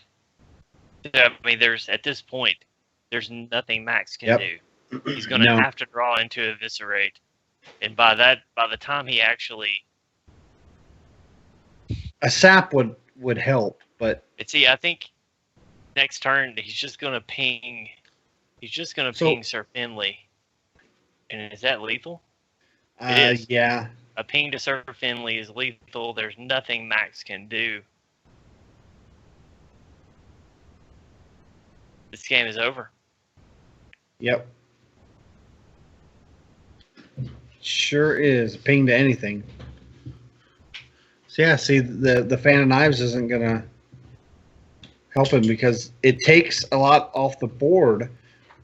I mean, at this point, there's nothing Max can do. He's going to have to draw into Eviscerate. And by the time he actually... A sap would help, but... See, I think next turn, he's just going to ping... He's just going to ping Sir Finley. And is that lethal? It is. Yeah. A ping to Sir Finley is lethal. There's nothing Max can do. This game is over. Yep. Sure is. Ping to anything. So yeah, see, the Fan of Knives isn't going to help him because it takes a lot off the board,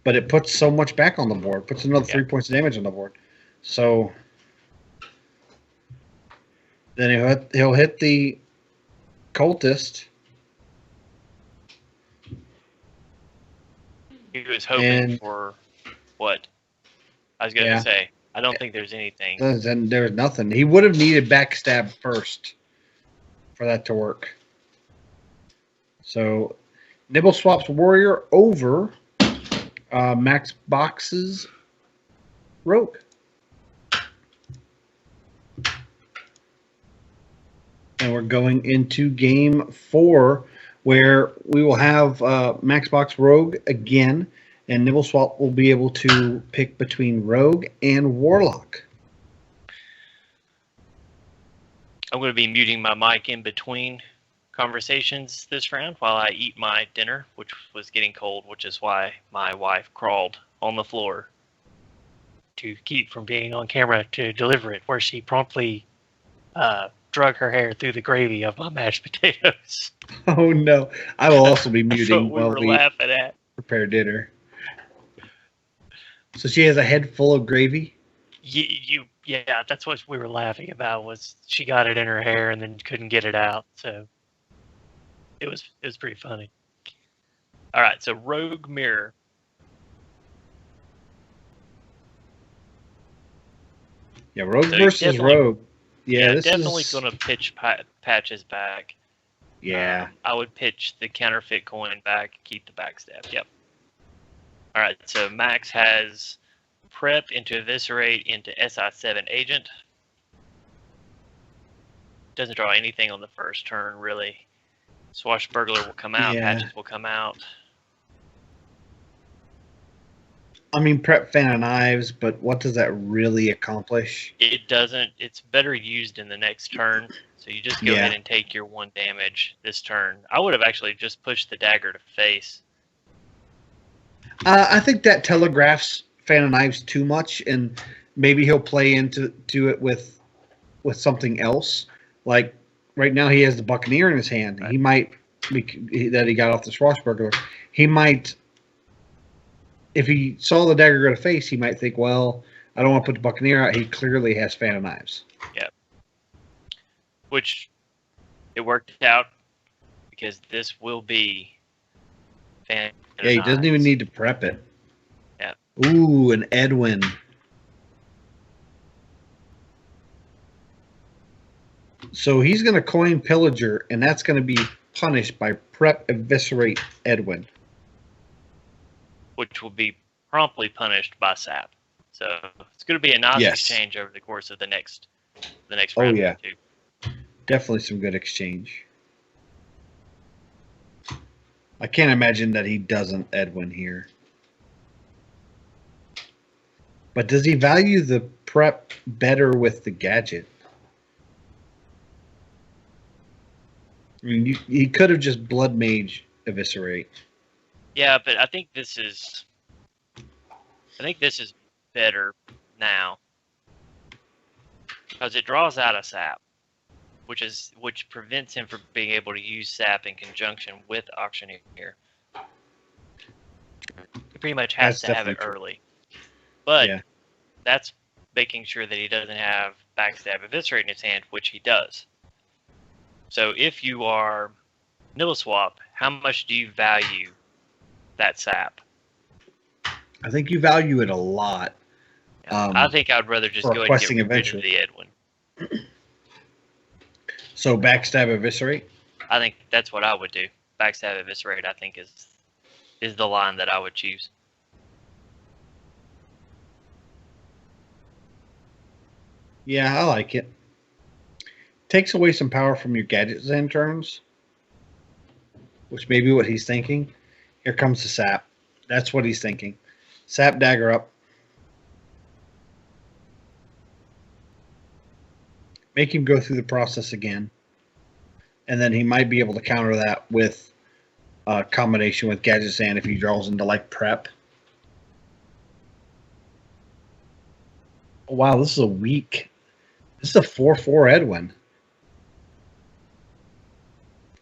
but it puts so much back on the board. Puts another 3 points of damage on the board. So then he'll hit the Cultist. He was hoping for what? I was going to say, I don't think there's anything. There's nothing. He would have needed backstab first for that to work. So Nibble swaps Warrior over Max Box's Rogue. And we're going into game 4, where we will have Max Box Rogue again, and Nibble Swap will be able to pick between Rogue and Warlock. I'm going to be muting my mic in between conversations this round while I eat my dinner, which was getting cold, which is why my wife crawled on the floor to keep from being on camera to deliver it, where she promptly drug her hair through the gravy of my mashed potatoes. Oh no! I will also be muting while we laughing at. Prepare dinner. So she has a head full of gravy. Yeah, that's what we were laughing about. Was she got it in her hair and then couldn't get it out? So it was pretty funny. All right, so Rogue Mirror. Yeah, Rogue versus Rogue. Yeah, this definitely going to pitch Patches back. Yeah. I would pitch the counterfeit coin back, keep the backstab. Yep. All right, so Max has Prep into Eviscerate into SI7 Agent. Doesn't draw anything on the first turn, really. Swashbuckler will come out, Patches will come out. I mean, Prep Fan of Knives, but what does that really accomplish? It doesn't. It's better used in the next turn. So you just go ahead and take your 1 damage this turn. I would have actually just pushed the dagger to face. I think that telegraphs Fan of Knives too much, and maybe he'll play into it with something else. Like right now, he has the Buccaneer in his hand. Right. He might that he got off the Swashbuckler. He might. If he saw the dagger go to face, he might think, well, I don't want to put the Buccaneer out. He clearly has Fan of Knives. Yeah. Which it worked out because this will be Fan of Knives. He doesn't even need to prep it. Yeah. Ooh, an Edwin. So he's going to coin Pillager, and that's going to be punished by Prep Eviscerate Edwin. Which will be promptly punished by Sap. So it's going to be a nice Yes. exchange over the course of the next Oh, round yeah. or two. Definitely some good exchange. I can't imagine that he doesn't Edwin here. But does he value the prep better with the gadget? I mean, he could have just Blood Mage Eviscerate. Yeah, but I think this is better now because it draws out a Sap, which prevents him from being able to use Sap in conjunction with Auctioneer. He pretty much has That's to have it definitely true. early, but Yeah. that's making sure that he doesn't have Backstab Eviscerate in his hand, which he does. So if you are Nibble Swap, how much do you value that Sap? I think you value it a lot. I think I'd rather just for go ahead and questing get rid adventure. of the Edwin. So Backstab Eviscerate? I think that's what I would do. Backstab Eviscerate, I think, is the line that I would choose. Yeah, I like it. Takes away some power from your gadgets and turns, which may be what he's thinking. Here comes the Sap. That's what he's thinking. Sap Dagger up. Make him go through the process again. And then he might be able to counter that with a combination with Gadget Sand if he draws into like prep. Oh, wow, this is a weak. This is a 4/4 Edwin.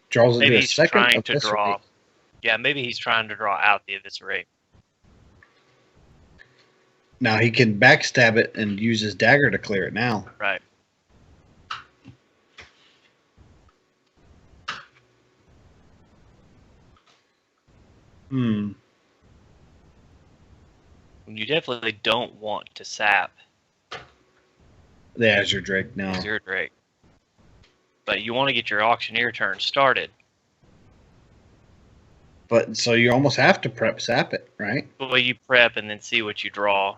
Draws Maybe into a he's second. trying to Eviscerate. draw. Yeah, maybe he's trying to draw out the Eviscerate. Now he can backstab it and use his dagger to clear it now. Right. Hmm. You definitely don't want to sap The Azure Drake now. Azure Drake. But you want to get your Auctioneer turn started. But so you almost have to prep sap it, right? Well, you prep and then see what you draw.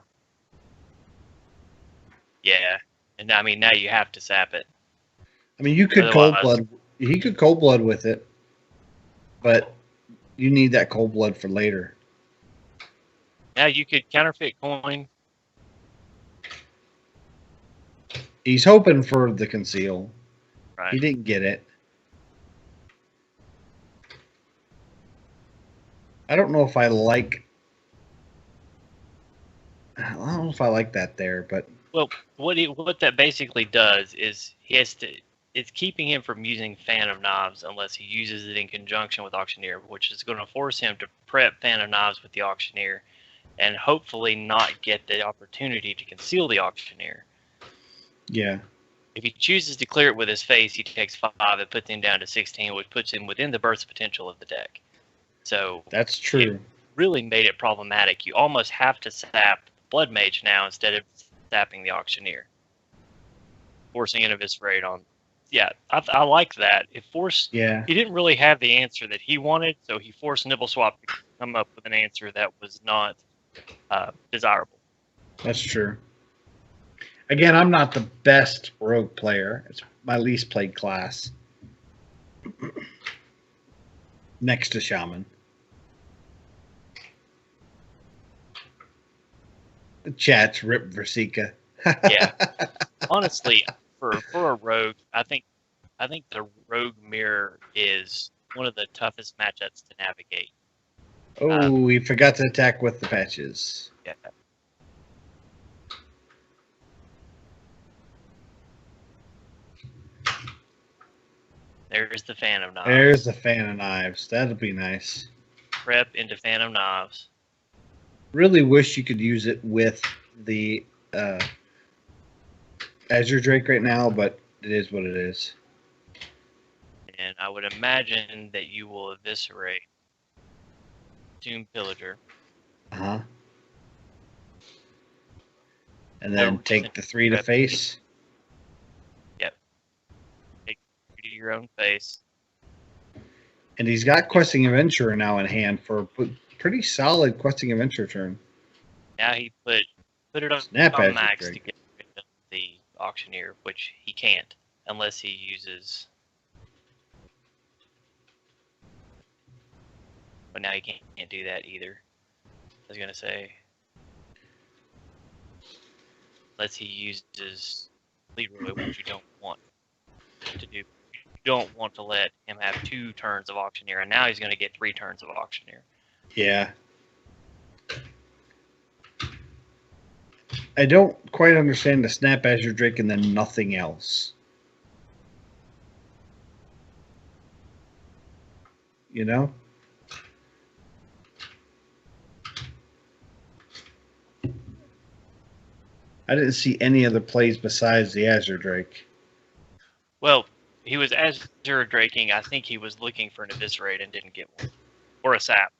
Yeah. And I mean, now you have to sap it. I mean, you could Otherwise- cold blood. He could cold blood with it, but you need that cold blood for later. Now you could counterfeit coin. He's hoping for the conceal. Right. He didn't get it. I don't know if I like. I don't know if I like that there, but Well, what that basically does is it's keeping him from using Fan of Knives unless he uses it in conjunction with Auctioneer, which is going to force him to prep Fan of Knives with the Auctioneer and hopefully not get the opportunity to conceal the Auctioneer. yeah, If he chooses to clear it with his face, he takes 5. It puts him down to 16, which puts him within the burst potential of the deck. So that's true. really made it problematic. You almost have to sap Blood Mage now instead of sapping the Auctioneer. Forcing an Eviscerate on. Yeah, I like that. It forced. Yeah, He didn't really have the answer that he wanted, so he forced Nibble Swap to come up with an answer that was not desirable. that's true. Again, I'm not the best rogue player. It's my least played class. Next to Shaman. The chat's Rip Versika. Yeah. Honestly, for a rogue, I think the rogue mirror is one of the toughest matchups to navigate. Oh, we forgot to attack with the patches. Yeah. There's the Fan of Knives. There's the Fan of Knives. That'll be nice. Prep into Fan of Knives. Really wish you could use it with the Azure Drake right now, but it is what it is. And I would imagine that you will eviscerate Tomb Pillager. Uh-huh. And then take the 3 to face. Yep. Take 3 to your own face. And he's got Questing Adventurer now in hand for a pretty solid Questing Adventurer turn. Now he put it on Snap Max Drake. to get rid of the Auctioneer, which he can't unless he uses. But now he can't do that either. I was gonna say, unless he uses Leroy, which you don't want to do. You don't want to let him have 2 turns of Auctioneer, and now he's gonna get 3 turns of Auctioneer. Yeah. I don't quite understand the Snap Azure Drake and then nothing else. You know? I didn't see any other plays besides the Azure Drake. Well, he was Azure Draking. I think he was looking for an Eviscerate and didn't get one. Or a Sap.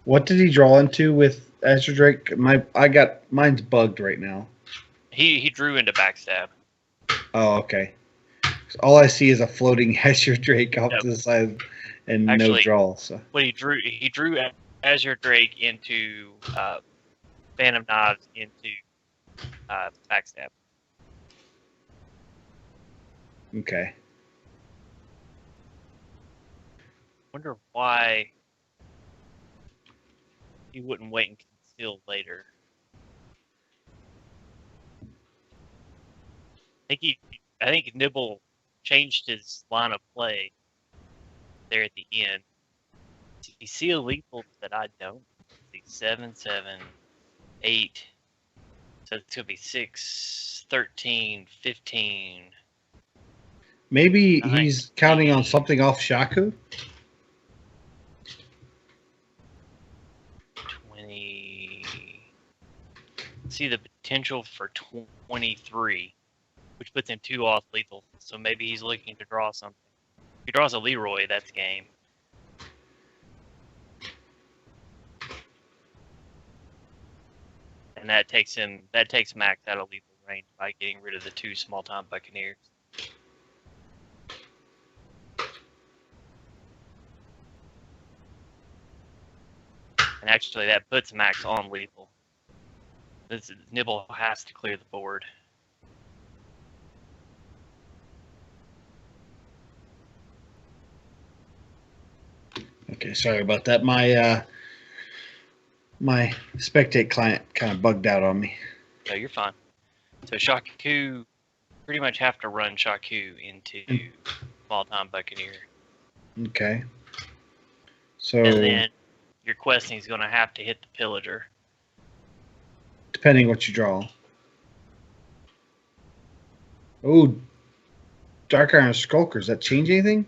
What did he draw into with Azure Drake? Mine's bugged right now. He drew into Backstab. Oh, okay. All I see is a floating Azure Drake off to the side and no draw. So what he drew Azure Drake into Phantom Knives into Backstab. Okay. Wonder why he wouldn't wait and conceal later. I think Nibble changed his line of play there at the end. You see a lethal that I don't. See 7, 7, 8. So it's gonna be 6, 13, 15. Maybe he's counting on something off Shaku. 20. See the potential for 23, which puts him 2 off lethal. So maybe he's looking to draw something. If he draws a Leroy, that's game. And that takes Max out of lethal range by getting rid of the 2 small-time Buccaneers. And actually, that puts Max on lethal. Nibble has to clear the board. Okay, sorry about that. My Spectate client kind of bugged out on me. No, you're fine. So Shaku, pretty much have to run Shaku into small-time Buccaneer. Okay. So. And then your questing is going to have to hit the Pillager. Depending what you draw. Oh, Dark Iron Skulker. Does that change anything?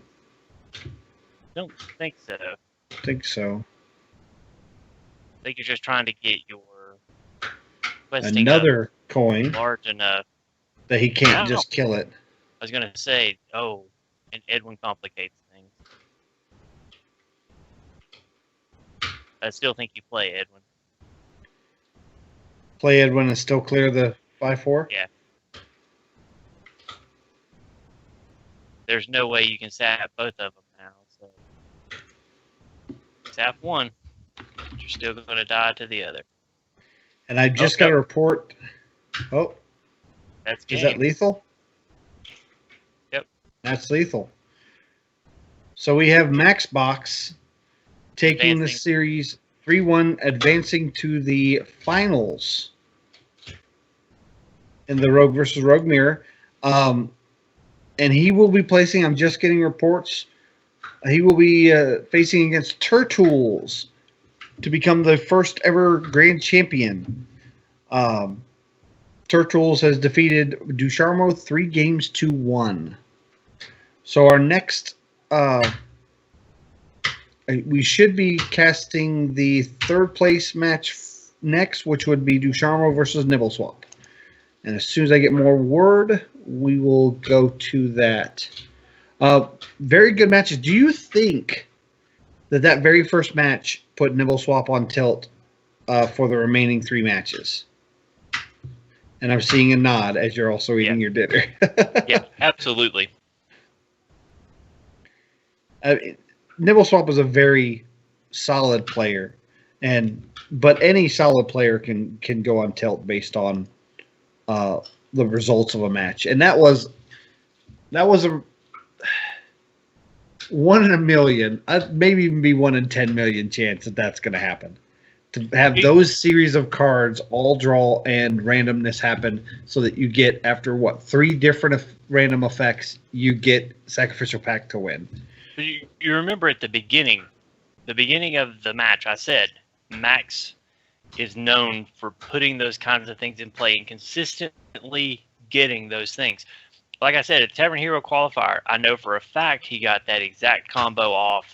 Don't think so. I think so. I think you're just trying to get your questing another coin large enough that he can't just kill it. I was going to say, and Edwin complicates things. I still think you play Edwin. Play Edwin and still clear the 5-4? Yeah. There's no way you can sap both of them now. So sap one, but you're still going to die to the other. And I just got a report. Oh, that's game. Is that lethal? Yep. That's lethal. So we have Max Box taking the series 3-1, advancing to the finals in the Rogue versus Rogue Mirror. And he will be placing, I'm just getting reports, he will be facing against Turtles to become the first ever grand champion. Turtles has defeated Ducharmo 3-1. So our next, we should be casting the third place match next, which would be Ducharmo versus Nibbleswap. And as soon as I get more word, we will go to that. Very good matches. Do you think that very first match put Nibbleswap on tilt for the remaining 3 matches? And I'm seeing a nod as you're also eating your dinner. Yeah, absolutely. Nibble Swap is a very solid player, but any solid player can go on tilt based on the results of a match, and that was a 1 in a million, maybe even be 1 in 10 million chance that that's going to happen. To have those series of cards all draw and randomness happen, so that you get after 3 different random effects, you get Sacrificial Pact to win. You remember at the beginning of the match, I said Max is known for putting those kinds of things in play and consistently getting those things. Like I said, at Tavern Hero Qualifier, I know for a fact he got that exact combo off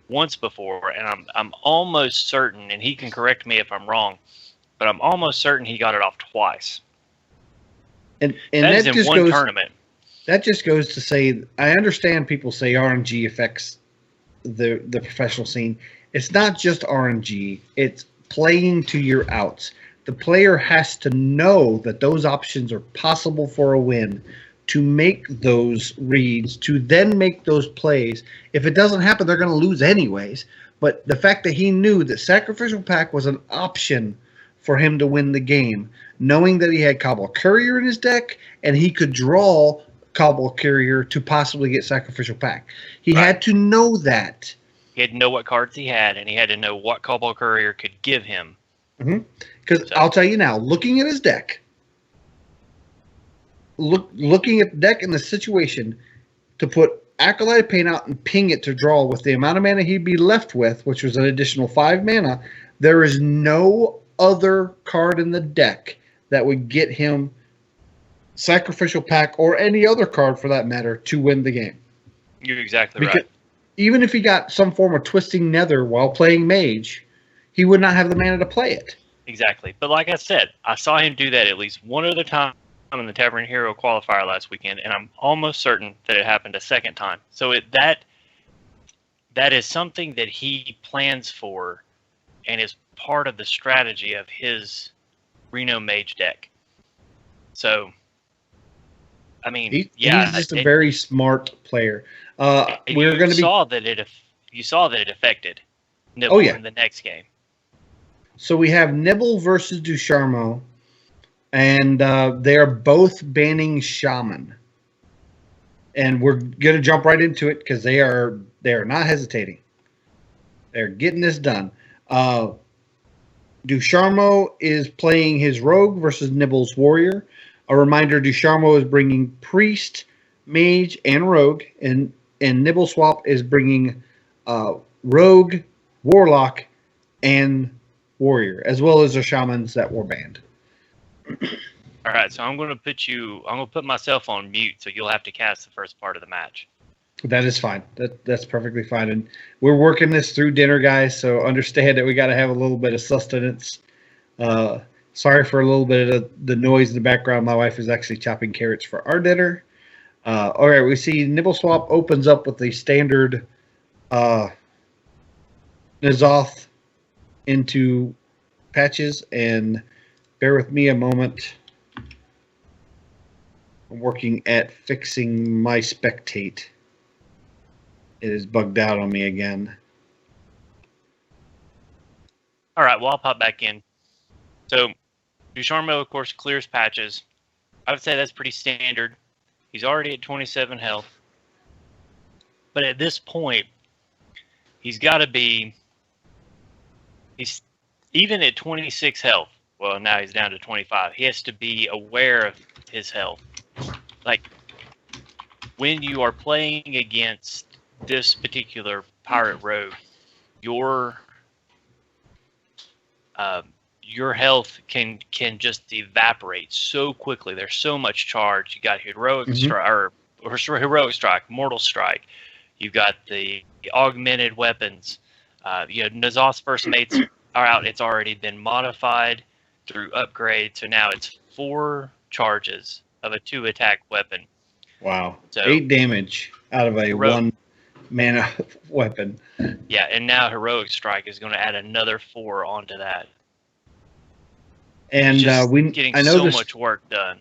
once before, and I'm almost certain, and he can correct me if I'm wrong, but I'm almost certain he got it off twice. And that is in one tournament. That just goes to say, I understand people say RNG affects the professional scene. It's not just RNG. It's playing to your outs. The player has to know that those options are possible for a win, to make those reads, to then make those plays. If it doesn't happen, they're going to lose anyways. But the fact that he knew that Sacrificial Pact was an option for him to win the game, knowing that he had Cobble Courier in his deck, and he could draw Cobble Courier to possibly get Sacrificial Pact. He had to know that. He had to know what cards he had, and he had to know what Cobble Courier could give him. Because I'll tell you now, looking at his deck, looking at the deck and the situation, to put Acolyte Paint out and ping it to draw with the amount of mana he'd be left with, which was an additional 5 mana, there is no other card in the deck that would get him Sacrificial Pact, or any other card for that matter, to win the game. You're exactly right. Even if he got some form of Twisting Nether while playing Mage, he would not have the mana to play it. Exactly. But like I said, I saw him do that at least one other time in the Tavern Hero Qualifier last weekend, and I'm almost certain that it happened a second time. So that is something that he plans for and is part of the strategy of his Reno Mage deck. So, I mean, he's just a very smart player. You saw that it affected Nibble in the next game. So we have Nibble versus Ducharmeau, and they are both banning Shaman. And we're going to jump right into it because they are not hesitating. They're getting this done. Ducharmeau is playing his Rogue versus Nibble's Warrior. A reminder, Ducharmeau is bringing Priest, Mage, and Rogue, and Nibble Swap is bringing Rogue, Warlock, and Warrior, as well as the Shamans that were banned. All right, so I'm going to put myself on mute, so you'll have to cast the first part of the match. That is fine. That's perfectly fine. And we're working this through dinner, guys, so understand that we got to have a little bit of sustenance. Sorry for a little bit of the noise in the background. My wife is actually chopping carrots for our dinner. All right, we see Nibble Swap opens up with the standard N'Zoth into patches, and bear with me a moment. I'm working at fixing my spectate. It is bugged out on me again. All right, well, I'll pop back in. So, Ducharmeau, of course, clears patches. I would say that's pretty standard. He's already at 27 health. But at this point, he's got to be... He's even at 26 health. Well, now he's down to 25. He has to be aware of his health. Like, when you are playing against this particular Pirate Rogue, your health can just evaporate so quickly. There's so much charge. You got Heroic Strike, or Heroic Strike, Mortal Strike. You've got the augmented weapons. N'Zoth's first mates are out. It's already been modified through upgrade, so now it's 4 charges of a 2-attack weapon. Wow. So 8 damage out of a 1 mana weapon. Yeah, and now Heroic Strike is going to add another 4 onto that. And I know so much work done.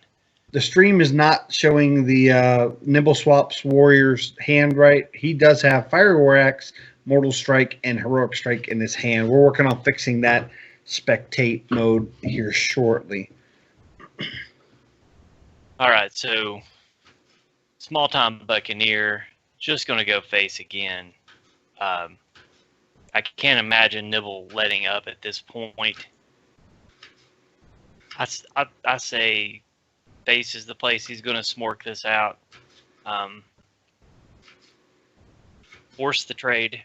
The stream is not showing the Nibble Swap's Warrior's hand right. He does have Fire War Axe, Mortal Strike and Heroic Strike in his hand. We're working on fixing that spectate mode here shortly. All right, so small time Buccaneer just going to go face again. I can't imagine Nibble letting up at this point. I say face is the place he's going to smork this out. Force the trade.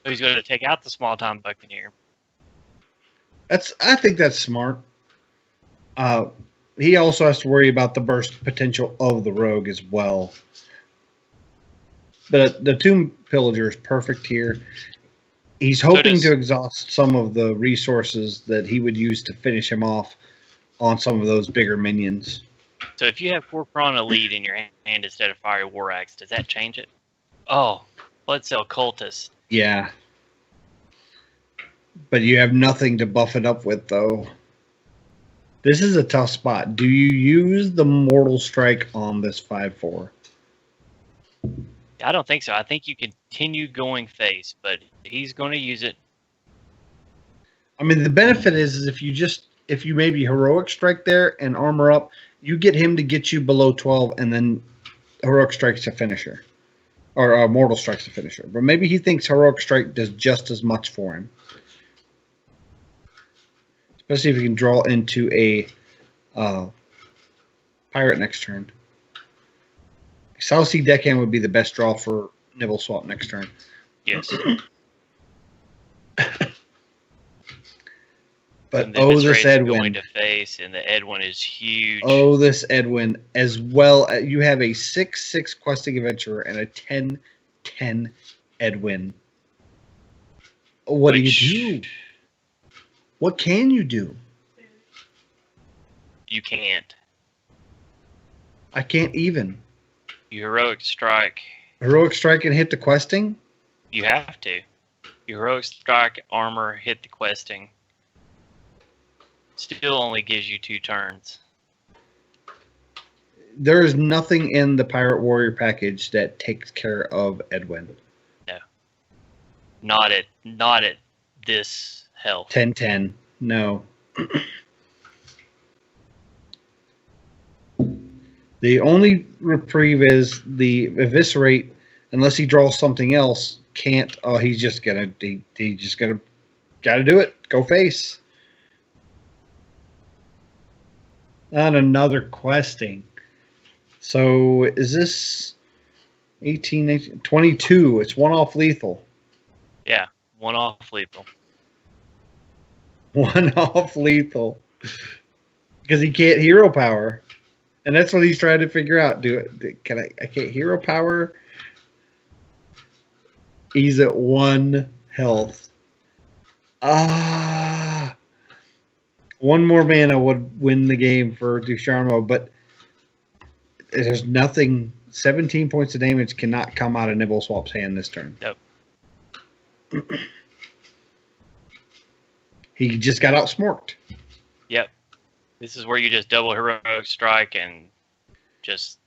So he's going to take out the small time Buccaneer. I think that's smart. He also has to worry about the burst potential of the Rogue as well. But the Tomb Pillager is perfect here. He's hoping to exhaust some of the resources that he would use to finish him off on some of those bigger minions. So if you have Corcoran Elite in your hand instead of Fiery War Axe, does that change it? Oh, Blood Cell Cultist. Yeah. But you have nothing to buff it up with, though. This is a tough spot. Do you use the Mortal Strike on this 5/4? I don't think so. I think you continue going face, but he's going to use it. I mean, the benefit is if you maybe Heroic Strike there and armor up, you get him to get you below 12, and then Heroic Strike's a finisher. Or Mortal Strike's a finisher. But maybe he thinks Heroic Strike does just as much for him. Especially if you can draw into a Pirate next turn. South Sea Deckhand would be the best draw for Nibble Swap next turn. Yes. But this Edwin going to face, and the Edwin is huge. Oh, this Edwin as well. You have a 6/6 questing adventurer and a 10/10 Edwin. What do you do? What can you do? You can't. I can't even. You Heroic Strike. Heroic Strike and hit the questing? You have to. You Heroic Strike, armor, hit the questing. Still only gives you 2 turns. There is nothing in the Pirate Warrior package that takes care of Edwin. No. Not at this health. 10/10. No. The only reprieve is the Eviscerate, unless he draws something else, can't. Oh, he's just gonna gotta do it. Go face. And another questing. So is this 18, 22? It's 1 off lethal. Yeah, 1 off lethal. 1 off lethal. Because he can't hero power. And that's what he's trying to figure out. I can't hero power. He's at 1 health. One more mana would win the game for Ducharmo, but there's nothing. 17 points of damage cannot come out of Nibble Swap's hand this turn. Nope. He just got outsmorked. Yep. This is where you just double Heroic Strike and just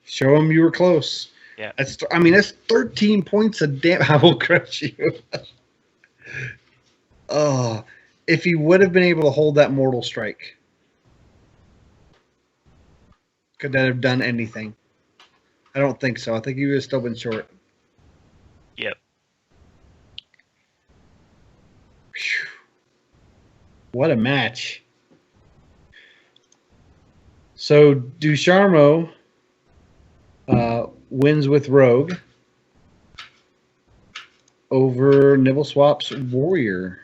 show him you were close. Yeah. That's 13 points of damage. I will crush you. Oh, if he would have been able to hold that Mortal Strike, could that have done anything? I don't think so. I think he would have still been short. Yep. Whew. What a match. So Ducharmo wins with Rogue over Nibble Swap's Warrior.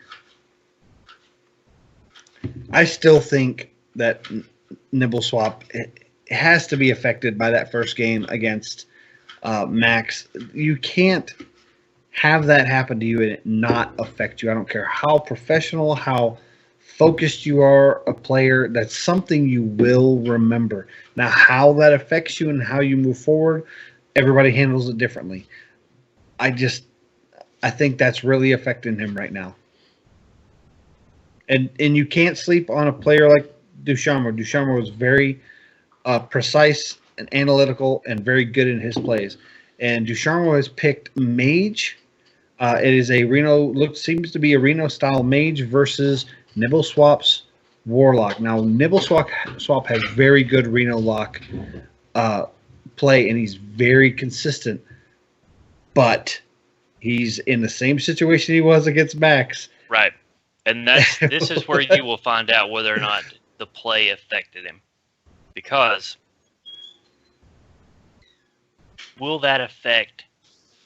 I still think that Nibble Swap has to be affected by that first game against Max. You can't have that happen to you and it not affect you. I don't care how professional, how focused you are a player. That's something you will remember. Now, how that affects you and how you move forward, everybody handles it differently. I think that's really affecting him right now. And you can't sleep on a player like Ducharmo. Ducharmo was very precise and analytical and very good in his plays. And Ducharmo has picked Mage. It is a seems to be a Reno style Mage versus Nibble Swap's Warlock. Now Nibble Swap has very good Reno lock play, and he's very consistent. But he's in the same situation he was against Max. Right. And this is where you will find out whether or not the play affected him. Because will that affect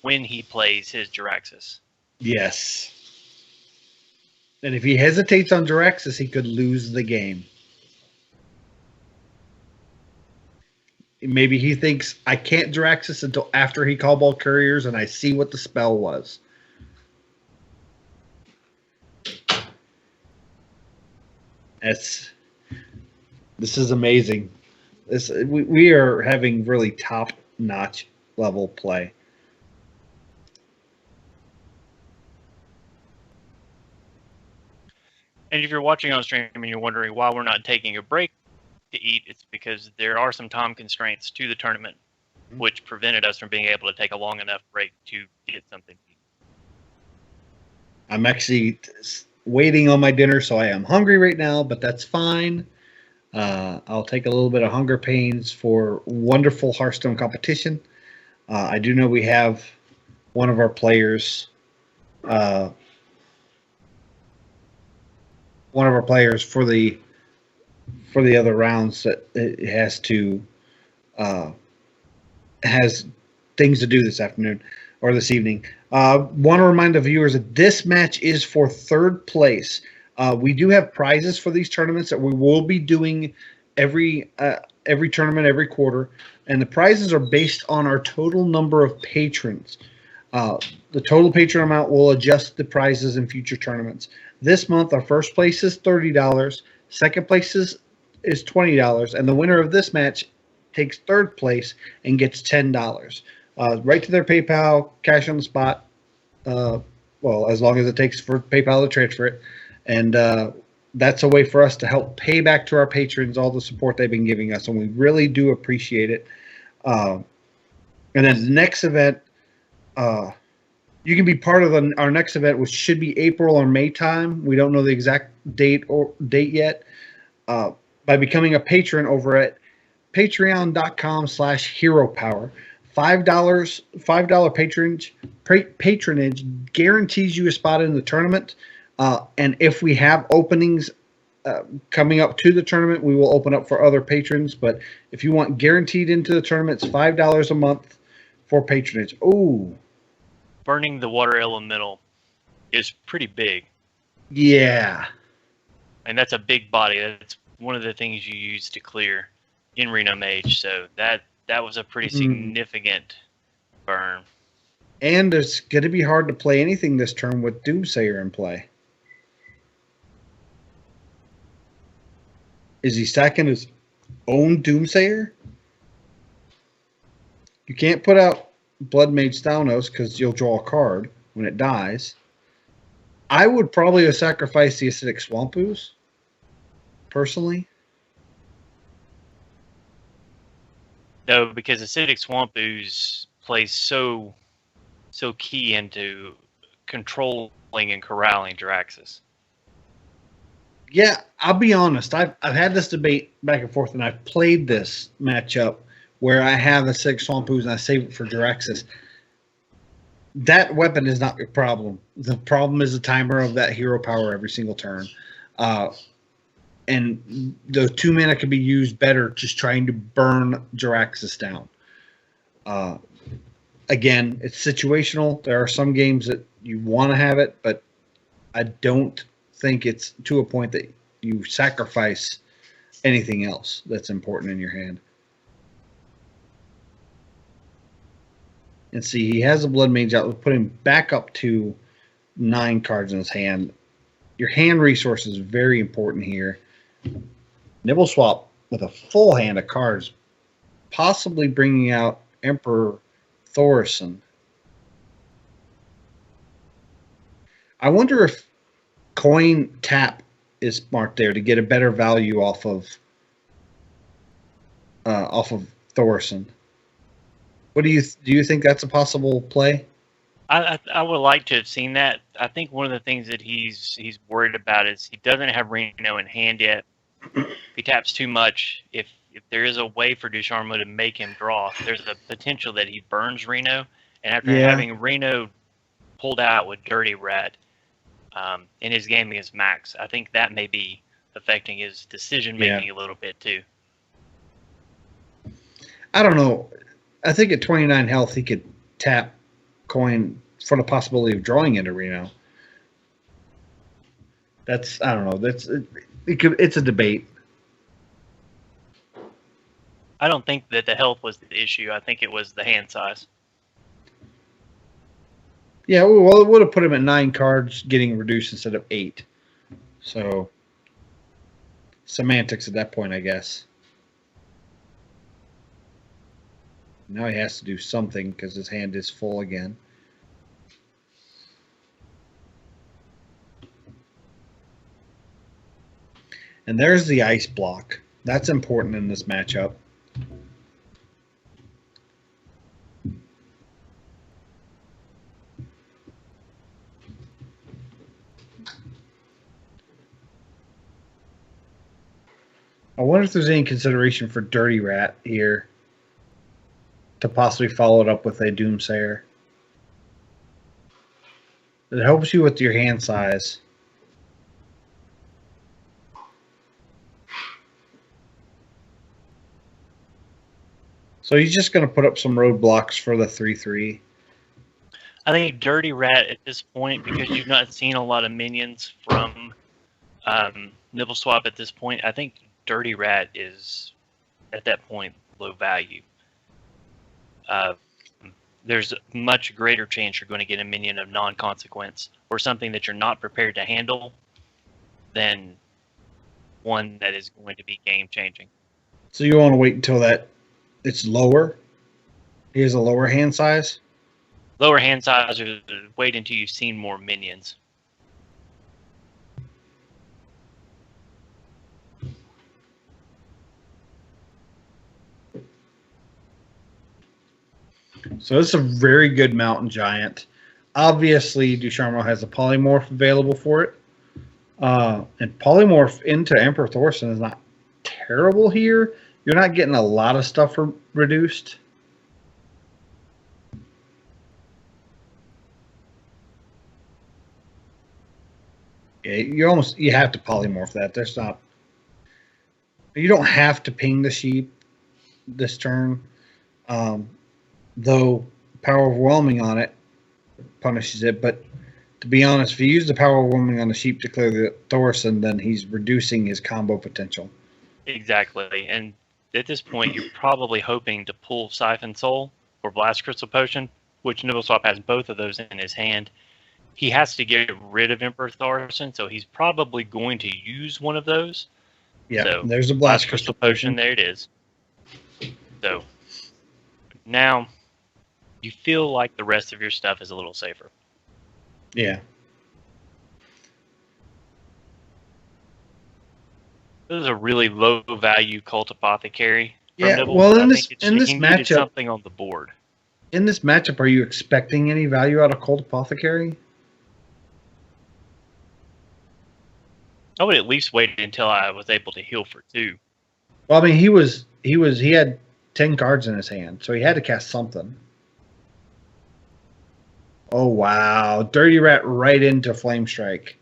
when he plays his Jiraxis? Yes. And if he hesitates on Jiraxis, he could lose the game. Maybe he thinks, I can't Jiraxis until after he Cobalt Couriers and I see what the spell was. This is amazing. We are having really top-notch level play. And if you're watching on stream and you're wondering why we're not taking a break to eat, it's because there are some time constraints to the tournament, which prevented us from being able to take a long enough break to get something to eat. I'm actually waiting on my dinner, so I am hungry right now, but that's fine. I'll take a little bit of hunger pains for wonderful Hearthstone competition. I do know we have one of our players for the other rounds that it has things to do this afternoon or this evening. Want to remind the viewers that this match is for third place. We do have prizes for these tournaments that we will be doing every tournament, every quarter, and the prizes are based on our total number of patrons. The total patron amount will adjust the prizes in future tournaments. This month, our first place is $30, second place is $20, and the winner of this match takes third place and gets $10. Right to their PayPal, cash on the spot. Well, as long as it takes for PayPal to transfer it. And that's a way for us to help pay back to our patrons all the support they've been giving us, and we really do appreciate it. And then the next event, you can be part of our next event, which should be April or May time. We don't know the exact date yet. By becoming a patron over at patreon.com/heropower. $5 patronage guarantees you a spot in the tournament. And if we have openings coming up to the tournament, we will open up for other patrons. But if you want guaranteed into the tournament, it's $5 a month for patronage. Ooh. Burning the water elemental is pretty big. Yeah. And that's a big body. That's one of the things you use to clear in Reno Mage. So that was a pretty significant burn. And it's going to be hard to play anything this turn with Doomsayer in play. Is he stacking his own Doomsayer? You can't put out Blood Mage Thanos because you'll draw a card when it dies. I would probably have sacrificed the Acidic Swamp Ooze, personally. No, because Acidic Swamp Ooze plays so key into controlling and corralling Jiraxis. Yeah, I'll be honest. I've had this debate back and forth, and I've played this matchup where I have Acidic Swamp Ooze and I save it for Jiraxis. That weapon is not the problem. The problem is the timer of that hero power every single turn. And the 2 mana could be used better just trying to burn Jiraxis down. Again, it's situational. There are some games that you want to have it, but I don't think it's to a point that you sacrifice anything else that's important in your hand. And see, he has a Blood Mage out. We'll put him back up to 9 cards in his hand. Your hand resource is very important here. Nibble Swap with a full hand of cards, possibly bringing out Emperor Thorson. I wonder if coin tap is smart there to get a better value off of Thorson. What do you think that's a possible play? I would like to have seen that. I think one of the things that he's worried about is he doesn't have Reno in hand yet. If he taps too much, if there is a way for Ducharme to make him draw, there's a potential that he burns Reno. And after having Reno pulled out with Dirty Rat in his game against Max, I think that may be affecting his decision making a little bit too. I don't know. I think at 29 health he could tap coin for the possibility of drawing into Reno. That's I don't know. It's a debate. I don't think that the health was the issue. I think it was the hand size. Yeah, well, it would have put him at 9 cards, getting reduced instead of 8. So, semantics at that point, I guess. Now he has to do something because his hand is full again. And there's the ice block. That's important in this matchup. I wonder if there's any consideration for Dirty Rat here to possibly follow it up with a Doomsayer. It helps you with your hand size. So he's just going to put up some roadblocks for the 3/3. I think Dirty Rat at this point, because you've not seen a lot of minions from Nibble Swap at this point, I think Dirty Rat is, at that point, low value. There's a much greater chance you're going to get a minion of non-consequence or something that you're not prepared to handle than one that is going to be game-changing. So you want to wait until that it's lower? He has a lower hand size? Lower hand size, or wait until you've seen more minions. So this is a very good mountain giant. Obviously, Ducharme has a polymorph available for it. And polymorph into Emperor Thorson is not terrible here. You're not getting a lot of stuff reduced. Yeah, you have to polymorph that. There's not. You don't have to ping the sheep this turn. Though power overwhelming on it punishes it, but to be honest, if you use the power overwhelming on the sheep to clear the Thorson, then he's reducing his combo potential. Exactly, and at this point, you're probably hoping to pull Siphon Soul or Blast Crystal Potion, which Nibbleswap has both of those in his hand. He has to get rid of Emperor Thorson, so he's probably going to use one of those. Yeah, so, there's a Blast Crystal Potion. There it is. So now you feel like the rest of your stuff is a little safer. Yeah. This is a really low value Cult Apothecary. Yeah, Nibble, well, in this matchup, something on the board. In this matchup, are you expecting any value out of Cult Apothecary? I would at least wait until I was able to heal for 2. Well, I mean, he had 10 cards in his hand, so he had to cast something. Oh wow, Dirty Rat right into Flame Strike.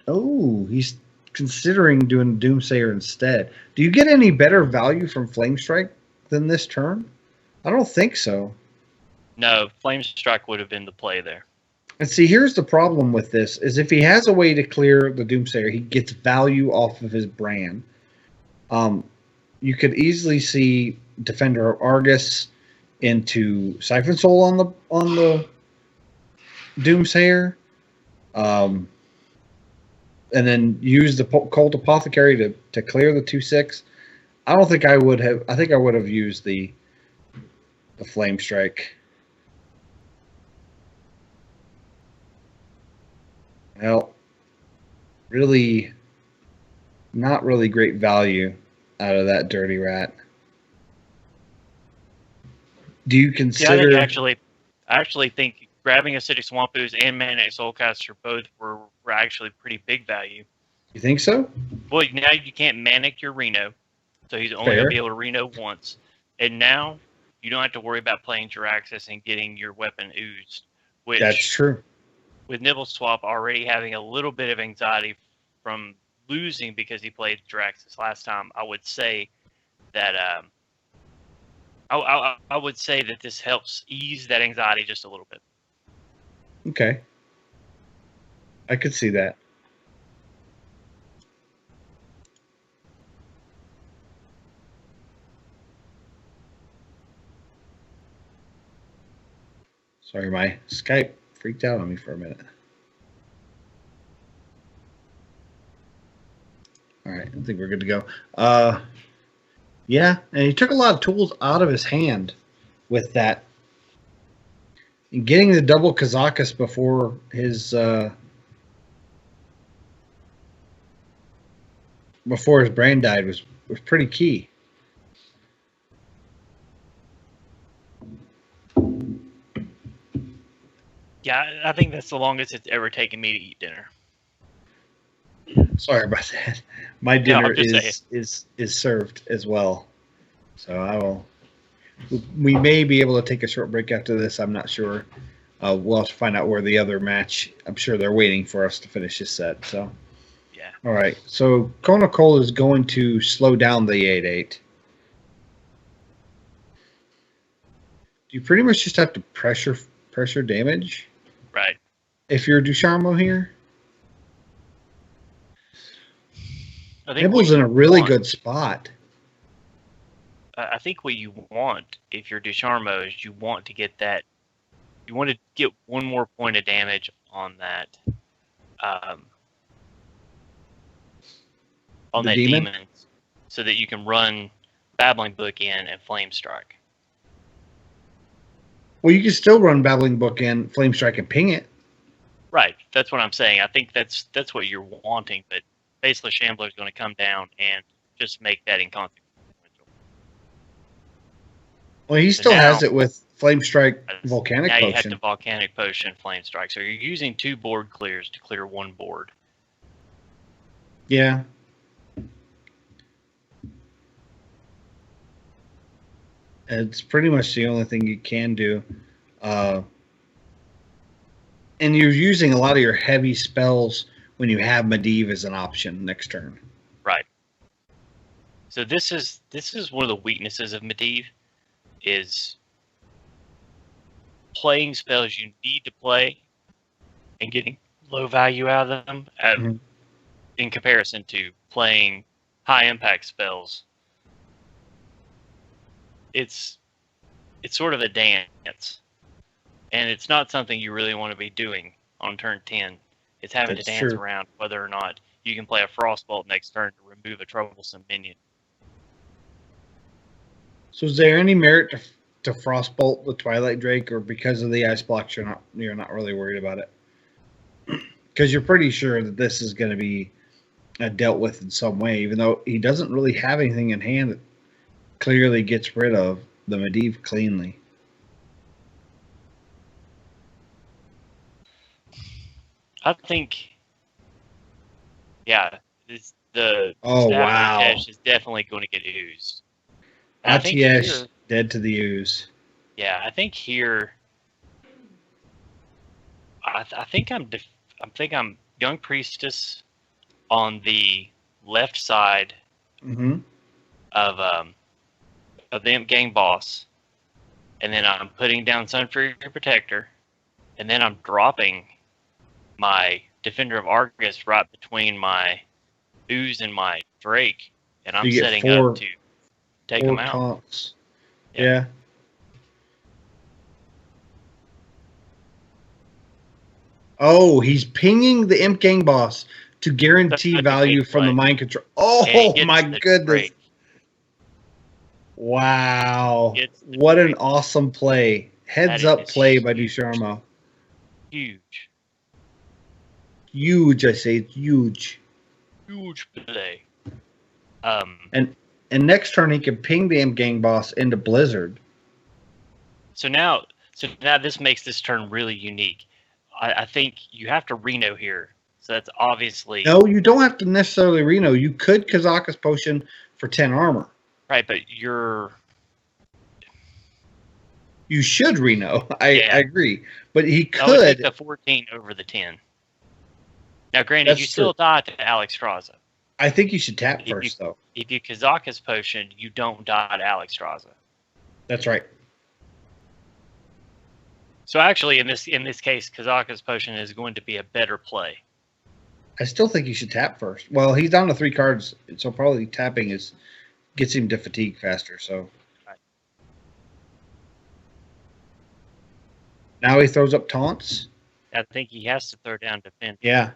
Oh, he's considering doing Doomsayer instead. Do you get any better value from Flame Strike than this turn? I don't think so. No, Flame Strike would have been the play there. And see, here's the problem with this, is if he has a way to clear the Doomsayer, he gets value off of his brand. You could easily see Defender of Argus into Siphon Soul on the Doomsayer. And then use the Cult Apothecary to clear the 2/6. I don't think I would have. I think I would have used the Flame Strike. Well, really, not really great value out of that Dirty Rat. Do you See, consider? I actually think grabbing Acidic Swamp Ooze and Maniac Soulcaster both were actually pretty big value. You think so? Well, now you can't Manic your Reno, so he's only going to be able to Reno once. And now you don't have to worry about playing Jiraxis and getting your weapon oozed. Which, That's true. With Nibble Swap already having a little bit of anxiety from losing because he played Jiraxis last time, I would say that I would say that this helps ease that anxiety just a little bit. Okay. I could see that. Sorry, my Skype freaked out on me for a minute. All right, I think we're good to go. Yeah, and he took a lot of tools out of his hand with that. And getting the double Kazakus before his brain died was pretty key. Yeah, I think that's the longest it's ever taken me to eat dinner. Sorry about that. My dinner is served as well, so I will. We may be able to take a short break after this. I'm not sure. We'll have to find out where the other match. I'm sure they're waiting for us to finish this set. So, yeah. All right. So Kona Cole is going to slow down the 8/8. You pretty much just have to pressure damage. Right. If you're Ducharmo here. Nibble's in a really good spot. I think what you want, if you're Ducharmo, is you want to get that. You want to get one more point of damage on that. On that demon, so that you can run Babbling Book in and Flame Strike. Well, you can still run Babbling Book in, Flame Strike, and ping it. Right. That's what I'm saying. I think that's what you're wanting, but basically Shambler is going to come down and just make that inconsequential. Well, he still has it with Flame Strike, Volcanic Potion. Now you have the Volcanic Potion, Flame Strike. So you're using 2 board clears to clear 1 board. Yeah. It's pretty much the only thing you can do. And you're using a lot of your heavy spells when you have Medivh as an option next turn. Right. So this is one of the weaknesses of Medivh, is playing spells you need to play and getting low value out of them in comparison to playing high impact spells. It's sort of a dance, and it's not something you really want to be doing on turn 10. It's having to dance around whether or not you can play a Frostbolt next turn to remove a troublesome minion. So is there any merit to Frostbolt the Twilight Drake, or because of the ice blocks you're not really worried about it? Because you're pretty sure that this is going to be dealt with in some way, even though he doesn't really have anything in hand that clearly gets rid of the Medivh cleanly. I think, yeah, the Dash is definitely going to get oozed. Atiesh dead to the ooze. Yeah, I think here, I think I'm Young Priestess on the left side of the Imp Gang boss, and then I'm putting down Sunfury Protector, and then I'm dropping my Defender of Argus right between my Ooze and my Drake, and I'm setting up to take them out. Taunts. Yeah. Oh, he's pinging the Imp Gang boss to guarantee value from the mind control. Oh my goodness. Drake. Wow. What an awesome play. Heads up play by Ducharmo. Huge. Huge, I say. It's huge. Huge play. And next turn he can ping the Imp Gang boss into Blizzard. So now this makes this turn really unique. I think you have to Reno here. So that's obviously No, you don't have to necessarily Reno. You could Kazaka's Potion for 10 armor. right, but You should Reno. I agree, but he I would take could. the 14 over the 10. Now, granted, That's you still true. die to Alex Straza. I think you should tap first, though. If you Kazaka's Potion, you don't die to Alex Straza. That's right. So actually, in this case, Kazaka's Potion is going to be a better play. I still think you should tap first. Well, he's down to 3 cards, so probably tapping gets him to fatigue faster. So Right. Now he throws up taunts. I think he has to throw down defense. Yeah,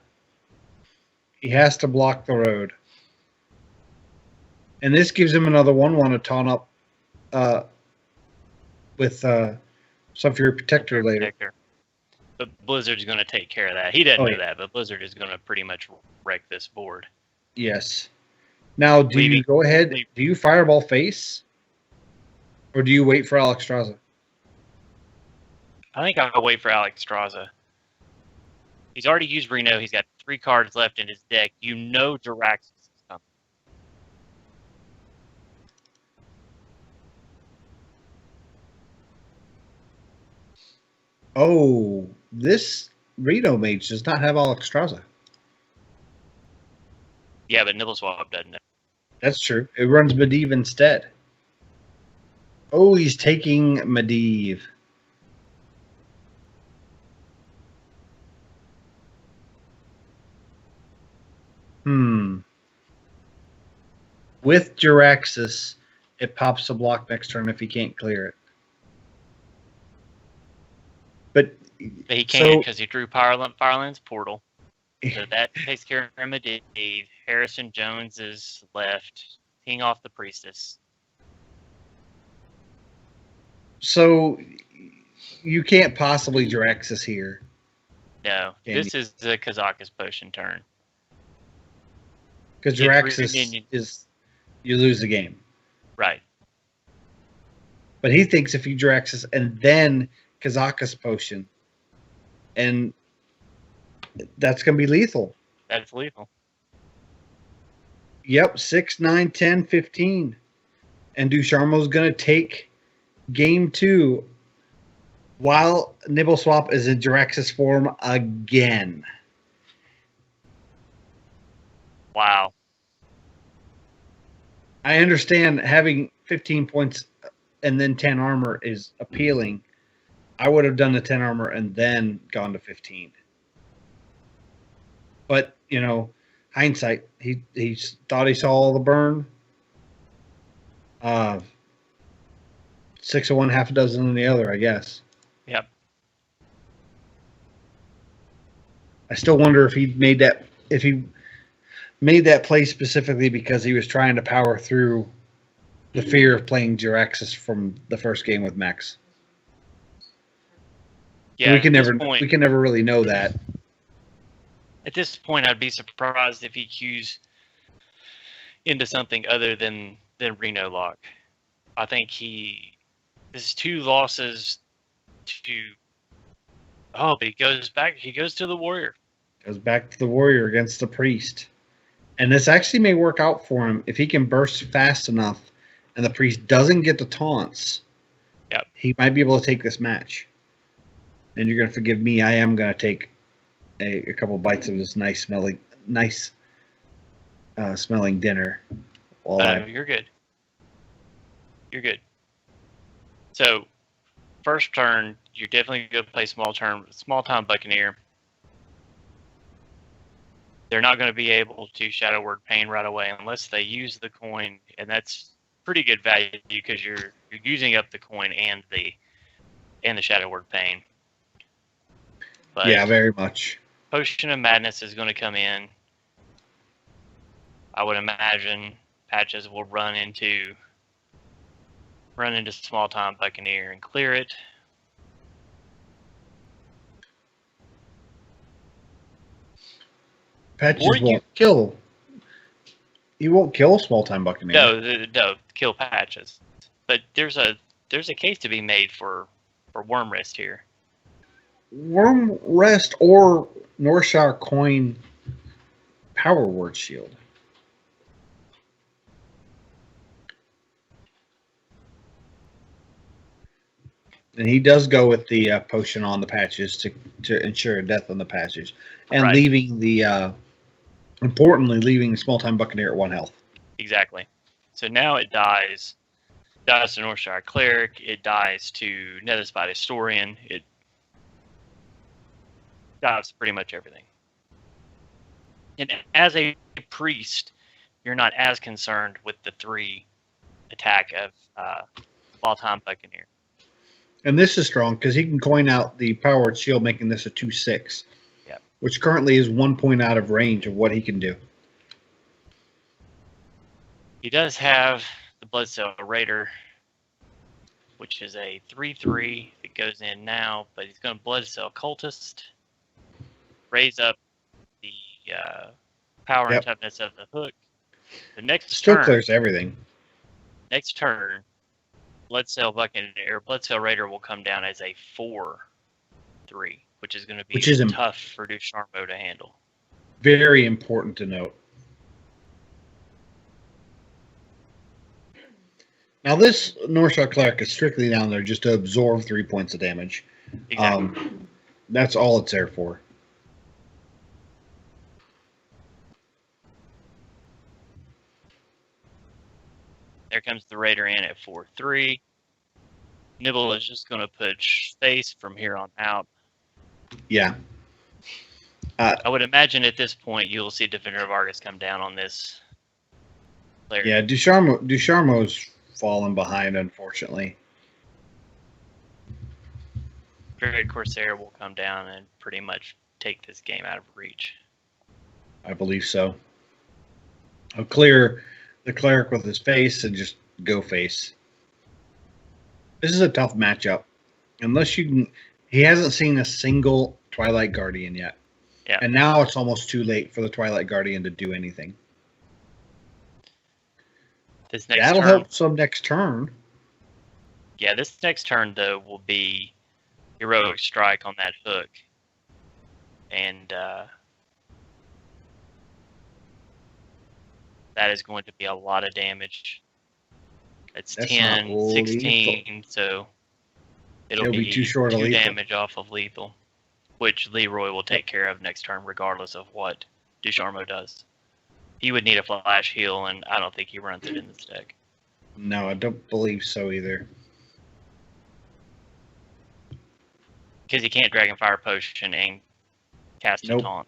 he has to block the road, and this gives him another 1/1 to taunt up with Sunfury Protector later. But Blizzard's going to take care of that. He doesn't know that, but Blizzard is going to pretty much wreck this board. Yes. Now, do you go ahead? Do you Fireball face, or do you wait for Alex Straza? I think I'll wait for Alex Straza. He's already used Reno. He's got 3 cards left in his deck. You know Jiraxis is coming. Oh, this Reno Mage does not have Alex Straza. Yeah, but Nibbleswap doesn't know. That's true. It runs Medivh instead. Oh, he's taking Medivh. With Jiraxis, it pops a block next turn if he can't clear it. But he can't because he drew Fireland's Portal. So that takes care of Medivh. Harrison Jones is left. Teeing off the Priestess. So you can't possibly Jiraxis here. No, this is the Kazaka's Potion turn. Because Jiraxis is... You lose the game. Right. But he thinks if you Jiraxis and then Kazaka's Potion, and that's going to be lethal. That's lethal. Yep, 6, 9, 10, 15. And Ducharmeau's going to take game 2 while Nibbleswap is in Jiraxis form again. Wow. I understand having 15 points and then 10 armor is appealing. I would have done the 10 armor and then gone to 15. But, you know, hindsight, he thought he saw all the burn. 6 of one, half a dozen in the other, I guess. Yep. I still wonder if he made that play specifically because he was trying to power through the fear of playing Jiraxis from the first game with Max. Yeah, we can never really know that. At this point, I'd be surprised if he cues into something other than Reno Lock. I think this is 2 losses to. Oh, but he goes back. He goes to the Warrior. Goes back to the Warrior against the Priest. And this actually may work out for him if he can burst fast enough and the Priest doesn't get the taunts. Yep. He might be able to take this match. And you're going to forgive me. I am going to take a couple bites of this nice smelling dinner. You're good. You're good. So, first turn, you're definitely going to play small time Buccaneer. They're not going to be able to Shadow Word Pain right away unless they use the coin, and that's pretty good value because you're using up the coin and the Shadow Word Pain. But yeah, very much. Potion of Madness is going to come in. I would imagine Patches will run into small time Buccaneer and clear it. Patches won't kill. He won't kill small time Buccaneer. No, kill Patches. But there's a case to be made for or Worm Wrist here. Worm Rest or Northshire Coin Power Word Shield. And he does go with the potion on the patches to ensure death on the patches. And Right. leaving the, importantly, leaving the Small Time Buccaneer at 1 health. Exactly. So now it dies. Dies to Northshire Cleric. It dies to Netherspite Historian. It dies pretty much everything. And as a priest, you're not as concerned with the 3 attack of Small Time Buccaneer. And this is strong because he can coin out the Power Word Shield, making this a 2/6. Yep. Which currently is 1 point out of range of what he can do. He does have the Bloodcell Raider, which is a 3/3 that goes in now, but he's going to Bloodcell Cultist, raise up the power and toughness of the hook. The next Still turn, clears everything. next turn, Bloodcell Buccaneer, Bloodcell Raider will come down as a 4/3, which is going to be tough for Ducharmo to handle. Very important to note. Now, this Northshire Cleric is strictly down there just to absorb 3 points of damage. Exactly. That's all it's there for. There comes the Raider in at 4/3. Nibble is just going to put face from here on out. Yeah. I would imagine at this point you'll see Defender of Argus come down on this player. Yeah, Ducharmo's fallen behind, unfortunately. Dread Corsair will come down and pretty much take this game out of reach. I believe so. I'll clear the Cleric with his face and just go face. This is a tough matchup. Unless you can... He hasn't seen a single Twilight Guardian yet. Yeah. And now it's almost too late for the Twilight Guardian to do anything. This next That'll turn, help some next turn. Yeah, this next turn, though, will be Heroic Strike on that hook. And that is going to be a lot of damage. That's 10, 16, so it'll be too short of 2 lethal. damage off of lethal, which Leroy will take care of next turn regardless of what Ducharmo does. He would need a flash heal, and I don't think he runs it in this deck. No, I don't believe so either. Because he can't Dragonfire Potion and cast a taunt.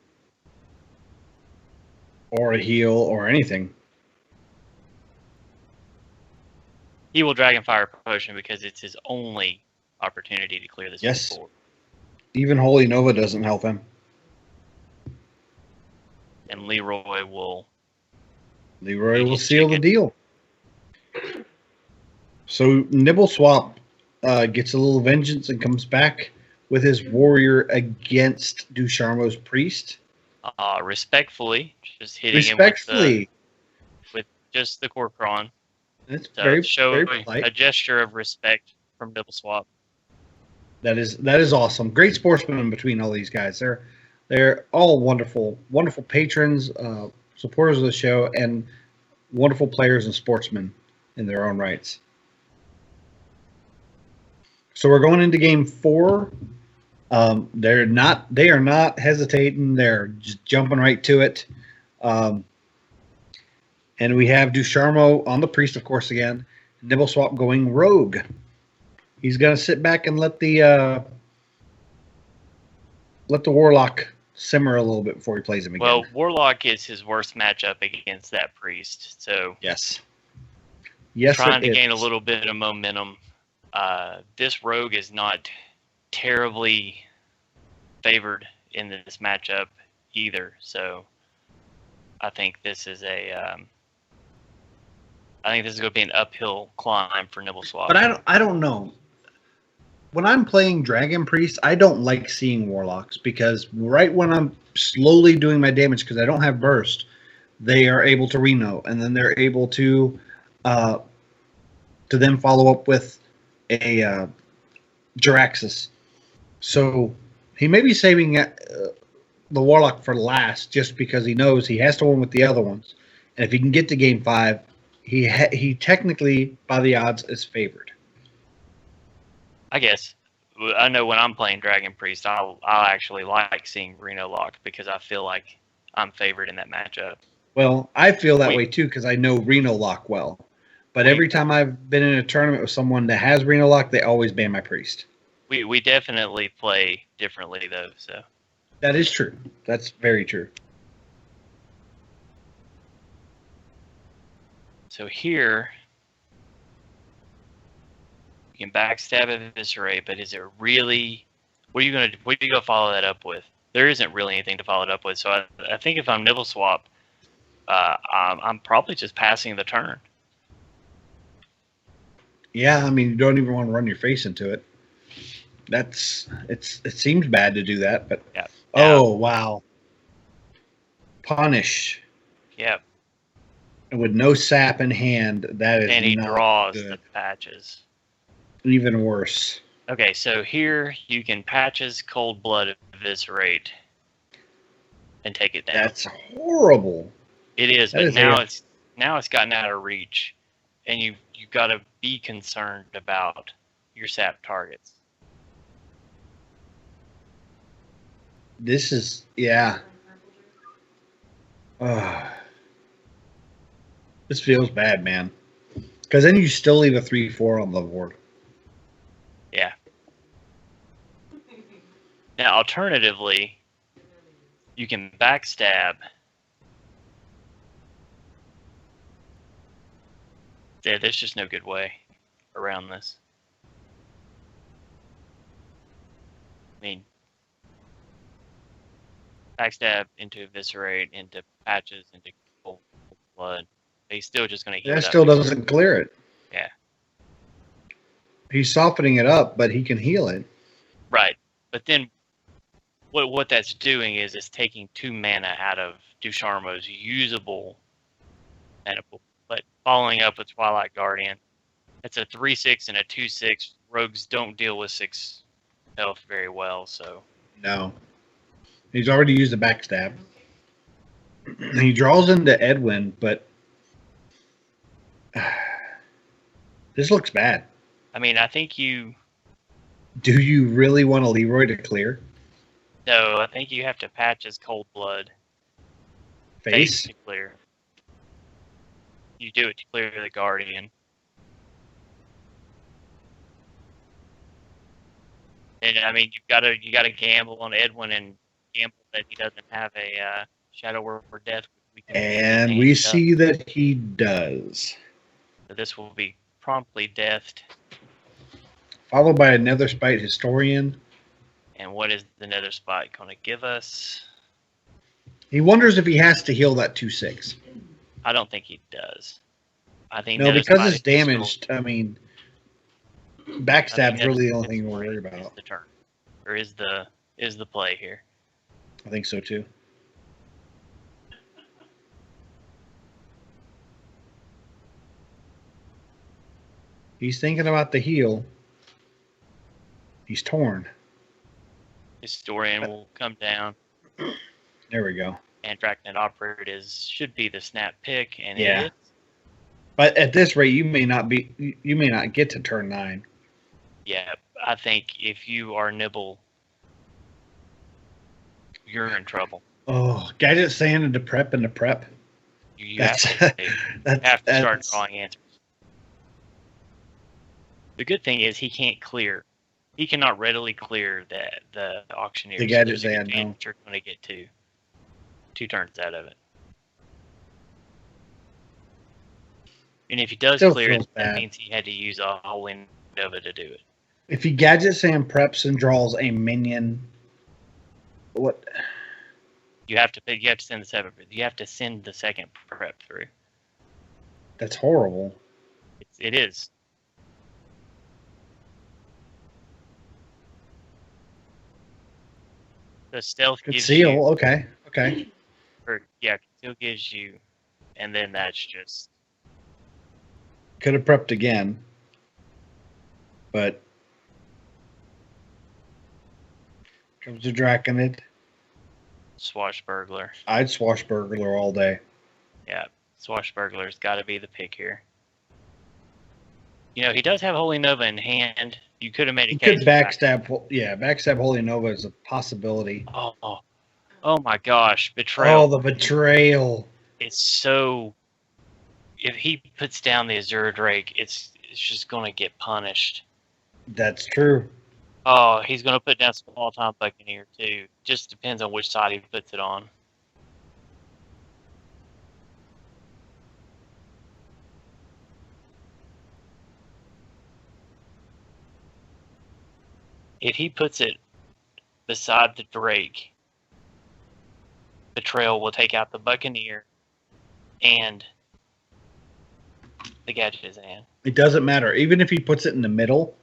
Or a heal or anything. He will Dragonfire Potion because it's his only opportunity to clear this board. Even Holy Nova doesn't help him. And Leroy will seal the deal. So Nibble Swap gets a little vengeance and comes back with his warrior against Ducharmo's priest. Respectfully, just hitting him with just the Corpron. It's so very polite. A gesture of respect from Nibble Swap. That is awesome. Great sportsmen between all these guys. They're all wonderful patrons, supporters of the show, and wonderful players and sportsmen in their own rights. So we're going into game 4. They are not hesitating. They're just jumping right to it. And we have Ducharmo on the priest, of course, again. Nibble Swap going rogue. He's going to sit back and let the warlock simmer a little bit before he plays him again. Well, warlock is his worst matchup against that priest. So yes, trying to gain a little bit of momentum. This rogue is not terribly favored in this matchup either. So I think this is going to be an uphill climb for Nibble Swap. But I don't know. When I'm playing Dragon Priest, I don't like seeing Warlocks because right when I'm slowly doing my damage because I don't have Burst, they are able to Reno, and then they're able to then follow up with a Jiraxis. So he may be saving the Warlock for last just because he knows he has to win with the other ones. And if he can get to game 5, he technically, by the odds, is favored. I guess. I know when I'm playing Dragon Priest, I'll actually like seeing Reno Lock because I feel like I'm favored in that matchup. Well, I feel that way too because I know Reno Lock well. But every time I've been in a tournament with someone that has Reno Lock, they always ban my Priest. We definitely play differently though, so. That is true. That's very true. So here, you can backstab Eviscerate, but is it really? What are you gonna follow that up with? There isn't really anything to follow it up with. So I think if I'm Nibble Swap, I'm probably just passing the turn. Yeah, I mean, you don't even want to run your face into it. It seems bad to do that, but yeah. Oh wow. Punish. Yep. And with no sap in hand, that is and he not draws good. the patches. Even worse. Okay, so here you can patches Cold Blood Eviscerate and take it down. That's horrible. It is, but now it's gotten out of reach, and you've got to be concerned about your sap targets. This is this feels bad, man. Because then you still leave a 3/4 on the board. Yeah. Now, alternatively, you can backstab. Yeah, there's just no good way around this. I mean, backstab into Eviscerate, into patches, into Cold Blood. He's still just going to heal. That still doesn't clear it. Yeah. He's softening it up, but he can heal it. Right. But then what that's doing is it's taking 2 mana out of Dusharmo's usable mana pool. But following up with Twilight Guardian, it's a 3/6 and a 2/6. Rogues don't deal with 6 health very well, so. No. He's already used the backstab. He draws into Edwin, but this looks bad. I mean, I think you... Do you really want a Leroy to clear? No, I think you have to patch his Cold Blood. Face to clear. You do it to clear the Guardian. And I mean, you gotta gamble on Edwin and gamble that he doesn't have a Shadow Word for Death. And we see that he does. So this will be promptly deathed. Followed by another Spite Historian. And what is the Nether Spite going to give us? He wonders if he has to heal that 2/6. I don't think he does. I think no, because it's damaged. I mean, backstab's really the only thing we're worried about. The turn, or is the play here? I think so too. He's thinking about the heal. He's torn. Historian will come down. There we go. And Dracnet Operator should be the snap pick, and yeah. It is. But at this rate, you may not get to turn 9. Yeah, I think if you are Nibble, you're in trouble. Oh, Gadget Sand into prep. You have to start drawing answers. The good thing is he can't clear. He cannot readily clear the Auctioneer. The Gadget Sand, no. You're going to get 2 turns out of it. And if he does clear it, that means he had to use a Holy Nova to do it. If he Gadget Sand preps and draws a minion, what? You have to send the 7. You have to send the second prep through. That's horrible. It is. The stealth gives seal. You, okay. Seal gives you, and then that's just. Could have prepped again, but It was a Draconid. Swashbuckler. I'd Swashbuckler all day. Yeah, Swashbuckler's got to be the pick here. You know, he does have Holy Nova in hand. You could have made a You case. could backstab. Yeah, backstab Holy Nova is a possibility. Oh my gosh, Betrayal. Oh, the Betrayal. It's so... If he puts down the Azure Drake, it's just going to get punished. That's true. Oh, he's going to put down Small Time Buccaneer, too. Just depends on which side he puts it on. If he puts it beside the Drake, Betrayal will take out the Buccaneer and the Gadget Zan. It doesn't matter. Even if he puts it in the middle,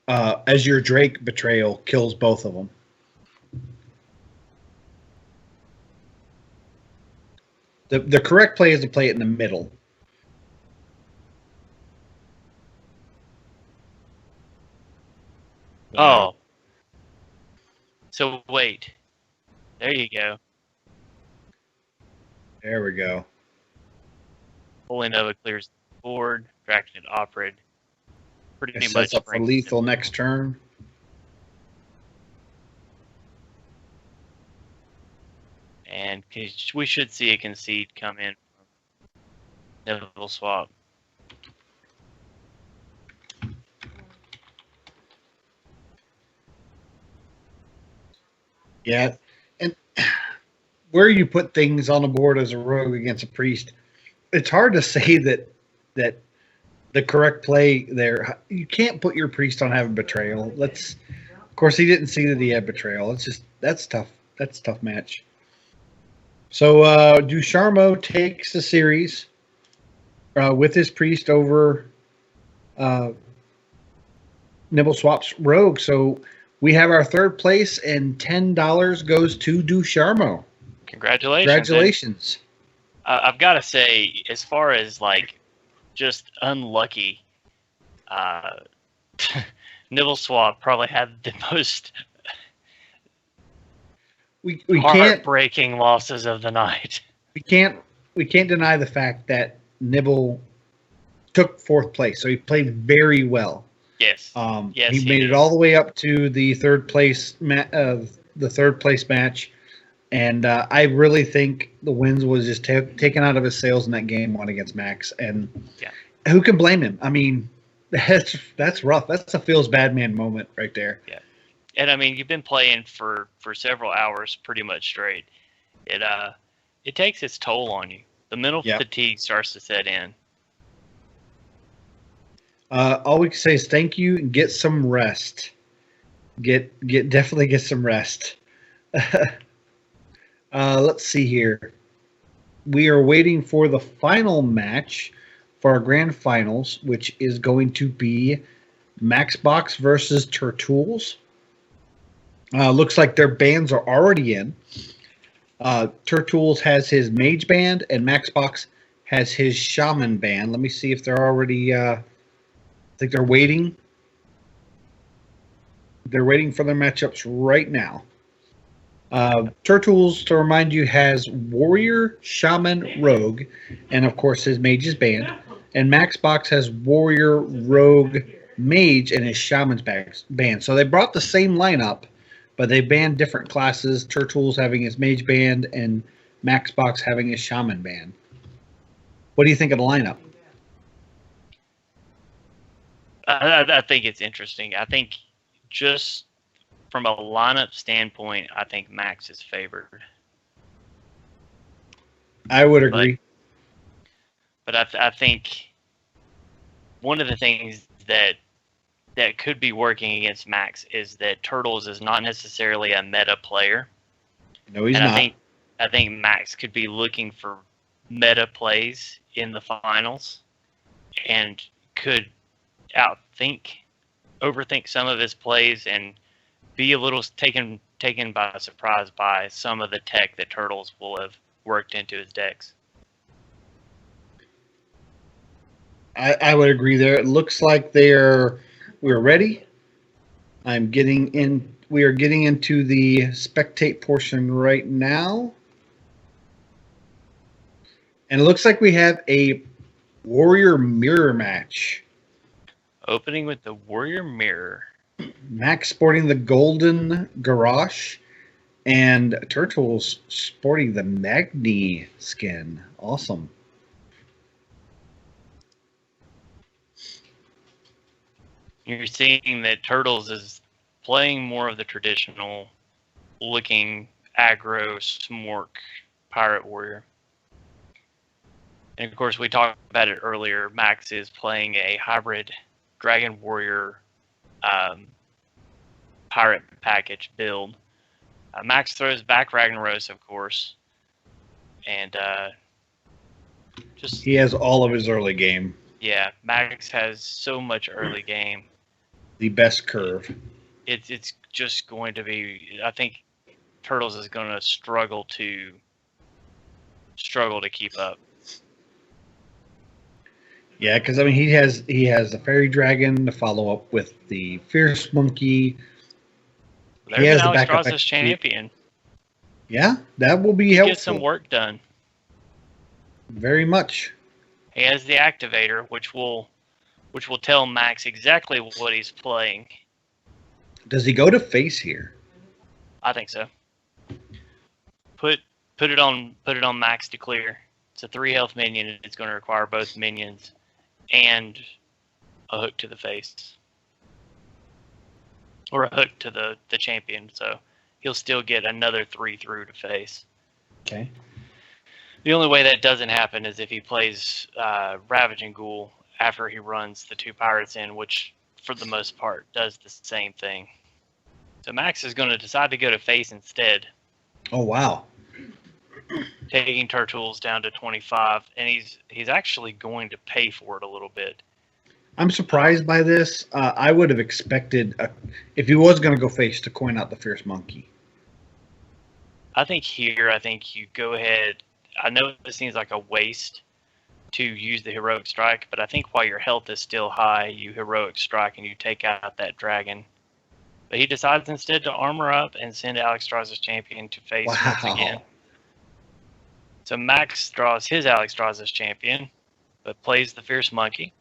as your Drake, Betrayal kills both of them. The correct play is to play it in the middle. Oh. So wait. There you go. There we go. Holy Nova clears the board. Draconid Oprid. Pretty It much sets up for lethal next turn. And we should see a concede come in from Neville Swap. Yeah, and where you put things on the board as a rogue against a priest, it's hard to say that the correct play there. You can't put your priest on having Betrayal. Of course, he didn't see that he had Betrayal. That's tough. That's a tough match. So Ducharmeau takes the series with his priest over Nibble Swap's rogue. So we have our third place, and $10 goes to Ducharmeau. Congratulations. I've got to say, as far as like just unlucky, Nibble Swap probably had the most we heartbreaking losses of the night. We can't deny the fact that Nibble took fourth place, so he played very well. Yes. Yes, he made it all the way up to the third place match, and I really think the wins was just taken out of his sails in that game one against Max. And who can blame him? I mean, that's rough. That's a feels bad man moment right there. Yeah, and I mean, you've been playing for several hours pretty much straight. It takes its toll on you. The mental fatigue starts to set in. All we can say is thank you and get some rest. Definitely get some rest. Let's see here. We are waiting for the final match for our grand finals, which is going to be Maxbox versus Turtools. Looks like their bands are already in. Turtools has his Mage band, and Maxbox has his Shaman band. Let me see if they're already... I think they're waiting. They're waiting for their matchups right now. Turtools, to remind you, has Warrior, Shaman, Rogue, and of course his Mage's band. And Maxbox has Warrior, Rogue, Mage, and his Shaman's band. So they brought the same lineup, but they banned different classes. Turtools having his Mage band and Maxbox having his Shaman band. What do you think of the lineup? I think it's interesting. I think just from a lineup standpoint, I think Max is favored. I would agree. But I think one of the things that could be working against Max is that Turtles is not necessarily a meta player. No, he's not. I think Max could be looking for meta plays in the finals and could overthink some of his plays and be a little taken by surprise by some of the tech that Turtles will have worked into his decks. I would agree there. It looks like we're ready. I'm getting in we are getting into the spectate portion right now. And it looks like we have a Warrior Mirror match. Opening with the Warrior Mirror. Max sporting the golden garage, and Turtles sporting the Magni skin. Awesome. You're seeing that Turtles is playing more of the traditional looking aggro smork pirate warrior. And of course, we talked about it earlier. Max is playing a hybrid dragon warrior pirate package build. Max throws back Ragnaros, of course, and he has all of his early game. Yeah, Max has so much early game. The best curve. It's just going to be. I think Turtles is going to struggle to keep up. Yeah, because I mean he has the fairy dragon to follow up with the fierce monkey. There's he has an Alex champion. Yeah, that will be helpful. Get some work done. Very much. He has the activator, which will tell Max exactly what he's playing. Does he go to face here? I think so. Put it on Max to clear. It's a 3 health minion, and it's going to require both minions and a hook to the face. Or a hook to the champion, so he'll still get another 3 through to face. Okay. The only way that doesn't happen is if he plays Ravaging Ghoul after he runs the 2 pirates in, which for the most part does the same thing. So Max is going to decide to go to face instead. Oh wow. Taking Turtles down to 25, and he's actually going to pay for it a little bit. I'm surprised by this. I would have expected, if he was going to go face, to coin out the Fierce Monkey. I think you go ahead. I know it seems like a waste to use the Heroic Strike, but I think while your health is still high, you Heroic Strike and you take out that dragon. But he decides instead to armor up and send Alexstrasza's champion to face once again. So Max draws his Alexstrasza's champion, but plays the Fierce Monkey.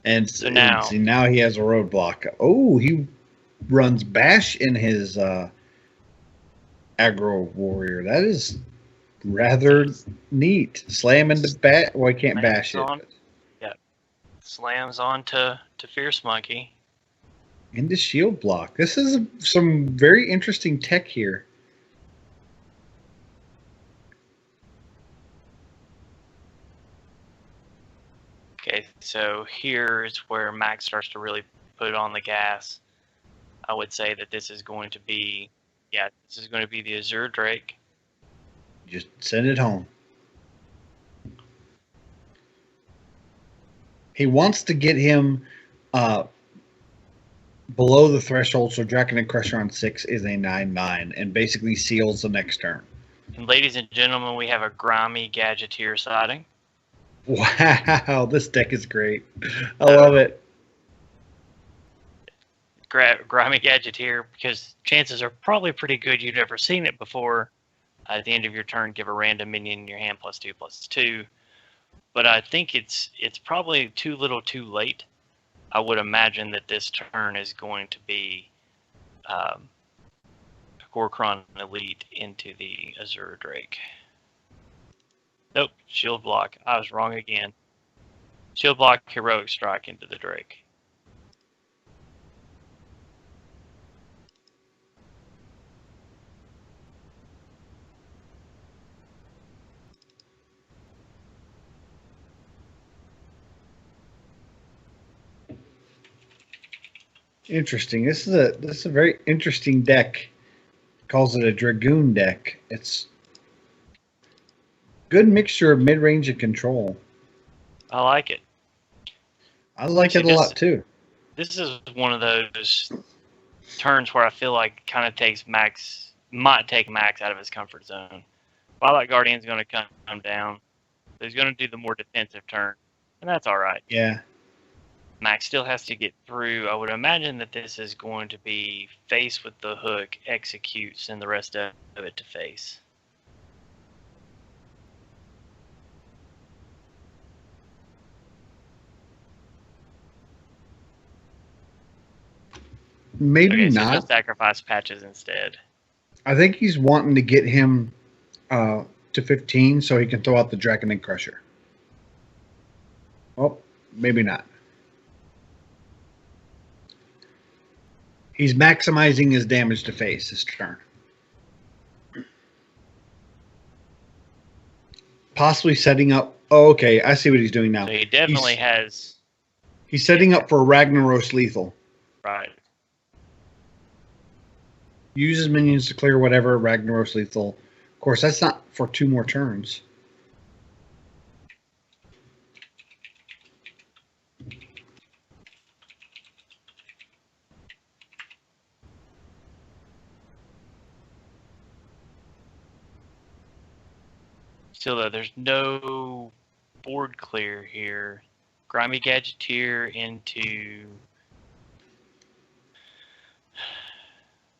And so now he has a roadblock. Oh, he runs Bash in his aggro warrior. That is rather neat. Slam into bat. Well, I can't bash it. Yeah, slams on to Fierce Monkey. Into shield block. This is some very interesting tech here. Okay, so here's where Max starts to really put on the gas. I would say that this is going to be, the Azure Drake. Just send it home. He wants to get him below the threshold, so Draken and Crusher on 6 is a 9/9 and basically seals the next turn. And ladies and gentlemen, we have a grimy Gadgeteer siding. Wow, this deck is great. I love it. Grimy Gadgeteer, because chances are probably pretty good you've never seen it before. At the end of your turn, give a random minion in your hand +2/+2. But I think it's probably too little too late. I would imagine that this turn is going to be Gorkron Elite into the Azure Drake. Nope, Shield Block. I was wrong again. Shield Block, Heroic Strike into the Drake. Interesting. This is a very interesting deck. Calls it a Dragoon deck. It's good mixture of mid-range and control. I like it. I like it a lot too. This is one of those turns where I feel like kind of might take Max out of his comfort zone. Twilight Guardian's going to come down. He's going to do the more defensive turn, and that's all right. Yeah. Max still has to get through. I would imagine that this is going to be face with the hook, executes, and the rest of it to face. Maybe Okay, so not. just sacrifice patches instead. I think he's wanting to get him to 15 so he can throw out the Dragon Egg Crusher. Oh, maybe not. He's maximizing his damage to face this turn. Possibly setting up. Oh, okay. I see what he's doing now. So he definitely has. He's setting up for Ragnaros lethal. Right. Uses minions to clear whatever Ragnaros lethal. Of course, that's not for 2 more turns. Still, though, there's no board clear here. Grimy Gadgeteer into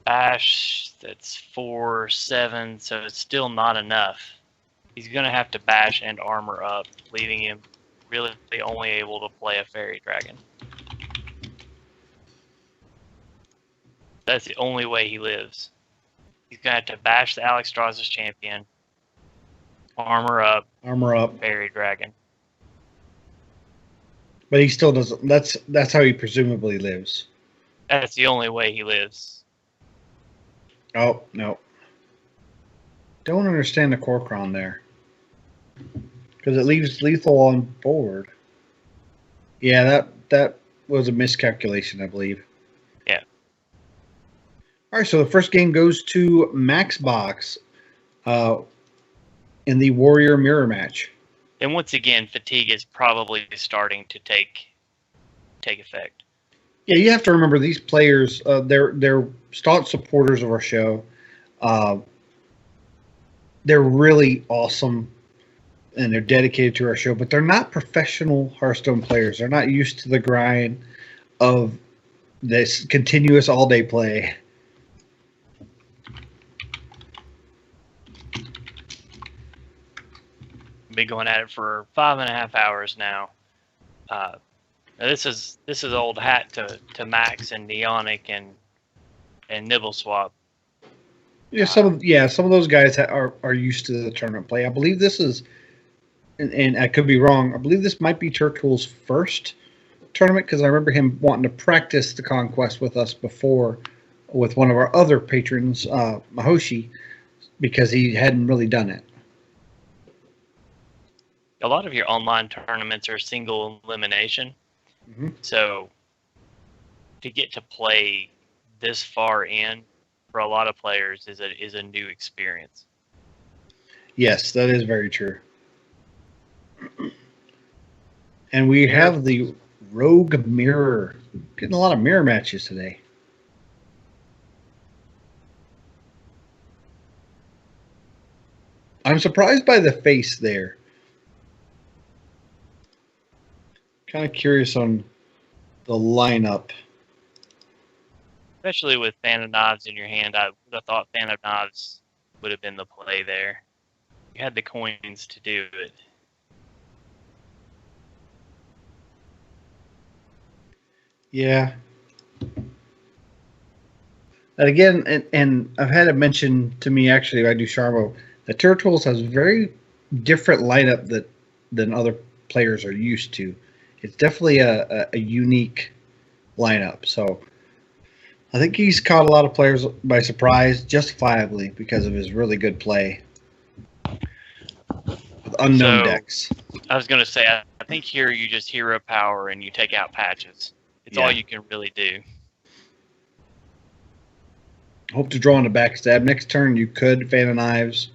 Bash, that's 4, 7, so it's still not enough. He's going to have to bash and armor up, leaving him really only able to play a Fairy Dragon. That's the only way he lives. He's going to have to bash the Alex Strauss' champion, armor up, Fairy Dragon. But he still doesn't. That's how he presumably lives. That's the only way he lives. Oh, no. Don't understand the Corcron there. Because it leaves lethal on board. Yeah, that was a miscalculation, I believe. Yeah. All right, so the first game goes to Max Box in the Warrior Mirror match. And once again, fatigue is probably starting to take effect. Yeah, you have to remember these players. They're staunch supporters of our show. They're really awesome, and they're dedicated to our show. But they're not professional Hearthstone players. They're not used to the grind of this continuous all-day play. Been going at it for 5.5 hours now. This is old hat to Max and Neonic and Nibble Swap. Yeah, some of those guys are used to the tournament play. I believe this is, and I could be wrong. I believe this might be Turtle's first tournament because I remember him wanting to practice the Conquest with us before with one of our other patrons, Mahoshi, because he hadn't really done it. A lot of your online tournaments are single elimination. Mm-hmm. So to get to play this far in for a lot of players is a new experience. Yes, that is very true. And we have the Rogue Mirror. Getting a lot of mirror matches today. I'm surprised by the face there. Kind of curious on the lineup. Especially with Fan of Knives in your hand, I would have thought Fan of Knives would have been the play there. You had the coins to do it. Yeah. And again, and I've had it mentioned to me actually by Ducharmo, that Turtles has very different lineup than other players are used to. It's definitely a unique lineup. So I think he's caught a lot of players by surprise, justifiably, because of his really good play with unknown decks. I was going to say, I think here you just hero power and you take out patches. It's all you can really do. Hope to draw on a backstab. Next turn, you could Fan of Knives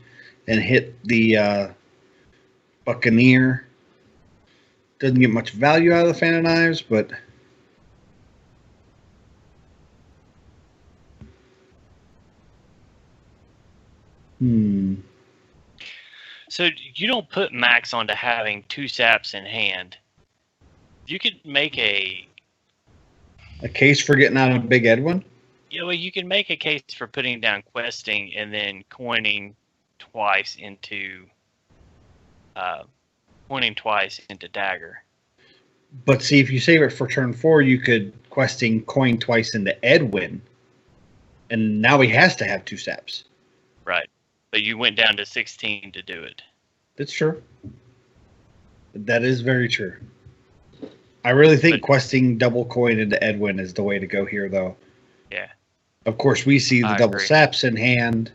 and hit the Buccaneer. Doesn't get much value out of the Fan of Knives, but So you don't put Max onto having 2 saps in hand. You could make a A case for getting out of Big Edwin? Yeah, well, you can make a case for putting down questing and then coining twice into dagger. But see, if you save it for turn 4, you could questing coin twice into Edwin, and now he has to have 2 steps. Right, but you went down to 16 to do it. That's true. That is very true. I really think questing double coin into Edwin is the way to go here, though. Yeah. Of course, we see the I double agree. saps in hand.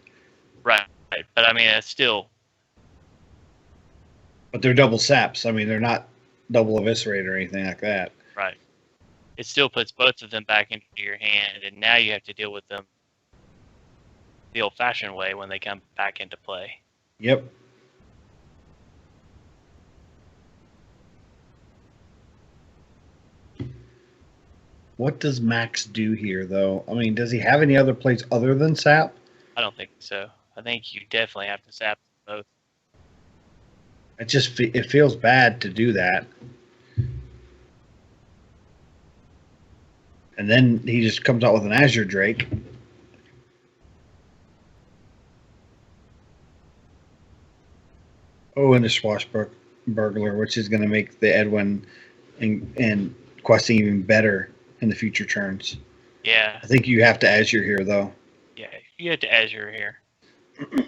Right, but I mean, it's still. But they're double saps. I mean, they're not double eviscerate or anything like that. Right. It still puts both of them back into your hand, and now you have to deal with them the old-fashioned way when they come back into play. Yep. What does Max do here, though? I mean, does he have any other plays other than sap? I don't think so. I think you definitely have to sap both. It feels bad to do that. And then he just comes out with an Azure Drake. Oh, and a Swashbuckler, which is going to make the Edwin and questing even better in the future turns. Yeah. I think you have to Azure here, though. Yeah, you have to Azure here.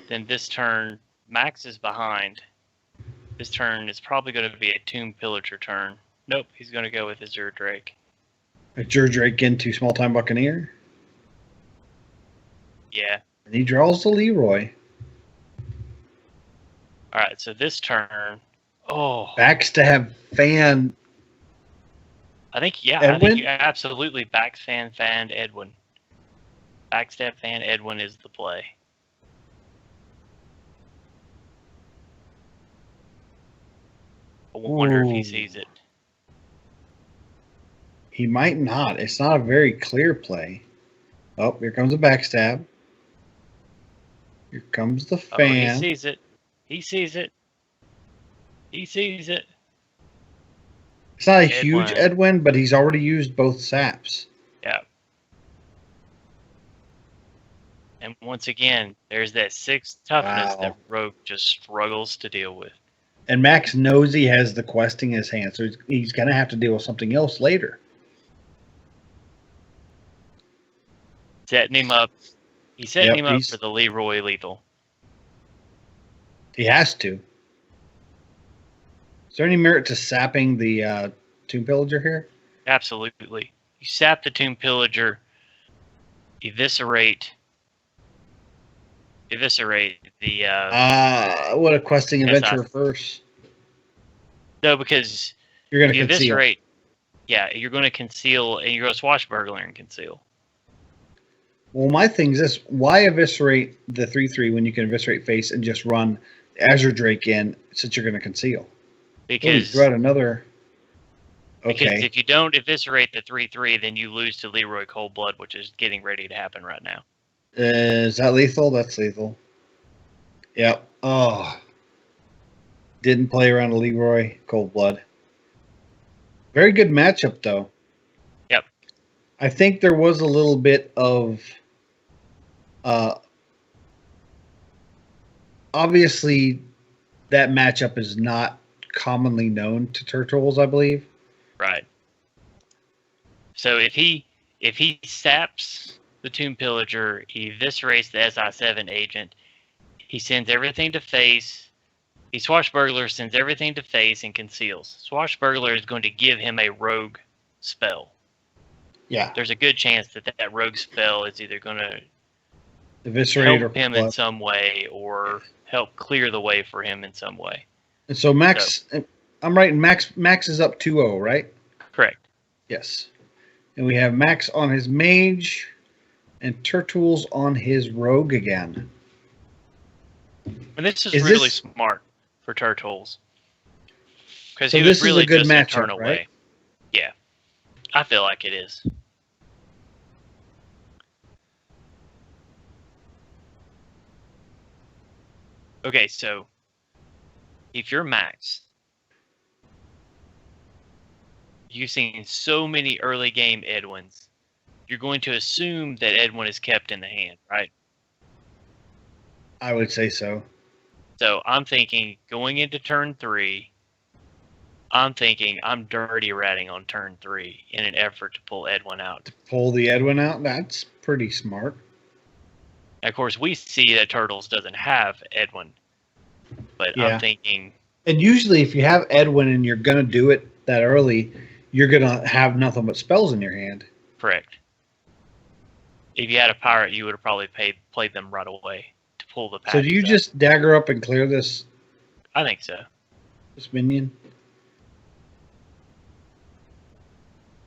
Then this turn, Max is behind. This turn is probably going to be a Tomb Pillager turn. Nope, he's going to go with Azure Drake. Azure Drake into Small Time Buccaneer. Yeah. And he draws the Leroy. All right, so this turn, Backs to have fan. I think you absolutely fan Edwin. Backstab fan Edwin is the play. I wonder if he sees it. He might not. It's not a very clear play. Oh, here comes a backstab. Here comes the fan. He sees it. He sees it. He sees it. It's not a huge Edwin, but he's already used both saps. Yeah. And once again, there's that 6 toughness that Rogue just struggles to deal with. And Max knows he has the questing in his hand, so he's going to have to deal with something else later. Setting him up. He's setting him up for the Leroy lethal. He has to. Is there any merit to sapping the Tomb Pillager here? Absolutely. You sap the Tomb Pillager, eviscerate the... what a questing adventure first. No, because you're going to eviscerate. Yeah, you're going to conceal, and you're going to swashbuckler and conceal. Well, my thing is this. Why eviscerate the 3/3 when you can eviscerate face and just run Azure Drake in since you're going to conceal? Because throw out another. Okay. Because if you don't eviscerate the 3/3, then you lose to Leroy Coldblood, which is getting ready to happen right now. Is that lethal? That's lethal. Yep. Oh. Didn't play around a Leroy Coldblood. Very good matchup, though. Yep. I think there was a little bit of... obviously, that matchup is not commonly known to Turtles, I believe. Right. So if he saps the Tomb Pillager, he eviscerates the SI7 agent, he sends everything to face, he Swashbuckler sends everything to face and conceals. Swashbuckler is going to give him a rogue spell. Yeah. There's a good chance that rogue spell is either going to eviscerate help him in some way or help clear the way for him in some way. And so Max, I'm right, Max is up 2-0, right? Correct. Yes. And we have Max on his mage and Turtles on his rogue again. And this is really smart for Turtles. Because he was really a good just matchup, turn away. Right? Yeah. I feel like it is. Okay, so if you're Max, you've seen so many early game Edwins, you're going to assume that Edwin is kept in the hand, right? I would say so. So I'm thinking going into turn 3, I'm thinking I'm dirty ratting on turn 3 in an effort to pull Edwin out. To pull the Edwin out, that's pretty smart. And of course, we see that Turtles doesn't have Edwin, but Yeah. I'm thinking. And usually, if you have Edwin and you're gonna do it that early, you're gonna have nothing but spells in your hand. Correct. If you had a pirate, you would have probably played them right away to pull the patches. So do you up. just dagger up and clear this I think so. minion?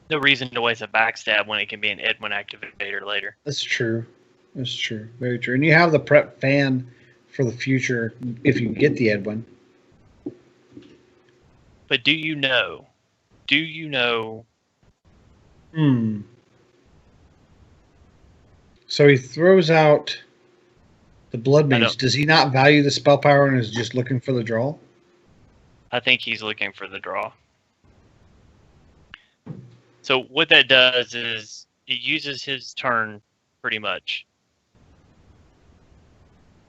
No reason to waste a backstab when it can be an Edwin activator later. That's true. That's true. Very true. And you have the prep fan for the future if you get the Edwin. But do you know? So he throws out the Blood I Mage. don't- Does he not value the spell power and is just looking for the draw? I think he's looking for the draw. So what that does is it uses his turn pretty much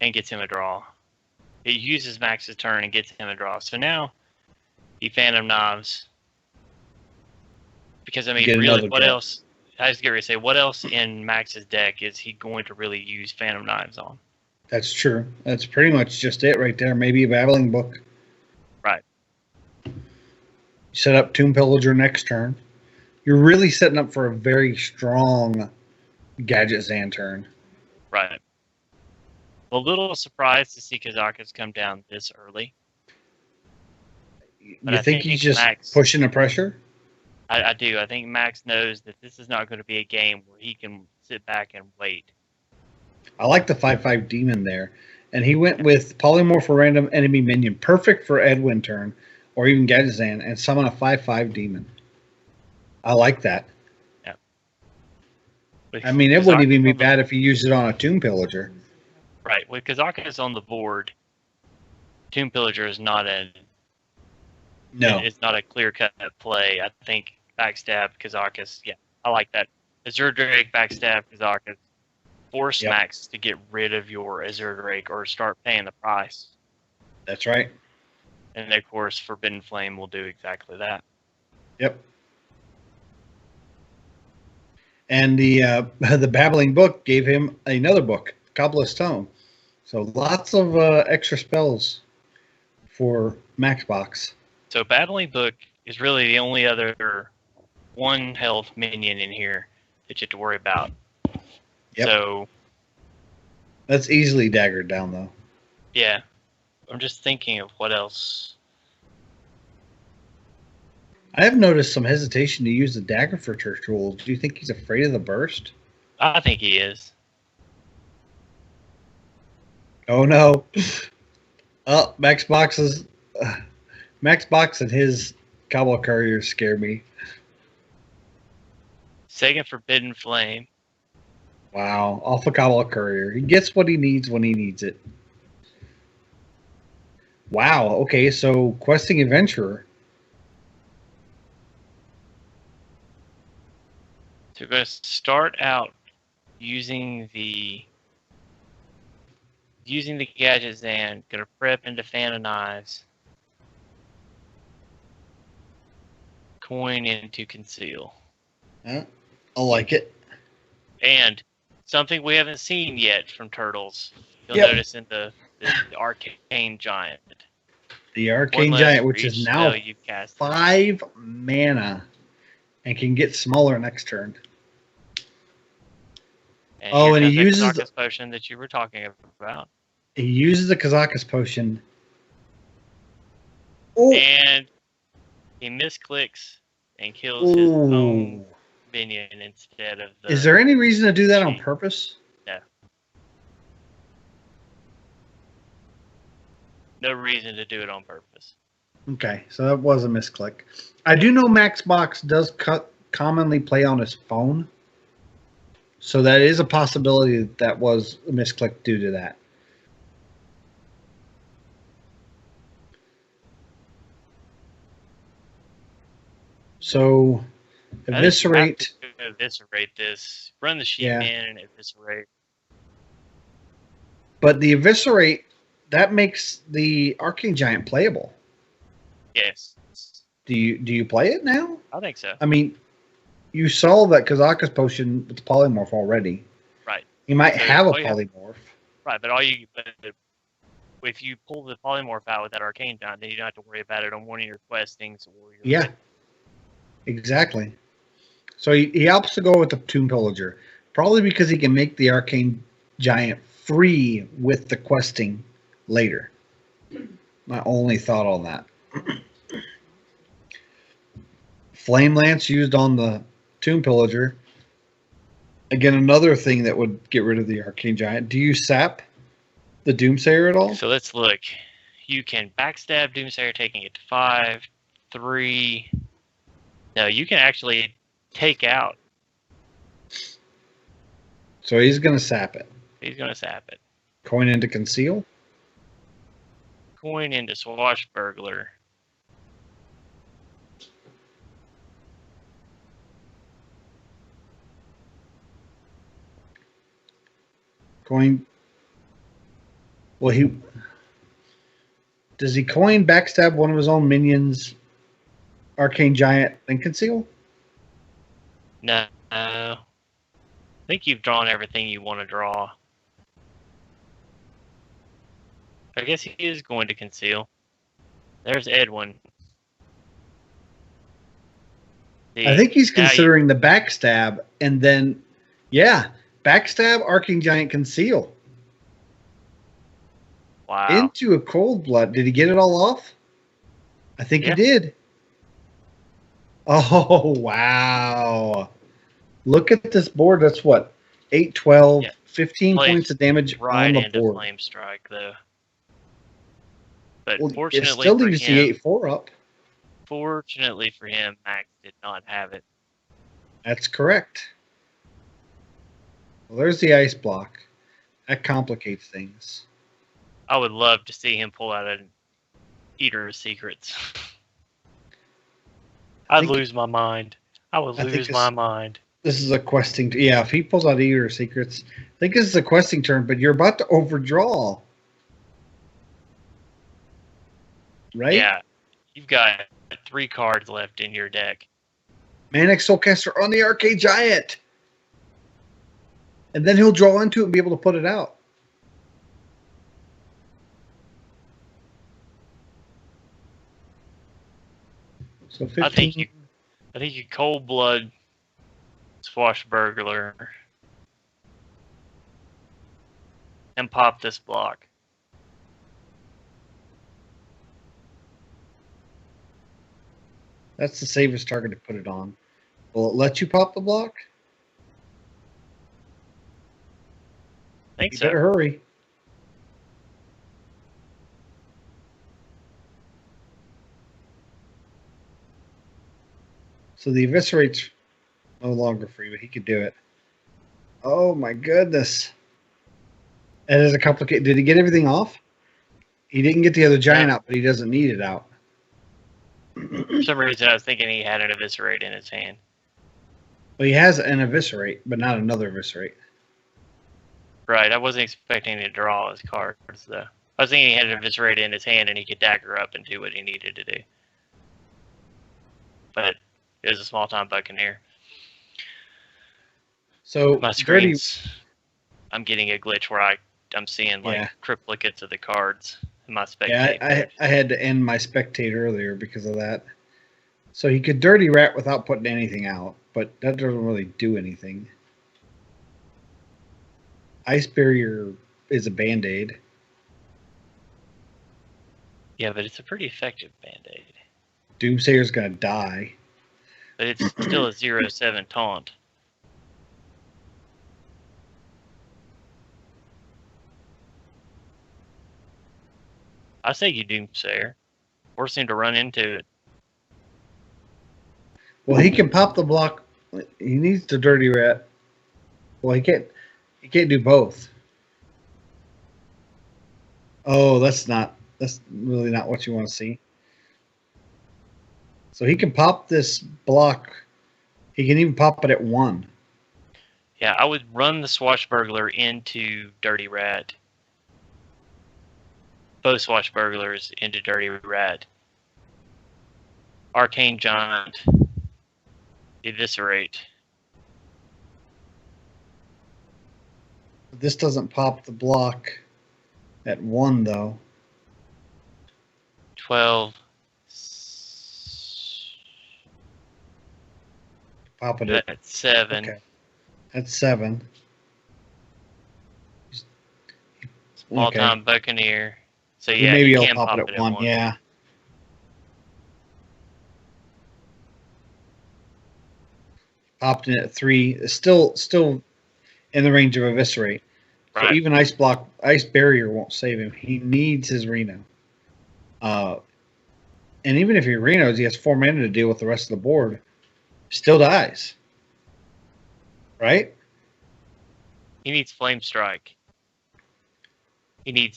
and gets him a draw. It uses Max's turn and gets him a draw. So now he Phantom Knives. Because I mean, Get really, another what draw. else? I was going to say, what else in Max's deck is he going to really use Phantom Knives on? That's true. That's pretty much just it right there. Maybe a Babbling Book. Right. Set up Tomb Pillager next turn. You're really setting up for a very strong Gadget Zan turn. Right. A little surprised to see Kazakas come down this early. But You I think think he's just Max- pushing the pressure? I do. I think Max knows that this is not going to be a game where he can sit back and wait. I like the 5/5 Demon there. And he went with Polymorph for random enemy minion. Perfect for Edwin turn or even Gadget Zan and summon a 5/5 Demon. I like that. With I mean, it wouldn't Kazakas even be on the- bad if you used it on a Tomb Pillager. Right. With Kazakas on the board, Tomb Pillager is not No. it's not a clear-cut play. I think backstab Kazakas. Yeah, I like that. Azure Drake backstab Kazakas. Force Yep. Max to get rid of your Azure Drake or start paying the price. That's right. And of course, Forbidden Flame will do exactly that. Yep. And the the Babbling Book gave him another book, Cobbler's Tome. So lots of extra spells for Max Box. So Battling Book is really the only other one health minion in here that you have to worry about. Yep. So That's easily daggered down, though. yeah, I'm just thinking of what else. I have noticed some hesitation to use the dagger for church rules. Do you think he's afraid of the burst? I think he is. Oh no! Oh, Max Box and his Cobble Courier scare me. Second Forbidden Flame. Wow, off a Cobble Courier. He gets what he needs when he needs it. Wow. Okay, so Questing Adventurer. So we're going to start out using the Gadget Zan. Going to prep into Phantom Knives. Coin into Conceal. I like it. And something we haven't seen yet from Turtles. You'll Yep. notice in the Arcane Giant. The One Arcane less Giant, for which each is now spell you've cast. 5 mana and can get smaller next turn. And Oh, here and he comes uses that the- Kazakus potion that you were talking about. He uses the Kazakus potion. Oh, And he misclicks and kills his own ooh. minion instead of the... Is there any reason to do that on purpose? No reason to do it on purpose. Okay, so that was a misclick. I do know Max Box does commonly play on his phone. So that is a possibility that was a misclick due to that. So eviscerate. Eviscerate this. Run the sheep Yeah. in and eviscerate. But the eviscerate, that makes the Arcane Giant playable. Yes. Do you play it now? I think so. I mean, you saw that Kazaka's potion with the polymorph already. Right. You might So have a all you have- polymorph. Right, but if you pull the polymorph out with that Arcane Giant, then you don't have to worry about it on one of your questings or your Yeah. Exactly. So he helps to go with the Tomb Pillager. Probably because he can make the Arcane Giant free with the questing later. My only thought on that. Flame Lance used on the Tomb Pillager. Again, another thing that would get rid of the Arcane Giant. Do you sap the Doomsayer at all? So let's look. You can backstab Doomsayer, taking it to 5, 3. No, you can actually take out. So he's going to sap it. He's going to sap it. Coin into Conceal. Coin into Swashbuckler. Coin. Well, does he coin backstab one of his own minions, Arcane Giant, and Conceal? No. I think you've drawn everything you want to draw. I guess he is going to conceal. There's Edwin. I think he's considering the backstab, and then, yeah, backstab, Arcane Giant, Conceal. Wow. Into a Cold Blood. Did he get it all off? I think he did. Oh, wow. Look at this board. That's what? 8, 12, 15 points of damage right on the into board. Flame Strike, though. But Well, fortunately it still for leaves him, the 8-4 up. Fortunately for him, Max did not have it. That's correct. Well, there's the ice block. That complicates things. I would love to see him pull out an Eater of Secrets. I'd lose my mind. I would lose my mind. This is a questing. Yeah, if he pulls out Eater of Secrets, I think this is a questing turn, but you're about to overdraw. Right? Yeah. You've got 3 cards left in your deck. Manic Soulcaster on the Arcane Giant. And then he'll draw into it and be able to put it out. So 15. I think you Cold Blood Swashbuckler and pop this block. That's the safest target to put it on. Will it let you pop the block? I think You so. better hurry. So the eviscerate's no longer free, but he could do it. Oh my goodness. That is a complicated. Did he get everything off? He didn't get the other giant out, but he doesn't need it out. For some reason, I was thinking he had an Eviscerate in his hand. Well, he has an eviscerate, but not another eviscerate. Right, I wasn't expecting to draw his cards, though. I was thinking he had an Eviscerate in his hand and he could dagger up and do what he needed to do. But it was a small-time Buccaneer. So My screens, I'm getting a glitch where I'm seeing like triplicates of the cards in my spectator. Yeah, I had to end my spectator earlier because of that. So he could dirty rat without putting anything out, but that doesn't really do anything. Ice barrier is a band-aid. Yeah, but it's a pretty effective band-aid. Doomsayer's gonna die. But it's still a 0/7 taunt. I say you Doomsayer. Force him to run into it. Well, he can pop the block. He needs to dirty rat. Well, he can't do both. Oh, that's really not what you want to see. So he can pop this block. He can even pop it at 1. Yeah, I would run the Swashbuckler into Dirty Rat. Both Swashbucklers into Dirty Rat. Arcane Giant. Eviscerate. This doesn't pop the block at 1, though. 12. Pop it at That's 7. Okay. That's 7. Small time Buccaneer. So yeah, maybe you I'll can pop it at 1. Yeah. Popped in at 3. It's still in the range of Eviscerate. So Right. even Ice Barrier won't save him. He needs his Reno. And even if he Renos, he has 4 mana to deal with the rest of the board. Still dies. Right? He needs Flame Strike. He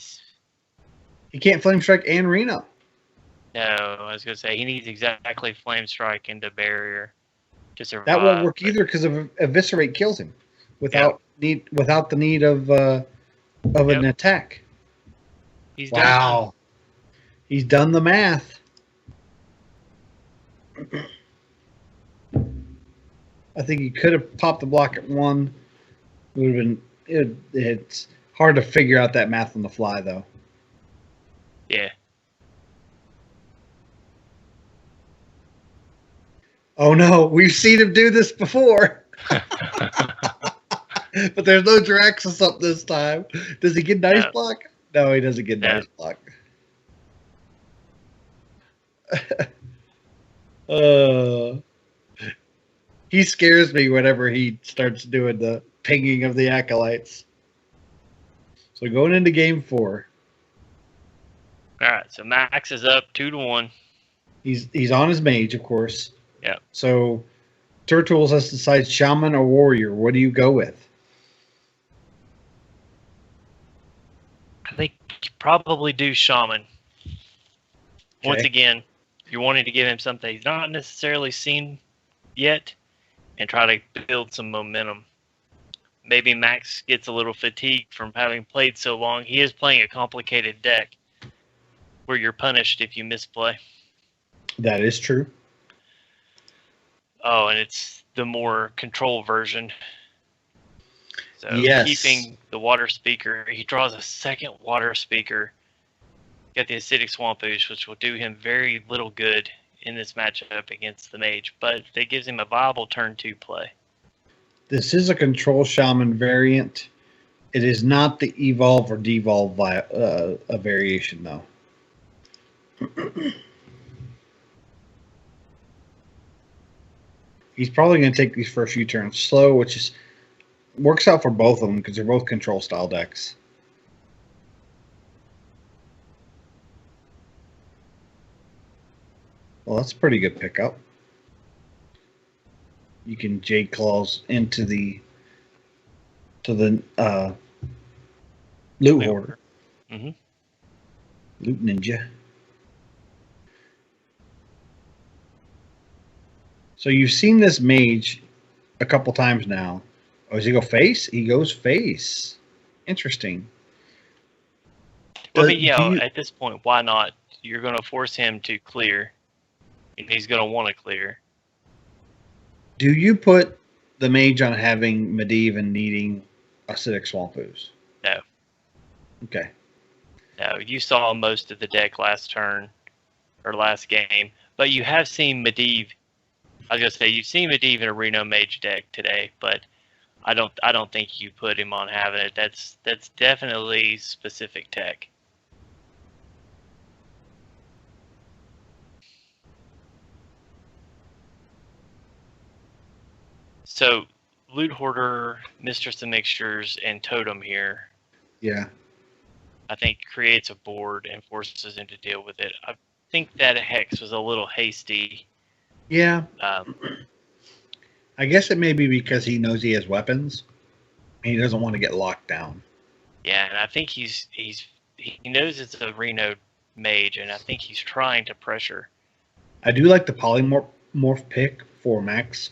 can't Flame Strike and Reno. No, I was going to say, he needs exactly Flame Strike into Barrier to survive. That won't work either because of Eviscerate kills him without the need of an attack. He's Wow. He's done the math. I think he could have popped the block at 1. It would have been. It's hard to figure out that math on the fly, though. Yeah. Oh no, we've seen him do this before. But there's no Draxus up this time. Does he get Dice Block? No, he doesn't get Dice Block. He scares me whenever he starts doing the pinging of the acolytes. So going into game 4. All right, so Max is up 2-1. He's on his mage, of course. Yeah. So Turtles has to decide Shaman or Warrior. What do you go with? I think you probably do Shaman. Once Okay. again, you're wanting to give him something he's not necessarily seen yet and try to build some momentum. Maybe Max gets a little fatigued from having played so long. He is playing a complicated deck where you're punished if you misplay. That is true. Oh, and it's the more control version. So Yes. keeping the water speaker, he draws a second water speaker. Got the acidic swamp ooze, which will do him very little good in this matchup against the mage, but it gives him a viable turn 2 play. This is a control shaman variant. It is not the evolve or devolve a variation, though. He's probably going to take these first few turns slow, which works out for both of them because they're both control style decks. Well, that's a pretty good pickup. You can Jade Claws into the Loot Hoarder. Mm-hmm. Loot Ninja. So you've seen this mage a couple times now. Oh, does he go face? He goes face. Interesting. Well, but yeah, at this point, why not? You're going to force him to clear, and he's going to want to clear. Do you put the mage on having Medivh and needing acidic swamp ooze? No. Okay. No, you saw most of the deck last turn, or last game, but you have seen Medivh. I was going to say, you've seen Medivh in a Reno Mage deck today, but I don't think you put him on having it. That's definitely specific tech. So, Loot Hoarder, Mistress of Mixtures, and Totem here. Yeah. I think creates a board and forces him to deal with it. I think that Hex was a little hasty. Yeah. I guess it may be because he knows he has weapons. And he doesn't want to get locked down. Yeah, and I think he knows it's a Reno Mage, and I think he's trying to pressure I do like the polymorph pick for Max,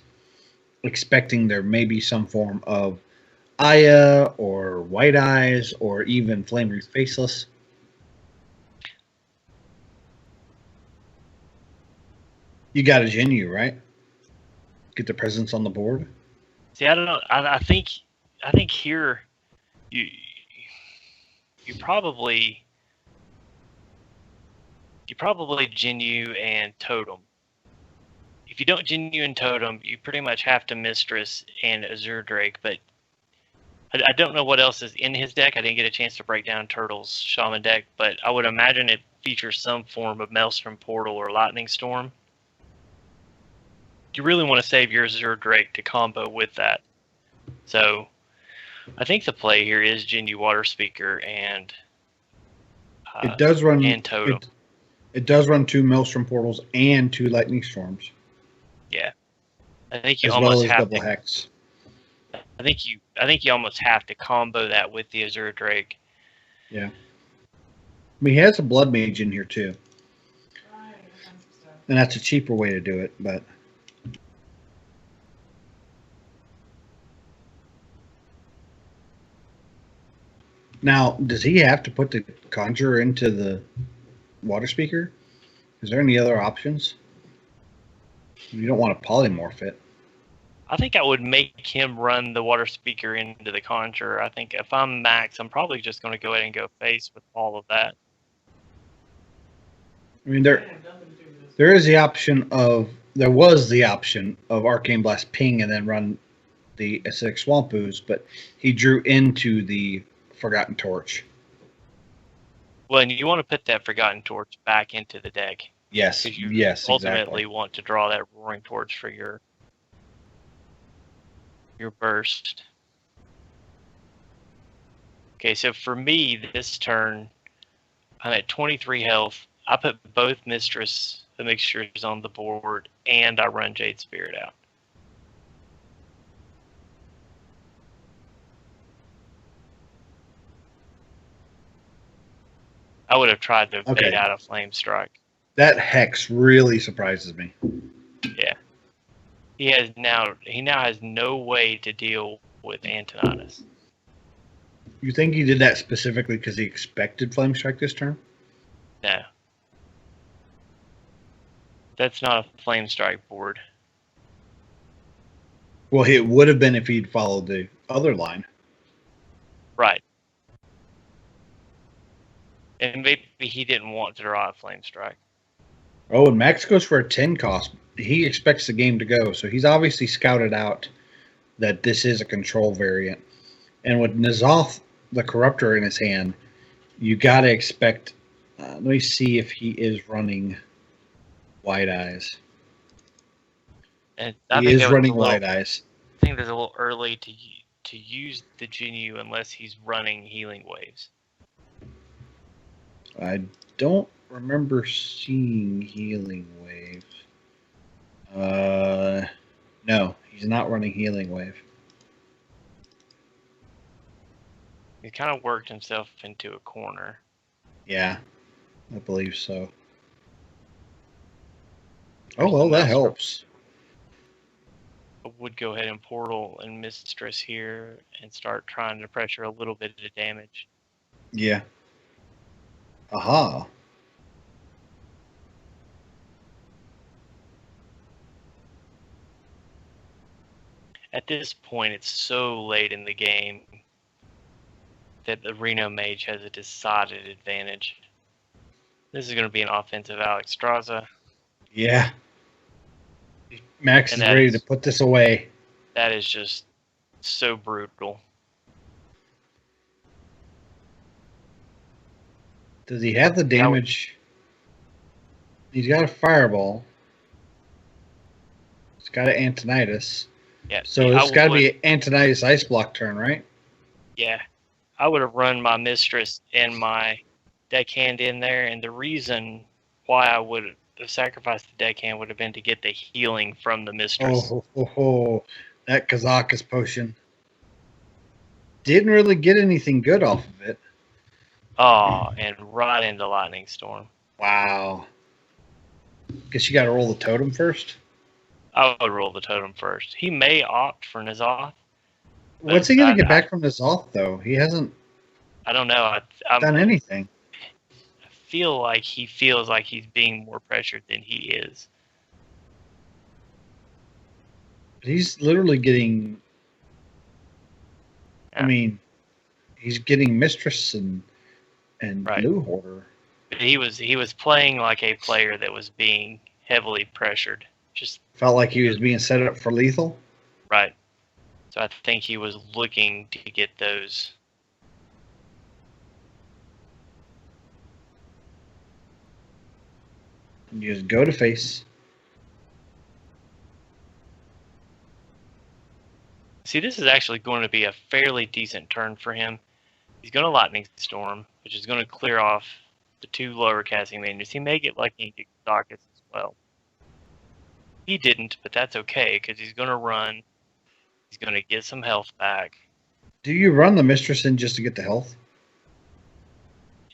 expecting there may be some form of Aya or White Eyes or even Flame Wreath Faceless. You got a Jinyu, right? Get the presence on the board. See, I don't know. I think here you probably Jinyu and Totem. If you don't Jinyu and Totem, you pretty much have to Mistress and Azure Drake, but I don't know what else is in his deck. I didn't get a chance to break down Turtle's Shaman deck, but I would imagine it features some form of Maelstrom Portal or Lightning Storm. You really want to save your Azure Drake to combo with that. So I think the play here is Jinyu Water Speaker and it does run and Totem. It does run 2 Maelstrom Portals and 2 Lightning Storms. Yeah, I think you as almost well as have double to. Hex. I think you almost have to combo that with the Azure Drake. Yeah. I mean, he has a Blood Mage in here too. And that's a cheaper way to do it, but now, does he have to put the Conjurer into the Water Speaker? Is there any other options? You don't want to polymorph it. I think I would make him run the Water Speaker into the Conjurer. I think if I'm Max, I'm probably just going to go ahead and go face with all of that. I mean, there was the option of Arcane Blast ping and then run the Acidic Swamp Ooze, but he drew into the Forgotten Torch. Well, and you want to put that Forgotten Torch back into the deck. Yes, you ultimately exactly want to draw that Roaring Torch for your burst. Okay, so for me, this turn, I'm at 23 health. I put both Mistress the Mixtures on the board, and I run Jade Spirit out. I would have tried to bait out a Flame Strike. That Hex really surprises me. Yeah. He now has no way to deal with Antonidas. You think he did that specifically because he expected Flame Strike this turn? No. That's not a Flame Strike board. Well, it would have been if he'd followed the other line. Right. And maybe he didn't want to draw a Flame Strike. Oh, and Max goes for a 10 cost. He expects the game to go, so he's obviously scouted out that this is a control variant. And with N'Zoth, the Corruptor, in his hand, you got to expect... let me see if he is running White Eyes. And he is running White Eyes. I think there's a little early to use the Jinyu unless he's running Healing Waves. I don't remember seeing Healing Wave. No, he's not running Healing Wave. He kind of worked himself into a corner. Yeah, I believe so. Oh, well, that helps. I would go ahead and Portal and Mistress here and start trying to pressure a little bit of damage. Yeah. Aha. At this point, it's so late in the game that the Reno Mage has a decided advantage. This is going to be an offensive Alex Straza. Yeah. Max is ready to put this away. That is just so brutal. Does he have the damage? He's got a Fireball. He's got an Antonidas. Yeah. So it's got to be an Antonidas Ice Block turn, right? Yeah. I would have run my Mistress and my Deckhand in there, and the reason why I would have sacrificed the Deckhand would have been to get the healing from the Mistress. That Kazakus potion. Didn't really get anything good off of it. Oh, and right into Lightning Storm. Wow. Guess you got to roll the totem first. I would roll the totem first. He may opt for N'Zoth. What's he going to get back from N'Zoth, though? He hasn't. I don't know. Done anything. I feel like he feels like he's being more pressured than he is. He's literally getting. Yeah. I mean, he's getting Mistress and right. New Hoarder. He was playing like a player that was being heavily pressured. Just felt like he was being set up for lethal. Right. So I think he was looking to get those. You just go to face. See, this is actually going to be a fairly decent turn for him. He's going to Lightning Storm, which is going to clear off the 2 lower casting mages. He may get lucky and get Darkus as well. He didn't, but that's okay, because he's going to run. He's going to get some health back. Do you run the Mistress in just to get the health?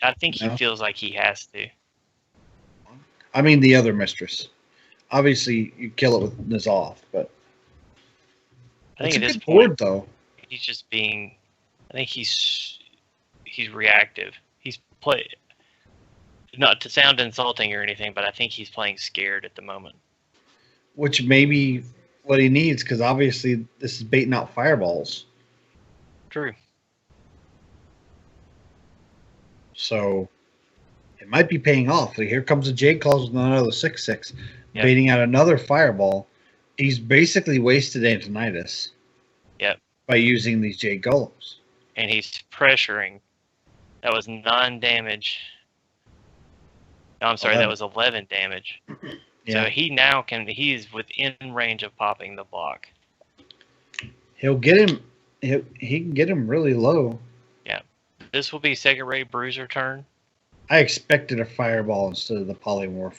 I think he feels like he has to. I mean the other Mistress. Obviously, you kill it with N'Zoth, but I think it's at this point, point, though. He's just being. I think he's reactive. He's not to sound insulting or anything, but I think he's playing scared at the moment. Which may be what he needs, because obviously this is baiting out fireballs. True. So it might be paying off. Here comes a Jade Claws with another 6/6, baiting out another fireball. He's basically wasted Antonidas. Yep. By using these Jade Golems. And he's pressuring. That was 9 damage. No, I'm sorry, 11. that was 11 damage. Yeah. So he's within range of popping the block. He'll get him. He can get him really low. Yeah. This will be second rate bruiser turn. I expected a fireball instead of the polymorph.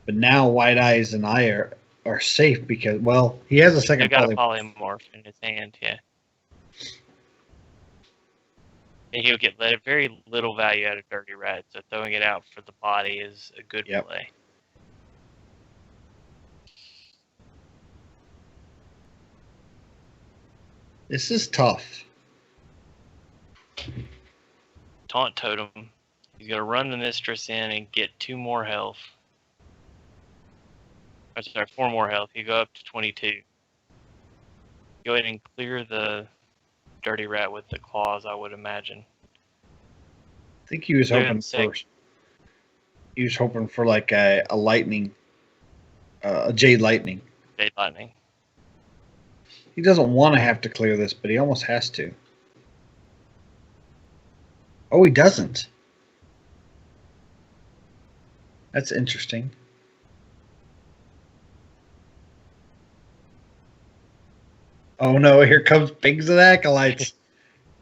But now White Eyes and I are safe because, well, he has a second got a polymorph in his hand, yeah. And he'll get very little value out of Dirty Rat, so throwing it out for the body is a good play. This is tough. Taunt Totem. He's going to run the Mistress in and get 2 more health. I'm sorry, 4 more health. You go up to 22. Go ahead and clear the Dirty Rat with the claws, I would imagine. I think he was hoping for. He was hoping for like a lightning, a Jade Lightning. Jade Lightning. He doesn't want to have to clear this, but he almost has to. Oh, he doesn't. That's interesting. Oh no, here comes Pigs and Acolytes.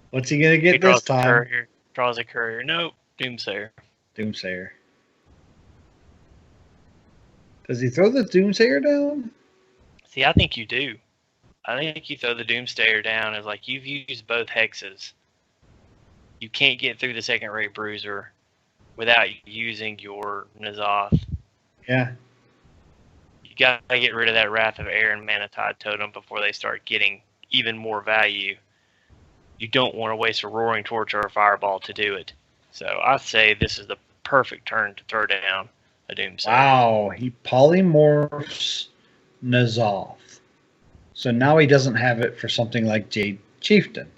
What's he going to get this time? Draws a courier. Nope. Doomsayer. Doomsayer. Does he throw the Doomsayer down? See, I think you do. I think you throw the Doomsayer down as like you've used both hexes. You can't get through the second rate bruiser without using your N'Zoth. Yeah. You gotta get rid of that Wrath of Air and Manatide Totem before they start getting even more value. You don't want to waste a Roaring Torch or a Fireball to do it. So I say this is the perfect turn to throw down a Doomsayer. Wow, he polymorphs N'Zoth. So now he doesn't have it for something like Jade Chieftain.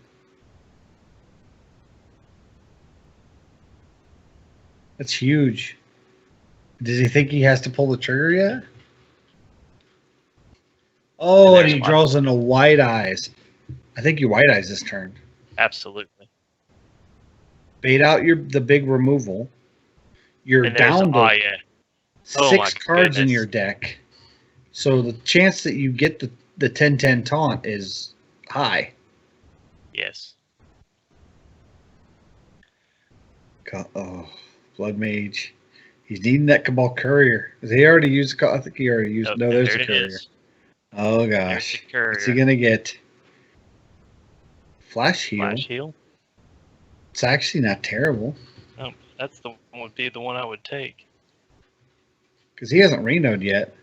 That's huge. Does he think he has to pull the trigger yet? Oh, and he draws into White Eyes. I think you White Eyes this turn. Absolutely. Bait out the big removal. You're down to 6 cards in your deck. So the chance that you get the 10/10 taunt is high. Yes. Oh, Blood Mage. He's needing that Cabal Courier. Has he already used? I think he already used. No, there's a Courier. Oh gosh, what's he gonna get? Flash Heal. Flash Heal. It's actually not terrible. No, that's would be the one I would take. Because he hasn't Reno'd yet.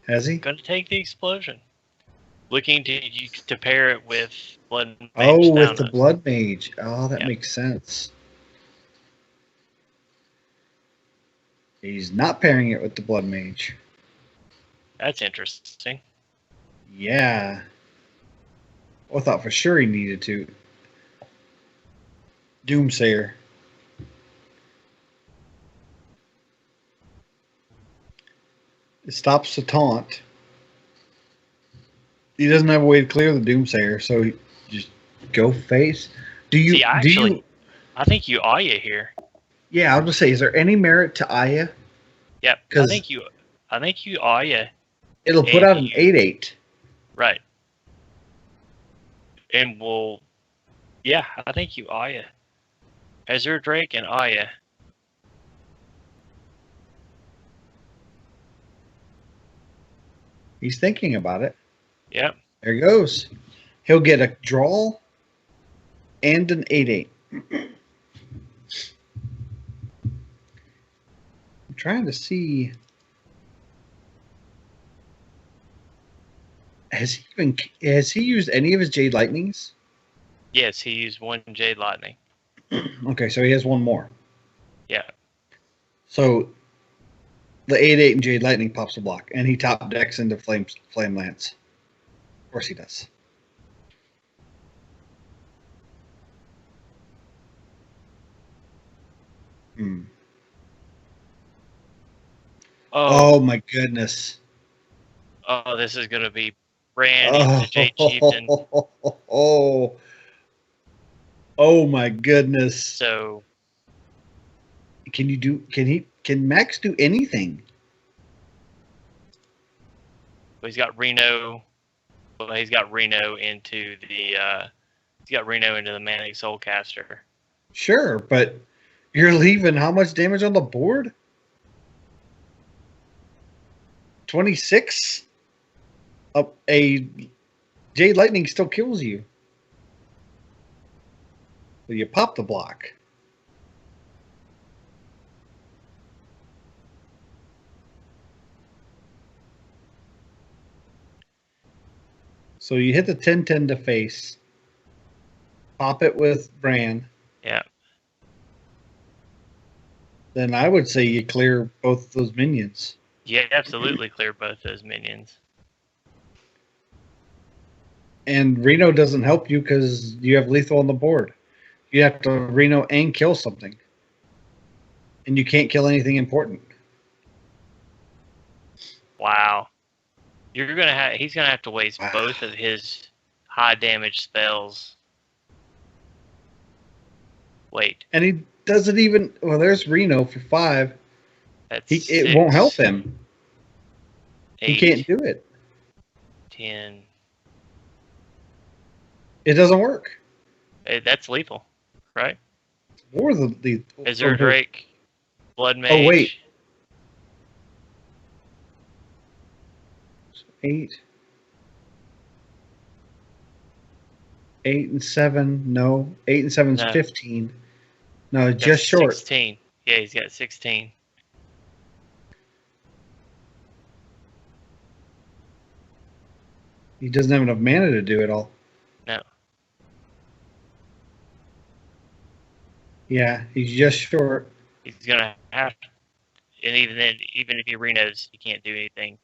Has he? Gonna take the explosion. Looking to pair it with Blood Mage Oh, with the Thanos. Blood Mage. Oh, that Yep. makes sense. He's not pairing it with the Blood Mage. That's interesting. Yeah. I thought for sure he needed to. Doomsayer. It stops the taunt. He doesn't have a way to clear the Doomsayer, so he just go face. Do you? See, I think you Aya here. Yeah, I'll just say, is there any merit to Aya? Yep. I think you Aya. It'll put out an 8/8. Right. And I think you Aya. Azure Drake and Aya. He's thinking about it. Yep. There he goes. He'll get a draw and an 8/8. I'm trying to see. Has he used any of his Jade Lightnings? Yes, he used one Jade Lightning. Okay, so he has one more. Yeah. So the 8/8 and Jade Lightning pops a block, and he top decks into Flame Lance. Of course he does. Oh my goodness. Oh, this is gonna be brand into Jade Chieftain. Oh my goodness. So can Max do anything? he's got Reno. Well, he's got Reno into the Manic Soulcaster. Sure, but you're leaving how much damage on the board? 26? A Jade Lightning still kills you. But you pop the block. So you hit the 10/10 to face. Pop it with Bran. Yeah. Then I would say you clear both those minions. Yeah, absolutely clear both those minions. And Reno doesn't help you because you have lethal on the board. You have to Reno and kill something. And you can't kill anything important. Wow. He's gonna have to waste both of his high damage spells. Wait. And he doesn't even. Well, there's Reno for 5. It won't help him. 8, he can't do it. 10. It doesn't work. That's lethal, right? Or the Azure Drake, Blood Mage. Oh wait. 8 and 7. No, 8 and 7 is 15. No, just short. 16. Yeah, he's got 16. He doesn't have enough mana to do it all. No. Yeah, he's just short. He's gonna have, and even then, even if he renos, he can't do anything.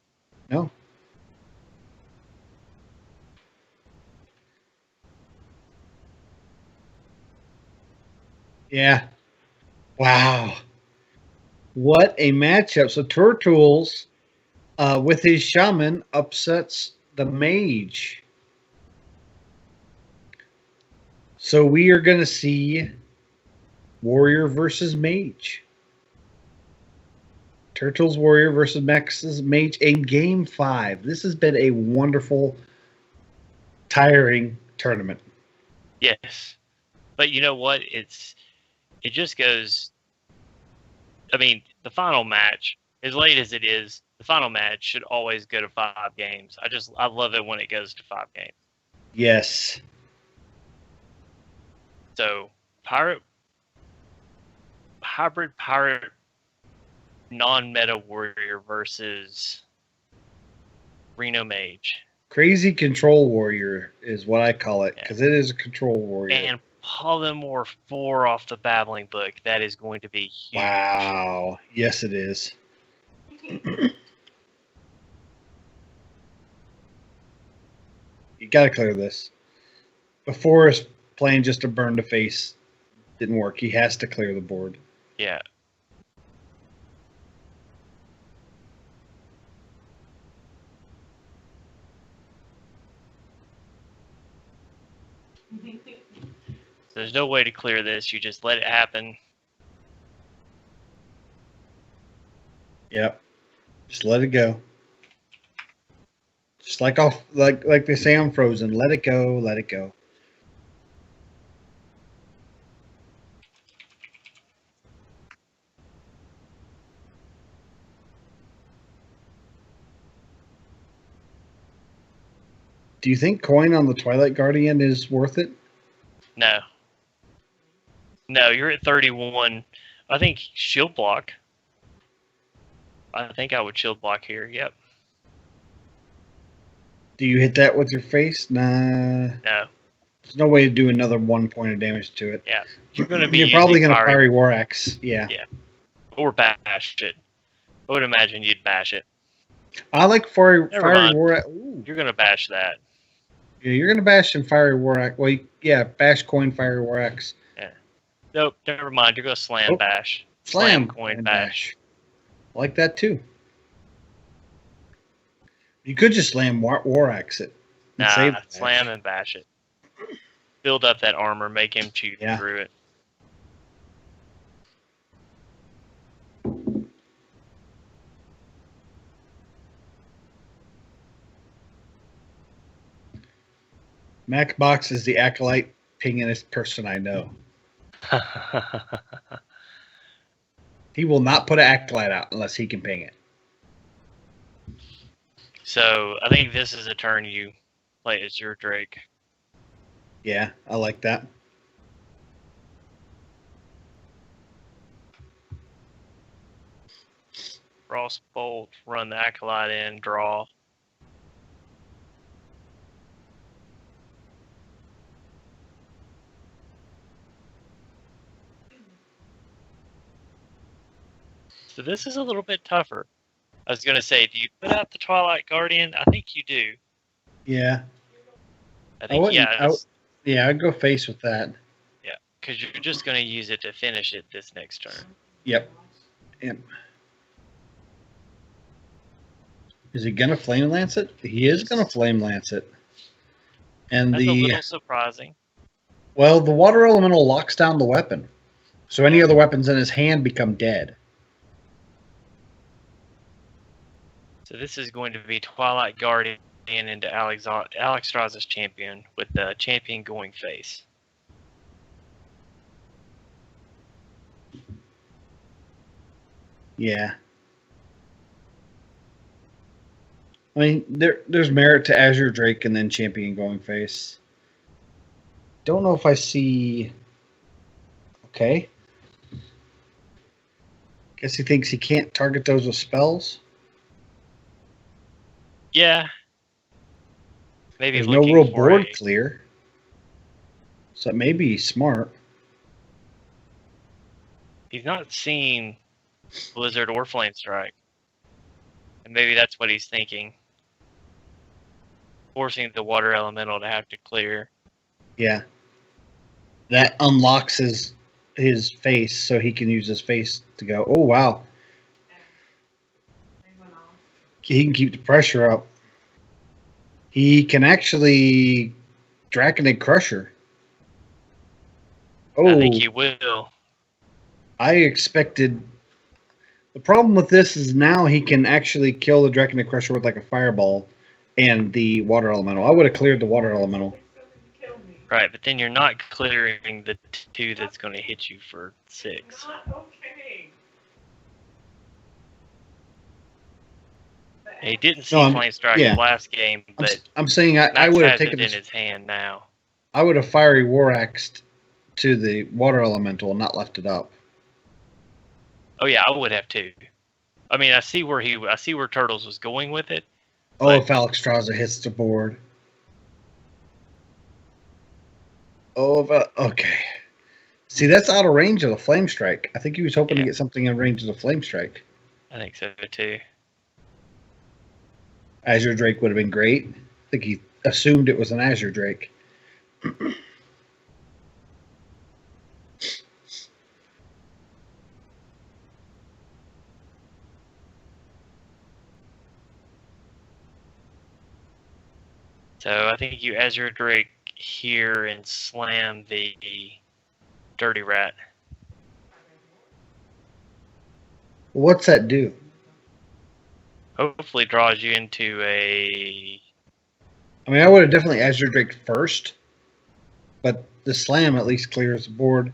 No. Yeah. Wow. What a matchup. So Turtles with his shaman upsets the mage. So we are going to see warrior versus mage. Turtles warrior versus Max's mage in game 5. This has been a wonderful, tiring tournament. Yes. But you know what? It just goes. I mean, the final match, as late as it is, the final match should always go to 5 games. I love it when it goes to 5 games. Yes. So, hybrid pirate non-meta warrior versus Reno Mage. Crazy control warrior is what I call it, because it is a control warrior. And Polymorph 4 off the Babbling Book. That is going to be huge. Wow. Yes, it is. You got to clear this. Before is playing just a burn to face didn't work. He has to clear the board. Yeah. There's no way to clear this. You just let it happen. Yep. Just let it go. Just like they say on Frozen, let it go, let it go. Do you think coin on the Twilight Guardian is worth it? No. No, you're at 31. I think shield block. I think I would shield block here. Yep. Do you hit that with your face? Nah. No. There's no way to do another 1 point of damage to it. Yeah. You're going to be. You're probably going to Fiery War Axe. Yeah. Yeah. Or bash it. I would imagine you'd bash it. I like Fiery War Axe. You're going to bash that. Yeah, you're going to bash some Fiery War Axe. Well, yeah, bash coin Fiery War Axe. Yeah. Nope, never mind. You're going to slam bash. Slam coin bash. I like that too. You could just slam War Axe it. Nah, slam and bash it. Build up that armor, make him chew through it. Macbox is the acolyte pingingest person I know. He will not put an acolyte out unless he can ping it. So I think this is a turn you play as your Drake. Yeah, I like that. Frostbolt, run the acolyte in, draw. So this is a little bit tougher. I was going to say, do you put out the Twilight Guardian? I think you do. Yeah. I think, I'd go face with that. Yeah, because you're just going to use it to finish it this next turn. Yep. Is he going to Flame Lance it? He is going to Flame Lance it. And That's a little surprising. Well, the Water Elemental locks down the weapon. So any other weapons in his hand become dead. So this is going to be Twilight Guardian into Alexstrasza's champion, with the champion going face. Yeah. I mean, there's merit to Azure Drake and then champion going face. Don't know if I see... Okay. Guess he thinks he can't target those with spells? Yeah. Maybe there's no real board clear. So maybe he's smart. He's not seen Blizzard or Flame Strike. And maybe that's what he's thinking. Forcing the Water Elemental to have to clear. Yeah. That unlocks his face, so he can use his face to go, oh, wow. He can keep the pressure up. He can actually Draconid Crusher. Oh, I think he will. I expected... The problem with this is now he can actually kill the Draconid Crusher with like a fireball and the Water Elemental. I would have cleared the Water Elemental. Right, but then you're not clearing the 2 that's going to hit you for 6. He didn't see Flame Strike last game, but I'm saying I would have taken it in his hand now. I would have Fiery War Axed to the Water Elemental and not left it up. Oh yeah, I would have too. I mean, I see where Turtles was going with it. Oh, if Alexstrasza hits the board. Oh, okay. See, that's out of range of the Flame Strike. I think he was hoping to get something in range of the Flame Strike. I think so too. Azure Drake would have been great. I think he assumed it was an Azure Drake. So I think you Azure Drake here and slam the Dirty Rat. What's that do? Hopefully draws you into a... I mean, I would have definitely Azure Drake first, but the slam at least clears the board.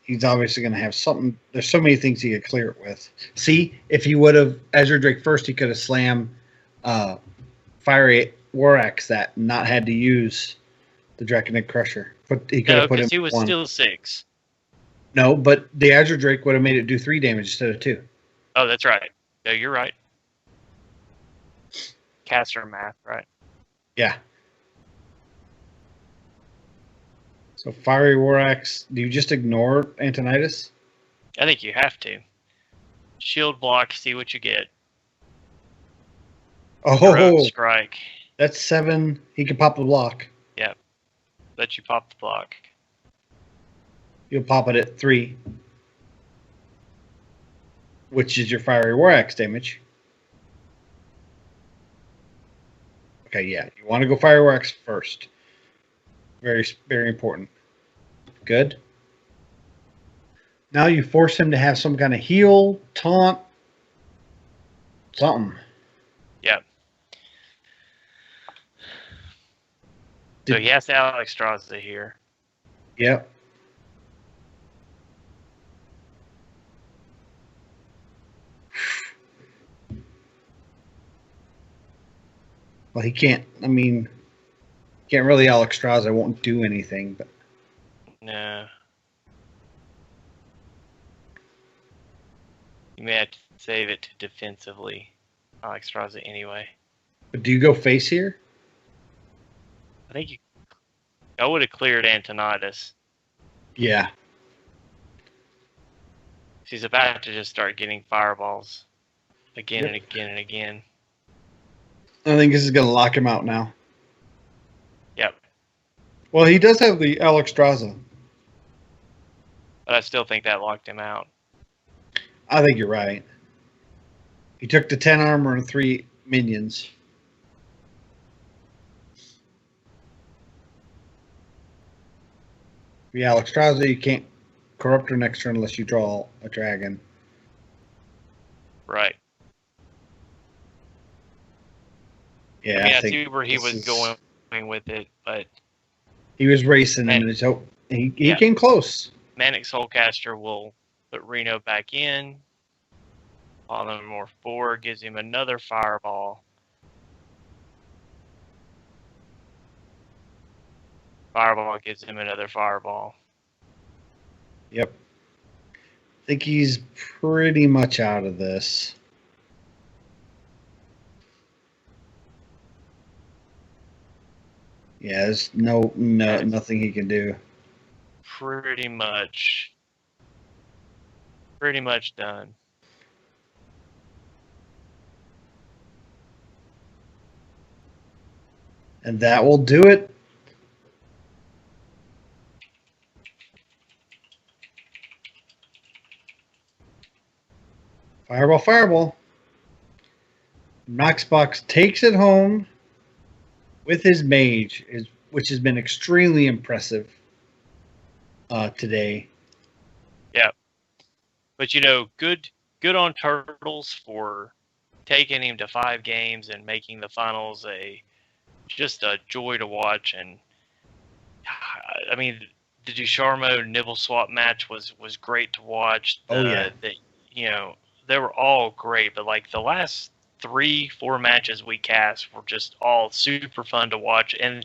He's obviously going to have something. There's so many things he could clear it with. See, if he would have Azure Drake first, he could have slammed Fiery War Axe that and not had to use the Draconic Crusher. But he could have put him. He was still 6. No, but the Azure Drake would have made it do 3 damage instead of 2. Oh, that's right. No, you're right. Caster math, right? Yeah. So Fiery War Axe, do you just ignore Antonidas? I think you have to. Shield block, see what you get. Oh, strike. That's 7. He can pop the block. Yep. Let you pop the block. You'll pop it at 3, which is your Fiery War Axe damage. Okay, yeah. You want to go Fiery War Axe first. Very, very important. Good. Now you force him to have some kind of heal, taunt, something. Yep. So he has to Alexstrasza here. Yep. Well, he can't. I mean, can't really Alexstrasza. Won't do anything, but no. You may have to save it to defensively Alexstrasza anyway. But do you go face here? I think I would have cleared Antonidas. Yeah. She's about to just start getting fireballs again and again and again. I think this is going to lock him out now. Yep. Well, he does have the Alexstrasza. But I still think that locked him out. I think you're right. He took the 10 armor and 3 minions. The Alexstrasza, you can't corrupt her next turn unless you draw a dragon. Right. Yeah, I mean, I see where he was going with it, but he was racing and he came close. Manic Soulcaster will put Reno back in. More 4 gives him another fireball. Fireball gives him another fireball. Yep. I think he's pretty much out of this. Yeah, there's nothing he can do. Pretty much done. And that will do it. Fireball, fireball. Knoxbox takes it home with his mage, which has been extremely impressive today. Yeah. But good on Turtles for taking him to 5 games and making the finals just a joy to watch. And I mean, the Ducharmo nibble swap match was great to watch. They were all great, but like the last 3-4 matches we cast were just all super fun to watch. And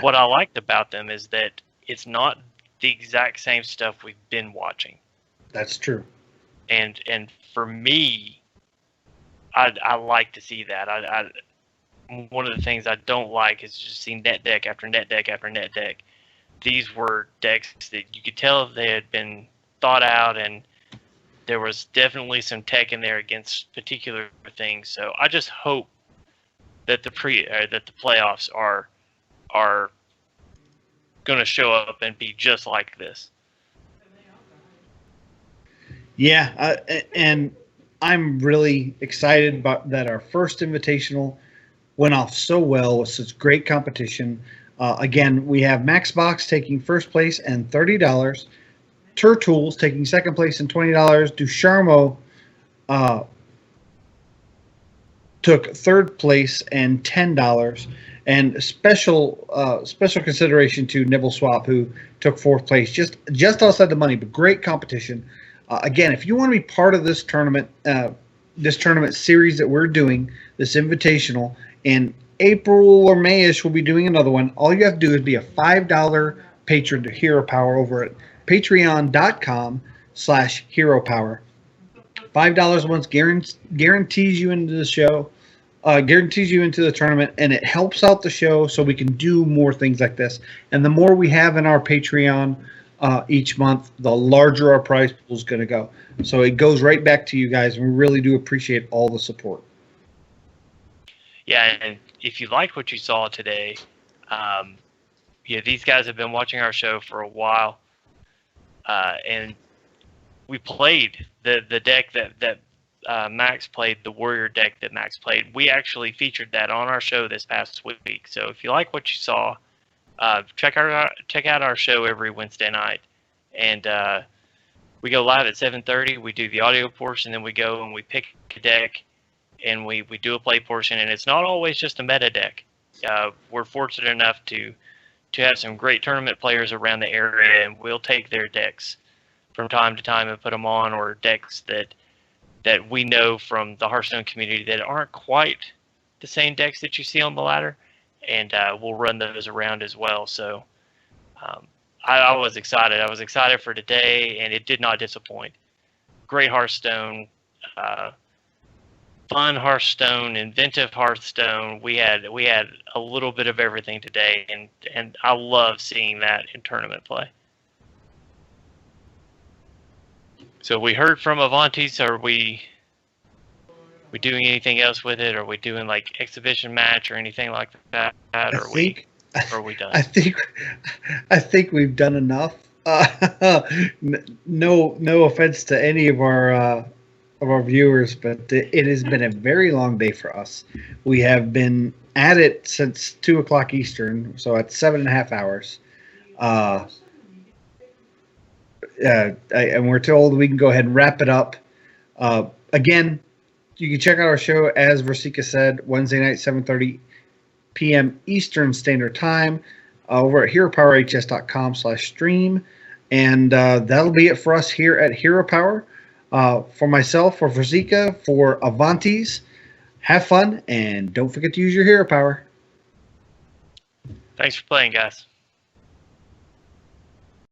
what I liked about them is that it's not the exact same stuff we've been watching. That's true. And for me, I like to see that. One of the things I don't like is just seeing net deck after net deck after net deck. These were decks that you could tell they had been thought out, and there was definitely some tech in there against particular things. So I just hope that the playoffs are going to show up and be just like this. Yeah, and I'm really excited about that. Our first Invitational went off so well with such great competition. Again, we have Maxbox taking first place and $30. Turtools taking second place and $20. Ducharmo took third place and $10. And special consideration to Nibble Swap, who took fourth place, just outside the money, but great competition. Again, if you want to be part of this tournament series that we're doing, this Invitational, in April or May-ish, we'll be doing another one. All you have to do is be a $5 patron to Hero Power over at patreon.com/Hero Power. $5 a month guarantees you into the show, guarantees you into the tournament, and it helps out the show so we can do more things like this. And the more we have in our Patreon each month, the larger our prize pool is going to go. So it goes right back to you guys, and we really do appreciate all the support. Yeah, and if you liked what you saw today, these guys have been watching our show for a while, and we played the deck that Max played, the Warrior deck that Max played. We actually featured that on our show this past week. So if you like what you saw, check out our show every Wednesday night, and we go live at 7:30. We do the audio portion, then we go and we pick a deck, and we do a play portion. And it's not always just a meta deck. We're fortunate enough to have some great tournament players around the area, and we'll take their decks from time to time and put them on, or decks that we know from the Hearthstone community that aren't quite the same decks that you see on the ladder, and we'll run those around as well. So I was excited. I was excited for today, and it did not disappoint. Great Hearthstone, fun Hearthstone, inventive Hearthstone. We had a little bit of everything today, and I love seeing that in tournament play. So we heard from Avantis. Are we doing anything else with it? Are we doing like exhibition match or anything like that? Or are we done? I think we've done enough. No offense to any of our viewers, but it has been a very long day for us. We have been at it since 2:00 Eastern, so at 7.5 hours. And we're told we can go ahead and wrap it up. Again, you can check out our show, as Versika said, Wednesday night, 7:30 p.m. Eastern Standard Time, over at HeroPowerHS.com/stream. And that'll be it for us here at Hero Power. For myself, for Versika, for Avantis, have fun, and don't forget to use your Hero Power. Thanks for playing, guys.